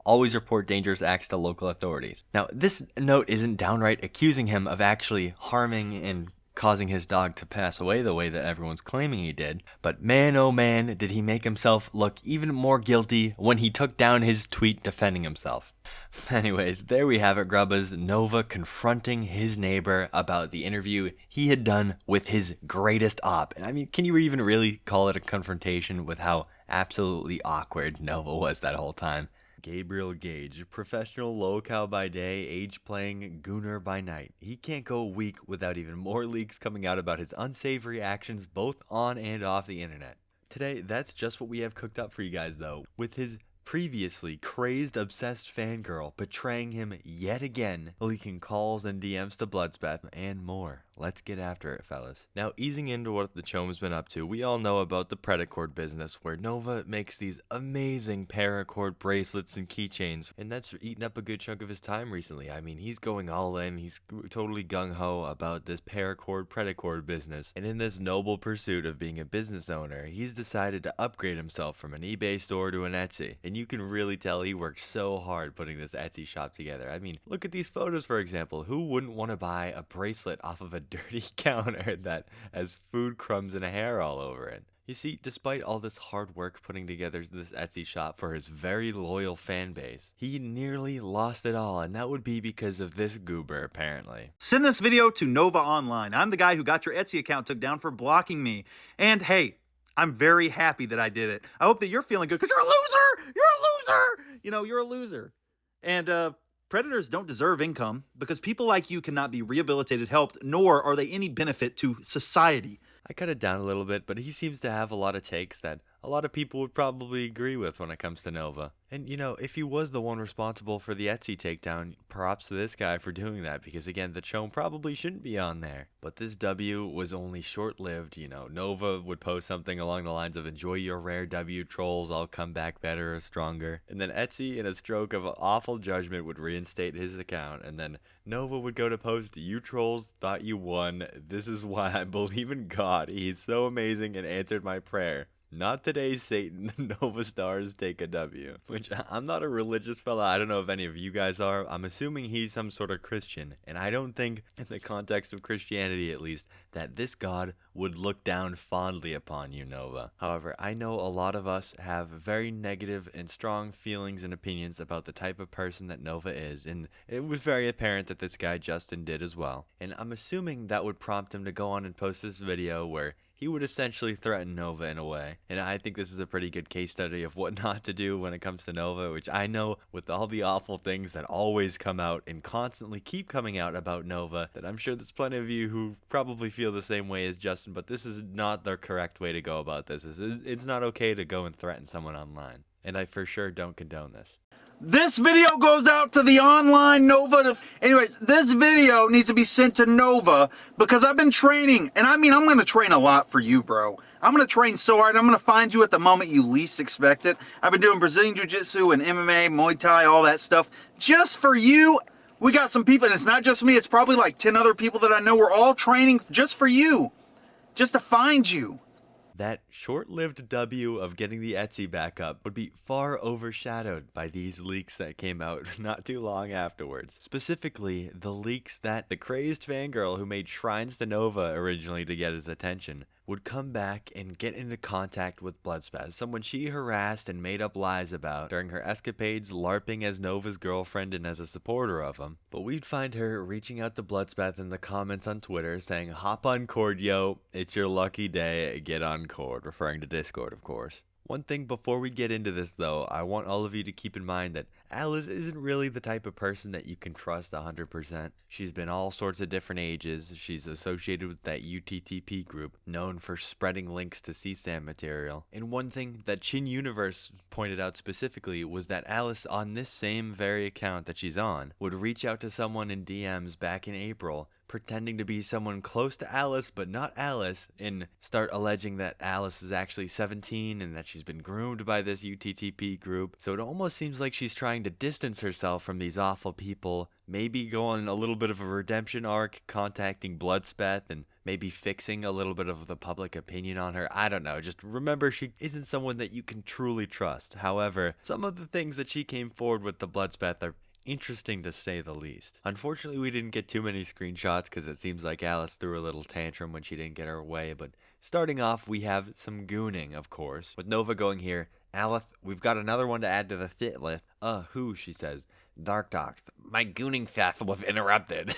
Always report dangerous acts to local authorities. Now, this note isn't downright accusing him of actually harming and causing his dog to pass away the way that everyone's claiming he did, but man oh man did he make himself look even more guilty when he took down his tweet defending himself. Anyways, there we have it, Grubbas. Nova confronting his neighbor about the interview he had done with his greatest op. And I mean, can you even really call it a confrontation with how absolutely awkward Nova was that whole time? Gabriel Gage, professional locale by day, age playing gooner by night. He can't go a week without even more leaks coming out about his unsavory actions both on and off the internet. Today, that's just what we have cooked up for you guys though, with his previously crazed, obsessed fangirl betraying him yet again, leaking calls and DMs to Bloodspeth, and more. Let's get after it, fellas. Now, easing into what the chome's been up to, we all know about the Predacord business, where Nova makes these amazing paracord bracelets and keychains, and that's eaten up a good chunk of his time recently. I mean, he's going all in, he's totally gung-ho about this paracord Predacord business, and in this noble pursuit of being a business owner, he's decided to upgrade himself from an eBay store to an Etsy, and you can really tell he worked so hard putting this Etsy shop together. I mean, look at these photos, for example. Who wouldn't want to buy a bracelet off of a dirty counter that has food crumbs and hair all over it? You see, despite all this hard work putting together this Etsy shop for his very loyal fan base, he nearly lost it all, and that would be because of this goober, apparently. Send this video to Nova Online. I'm the guy who got your Etsy account took down for blocking me. And hey, I'm very happy that I did it. I hope that you're feeling good, because you're a loser! You're a loser! You know, you're a loser. And, predators don't deserve income, because people like you cannot be rehabilitated, helped, nor are they any benefit to society. I cut it down a little bit, but he seems to have a lot of takes that a lot of people would probably agree with when it comes to Nova. And, you know, if he was the one responsible for the Etsy takedown, props to this guy for doing that, because, again, the chome probably shouldn't be on there. But this W was only short-lived, you know. Nova would post something along the lines of, "Enjoy your rare W, trolls, I'll come back better or stronger." And then Etsy, in a stroke of awful judgment, would reinstate his account. And then Nova would go to post, "You trolls thought you won. This is why I believe in God. He's so amazing and answered my prayer. Not today, Satan. Nova stars take a W." Which, I'm not a religious fella. I don't know if any of you guys are. I'm assuming he's some sort of Christian. And I don't think, in the context of Christianity at least, that this God would look down fondly upon you, Nova. However, I know a lot of us have very negative and strong feelings and opinions about the type of person that Nova is. And it was very apparent that this guy, Justin, did as well. And I'm assuming that would prompt him to go on and post this video where he would essentially threaten Nova in a way. And I think this is a pretty good case study of what not to do when it comes to Nova, which I know with all the awful things that always come out and constantly keep coming out about Nova, that I'm sure there's plenty of you who probably feel the same way as Justin, but this is not the correct way to go about this. It's not okay to go and threaten someone online. And I for sure don't condone this. This video goes out to the online Nova. Anyways, this video needs to be sent to Nova because I've been training. And I mean, I'm going to train a lot for you, bro. I'm going to train so hard. I'm going to find you at the moment you least expect it. I've been doing Brazilian Jiu-Jitsu and MMA, Muay Thai, all that stuff. Just for you. We got some people, and it's not just me. It's probably like 10 other people that I know. We're all training just for you. Just to find you. that short-lived W of getting the Etsy back up would be far overshadowed by these leaks that came out not too long afterwards. Specifically, the leaks that the crazed fangirl who made shrines to Nova originally to get his attention would come back and get into contact with Bloodspeth, someone she harassed and made up lies about during her escapades LARPing as Nova's girlfriend and as a supporter of him. But we'd find her reaching out to Bloodspeth in the comments on Twitter saying, "Hop on Cord, yo, it's your lucky day, get on Cord," referring to Discord, of course. One thing before we get into this, though, I want all of you to keep in mind that Alice isn't really the type of person that you can trust 100%. She's been all sorts of different ages. She's associated with that UTTP group, known for spreading links to CSAM material. And one thing that Universe pointed out specifically was that Alice, on this same very account that she's on, would reach out to someone in DMs back in April, pretending to be someone close to Alice but not Alice, and start alleging that Alice is actually 17 and that she's been groomed by this UTTP group. So it almost seems like she's trying to distance herself from these awful people, maybe go on a little bit of a redemption arc, contacting Bloodspeth and maybe fixing a little bit of the public opinion on her. I don't know, just remember she isn't someone that you can truly trust. However, some of the things that she came forward with the Bloodspeth are interesting to say the least. Unfortunately, we didn't get too many screenshots because it seems like Alice threw a little tantrum when she didn't get her way, but starting off, we have some gooning, of course, with Nova going here, "Alice, we've got another one to add to the fit list." Who, she says. "Dark Docs, my gooning fest was interrupted."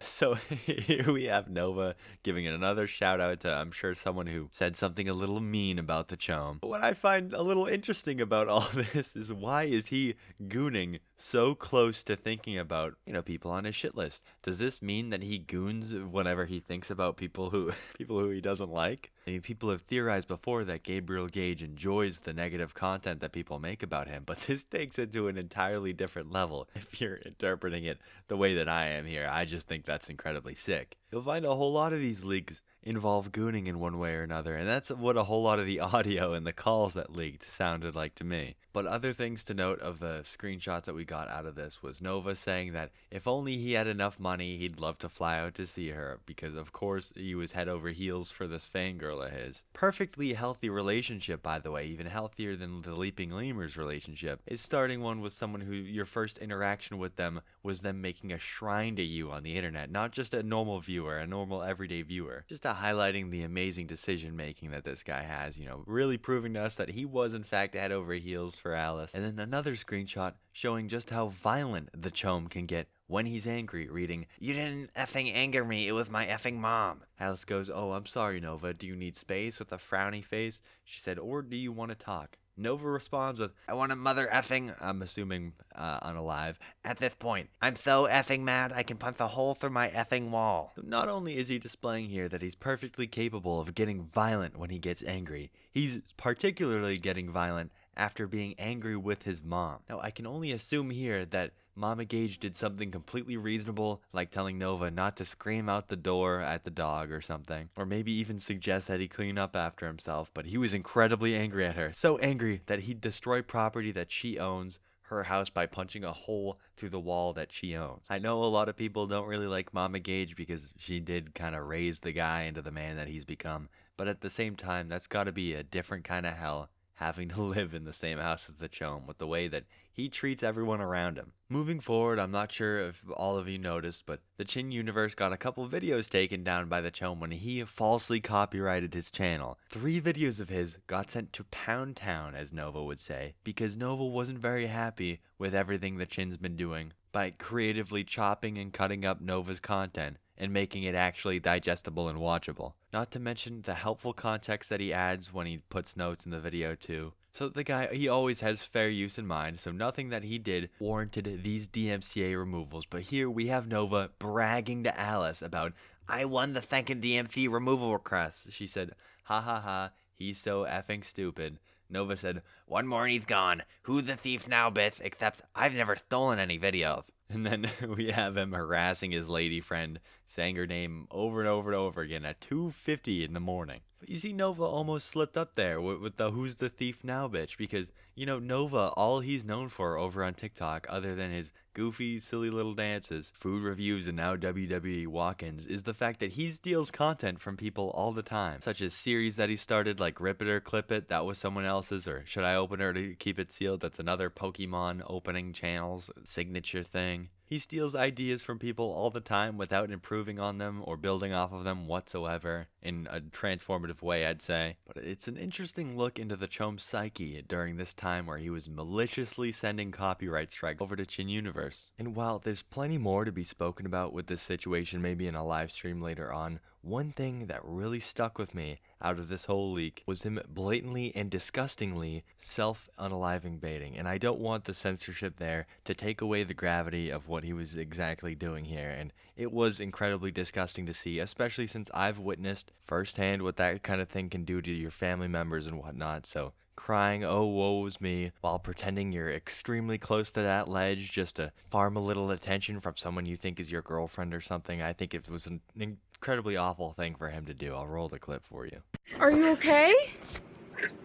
So here we have Nova giving it another shout out to, I'm sure, someone who said something a little mean about the chome. But what I find a little interesting about all this is, why is he gooning so close to thinking about, people on his shit list? Does this mean that he goons whenever he thinks about people who he doesn't like? I mean, people have theorized before that Gabriel Gage enjoys the negative content that people make about him, but this takes it to an entirely different level if you're interpreting it the way that I am here. I just think that's incredibly sick. You'll find a whole lot of these leaks involve gooning in one way or another, and that's what a whole lot of the audio and the calls that leaked sounded like to me. But other things to note of the screenshots that we got out of this was Nova saying that if only he had enough money, he'd love to fly out to see her, because of course he was head over heels for this fangirl of his. Perfectly healthy relationship, by the way, even healthier than the Leaping Lemur's relationship, is starting one with someone who your first interaction with them was them making a shrine to you on the internet, not just a normal viewer, a normal everyday viewer. Just highlighting the amazing decision making that this guy has, really proving to us that he was in fact head over heels for Alice. And then another screenshot showing just how violent the chome can get when he's angry, reading, "You didn't effing anger me, it was my effing mom." Alice goes, "Oh, I'm sorry, Nova, do you need space?" with a frowny face. She said, "Or do you want to talk?" Nova responds with, "I want a mother effing," I'm assuming unalive, "at this point. I'm so effing mad I can punch a hole through my effing wall." So not only is he displaying here that he's perfectly capable of getting violent when he gets angry, he's particularly getting violent after being angry with his mom. Now, I can only assume here that Mama Gage did something completely reasonable, like telling Nova not to scream out the door at the dog or something, or maybe even suggest that he clean up after himself, but he was incredibly angry at her. So angry that he'd destroy property that she owns, her house, by punching a hole through the wall that she owns. I know a lot of people don't really like Mama Gage because she did kind of raise the guy into the man that he's become, but at the same time, that's got to be a different kind of hell, having to live in the same house as the chome with the way that he treats everyone around him. Moving forward, I'm not sure if all of you noticed, but the Universe got a couple videos taken down by the chome when he falsely copyrighted his channel. 3 videos of his got sent to Pound Town, as Nova would say, because Nova wasn't very happy with everything the Chin's been doing by creatively chopping and cutting up Nova's content and making it actually digestible and watchable. Not to mention the helpful context that he adds when he puts notes in the video too. So the guy, he always has fair use in mind, so nothing that he did warranted these DMCA removals. But here we have Nova bragging to Alice about, "I won the second DMC removal request." She said, "Ha ha ha, he's so effing stupid." Nova said, "One more and he's gone. Who's the thief now, bitch? Except I've never stolen any videos." And then we have him harassing his lady friend, saying her name over and over and over again at 2:50 in the morning. But you see, Nova almost slipped up there with the "Who's the thief now" bitch, because, you know, Nova, all he's known for over on TikTok, other than his goofy, silly little dances, food reviews, and now WWE walk-ins, is the fact that he steals content from people all the time, such as series that he started, like Rip It or Clip It, that was someone else's, or Should I Open Her to Keep It Sealed, that's another Pokemon opening channel's signature thing. He steals ideas from people all the time without improving on them or building off of them whatsoever, in a transformative way, I'd say. But it's an interesting look into the chome's psyche during this time where he was maliciously sending copyright strikes over to ONLINE. And while there's plenty more to be spoken about with this situation, maybe in a live stream later on, one thing that really stuck with me out of this whole leak was him blatantly and disgustingly self-unaliving baiting. And I don't want the censorship there to take away the gravity of what he was exactly doing here. And it was incredibly disgusting to see, especially since I've witnessed firsthand what that kind of thing can do to your family members and whatnot. So crying, "Oh, woe's me," while pretending you're extremely close to that ledge just to farm a little attention from someone you think is your girlfriend or something, I think it was an incredibly awful thing for him to do. I'll roll the clip for you. Are you okay?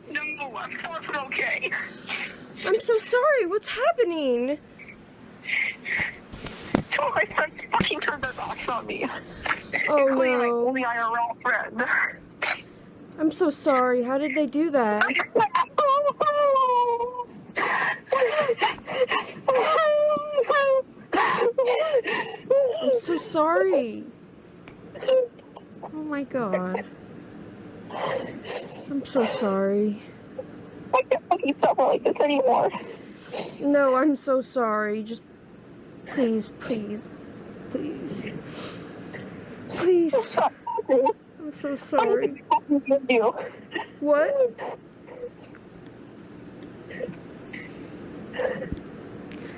No, I'm far from okay. I'm so sorry. What's happening? Two of my friends fucking turned their backs on me. Oh, including my no. only IRL friend. I'm so sorry. How did they do that? I'm so sorry. Oh my god. I'm so sorry. I can't fucking suffer like this anymore. No, I'm so sorry. Just please, please, please. Please. I'm so sorry. What?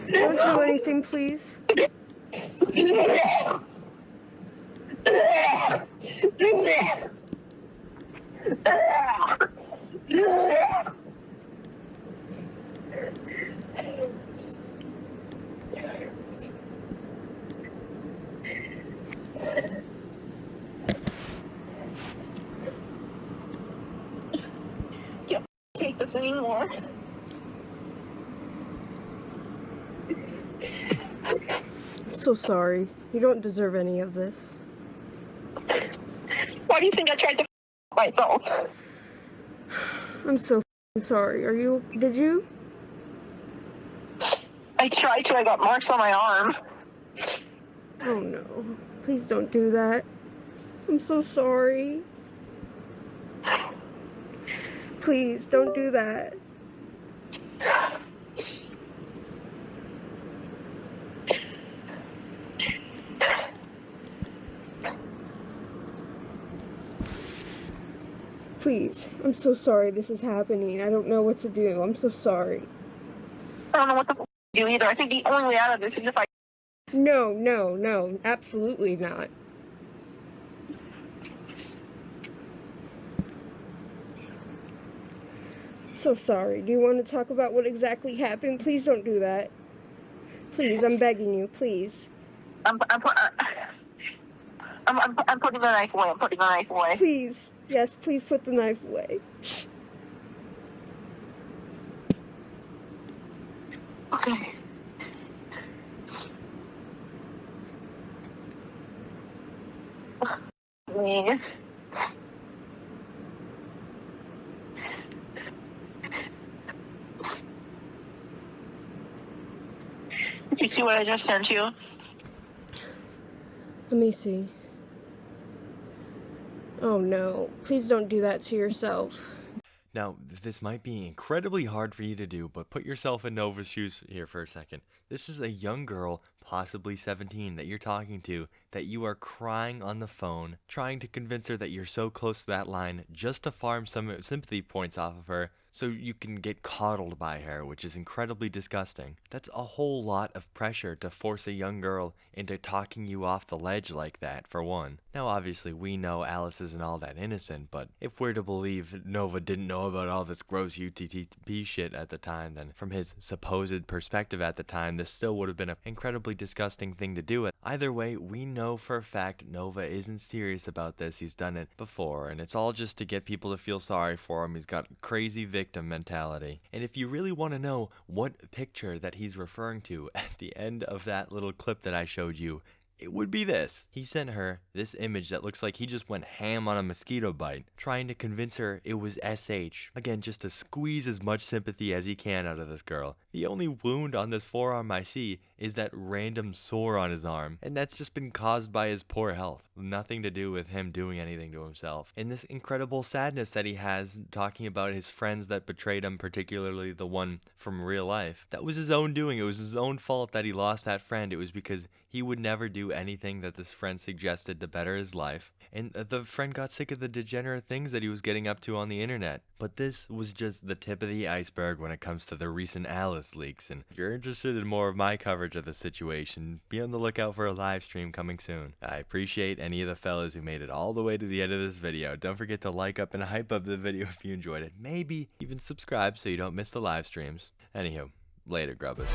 Don't do anything, please. Can't take this anymore. I'm so sorry. You don't deserve any of this. Why do you think I tried to myself? I'm so sorry. Did you? I tried to. I got marks on my arm. Oh no. Please don't do that. I'm so sorry. Please don't do that. Please. I'm so sorry this is happening. I don't know what to do. I'm so sorry. I don't know what to do either. I think the only way out of this is if I... No, no, no. Absolutely not. So sorry. Do you want to talk about what exactly happened? Please don't do that. Please, I'm begging you. Please. I'm putting the knife away. I'm putting the knife away. Please. Yes, please put the knife away. Okay. Me. Did you see what I just sent you? Let me see. Oh no. Please don't do that to yourself. Now, this might be incredibly hard for you to do, but put yourself in Nova's shoes here for a second. This is a young girl, possibly 17, that you're talking to, that you are crying on the phone, trying to convince her that you're so close to that line just to farm some sympathy points off of her, so you can get coddled by her, which is incredibly disgusting. That's a whole lot of pressure to force a young girl into talking you off the ledge like that, for one. Now, obviously, we know Alice isn't all that innocent, but if we're to believe Nova didn't know about all this gross UTTP shit at the time, then from his supposed perspective at the time, this still would have been an incredibly disgusting thing to do. Either way, we know for a fact Nova isn't serious about this. He's done it before, and it's all just to get people to feel sorry for him. He's got crazy victim mentality. And if you really want to know what picture that he's referring to at the end of that little clip that I showed you, it would be this. He sent her this image that looks like he just went ham on a mosquito bite, trying to convince her it was SH. Again, just to squeeze as much sympathy as he can out of this girl. The only wound on this forearm I see is that random sore on his arm, and that's just been caused by his poor health. Nothing to do with him doing anything to himself. And this incredible sadness that he has, talking about his friends that betrayed him, particularly the one from real life. That was his own doing. It was his own fault that he lost that friend. It was because he would never do anything that this friend suggested to better his life. And the friend got sick of the degenerate things that he was getting up to on the internet. But this was just the tip of the iceberg when it comes to the recent Alice leaks. And if you're interested in more of my coverage of the situation, be on the lookout for a live stream coming soon. I appreciate any of the fellas who made it all the way to the end of this video. Don't forget to like up and hype up the video if you enjoyed it. Maybe even subscribe so you don't miss the live streams. Anywho, later, grubbers.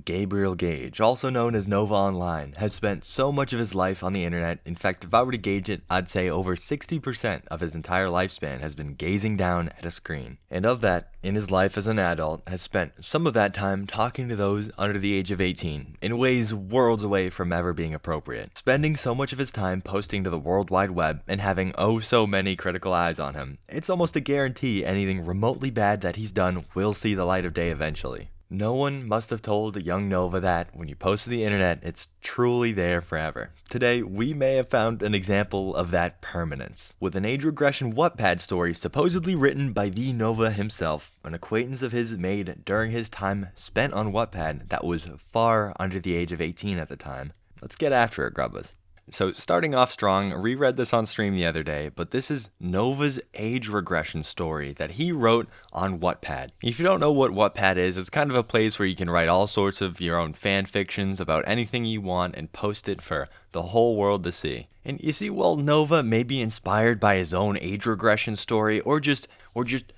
Gabriel Gage, also known as Nova Online, has spent so much of his life on the internet. In fact, if I were to gauge it, I'd say over 60% of his entire lifespan has been gazing down at a screen. And of that, in his life as an adult, has spent some of that time talking to those under the age of 18, in ways worlds away from ever being appropriate. Spending so much of his time posting to the World Wide Web and having oh so many critical eyes on him, it's almost a guarantee anything remotely bad that he's done will see the light of day eventually. No one must have told young Nova that when you post to the internet, it's truly there forever. Today, we may have found an example of that permanence, with an age regression Wattpad story supposedly written by the Nova himself, an acquaintance of his made during his time spent on Wattpad that was far under the age of 18 at the time. Let's get after it, grubbas. So starting off strong, reread this on stream the other day, but this is Nova's age regression story that he wrote on Wattpad. If you don't know what Wattpad is, it's kind of a place where you can write all sorts of your own fan fictions about anything you want and post it for the whole world to see. And you see, while Nova may be inspired by his own age regression story, or just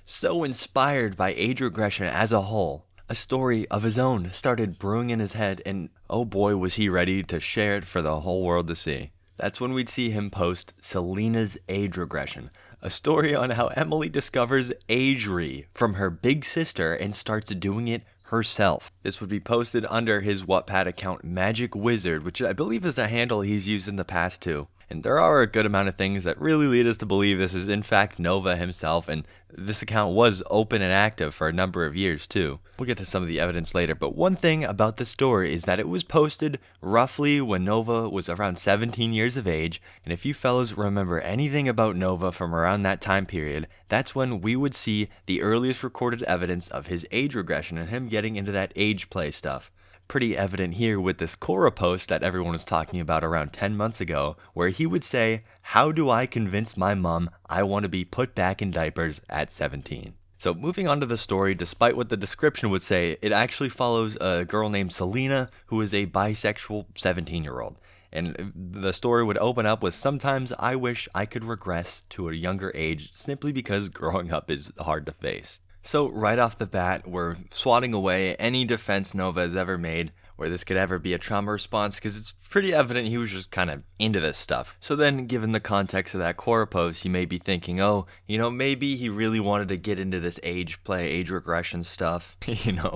so inspired by age regression as a whole, a story of his own started brewing in his head, and oh boy was he ready to share it for the whole world to see. That's when we'd see him post Selena's Age Regression, a story on how Emily discovers agery from her big sister and starts doing it herself. This would be posted under his Wattpad account Magic Wizard, which I believe is a handle he's used in the past too. And there are a good amount of things that really lead us to believe this is in fact Nova himself, and this account was open and active for a number of years too. We'll get to some of the evidence later, but one thing about this story is that it was posted roughly when Nova was around 17 years of age, and if you fellas remember anything about Nova from around that time period, that's when we would see the earliest recorded evidence of his age regression and him getting into that age play stuff. Pretty evident here with this Quora post that everyone was talking about around 10 months ago, where he would say, "How do I convince my mom I want to be put back in diapers at 17? So moving on to the story, despite what the description would say, it actually follows a girl named Selena, who is a bisexual 17-year-old. And the story would open up with, "Sometimes I wish I could regress to a younger age simply because growing up is hard to face." So right off the bat, we're swatting away any defense Nova has ever made where this could ever be a trauma response, because it's pretty evident he was just kind of into this stuff. So then, given the context of that Quora post, you may be thinking, oh, maybe he really wanted to get into this age play, age regression stuff.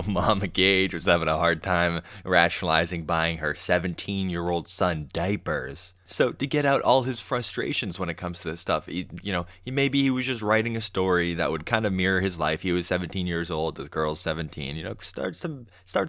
Mama Gage was having a hard time rationalizing buying her 17-year-old son diapers. So to get out all his frustrations when it comes to this stuff, maybe he was just writing a story that would kind of mirror his life. He was 17 years old, this girl's 17, starts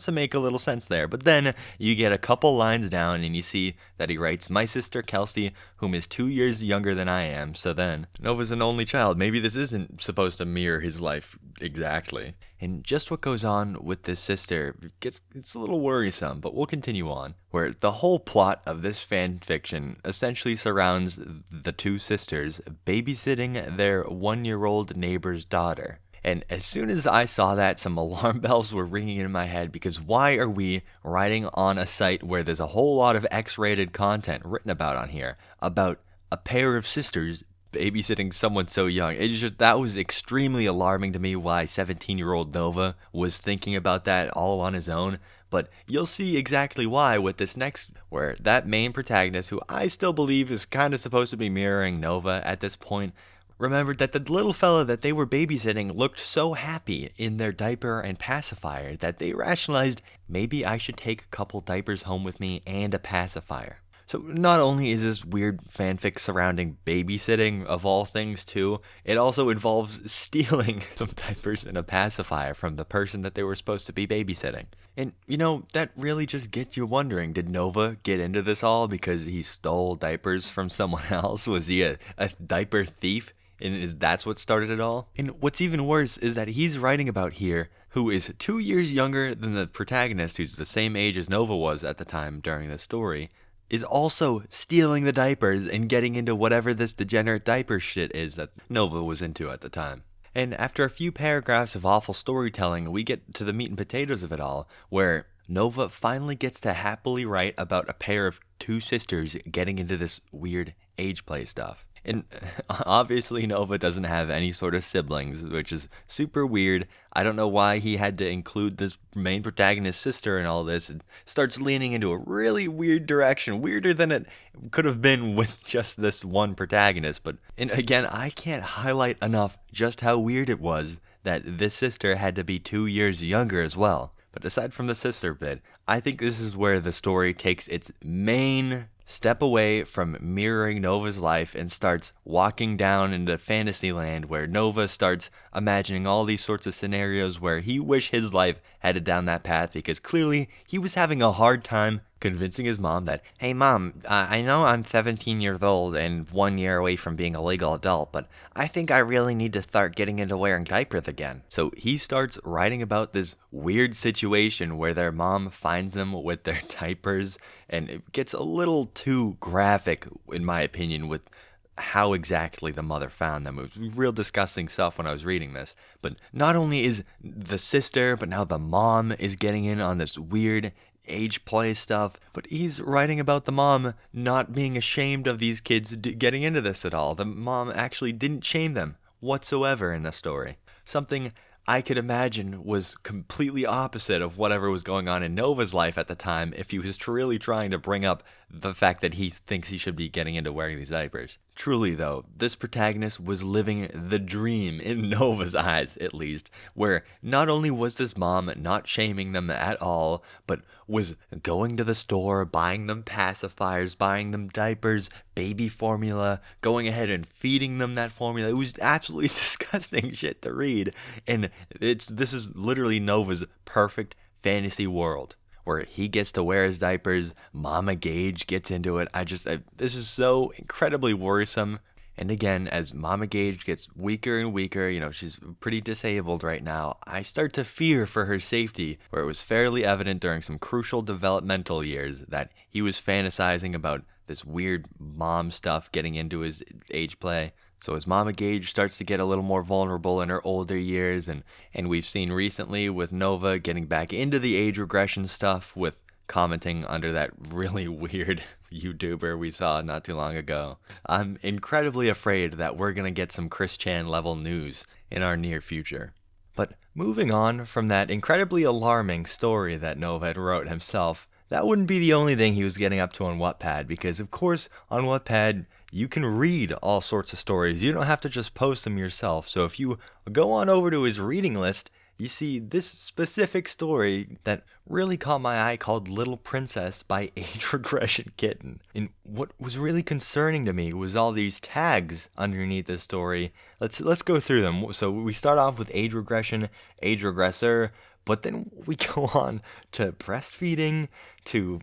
to make a little sense there. But then you get a couple lines down and you see that he writes, "My sister Kelsey, whom is 2 years younger than I am." So then, Nova's an only child. Maybe this isn't supposed to mirror his life exactly. And just what goes on with this sister it's a little worrisome, but we'll continue on, where the whole plot of this fan fiction essentially surrounds the two sisters babysitting their 1-year-old neighbor's daughter. And as soon as I saw that, some alarm bells were ringing in my head, because why are we writing on a site where there's a whole lot of X-rated content written about on here about a pair of sisters babysitting someone so young? That was extremely alarming to me, why 17-year-old Nova was thinking about that all on his own. But you'll see exactly why with this next, where that main protagonist, who I still believe is kind of supposed to be mirroring Nova at this point, remembered that the little fella that they were babysitting looked so happy in their diaper and pacifier that they rationalized, maybe I should take a couple diapers home with me and a pacifier. So not only is this weird fanfic surrounding babysitting, of all things too, it also involves stealing some diapers and a pacifier from the person that they were supposed to be babysitting. And, that really just gets you wondering, did Nova get into this all because he stole diapers from someone else? Was he a diaper thief? And that's what started it all? And what's even worse is that he's writing about here who is 2 years younger than the protagonist, who's the same age as Nova was at the time during the story, is also stealing the diapers and getting into whatever this degenerate diaper shit is that Nova was into at the time. And after a few paragraphs of awful storytelling, we get to the meat and potatoes of it all, where Nova finally gets to happily write about a pair of two sisters getting into this weird age play stuff. And obviously Nova doesn't have any sort of siblings, which is super weird. I don't know why he had to include this main protagonist's sister in all this. It starts leaning into a really weird direction, weirder than it could have been with just this one protagonist. And again, I can't highlight enough just how weird it was that this sister had to be 2 years younger as well. But aside from the sister bit, I think this is where the story takes its main step away from mirroring Nova's life and starts walking down into fantasy land, where Nova starts imagining all these sorts of scenarios where he wished his life headed down that path, because clearly he was having a hard time convincing his mom that, hey mom, I know I'm 17 years old and 1 year away from being a legal adult, but I think I really need to start getting into wearing diapers again. So he starts writing about this weird situation where their mom finds them with their diapers, and it gets a little too graphic, in my opinion, with how exactly the mother found them. It was real disgusting stuff when I was reading this. But not only is the sister, but now the mom is getting in on this weird age play stuff, but he's writing about the mom not being ashamed of these kids getting into this at all. The mom actually didn't shame them whatsoever in the story. Something I could imagine was completely opposite of whatever was going on in Nova's life at the time, if he was really trying to bring up the fact that he thinks he should be getting into wearing these diapers. Truly though, this protagonist was living the dream, in Nova's eyes at least, where not only was this mom not shaming them at all, but was going to the store, buying them pacifiers, buying them diapers, baby formula, going ahead and feeding them that formula. It was absolutely disgusting shit to read, and this is literally Nova's perfect fantasy world, where he gets to wear his diapers, Mama Gage gets into it. This is so incredibly worrisome. And again, as Mama Gage gets weaker and weaker, she's pretty disabled right now, I start to fear for her safety, where it was fairly evident during some crucial developmental years that he was fantasizing about this weird mom stuff getting into his age play. So as Mama Gage starts to get a little more vulnerable in her older years, and we've seen recently with Nova getting back into the age regression stuff with commenting under that really weird YouTuber we saw not too long ago, I'm incredibly afraid that we're going to get some Chris Chan level news in our near future. But moving on from that incredibly alarming story that Nova had wrote himself, that wouldn't be the only thing he was getting up to on Wattpad, because of course on Wattpad you can read all sorts of stories. You don't have to just post them yourself. So if you go on over to his reading list, you see this specific story that really caught my eye, called Little Princess by Age Regression Kitten. And what was really concerning to me was all these tags underneath this story. Let's go through them. So we start off with age regression, age regressor, but then we go on to breastfeeding, to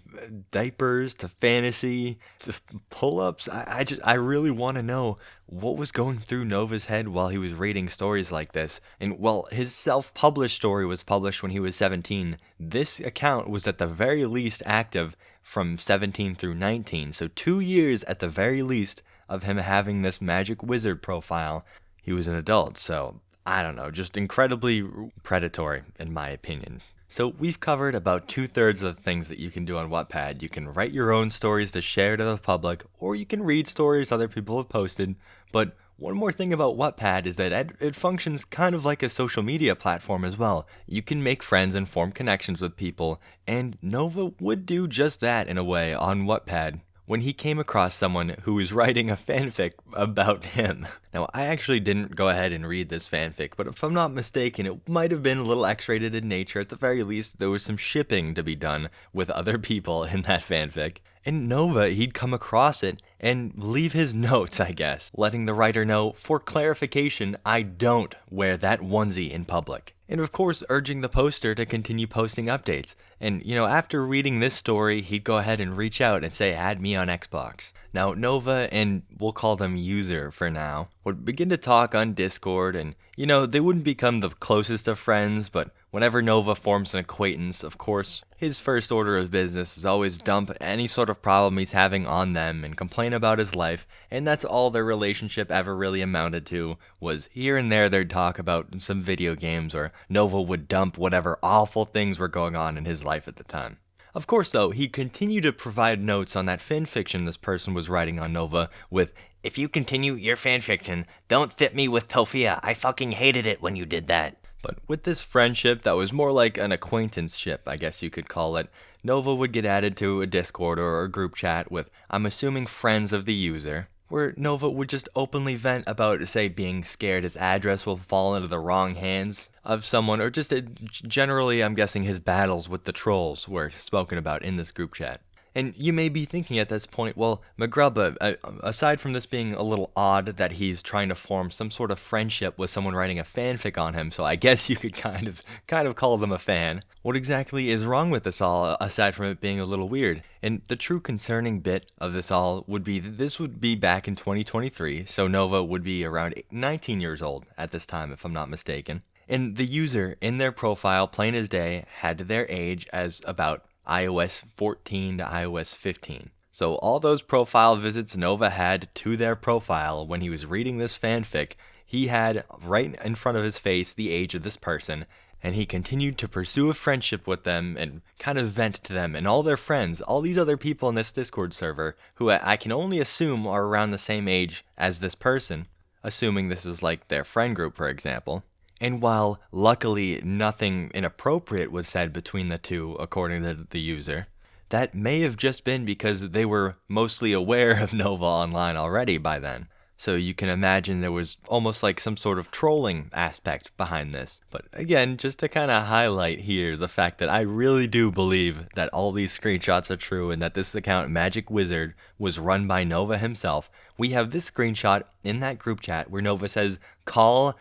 diapers, to fantasy, to pull-ups. I really want to know what was going through Nova's head while he was reading stories like this. And while his self-published story was published when he was 17, this account was at the very least active from 17 through 19. So 2 years at the very least of him having this magic wizard profile. He was an adult, so I don't know, just incredibly predatory, in my opinion. So we've covered about 2/3 of the things that you can do on Wattpad. You can write your own stories to share to the public, or you can read stories other people have posted. But one more thing about Wattpad is that it functions kind of like a social media platform as well. You can make friends and form connections with people, and Nova would do just that in a way on Wattpad when he came across someone who was writing a fanfic about him. Now, I actually didn't go ahead and read this fanfic, but if I'm not mistaken, it might have been a little X-rated in nature. At the very least, there was some shipping to be done with other people in that fanfic. And Nova, he'd come across it and leave his notes, I guess, letting the writer know, for clarification, I don't wear that onesie in public. And of course, urging the poster to continue posting updates. And, after reading this story, he'd go ahead and reach out and say, add me on Xbox. Now, Nova, and we'll call them User for now, would begin to talk on Discord, and, they wouldn't become the closest of friends, but whenever Nova forms an acquaintance, of course, his first order of business is always dump any sort of problem he's having on them and complain about his life, and that's all their relationship ever really amounted to, was here and there they'd talk about some video games, or Nova would dump whatever awful things were going on in his life at the time. Of course, though, he continued to provide notes on that fanfiction this person was writing on Nova with, if you continue your fanfiction, don't fit me with Tofia. I fucking hated it when you did that. But with this friendship that was more like an acquaintanceship, I guess you could call it, Nova would get added to a Discord or a group chat with, I'm assuming, friends of the user, where Nova would just openly vent about, say, being scared his address will fall into the wrong hands of someone, or just generally, I'm guessing, his battles with the trolls were spoken about in this group chat. And you may be thinking at this point, well, Mcgrubba, aside from this being a little odd that he's trying to form some sort of friendship with someone writing a fanfic on him, so I guess you could kind of call them a fan. What exactly is wrong with this all, aside from it being a little weird? And the true concerning bit of this all would be that this would be back in 2023, so Nova would be around 19 years old at this time, if I'm not mistaken. And the user in their profile, plain as day, had their age as about iOS 14 to iOS 15. So all those profile visits Nova had to their profile when he was reading this fanfic, he had right in front of his face the age of this person, and he continued to pursue a friendship with them and kind of vent to them and all their friends, all these other people in this Discord server, who I can only assume are around the same age as this person, assuming this is like their friend group, for example. And while luckily nothing inappropriate was said between the two, according to the user, that may have just been because they were mostly aware of Nova Online already by then. So you can imagine there was almost like some sort of trolling aspect behind this. But again, just to kind of highlight here the fact that I really do believe that all these screenshots are true and that this account, Magic Wizard, was run by Nova himself. We have this screenshot in that group chat where Nova says, call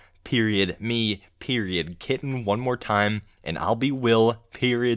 me kitten one more time, and I'll be Will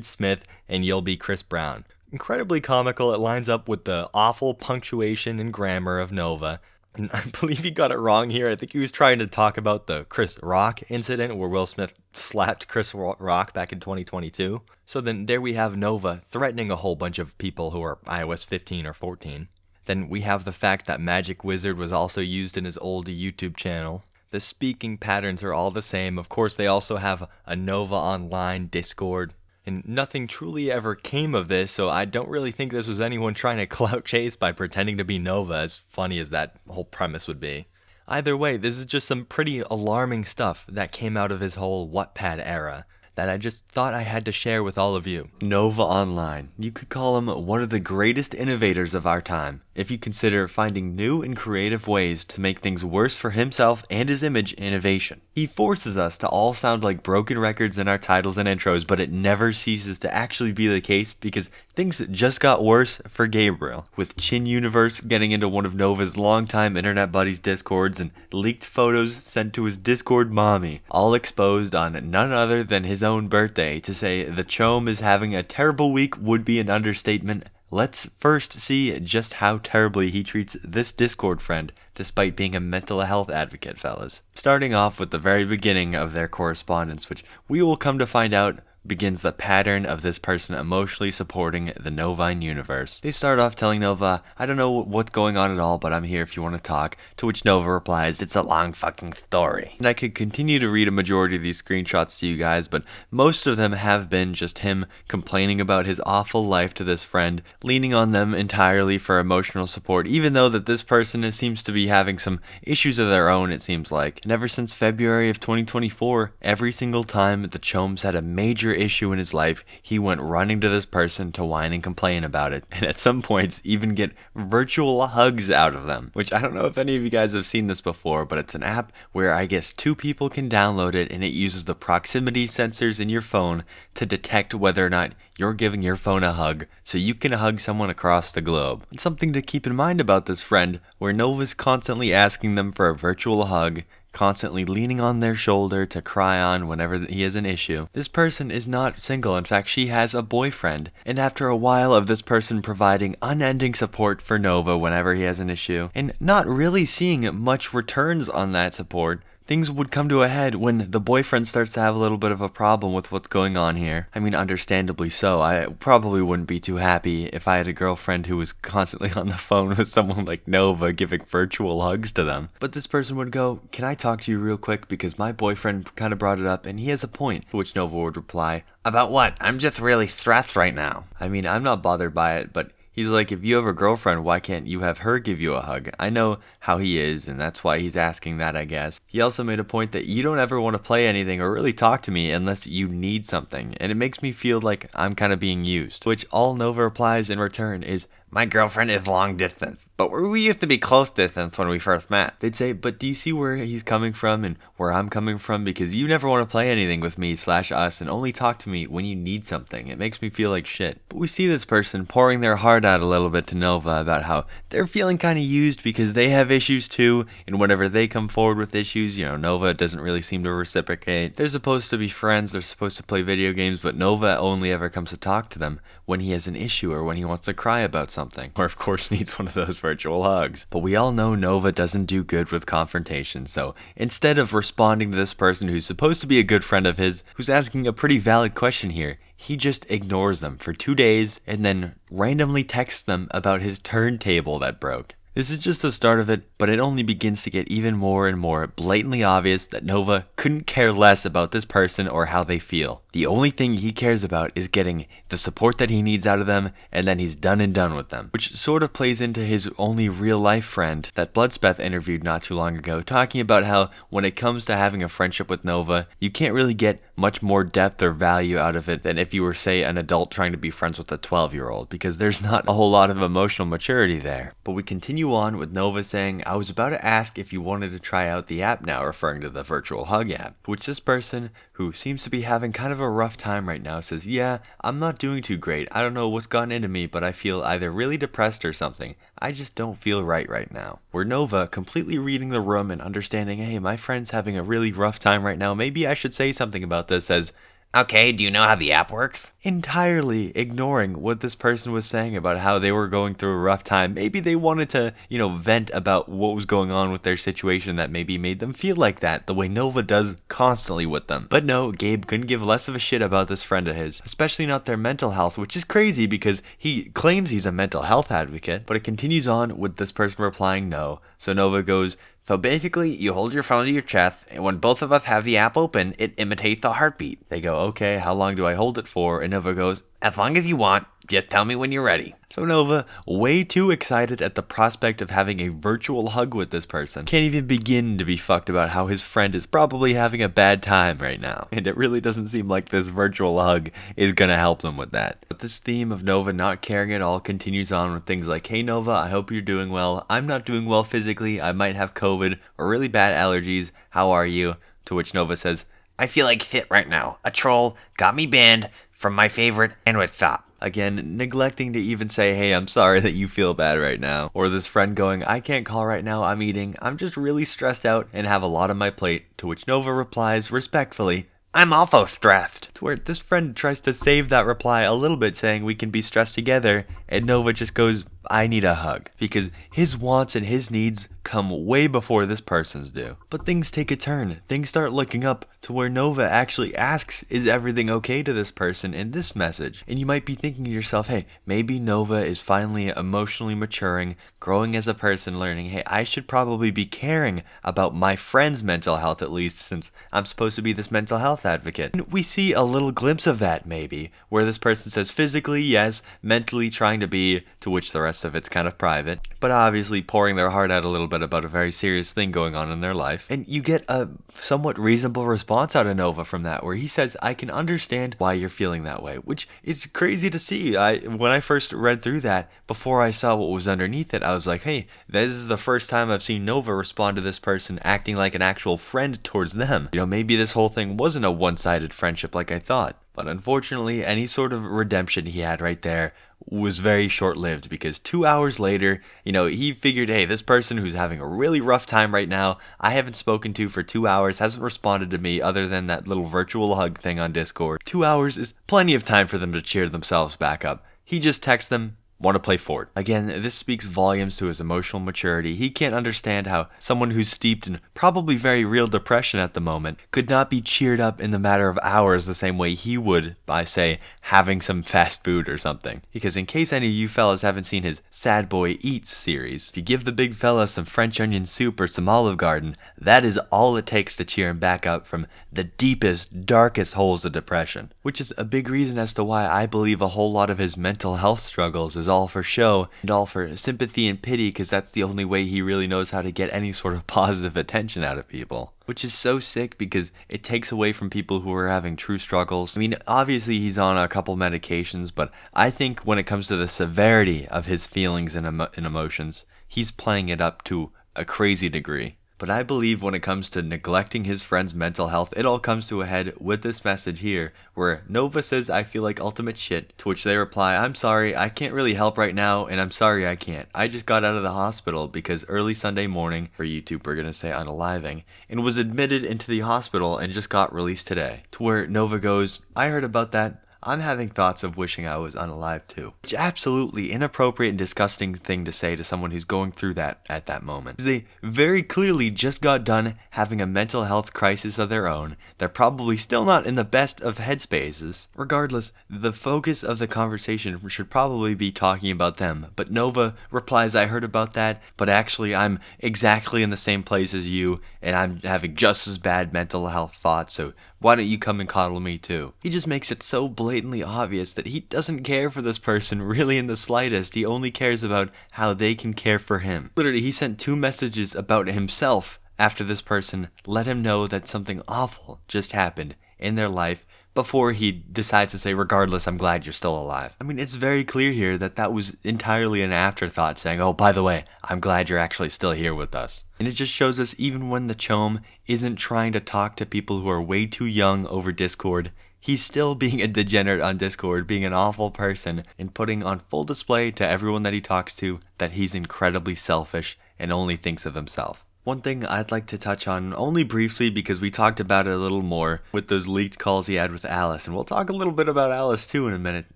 Smith, and you'll be Chris Brown. Incredibly comical. It lines up with the awful punctuation and grammar of Nova. And I believe he got it wrong here. I think he was trying to talk about the Chris Rock incident where Will Smith slapped Chris Rock back in 2022. So then there we have Nova threatening a whole bunch of people who are iOS 15 or 14. Then we have the fact that Magic Wizard was also used in his old YouTube channel. The speaking patterns are all the same. Of course, they also have a Nova Online Discord. And nothing truly ever came of this, so I don't really think this was anyone trying to clout chase by pretending to be Nova, as funny as that whole premise would be. Either way, this is just some pretty alarming stuff that came out of his whole Wattpad era that I just thought I had to share with all of you. Nova Online. You could call him one of the greatest innovators of our time, if you consider finding new and creative ways to make things worse for himself and his image innovation. He forces us to all sound like broken records in our titles and intros, but it never ceases to actually be the case because things just got worse for Gabriel, with ONLINE getting into one of Nova's longtime internet buddies' discords and leaked photos sent to his Discord mommy, all exposed on none other than his own birthday. To say the chome is having a terrible week would be an understatement. Let's first see just how terribly he treats this Discord friend, despite being a mental health advocate, fellas. Starting off with the very beginning of their correspondence, which we will come to find out begins the pattern of this person emotionally supporting the Novine universe. They start off telling Nova, I don't know what's going on at all, but I'm here if you want to talk, to which Nova replies, it's a long fucking story. And I could continue to read a majority of these screenshots to you guys, but most of them have been just him complaining about his awful life to this friend, leaning on them entirely for emotional support, even though that this person seems to be having some issues of their own, it seems like. And ever since February of 2024, every single time the Chomes had a major issue in his life, he went running to this person to whine and complain about it, and at some points even get virtual hugs out of them, which I don't know if any of you guys have seen this before, but it's an app where I guess two people can download it, and it uses the proximity sensors in your phone to detect whether or not you're giving your phone a hug, so you can hug someone across the globe. And something to keep in mind about this friend, where Nova's constantly asking them for a virtual hug, constantly leaning on their shoulder to cry on whenever he has an issue. This person is not single. In fact, she has a boyfriend. And after a while of this person providing unending support for Nova whenever he has an issue, and not really seeing much returns on that support, things would come to a head when the boyfriend starts to have a little bit of a problem with what's going on here. I mean, understandably so. I probably wouldn't be too happy if I had a girlfriend who was constantly on the phone with someone like Nova giving virtual hugs to them. But this person would go, can I talk to you real quick because my boyfriend kind of brought it up and he has a point. To which Nova would reply, about what? I'm just really stressed right now. I mean, I'm not bothered by it, but he's like, if you have a girlfriend, why can't you have her give you a hug? I know how he is, and that's why he's asking that, I guess. He also made a point that you don't ever want to play anything or really talk to me unless you need something, and it makes me feel like I'm kind of being used. Which all Nova replies in return is, my girlfriend is long distance, but we used to be close distance when we first met. They'd say, but do you see where he's coming from and where I'm coming from? Because you never want to play anything with me / us and only talk to me when you need something. It makes me feel like shit. But we see this person pouring their heart out a little bit to Nova about how they're feeling kind of used because they have issues too, and whenever they come forward with issues, Nova doesn't really seem to reciprocate. They're supposed to be friends, they're supposed to play video games, but Nova only ever comes to talk to them when he has an issue or when he wants to cry about something, or of course needs one of those virtual hugs. But we all know Nova doesn't do good with confrontation, so instead of responding to this person who's supposed to be a good friend of his, who's asking a pretty valid question here, he just ignores them for 2 days and then randomly texts them about his turntable that broke. This is just the start of it, but it only begins to get even more and more blatantly obvious that Nova couldn't care less about this person or how they feel. The only thing he cares about is getting the support that he needs out of them, and then he's done and done with them. Which sort of plays into his only real life friend that Bloodspeth interviewed not too long ago, talking about how when it comes to having a friendship with Nova, you can't really get much more depth or value out of it than if you were, say, an adult trying to be friends with a 12-year-old, because there's not a whole lot of emotional maturity there. But we continue on with Nova saying, I was about to ask if you wanted to try out the app now, referring to the virtual hug app, which this person, who seems to be having kind of a rough time right now, says, yeah, I'm not doing too great. I don't know what's gotten into me, but I feel either really depressed or something. I just don't feel right now. Where Nova, completely reading the room and understanding, hey, my friend's having a really rough time right now, maybe I should say something about this, says, okay, do you know how the app works? Entirely ignoring what this person was saying about how they were going through a rough time. Maybe they wanted to, vent about what was going on with their situation that maybe made them feel like that, the way Nova does constantly with them. But no, Gabe couldn't give less of a shit about this friend of his, especially not their mental health, which is crazy because he claims he's a mental health advocate, but it continues on with this person replying no. So Nova goes, so basically, you hold your phone to your chest, and when both of us have the app open, it imitates a heartbeat. They go, okay, how long do I hold it for? And Nova goes, as long as you want, just tell me when you're ready. So Nova, way too excited at the prospect of having a virtual hug with this person, can't even begin to be fucked about how his friend is probably having a bad time right now. And it really doesn't seem like this virtual hug is gonna help them with that. But this theme of Nova not caring at all continues on with things like, hey Nova, I hope you're doing well. I'm not doing well physically. I might have COVID or really bad allergies. How are you? To which Nova says, I feel like shit right now. A troll got me banned from my favorite sandwich shop. Again, neglecting to even say, hey, I'm sorry that you feel bad right now. Or this friend going, I can't call right now, I'm eating. I'm just really stressed out and have a lot on my plate. To which Nova replies respectfully, I'm also stressed. To where this friend tries to save that reply a little bit, saying we can be stressed together, and Nova just goes, I need a hug, because his wants and his needs come way before this person's do. But things take a turn. Things start looking up to where Nova actually asks, is everything okay to this person in this message? And you might be thinking to yourself, hey, maybe Nova is finally emotionally maturing, growing as a person, learning, hey, I should probably be caring about my friend's mental health at least, since I'm supposed to be this mental health advocate. And we see a little glimpse of that maybe, where this person says physically yes, mentally trying to be, to which the rest of it's kind of private, but obviously pouring their heart out a little bit about a very serious thing going on in their life. And you get a somewhat reasonable response out of Nova from that, where he says, I can understand why you're feeling that way, which is crazy to see. When I first read through that, before I saw what was underneath it, I was like, hey, this is the first time I've seen Nova respond to this person acting like an actual friend towards them. You know, maybe this whole thing wasn't a one-sided friendship like I thought. But unfortunately, any sort of redemption he had right there was very short-lived, because 2 hours later, you know, he figured, hey, this person who's having a really rough time right now, I haven't spoken to for 2 hours, hasn't responded to me other than that little virtual hug thing on Discord. 2 hours is plenty of time for them to cheer themselves back up. He just texts them, want to play Fort. Again, this speaks volumes to his emotional maturity. He can't understand how someone who's steeped in probably very real depression at the moment could not be cheered up in the matter of hours the same way he would by, say, having some fast food or something. Because in case any of you fellas haven't seen his Sad Boy Eats series, if you give the big fella some French onion soup or some Olive Garden, that is all it takes to cheer him back up from the deepest, darkest holes of depression. Which is a big reason as to why I believe a whole lot of his mental health struggles is all for show and all for sympathy and pity, because that's the only way he really knows how to get any sort of positive attention out of people. Which is so sick, because it takes away from people who are having true struggles. I mean, obviously he's on a couple medications, but I think when it comes to the severity of his feelings and emotions, he's playing it up to a crazy degree. But I believe when it comes to neglecting his friend's mental health, it all comes to a head with this message here, where Nova says, I feel like ultimate shit, to which they reply, I'm sorry, I can't really help right now, and I'm sorry I can't. I just got out of the hospital because early Sunday morning, for YouTube we're gonna say unaliving, and was admitted into the hospital and just got released today. To where Nova goes, I heard about that. I'm having thoughts of wishing I was unalive too. Which is absolutely inappropriate and disgusting thing to say to someone who's going through that at that moment. They very clearly just got done having a mental health crisis of their own. They're probably still not in the best of headspaces. Regardless, the focus of the conversation should probably be talking about them. But Nova replies, I heard about that, but actually I'm exactly in the same place as you, and I'm having just as bad mental health thoughts, so why don't you come and coddle me too? He just makes it so blatantly obvious that he doesn't care for this person really in the slightest. He only cares about how they can care for him. Literally, he sent 2 messages about himself after this person let him know that something awful just happened in their life, before he decides to say, regardless, I'm glad you're still alive. I mean, it's very clear here that that was entirely an afterthought, saying, oh, by the way, I'm glad you're actually still here with us. And it just shows us, even when the chome isn't trying to talk to people who are way too young over Discord, he's still being a degenerate on Discord, being an awful person, and putting on full display to everyone that he talks to that he's incredibly selfish and only thinks of himself. One thing I'd like to touch on, only briefly because we talked about it a little more with those leaked calls he had with Alice, and we'll talk a little bit about Alice too in a minute,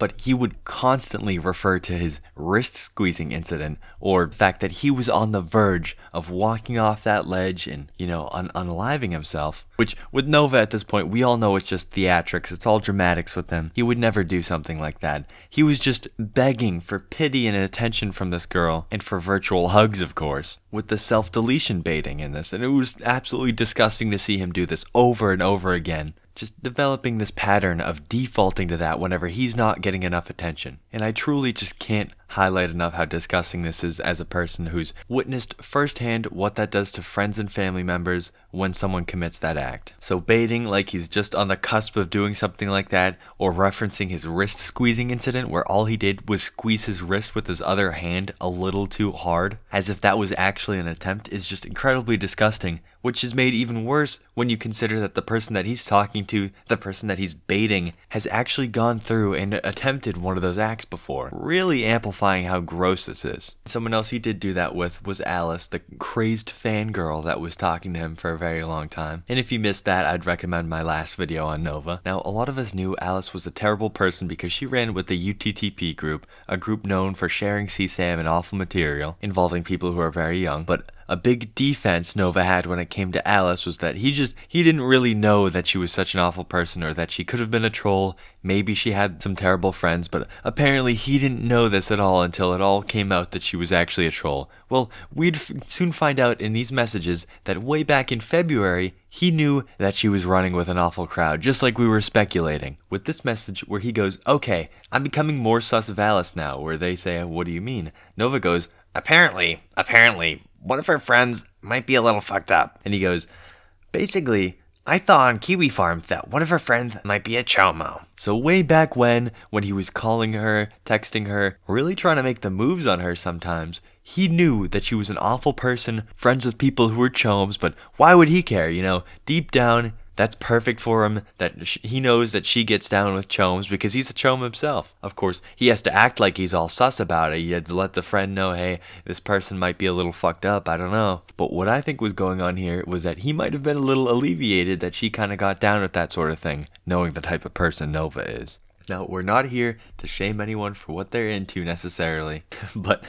but he would constantly refer to his wrist squeezing incident, or the fact that he was on the verge of walking off that ledge and, unaliving himself, which with Nova at this point, we all know it's just theatrics, it's all dramatics with him. He would never do something like that. He was just begging for pity and attention from this girl, and for virtual hugs, of course, with the self-deletion baiting in this, and it was absolutely disgusting to see him do this over and over again. Just developing this pattern of defaulting to that whenever he's not getting enough attention. And I truly just can't highlight enough how disgusting this is as a person who's witnessed firsthand what that does to friends and family members when someone commits that act. So baiting like he's just on the cusp of doing something like that, or referencing his wrist squeezing incident where all he did was squeeze his wrist with his other hand a little too hard, as if that was actually an attempt, is just incredibly disgusting which is made even worse when you consider that the person that he's talking to, the person that he's baiting, has actually gone through and attempted one of those acts before, really amplifying how gross this is. Someone else he did do that with was Alice, the crazed fangirl that was talking to him for a very long time. And if you missed that, I'd recommend my last video on Nova. Now, a lot of us knew Alice was a terrible person because she ran with the UTTP group, a group known for sharing CSAM and awful material involving people who are very young, but a big defense Nova had when it came to Alice was that he didn't really know that she was such an awful person or that she could have been a troll. Maybe she had some terrible friends, but apparently he didn't know this at all until it all came out that she was actually a troll. Well, we'd soon find out in these messages that way back in February, he knew that she was running with an awful crowd, just like we were speculating. With this message where he goes, "Okay, I'm becoming more sus of Alice now," where they say, "What do you mean?" Nova goes, apparently, one of her friends might be a little fucked up. And he goes, basically, I thought on Kiwi Farm that one of her friends might be a chomo. So way back when he was calling her, texting her, really trying to make the moves on her sometimes, he knew that she was an awful person, friends with people who were chomes, but why would he care? You know, deep down, that's perfect for him, that he knows that she gets down with chomes because he's a chome himself. Of course, he has to act like he's all sus about it. He had to let the friend know, hey, this person might be a little fucked up, I don't know. But what I think was going on here was that he might have been a little alleviated that she kind of got down with that sort of thing, knowing the type of person Nova is. Now, we're not here to shame anyone for what they're into necessarily, but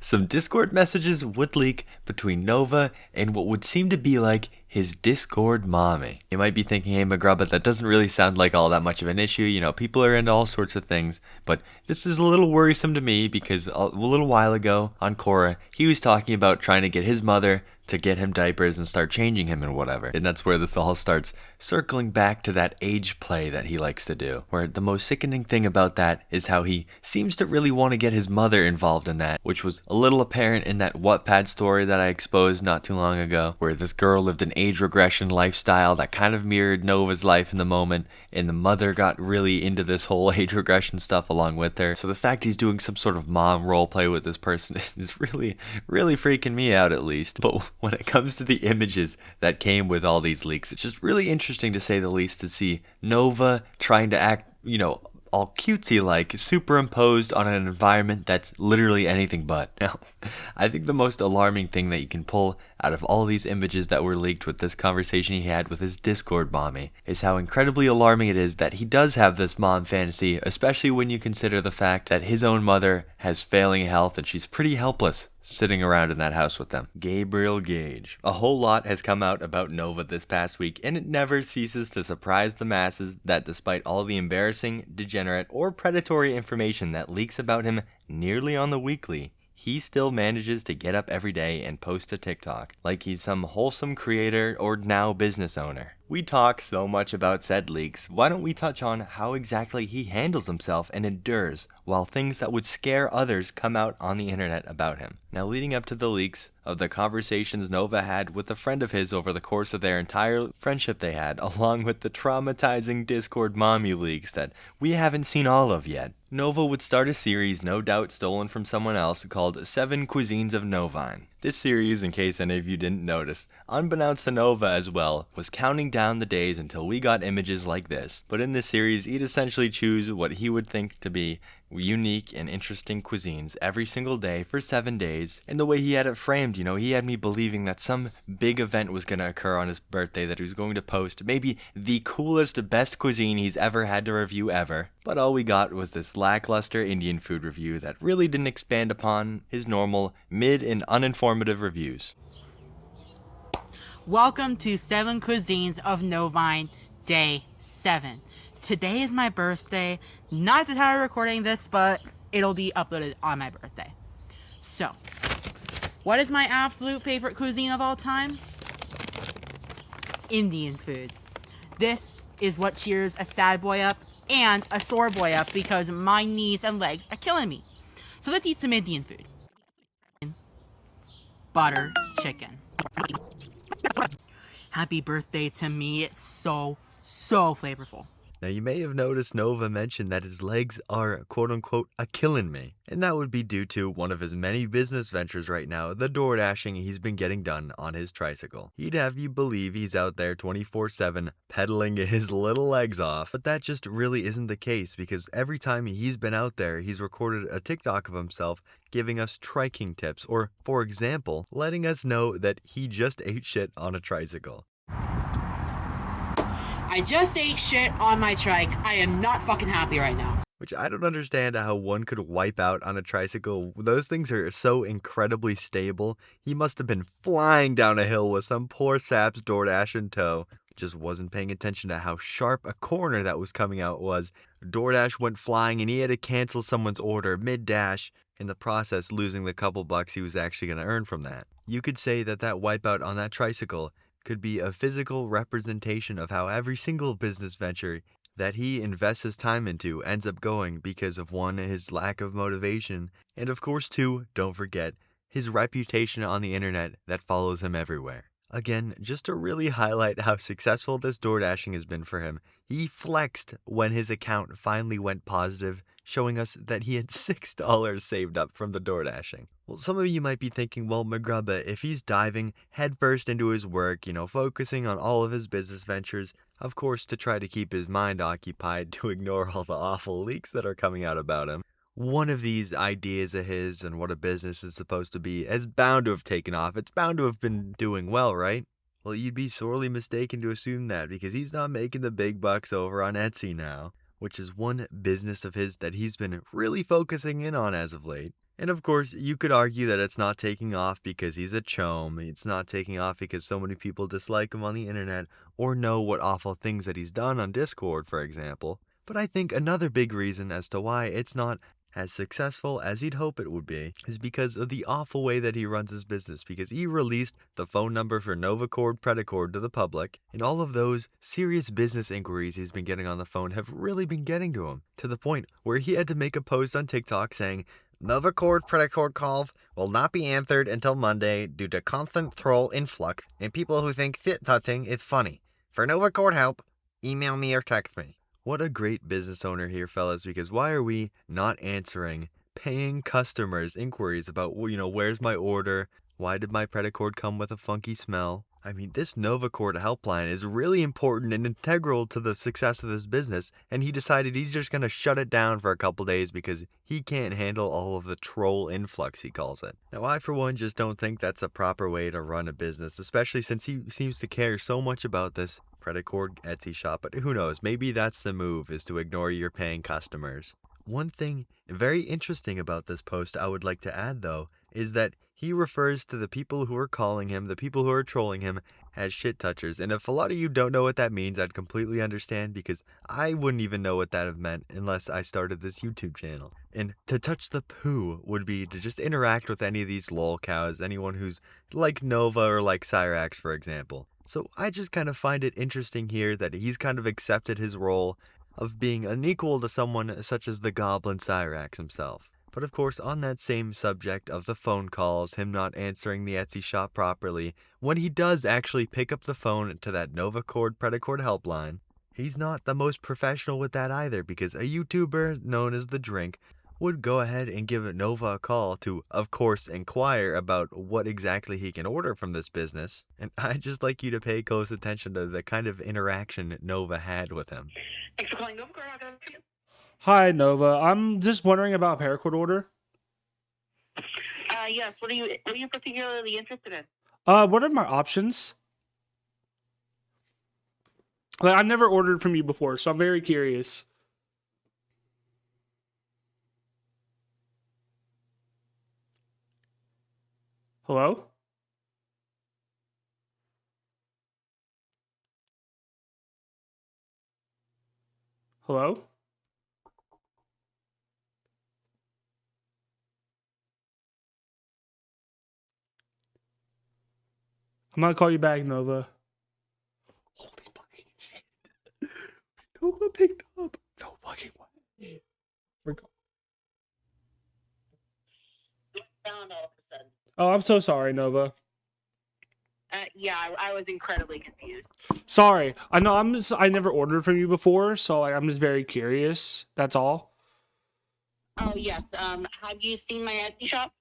some Discord messages would leak between Nova and what would seem to be like his Discord mommy. You might be thinking, hey Mcgrubba, that doesn't really sound like all that much of an issue. You know, people are into all sorts of things, but this is a little worrisome to me because a little while ago on Korra, he was talking about trying to get his mother to get him diapers and start changing him and whatever. And that's where this all starts circling back to that age play that he likes to do, where the most sickening thing about that is how he seems to really want to get his mother involved in that, which was a little apparent in that Wattpad story that I exposed not too long ago, where this girl lived an age regression lifestyle that kind of mirrored Nova's life in the moment, and the mother got really into this whole age regression stuff along with her. So the fact he's doing some sort of mom roleplay with this person is really, really freaking me out, at least. But when it comes to the images that came with all these leaks, it's just really interesting to say the least to see Nova trying to act, you know, all cutesy-like, superimposed on an environment that's literally anything but. Now, I think the most alarming thing that you can pull out of all these images that were leaked with this conversation he had with his Discord mommy is how incredibly alarming it is that he does have this mom fantasy, especially when you consider the fact that his own mother has failing health and she's pretty helpless sitting around in that house with them. Gabriel Gage. A whole lot has come out about Nova this past week, and it never ceases to surprise the masses that despite all the embarrassing, degenerate, or predatory information that leaks about him nearly on the weekly, he still manages to get up every day and post a TikTok, like he's some wholesome creator or now business owner. We talk so much about said leaks, why don't we touch on how exactly he handles himself and endures while things that would scare others come out on the internet about him. Now, leading up to the leaks of the conversations Nova had with a friend of his over the course of their entire friendship they had, along with the traumatizing Discord mommy leaks that we haven't seen all of yet, Nova would start a series no doubt stolen from someone else called 7 Cuisines of Novine. This series, in case any of you didn't notice, unbeknownst to Nova as well, was counting down the days until we got images like this. But in this series, he'd essentially choose what he would think to be unique and interesting cuisines every single day for 7 days. And the way he had it framed, you know, he had me believing that some big event was going to occur on his birthday, that he was going to post maybe the coolest, best cuisine he's ever had to review ever. But all we got was this lackluster Indian food review that really didn't expand upon his normal, mid and uninformative reviews. Welcome to 7 Cuisines of Novine, Day 7. Today is my birthday. Not at the time of recording this, but it'll be uploaded on my birthday. So, what is my absolute favorite cuisine of all time? Indian food. This is what cheers a sad boy up and a sore boy up because my knees and legs are killing me. So let's eat some Indian food. Butter chicken. Happy birthday to me. It's so flavorful. Now, you may have noticed Nova mention that his legs are quote-unquote a-killin' me, and that would be due to one of his many business ventures right now, the door dashing he's been getting done on his tricycle. He'd have you believe he's out there 24/7 pedaling his little legs off, but that just really isn't the case because every time he's been out there, he's recorded a TikTok of himself giving us triking tips, or, for example, letting us know that he just ate shit on a tricycle. I just ate shit on my trike. I am not fucking happy right now. Which I don't understand how one could wipe out on a tricycle. Those things are so incredibly stable. He must have been flying down a hill with some poor sap's DoorDash in tow. Just wasn't paying attention to how sharp a corner that was coming out was. DoorDash went flying and he had to cancel someone's order mid-dash, in the process losing the couple bucks he was actually going to earn from that. You could say that wipeout on that tricycle could be a physical representation of how every single business venture that he invests his time into ends up going because of 1, his lack of motivation, and of course 2, don't forget, his reputation on the internet that follows him everywhere. Again, just to really highlight how successful this door dashing has been for him, he flexed when his account finally went positive, showing us that he had $6 saved up from the door dashing. Well, some of you might be thinking, well, Mcgrubba, if he's diving headfirst into his work, focusing on all of his business ventures, of course, to try to keep his mind occupied to ignore all the awful leaks that are coming out about him, one of these ideas of his and what a business is supposed to be is bound to have taken off. It's bound to have been doing well, right? Well, you'd be sorely mistaken to assume that because he's not making the big bucks over on Etsy now, which is one business of his that he's been really focusing in on as of late. And of course, you could argue that it's not taking off because he's a chome. It's not taking off because so many people dislike him on the internet or know what awful things that he's done on Discord, for example. But I think another big reason as to why it's not as successful as he'd hope it would be is because of the awful way that he runs his business, because he released the phone number for Novacord Predacord to the public, and all of those serious business inquiries he's been getting on the phone have really been getting to him, to the point where he had to make a post on TikTok saying, Novacord Predacord calls will not be answered until Monday due to constant troll influx and people who think fit touching is funny. For Novacord help, email me or text me. What a great business owner here, fellas, because why are we not answering paying customers' inquiries about, where's my order? Why did my Predacord come with a funky smell? I mean, this Novacord helpline is really important and integral to the success of this business, and he decided he's just going to shut it down for a couple days because he can't handle all of the troll influx, he calls it. Now, I, for one, just don't think that's a proper way to run a business, especially since he seems to care so much about this Predacord Etsy shop, but who knows, maybe that's the move, is to ignore your paying customers. One thing very interesting about this post I would like to add, though, is that he refers to the people who are calling him, the people who are trolling him, as shit touchers. And if a lot of you don't know what that means, I'd completely understand, because I wouldn't even know what that have meant unless I started this YouTube channel. And to touch the poo would be to just interact with any of these lol cows, anyone who's like Nova or like Cyrax, for example. So I just kind of find it interesting here that he's kind of accepted his role of being unequal to someone such as the Goblin Cyrax himself. But of course, on that same subject of the phone calls, him not answering the Etsy shop properly, when he does actually pick up the phone to that Novacord Predacord helpline, he's not the most professional with that either, because a YouTuber known as The Drink would go ahead and give Nova a call to, of course, inquire about what exactly he can order from this business. And I'd just like you to pay close attention to the kind of interaction Nova had with him. Thanks for calling Nova. How can I help you? Hi, Nova. I'm just wondering about paracord order. Yes. What are you particularly interested in? What are my options? Like, I've never ordered from you before, so I'm very curious. Hello? Hello? I'm gonna call you back, Nova. Holy fucking shit. Nova picked up. No fucking way. We're go- Oh, I'm so sorry, Nova. Yeah, I was incredibly confused. Sorry, I know I never ordered from you before, so like, I'm just very curious. That's all. Oh yes. Have you seen my Etsy shop?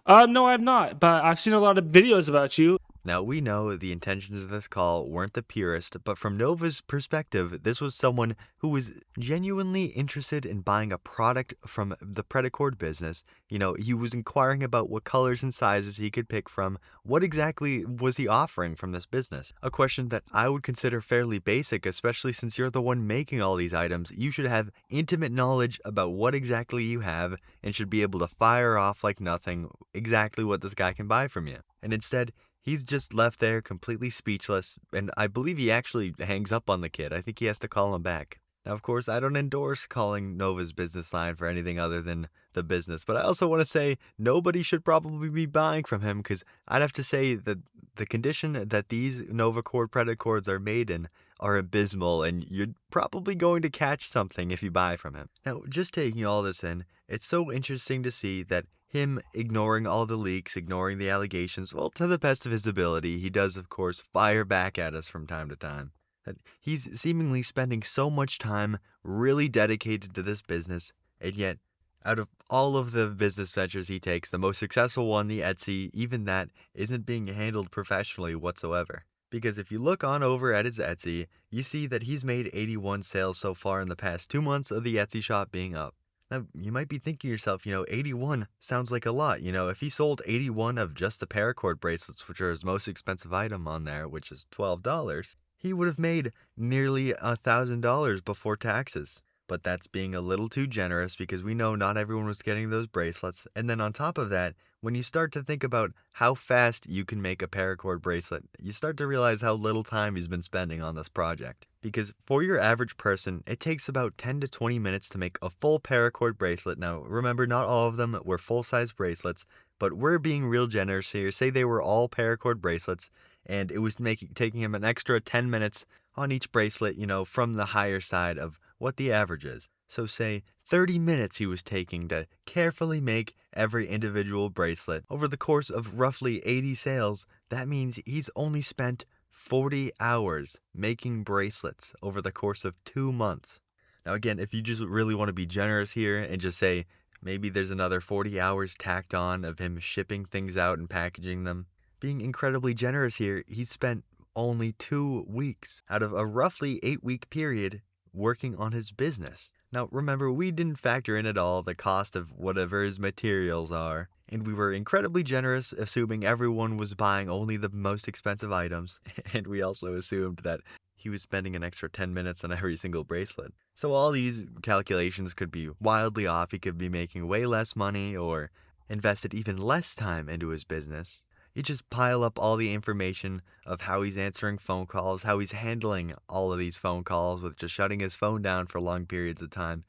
No, I've not, but I've seen a lot of videos about you. Now, we know the intentions of this call weren't the purest, but from Nova's perspective, this was someone who was genuinely interested in buying a product from the Predicord business. You know, he was inquiring about what colors and sizes he could pick from. What exactly was he offering from this business? A question that I would consider fairly basic, especially since you're the one making all these items. You should have intimate knowledge about what exactly you have and should be able to fire off like nothing exactly what this guy can buy from you. And instead, he's just left there completely speechless, and I believe he actually hangs up on the kid. I think he has to call him back. Now, of course, I don't endorse calling Nova's business line for anything other than the business, but I also want to say nobody should probably be buying from him, because I'd have to say that the condition that these Nova Cord Predicords are made in are abysmal, and you're probably going to catch something if you buy from him. Now, just taking all this in, it's so interesting to see that him ignoring all the leaks, ignoring the allegations, well, to the best of his ability, he does, of course, fire back at us from time to time. That he's seemingly spending so much time really dedicated to this business, and yet, out of all of the business ventures he takes, the most successful one, the Etsy, even that isn't being handled professionally whatsoever. Because if you look on over at his Etsy, you see that he's made 81 sales so far in the past 2 months of the Etsy shop being up. Now, you might be thinking to yourself, 81 sounds like a lot. If he sold 81 of just the paracord bracelets, which are his most expensive item on there, which is $12, he would have made nearly $1,000 before taxes. But that's being a little too generous, because we know not everyone was getting those bracelets. And then on top of that, when you start to think about how fast you can make a paracord bracelet, you start to realize how little time he's been spending on this project. Because for your average person, it takes about 10 to 20 minutes to make a full paracord bracelet. Now, remember, not all of them were full-size bracelets, but we're being real generous here. Say they were all paracord bracelets, and it was taking him an extra 10 minutes on each bracelet, from the higher side of what the average is. So say 30 minutes he was taking to carefully make every individual bracelet. Over the course of roughly 80 sales, that means he's only spent 40 hours making bracelets over the course of 2 months. Now again, if you just really want to be generous here and just say maybe there's another 40 hours tacked on of him shipping things out and packaging them, being incredibly generous here, he's spent only 2 weeks out of a roughly 8-week period working on his business. Now remember, we didn't factor in at all the cost of whatever his materials are, and we were incredibly generous, assuming everyone was buying only the most expensive items, and we also assumed that he was spending an extra 10 minutes on every single bracelet. So all these calculations could be wildly off. He could be making way less money or invested even less time into his business. You just pile up all the information of how he's answering phone calls, how he's handling all of these phone calls with just shutting his phone down for long periods of time.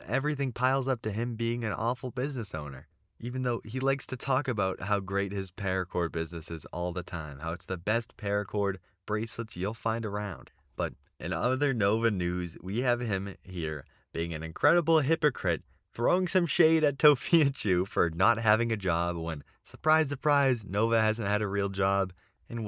Everything piles up to him being an awful business owner. Even though he likes to talk about how great his paracord business is all the time, how it's the best paracord bracelets you'll find around. But in other Nova news, we have him here being an incredible hypocrite, throwing some shade at Tofiachu for not having a job when, surprise, surprise, Nova hasn't had a real job in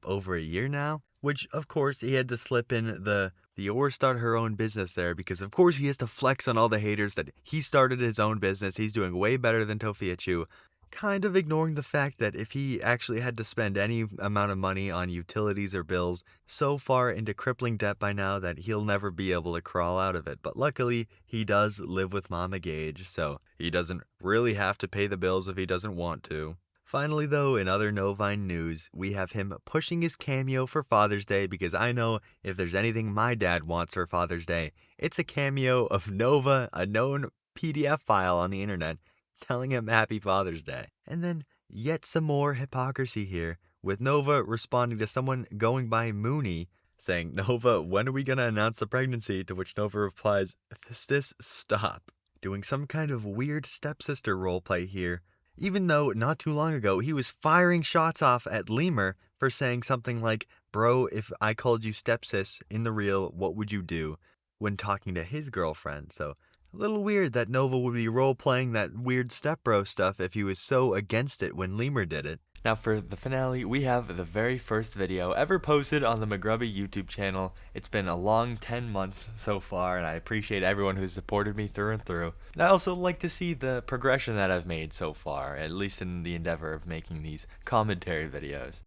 over a year now? Which, of course, he had to slip in the or start her own business there, because of course he has to flex on all the haters that he started his own business, he's doing way better than Tofiachu, kind of ignoring the fact that if he actually had to spend any amount of money on utilities or bills, so far into crippling debt by now that he'll never be able to crawl out of it. But luckily, he does live with Mama Gage, so he doesn't really have to pay the bills if he doesn't want to. Finally, though, in other Novine news, we have him pushing his cameo for Father's Day, because I know if there's anything my dad wants for Father's Day, it's a cameo of Nova, a known PDF file on the internet, telling him Happy Father's Day. And then yet some more hypocrisy here, with Nova responding to someone going by Mooney, saying, "Nova, when are we going to announce the pregnancy?" To which Nova replies, "Sis, stop." Doing some kind of weird stepsister roleplay here, even though not too long ago he was firing shots off at Lemur for saying something like, "Bro, if I called you stepsis in the real, what would you do?" when talking to his girlfriend. So a little weird that Nova would be role-playing that weird stepbro stuff if he was so against it when Lemur did it. Now for the finale, we have the very first video ever posted on the Mcgrubba YouTube channel. It's been a long 10 months so far, and I appreciate everyone who's supported me through and through. And I also like to see the progression that I've made so far, at least in the endeavor of making these commentary videos.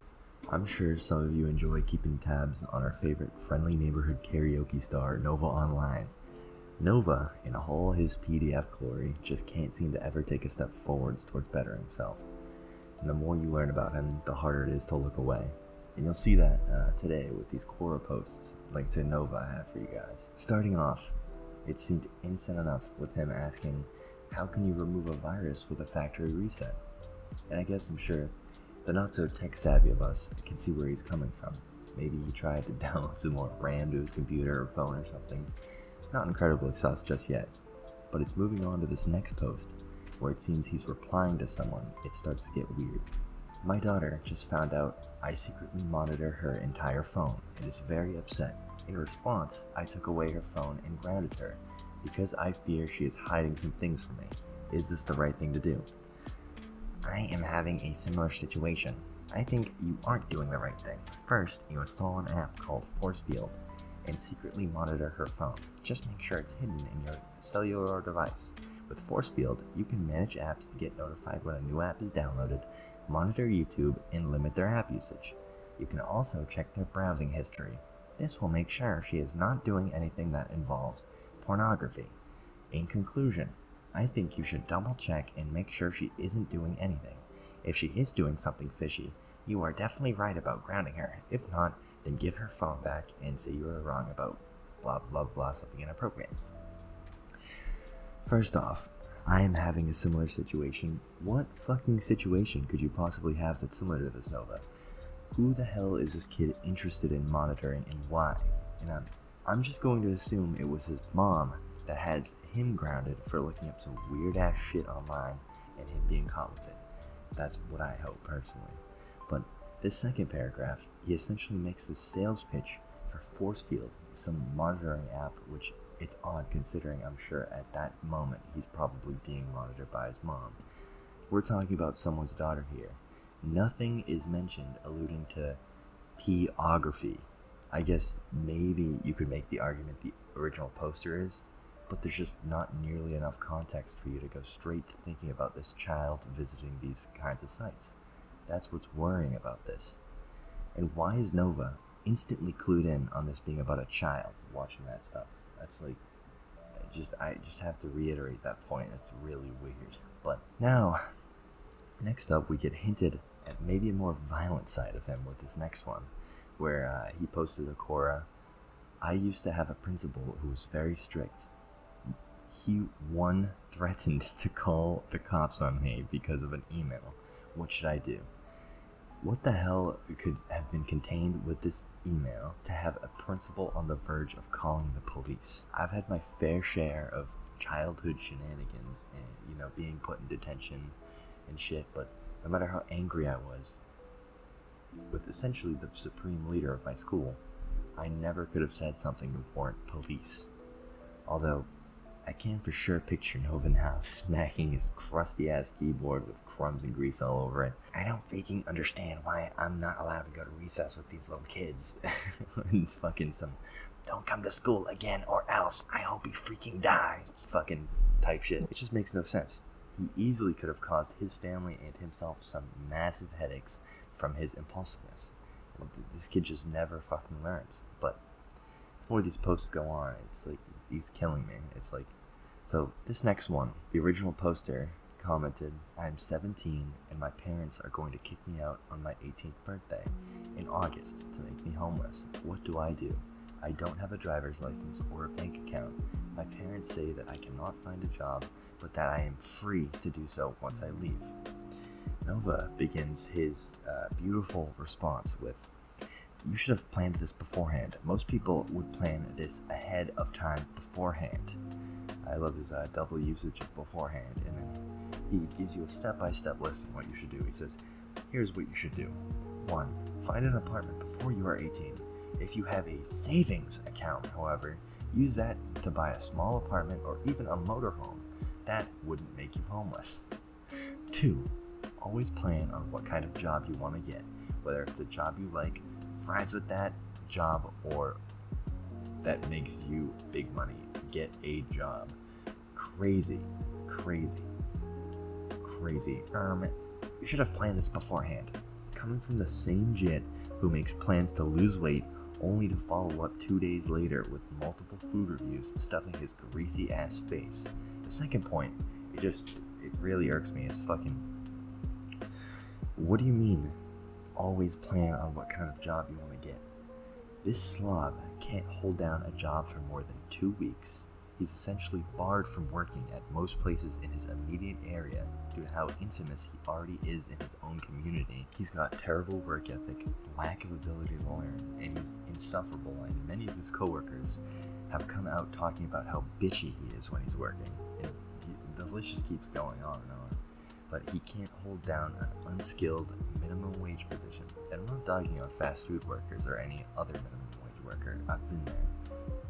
I'm sure some of you enjoy keeping tabs on our favorite friendly neighborhood karaoke star, Nova Online. Nova, in all his PDF glory, just can't seem to ever take a step forwards towards bettering himself. And the more you learn about him, the harder it is to look away. And you'll see that today with these Quora posts linked to Nova I have for you guys. Starting off, it seemed innocent enough with him asking, how can you remove a virus with a factory reset? And I guess I'm sure the not so tech savvy of us can see where he's coming from. Maybe he tried to download some more RAM to his computer or phone or something. Not incredibly sus just yet. But it's moving on to this next post, where it seems he's replying to someone. It starts to get weird. My daughter just found out I secretly monitor her entire phone and is very upset. In response, I took away her phone and grounded her because I fear she is hiding some things from me. Is this the right thing to do? I am having a similar situation. I think you aren't doing the right thing. First, you install an app called Force Field and secretly monitor her phone. Just make sure it's hidden in your cellular device. With Force Field, you can manage apps to get notified when a new app is downloaded, monitor YouTube, and limit their app usage. You can also check their browsing history. This will make sure she is not doing anything that involves pornography. In conclusion, I think you should double check and make sure she isn't doing anything. If she is doing something fishy, you are definitely right about grounding her. If not, then give her phone back and say you were wrong about blah blah blah, something inappropriate. First off, I am having a similar situation. What fucking situation could you possibly have that's similar to this, Nova? Who the hell is this kid interested in monitoring and why? And I'm just going to assume it was his mom that has him grounded for looking up some weird ass shit online and him being caught with it. That's what I hope personally. But this second paragraph, he essentially makes the sales pitch for Force Field, some monitoring app, which it's odd considering I'm sure at that moment he's probably being monitored by his mom. We're talking about someone's daughter here. Nothing is mentioned alluding to P-ography. I guess maybe you could make the argument the original poster is, but there's just not nearly enough context for you to go straight to thinking about this child visiting these kinds of sites. That's what's worrying about this. And why is Nova instantly clued in on this being about a child watching that stuff? That's like, I just have to reiterate that point. It's really weird. But now, next up, we get hinted at maybe a more violent side of him with this next one, where he posted a Quora. I used to have a principal who was very strict. He threatened to call the cops on me because of an email. What should I do? What the hell could have been contained with this email to have a principal on the verge of calling the police? I've had my fair share of childhood shenanigans and, being put in detention and shit, but no matter how angry I was with essentially the supreme leader of my school, I never could have said something to warrant police. Although, I can for sure picture Nova now smacking his crusty ass keyboard with crumbs and grease all over it. I don't freaking understand why I'm not allowed to go to recess with these little kids. And fucking some, don't come to school again or else I hope you freaking die fucking type shit. It just makes no sense. He easily could have caused his family and himself some massive headaches from his impulsiveness. This kid just never fucking learns. But the more these posts go on, it's like he's killing me. It's like, so this next one, the original poster commented, I'm 17 and my parents are going to kick me out on my 18th birthday in August to make me homeless. What do? I don't have a driver's license or a bank account. My parents say that I cannot find a job, but that I am free to do so once I leave. Nova begins his beautiful response with, you should have planned this beforehand. Most people would plan this ahead of time beforehand. I love his double usage of beforehand, and then he gives you a step-by-step list of what you should do. He says, here's what you should do. 1. Find an apartment before you are 18. If you have a savings account, however, use that to buy a small apartment or even a motorhome. That wouldn't make you homeless. 2. Always plan on what kind of job you want to get, whether it's a job you like, fries with that job, or that makes you big money. Get a job. Crazy. You should have planned this beforehand. Coming from the same jit who makes plans to lose weight only to follow up 2 days later with multiple food reviews stuffing his greasy ass face. The second point, it really irks me. It's fucking... What do you mean, always plan on what kind of job you want to get? This slob can't hold down a job for more than 2 weeks. He's essentially barred from working at most places in his immediate area due to how infamous he already is in his own community. He's got terrible work ethic, lack of ability to learn, and he's insufferable, and many of his coworkers have come out talking about how bitchy he is when he's working. And the list just keeps going on and on. But he can't hold down an unskilled minimum wage position. And I'm not dogging on fast food workers or any other minimum wage worker. I've been there.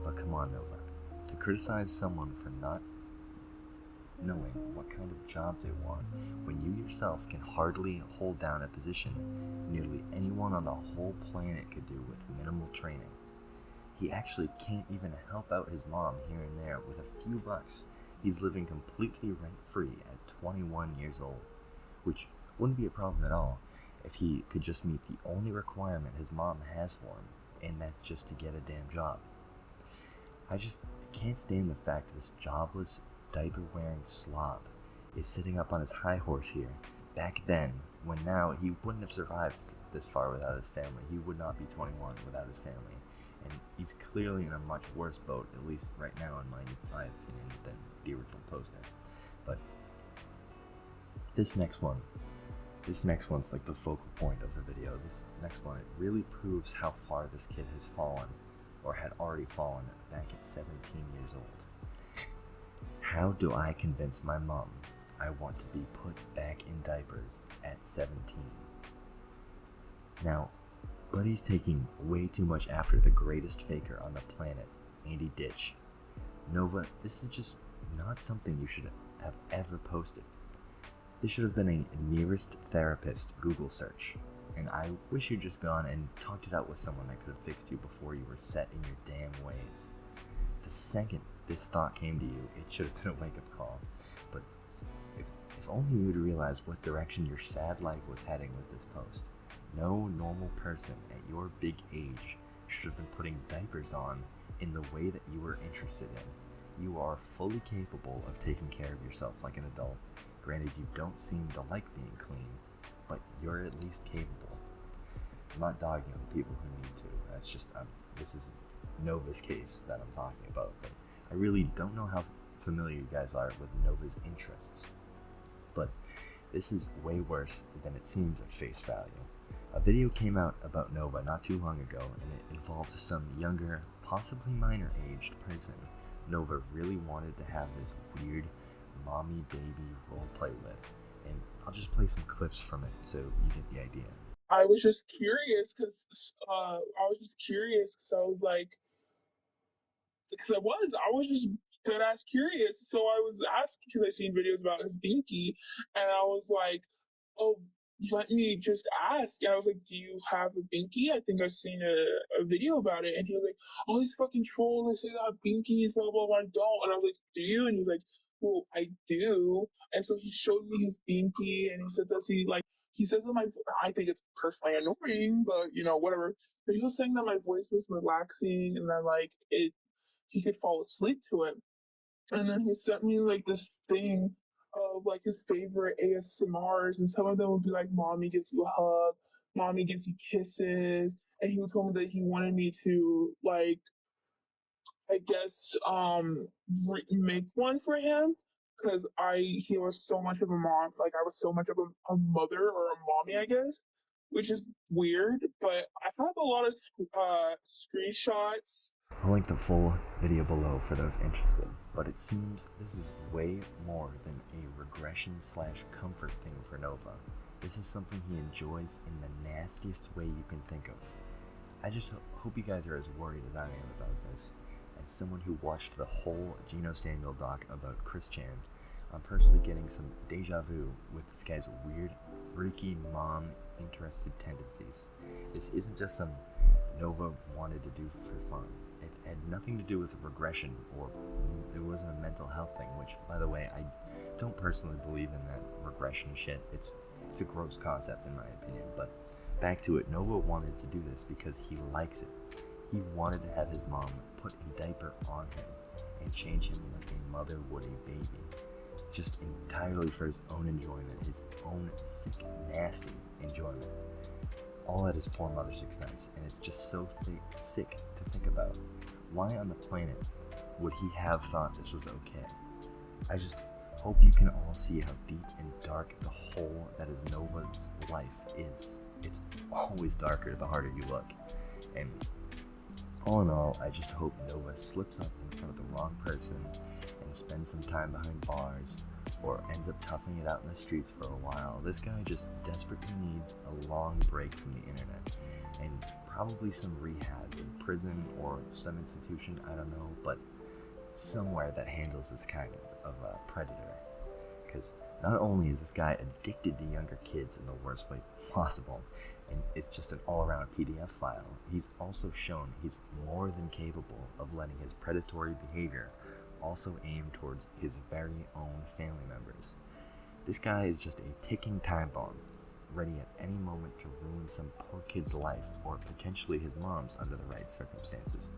But come on, Nova. To criticize someone for not knowing what kind of job they want when you yourself can hardly hold down a position nearly anyone on the whole planet could do with minimal training. He actually can't even help out his mom here and there with a few bucks. He's living completely rent-free at 21 years old, which wouldn't be a problem at all if he could just meet the only requirement his mom has for him, and that's just to get a damn job. I just can't stand the fact this jobless, diaper-wearing slob is sitting up on his high horse here. Back then, when now he wouldn't have survived this far without his family. He would not be 21 without his family. And he's clearly in a much worse boat, at least right now in my opinion, than the original poster. But this next one's like the focal point of the video. This next one, it really proves how far this kid has fallen, or had already fallen back at 17 years old. How do I convince my mom I want to be put back in diapers at 17? Now, Buddy's taking way too much after the greatest faker on the planet, Andy Ditch. Nova, this is just not something you should have ever posted. This should have been a nearest therapist Google search, and I wish you'd just gone and talked it out with someone that could have fixed you before you were set in your damn ways. The second this thought came to you, it should have been a wake-up call. But if only you'd realized what direction your sad life was heading with this post. No normal person at your big age should have been putting diapers on in the way that you were interested in. You are fully capable of taking care of yourself like an adult. Granted, you don't seem to like being clean, but you're at least capable. I'm not dogging on people who need to. That's just, this is Nova's case that I'm talking about, but I really don't know how familiar you guys are with Nova's interests. But this is way worse than it seems at face value. A video came out about Nova not too long ago, and it involved some younger, possibly minor-aged person Nova really wanted to have this weird mommy-baby roleplay with. And I'll just play some clips from it so you get the idea. I was just curious because I was like, because I was just dead ass curious. So I was asking because I seen videos about his binky, and I was like, oh, let me just ask. And I was like, do you have a binky? I think I've seen a video about it. And he was like, all these fucking trolls, they say I have binkies, blah, blah, blah, I don't. And I was like, do you? And he's like, well, I do. And so he showed me his binky, and he said that he says that I think it's personally annoying, but whatever. But he was saying that my voice was relaxing and that he could fall asleep to it. And then he sent me this thing of his favorite ASMRs, and some of them would be like, mommy gives you a hug, mommy gives you kisses, and he told me that he wanted me to I guess make one for him because he was so much of a mom, I was so much of a mother or a mommy, I guess, which is weird, but I have a lot of screenshots. I'll link the full video below for those interested, but it seems this is way more than a regression/comfort thing for Nova. This is something he enjoys in the nastiest way you can think of. I just hope you guys are as worried as I am about this. As someone who watched the whole Geno Samuel doc about Chris Chan, I'm personally getting some deja vu with this guy's weird freaky mom interested tendencies. This isn't just some Nova wanted to do for fun. It had nothing to do with regression, or it wasn't a mental health thing, which, by the way, I don't personally believe in that regression shit. It's a gross concept in my opinion, but back to it, Nova wanted to do this because he likes it. He wanted to have his mom put a diaper on him and change him like a mother would a baby, just entirely for his own enjoyment, his own sick, nasty enjoyment. All at his poor mother's expense, and it's just so sick to think about. Why on the planet would he have thought this was okay? I just hope you can all see how deep and dark the hole that is Nova's life is. It's always darker the harder you look. And all in all, I just hope Nova slips up in front of the wrong person and spends some time behind bars, or ends up toughing it out in the streets for a while. This guy just desperately needs a long break from the internet, and probably some rehab in prison or some institution, I don't know, but somewhere that handles this kind of a predator. Because not only is this guy addicted to younger kids in the worst way possible, and it's just an all-around PDF file, he's also shown he's more than capable of letting his predatory behavior also aim towards his very own family members. This guy is just a ticking time bomb, ready at any moment to ruin some poor kid's life, or potentially his mom's under the right circumstances.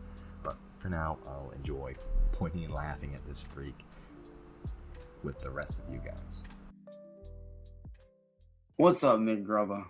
But for now, I'll enjoy pointing and laughing at this freak with the rest of you guys. What's up, Mcgrubba?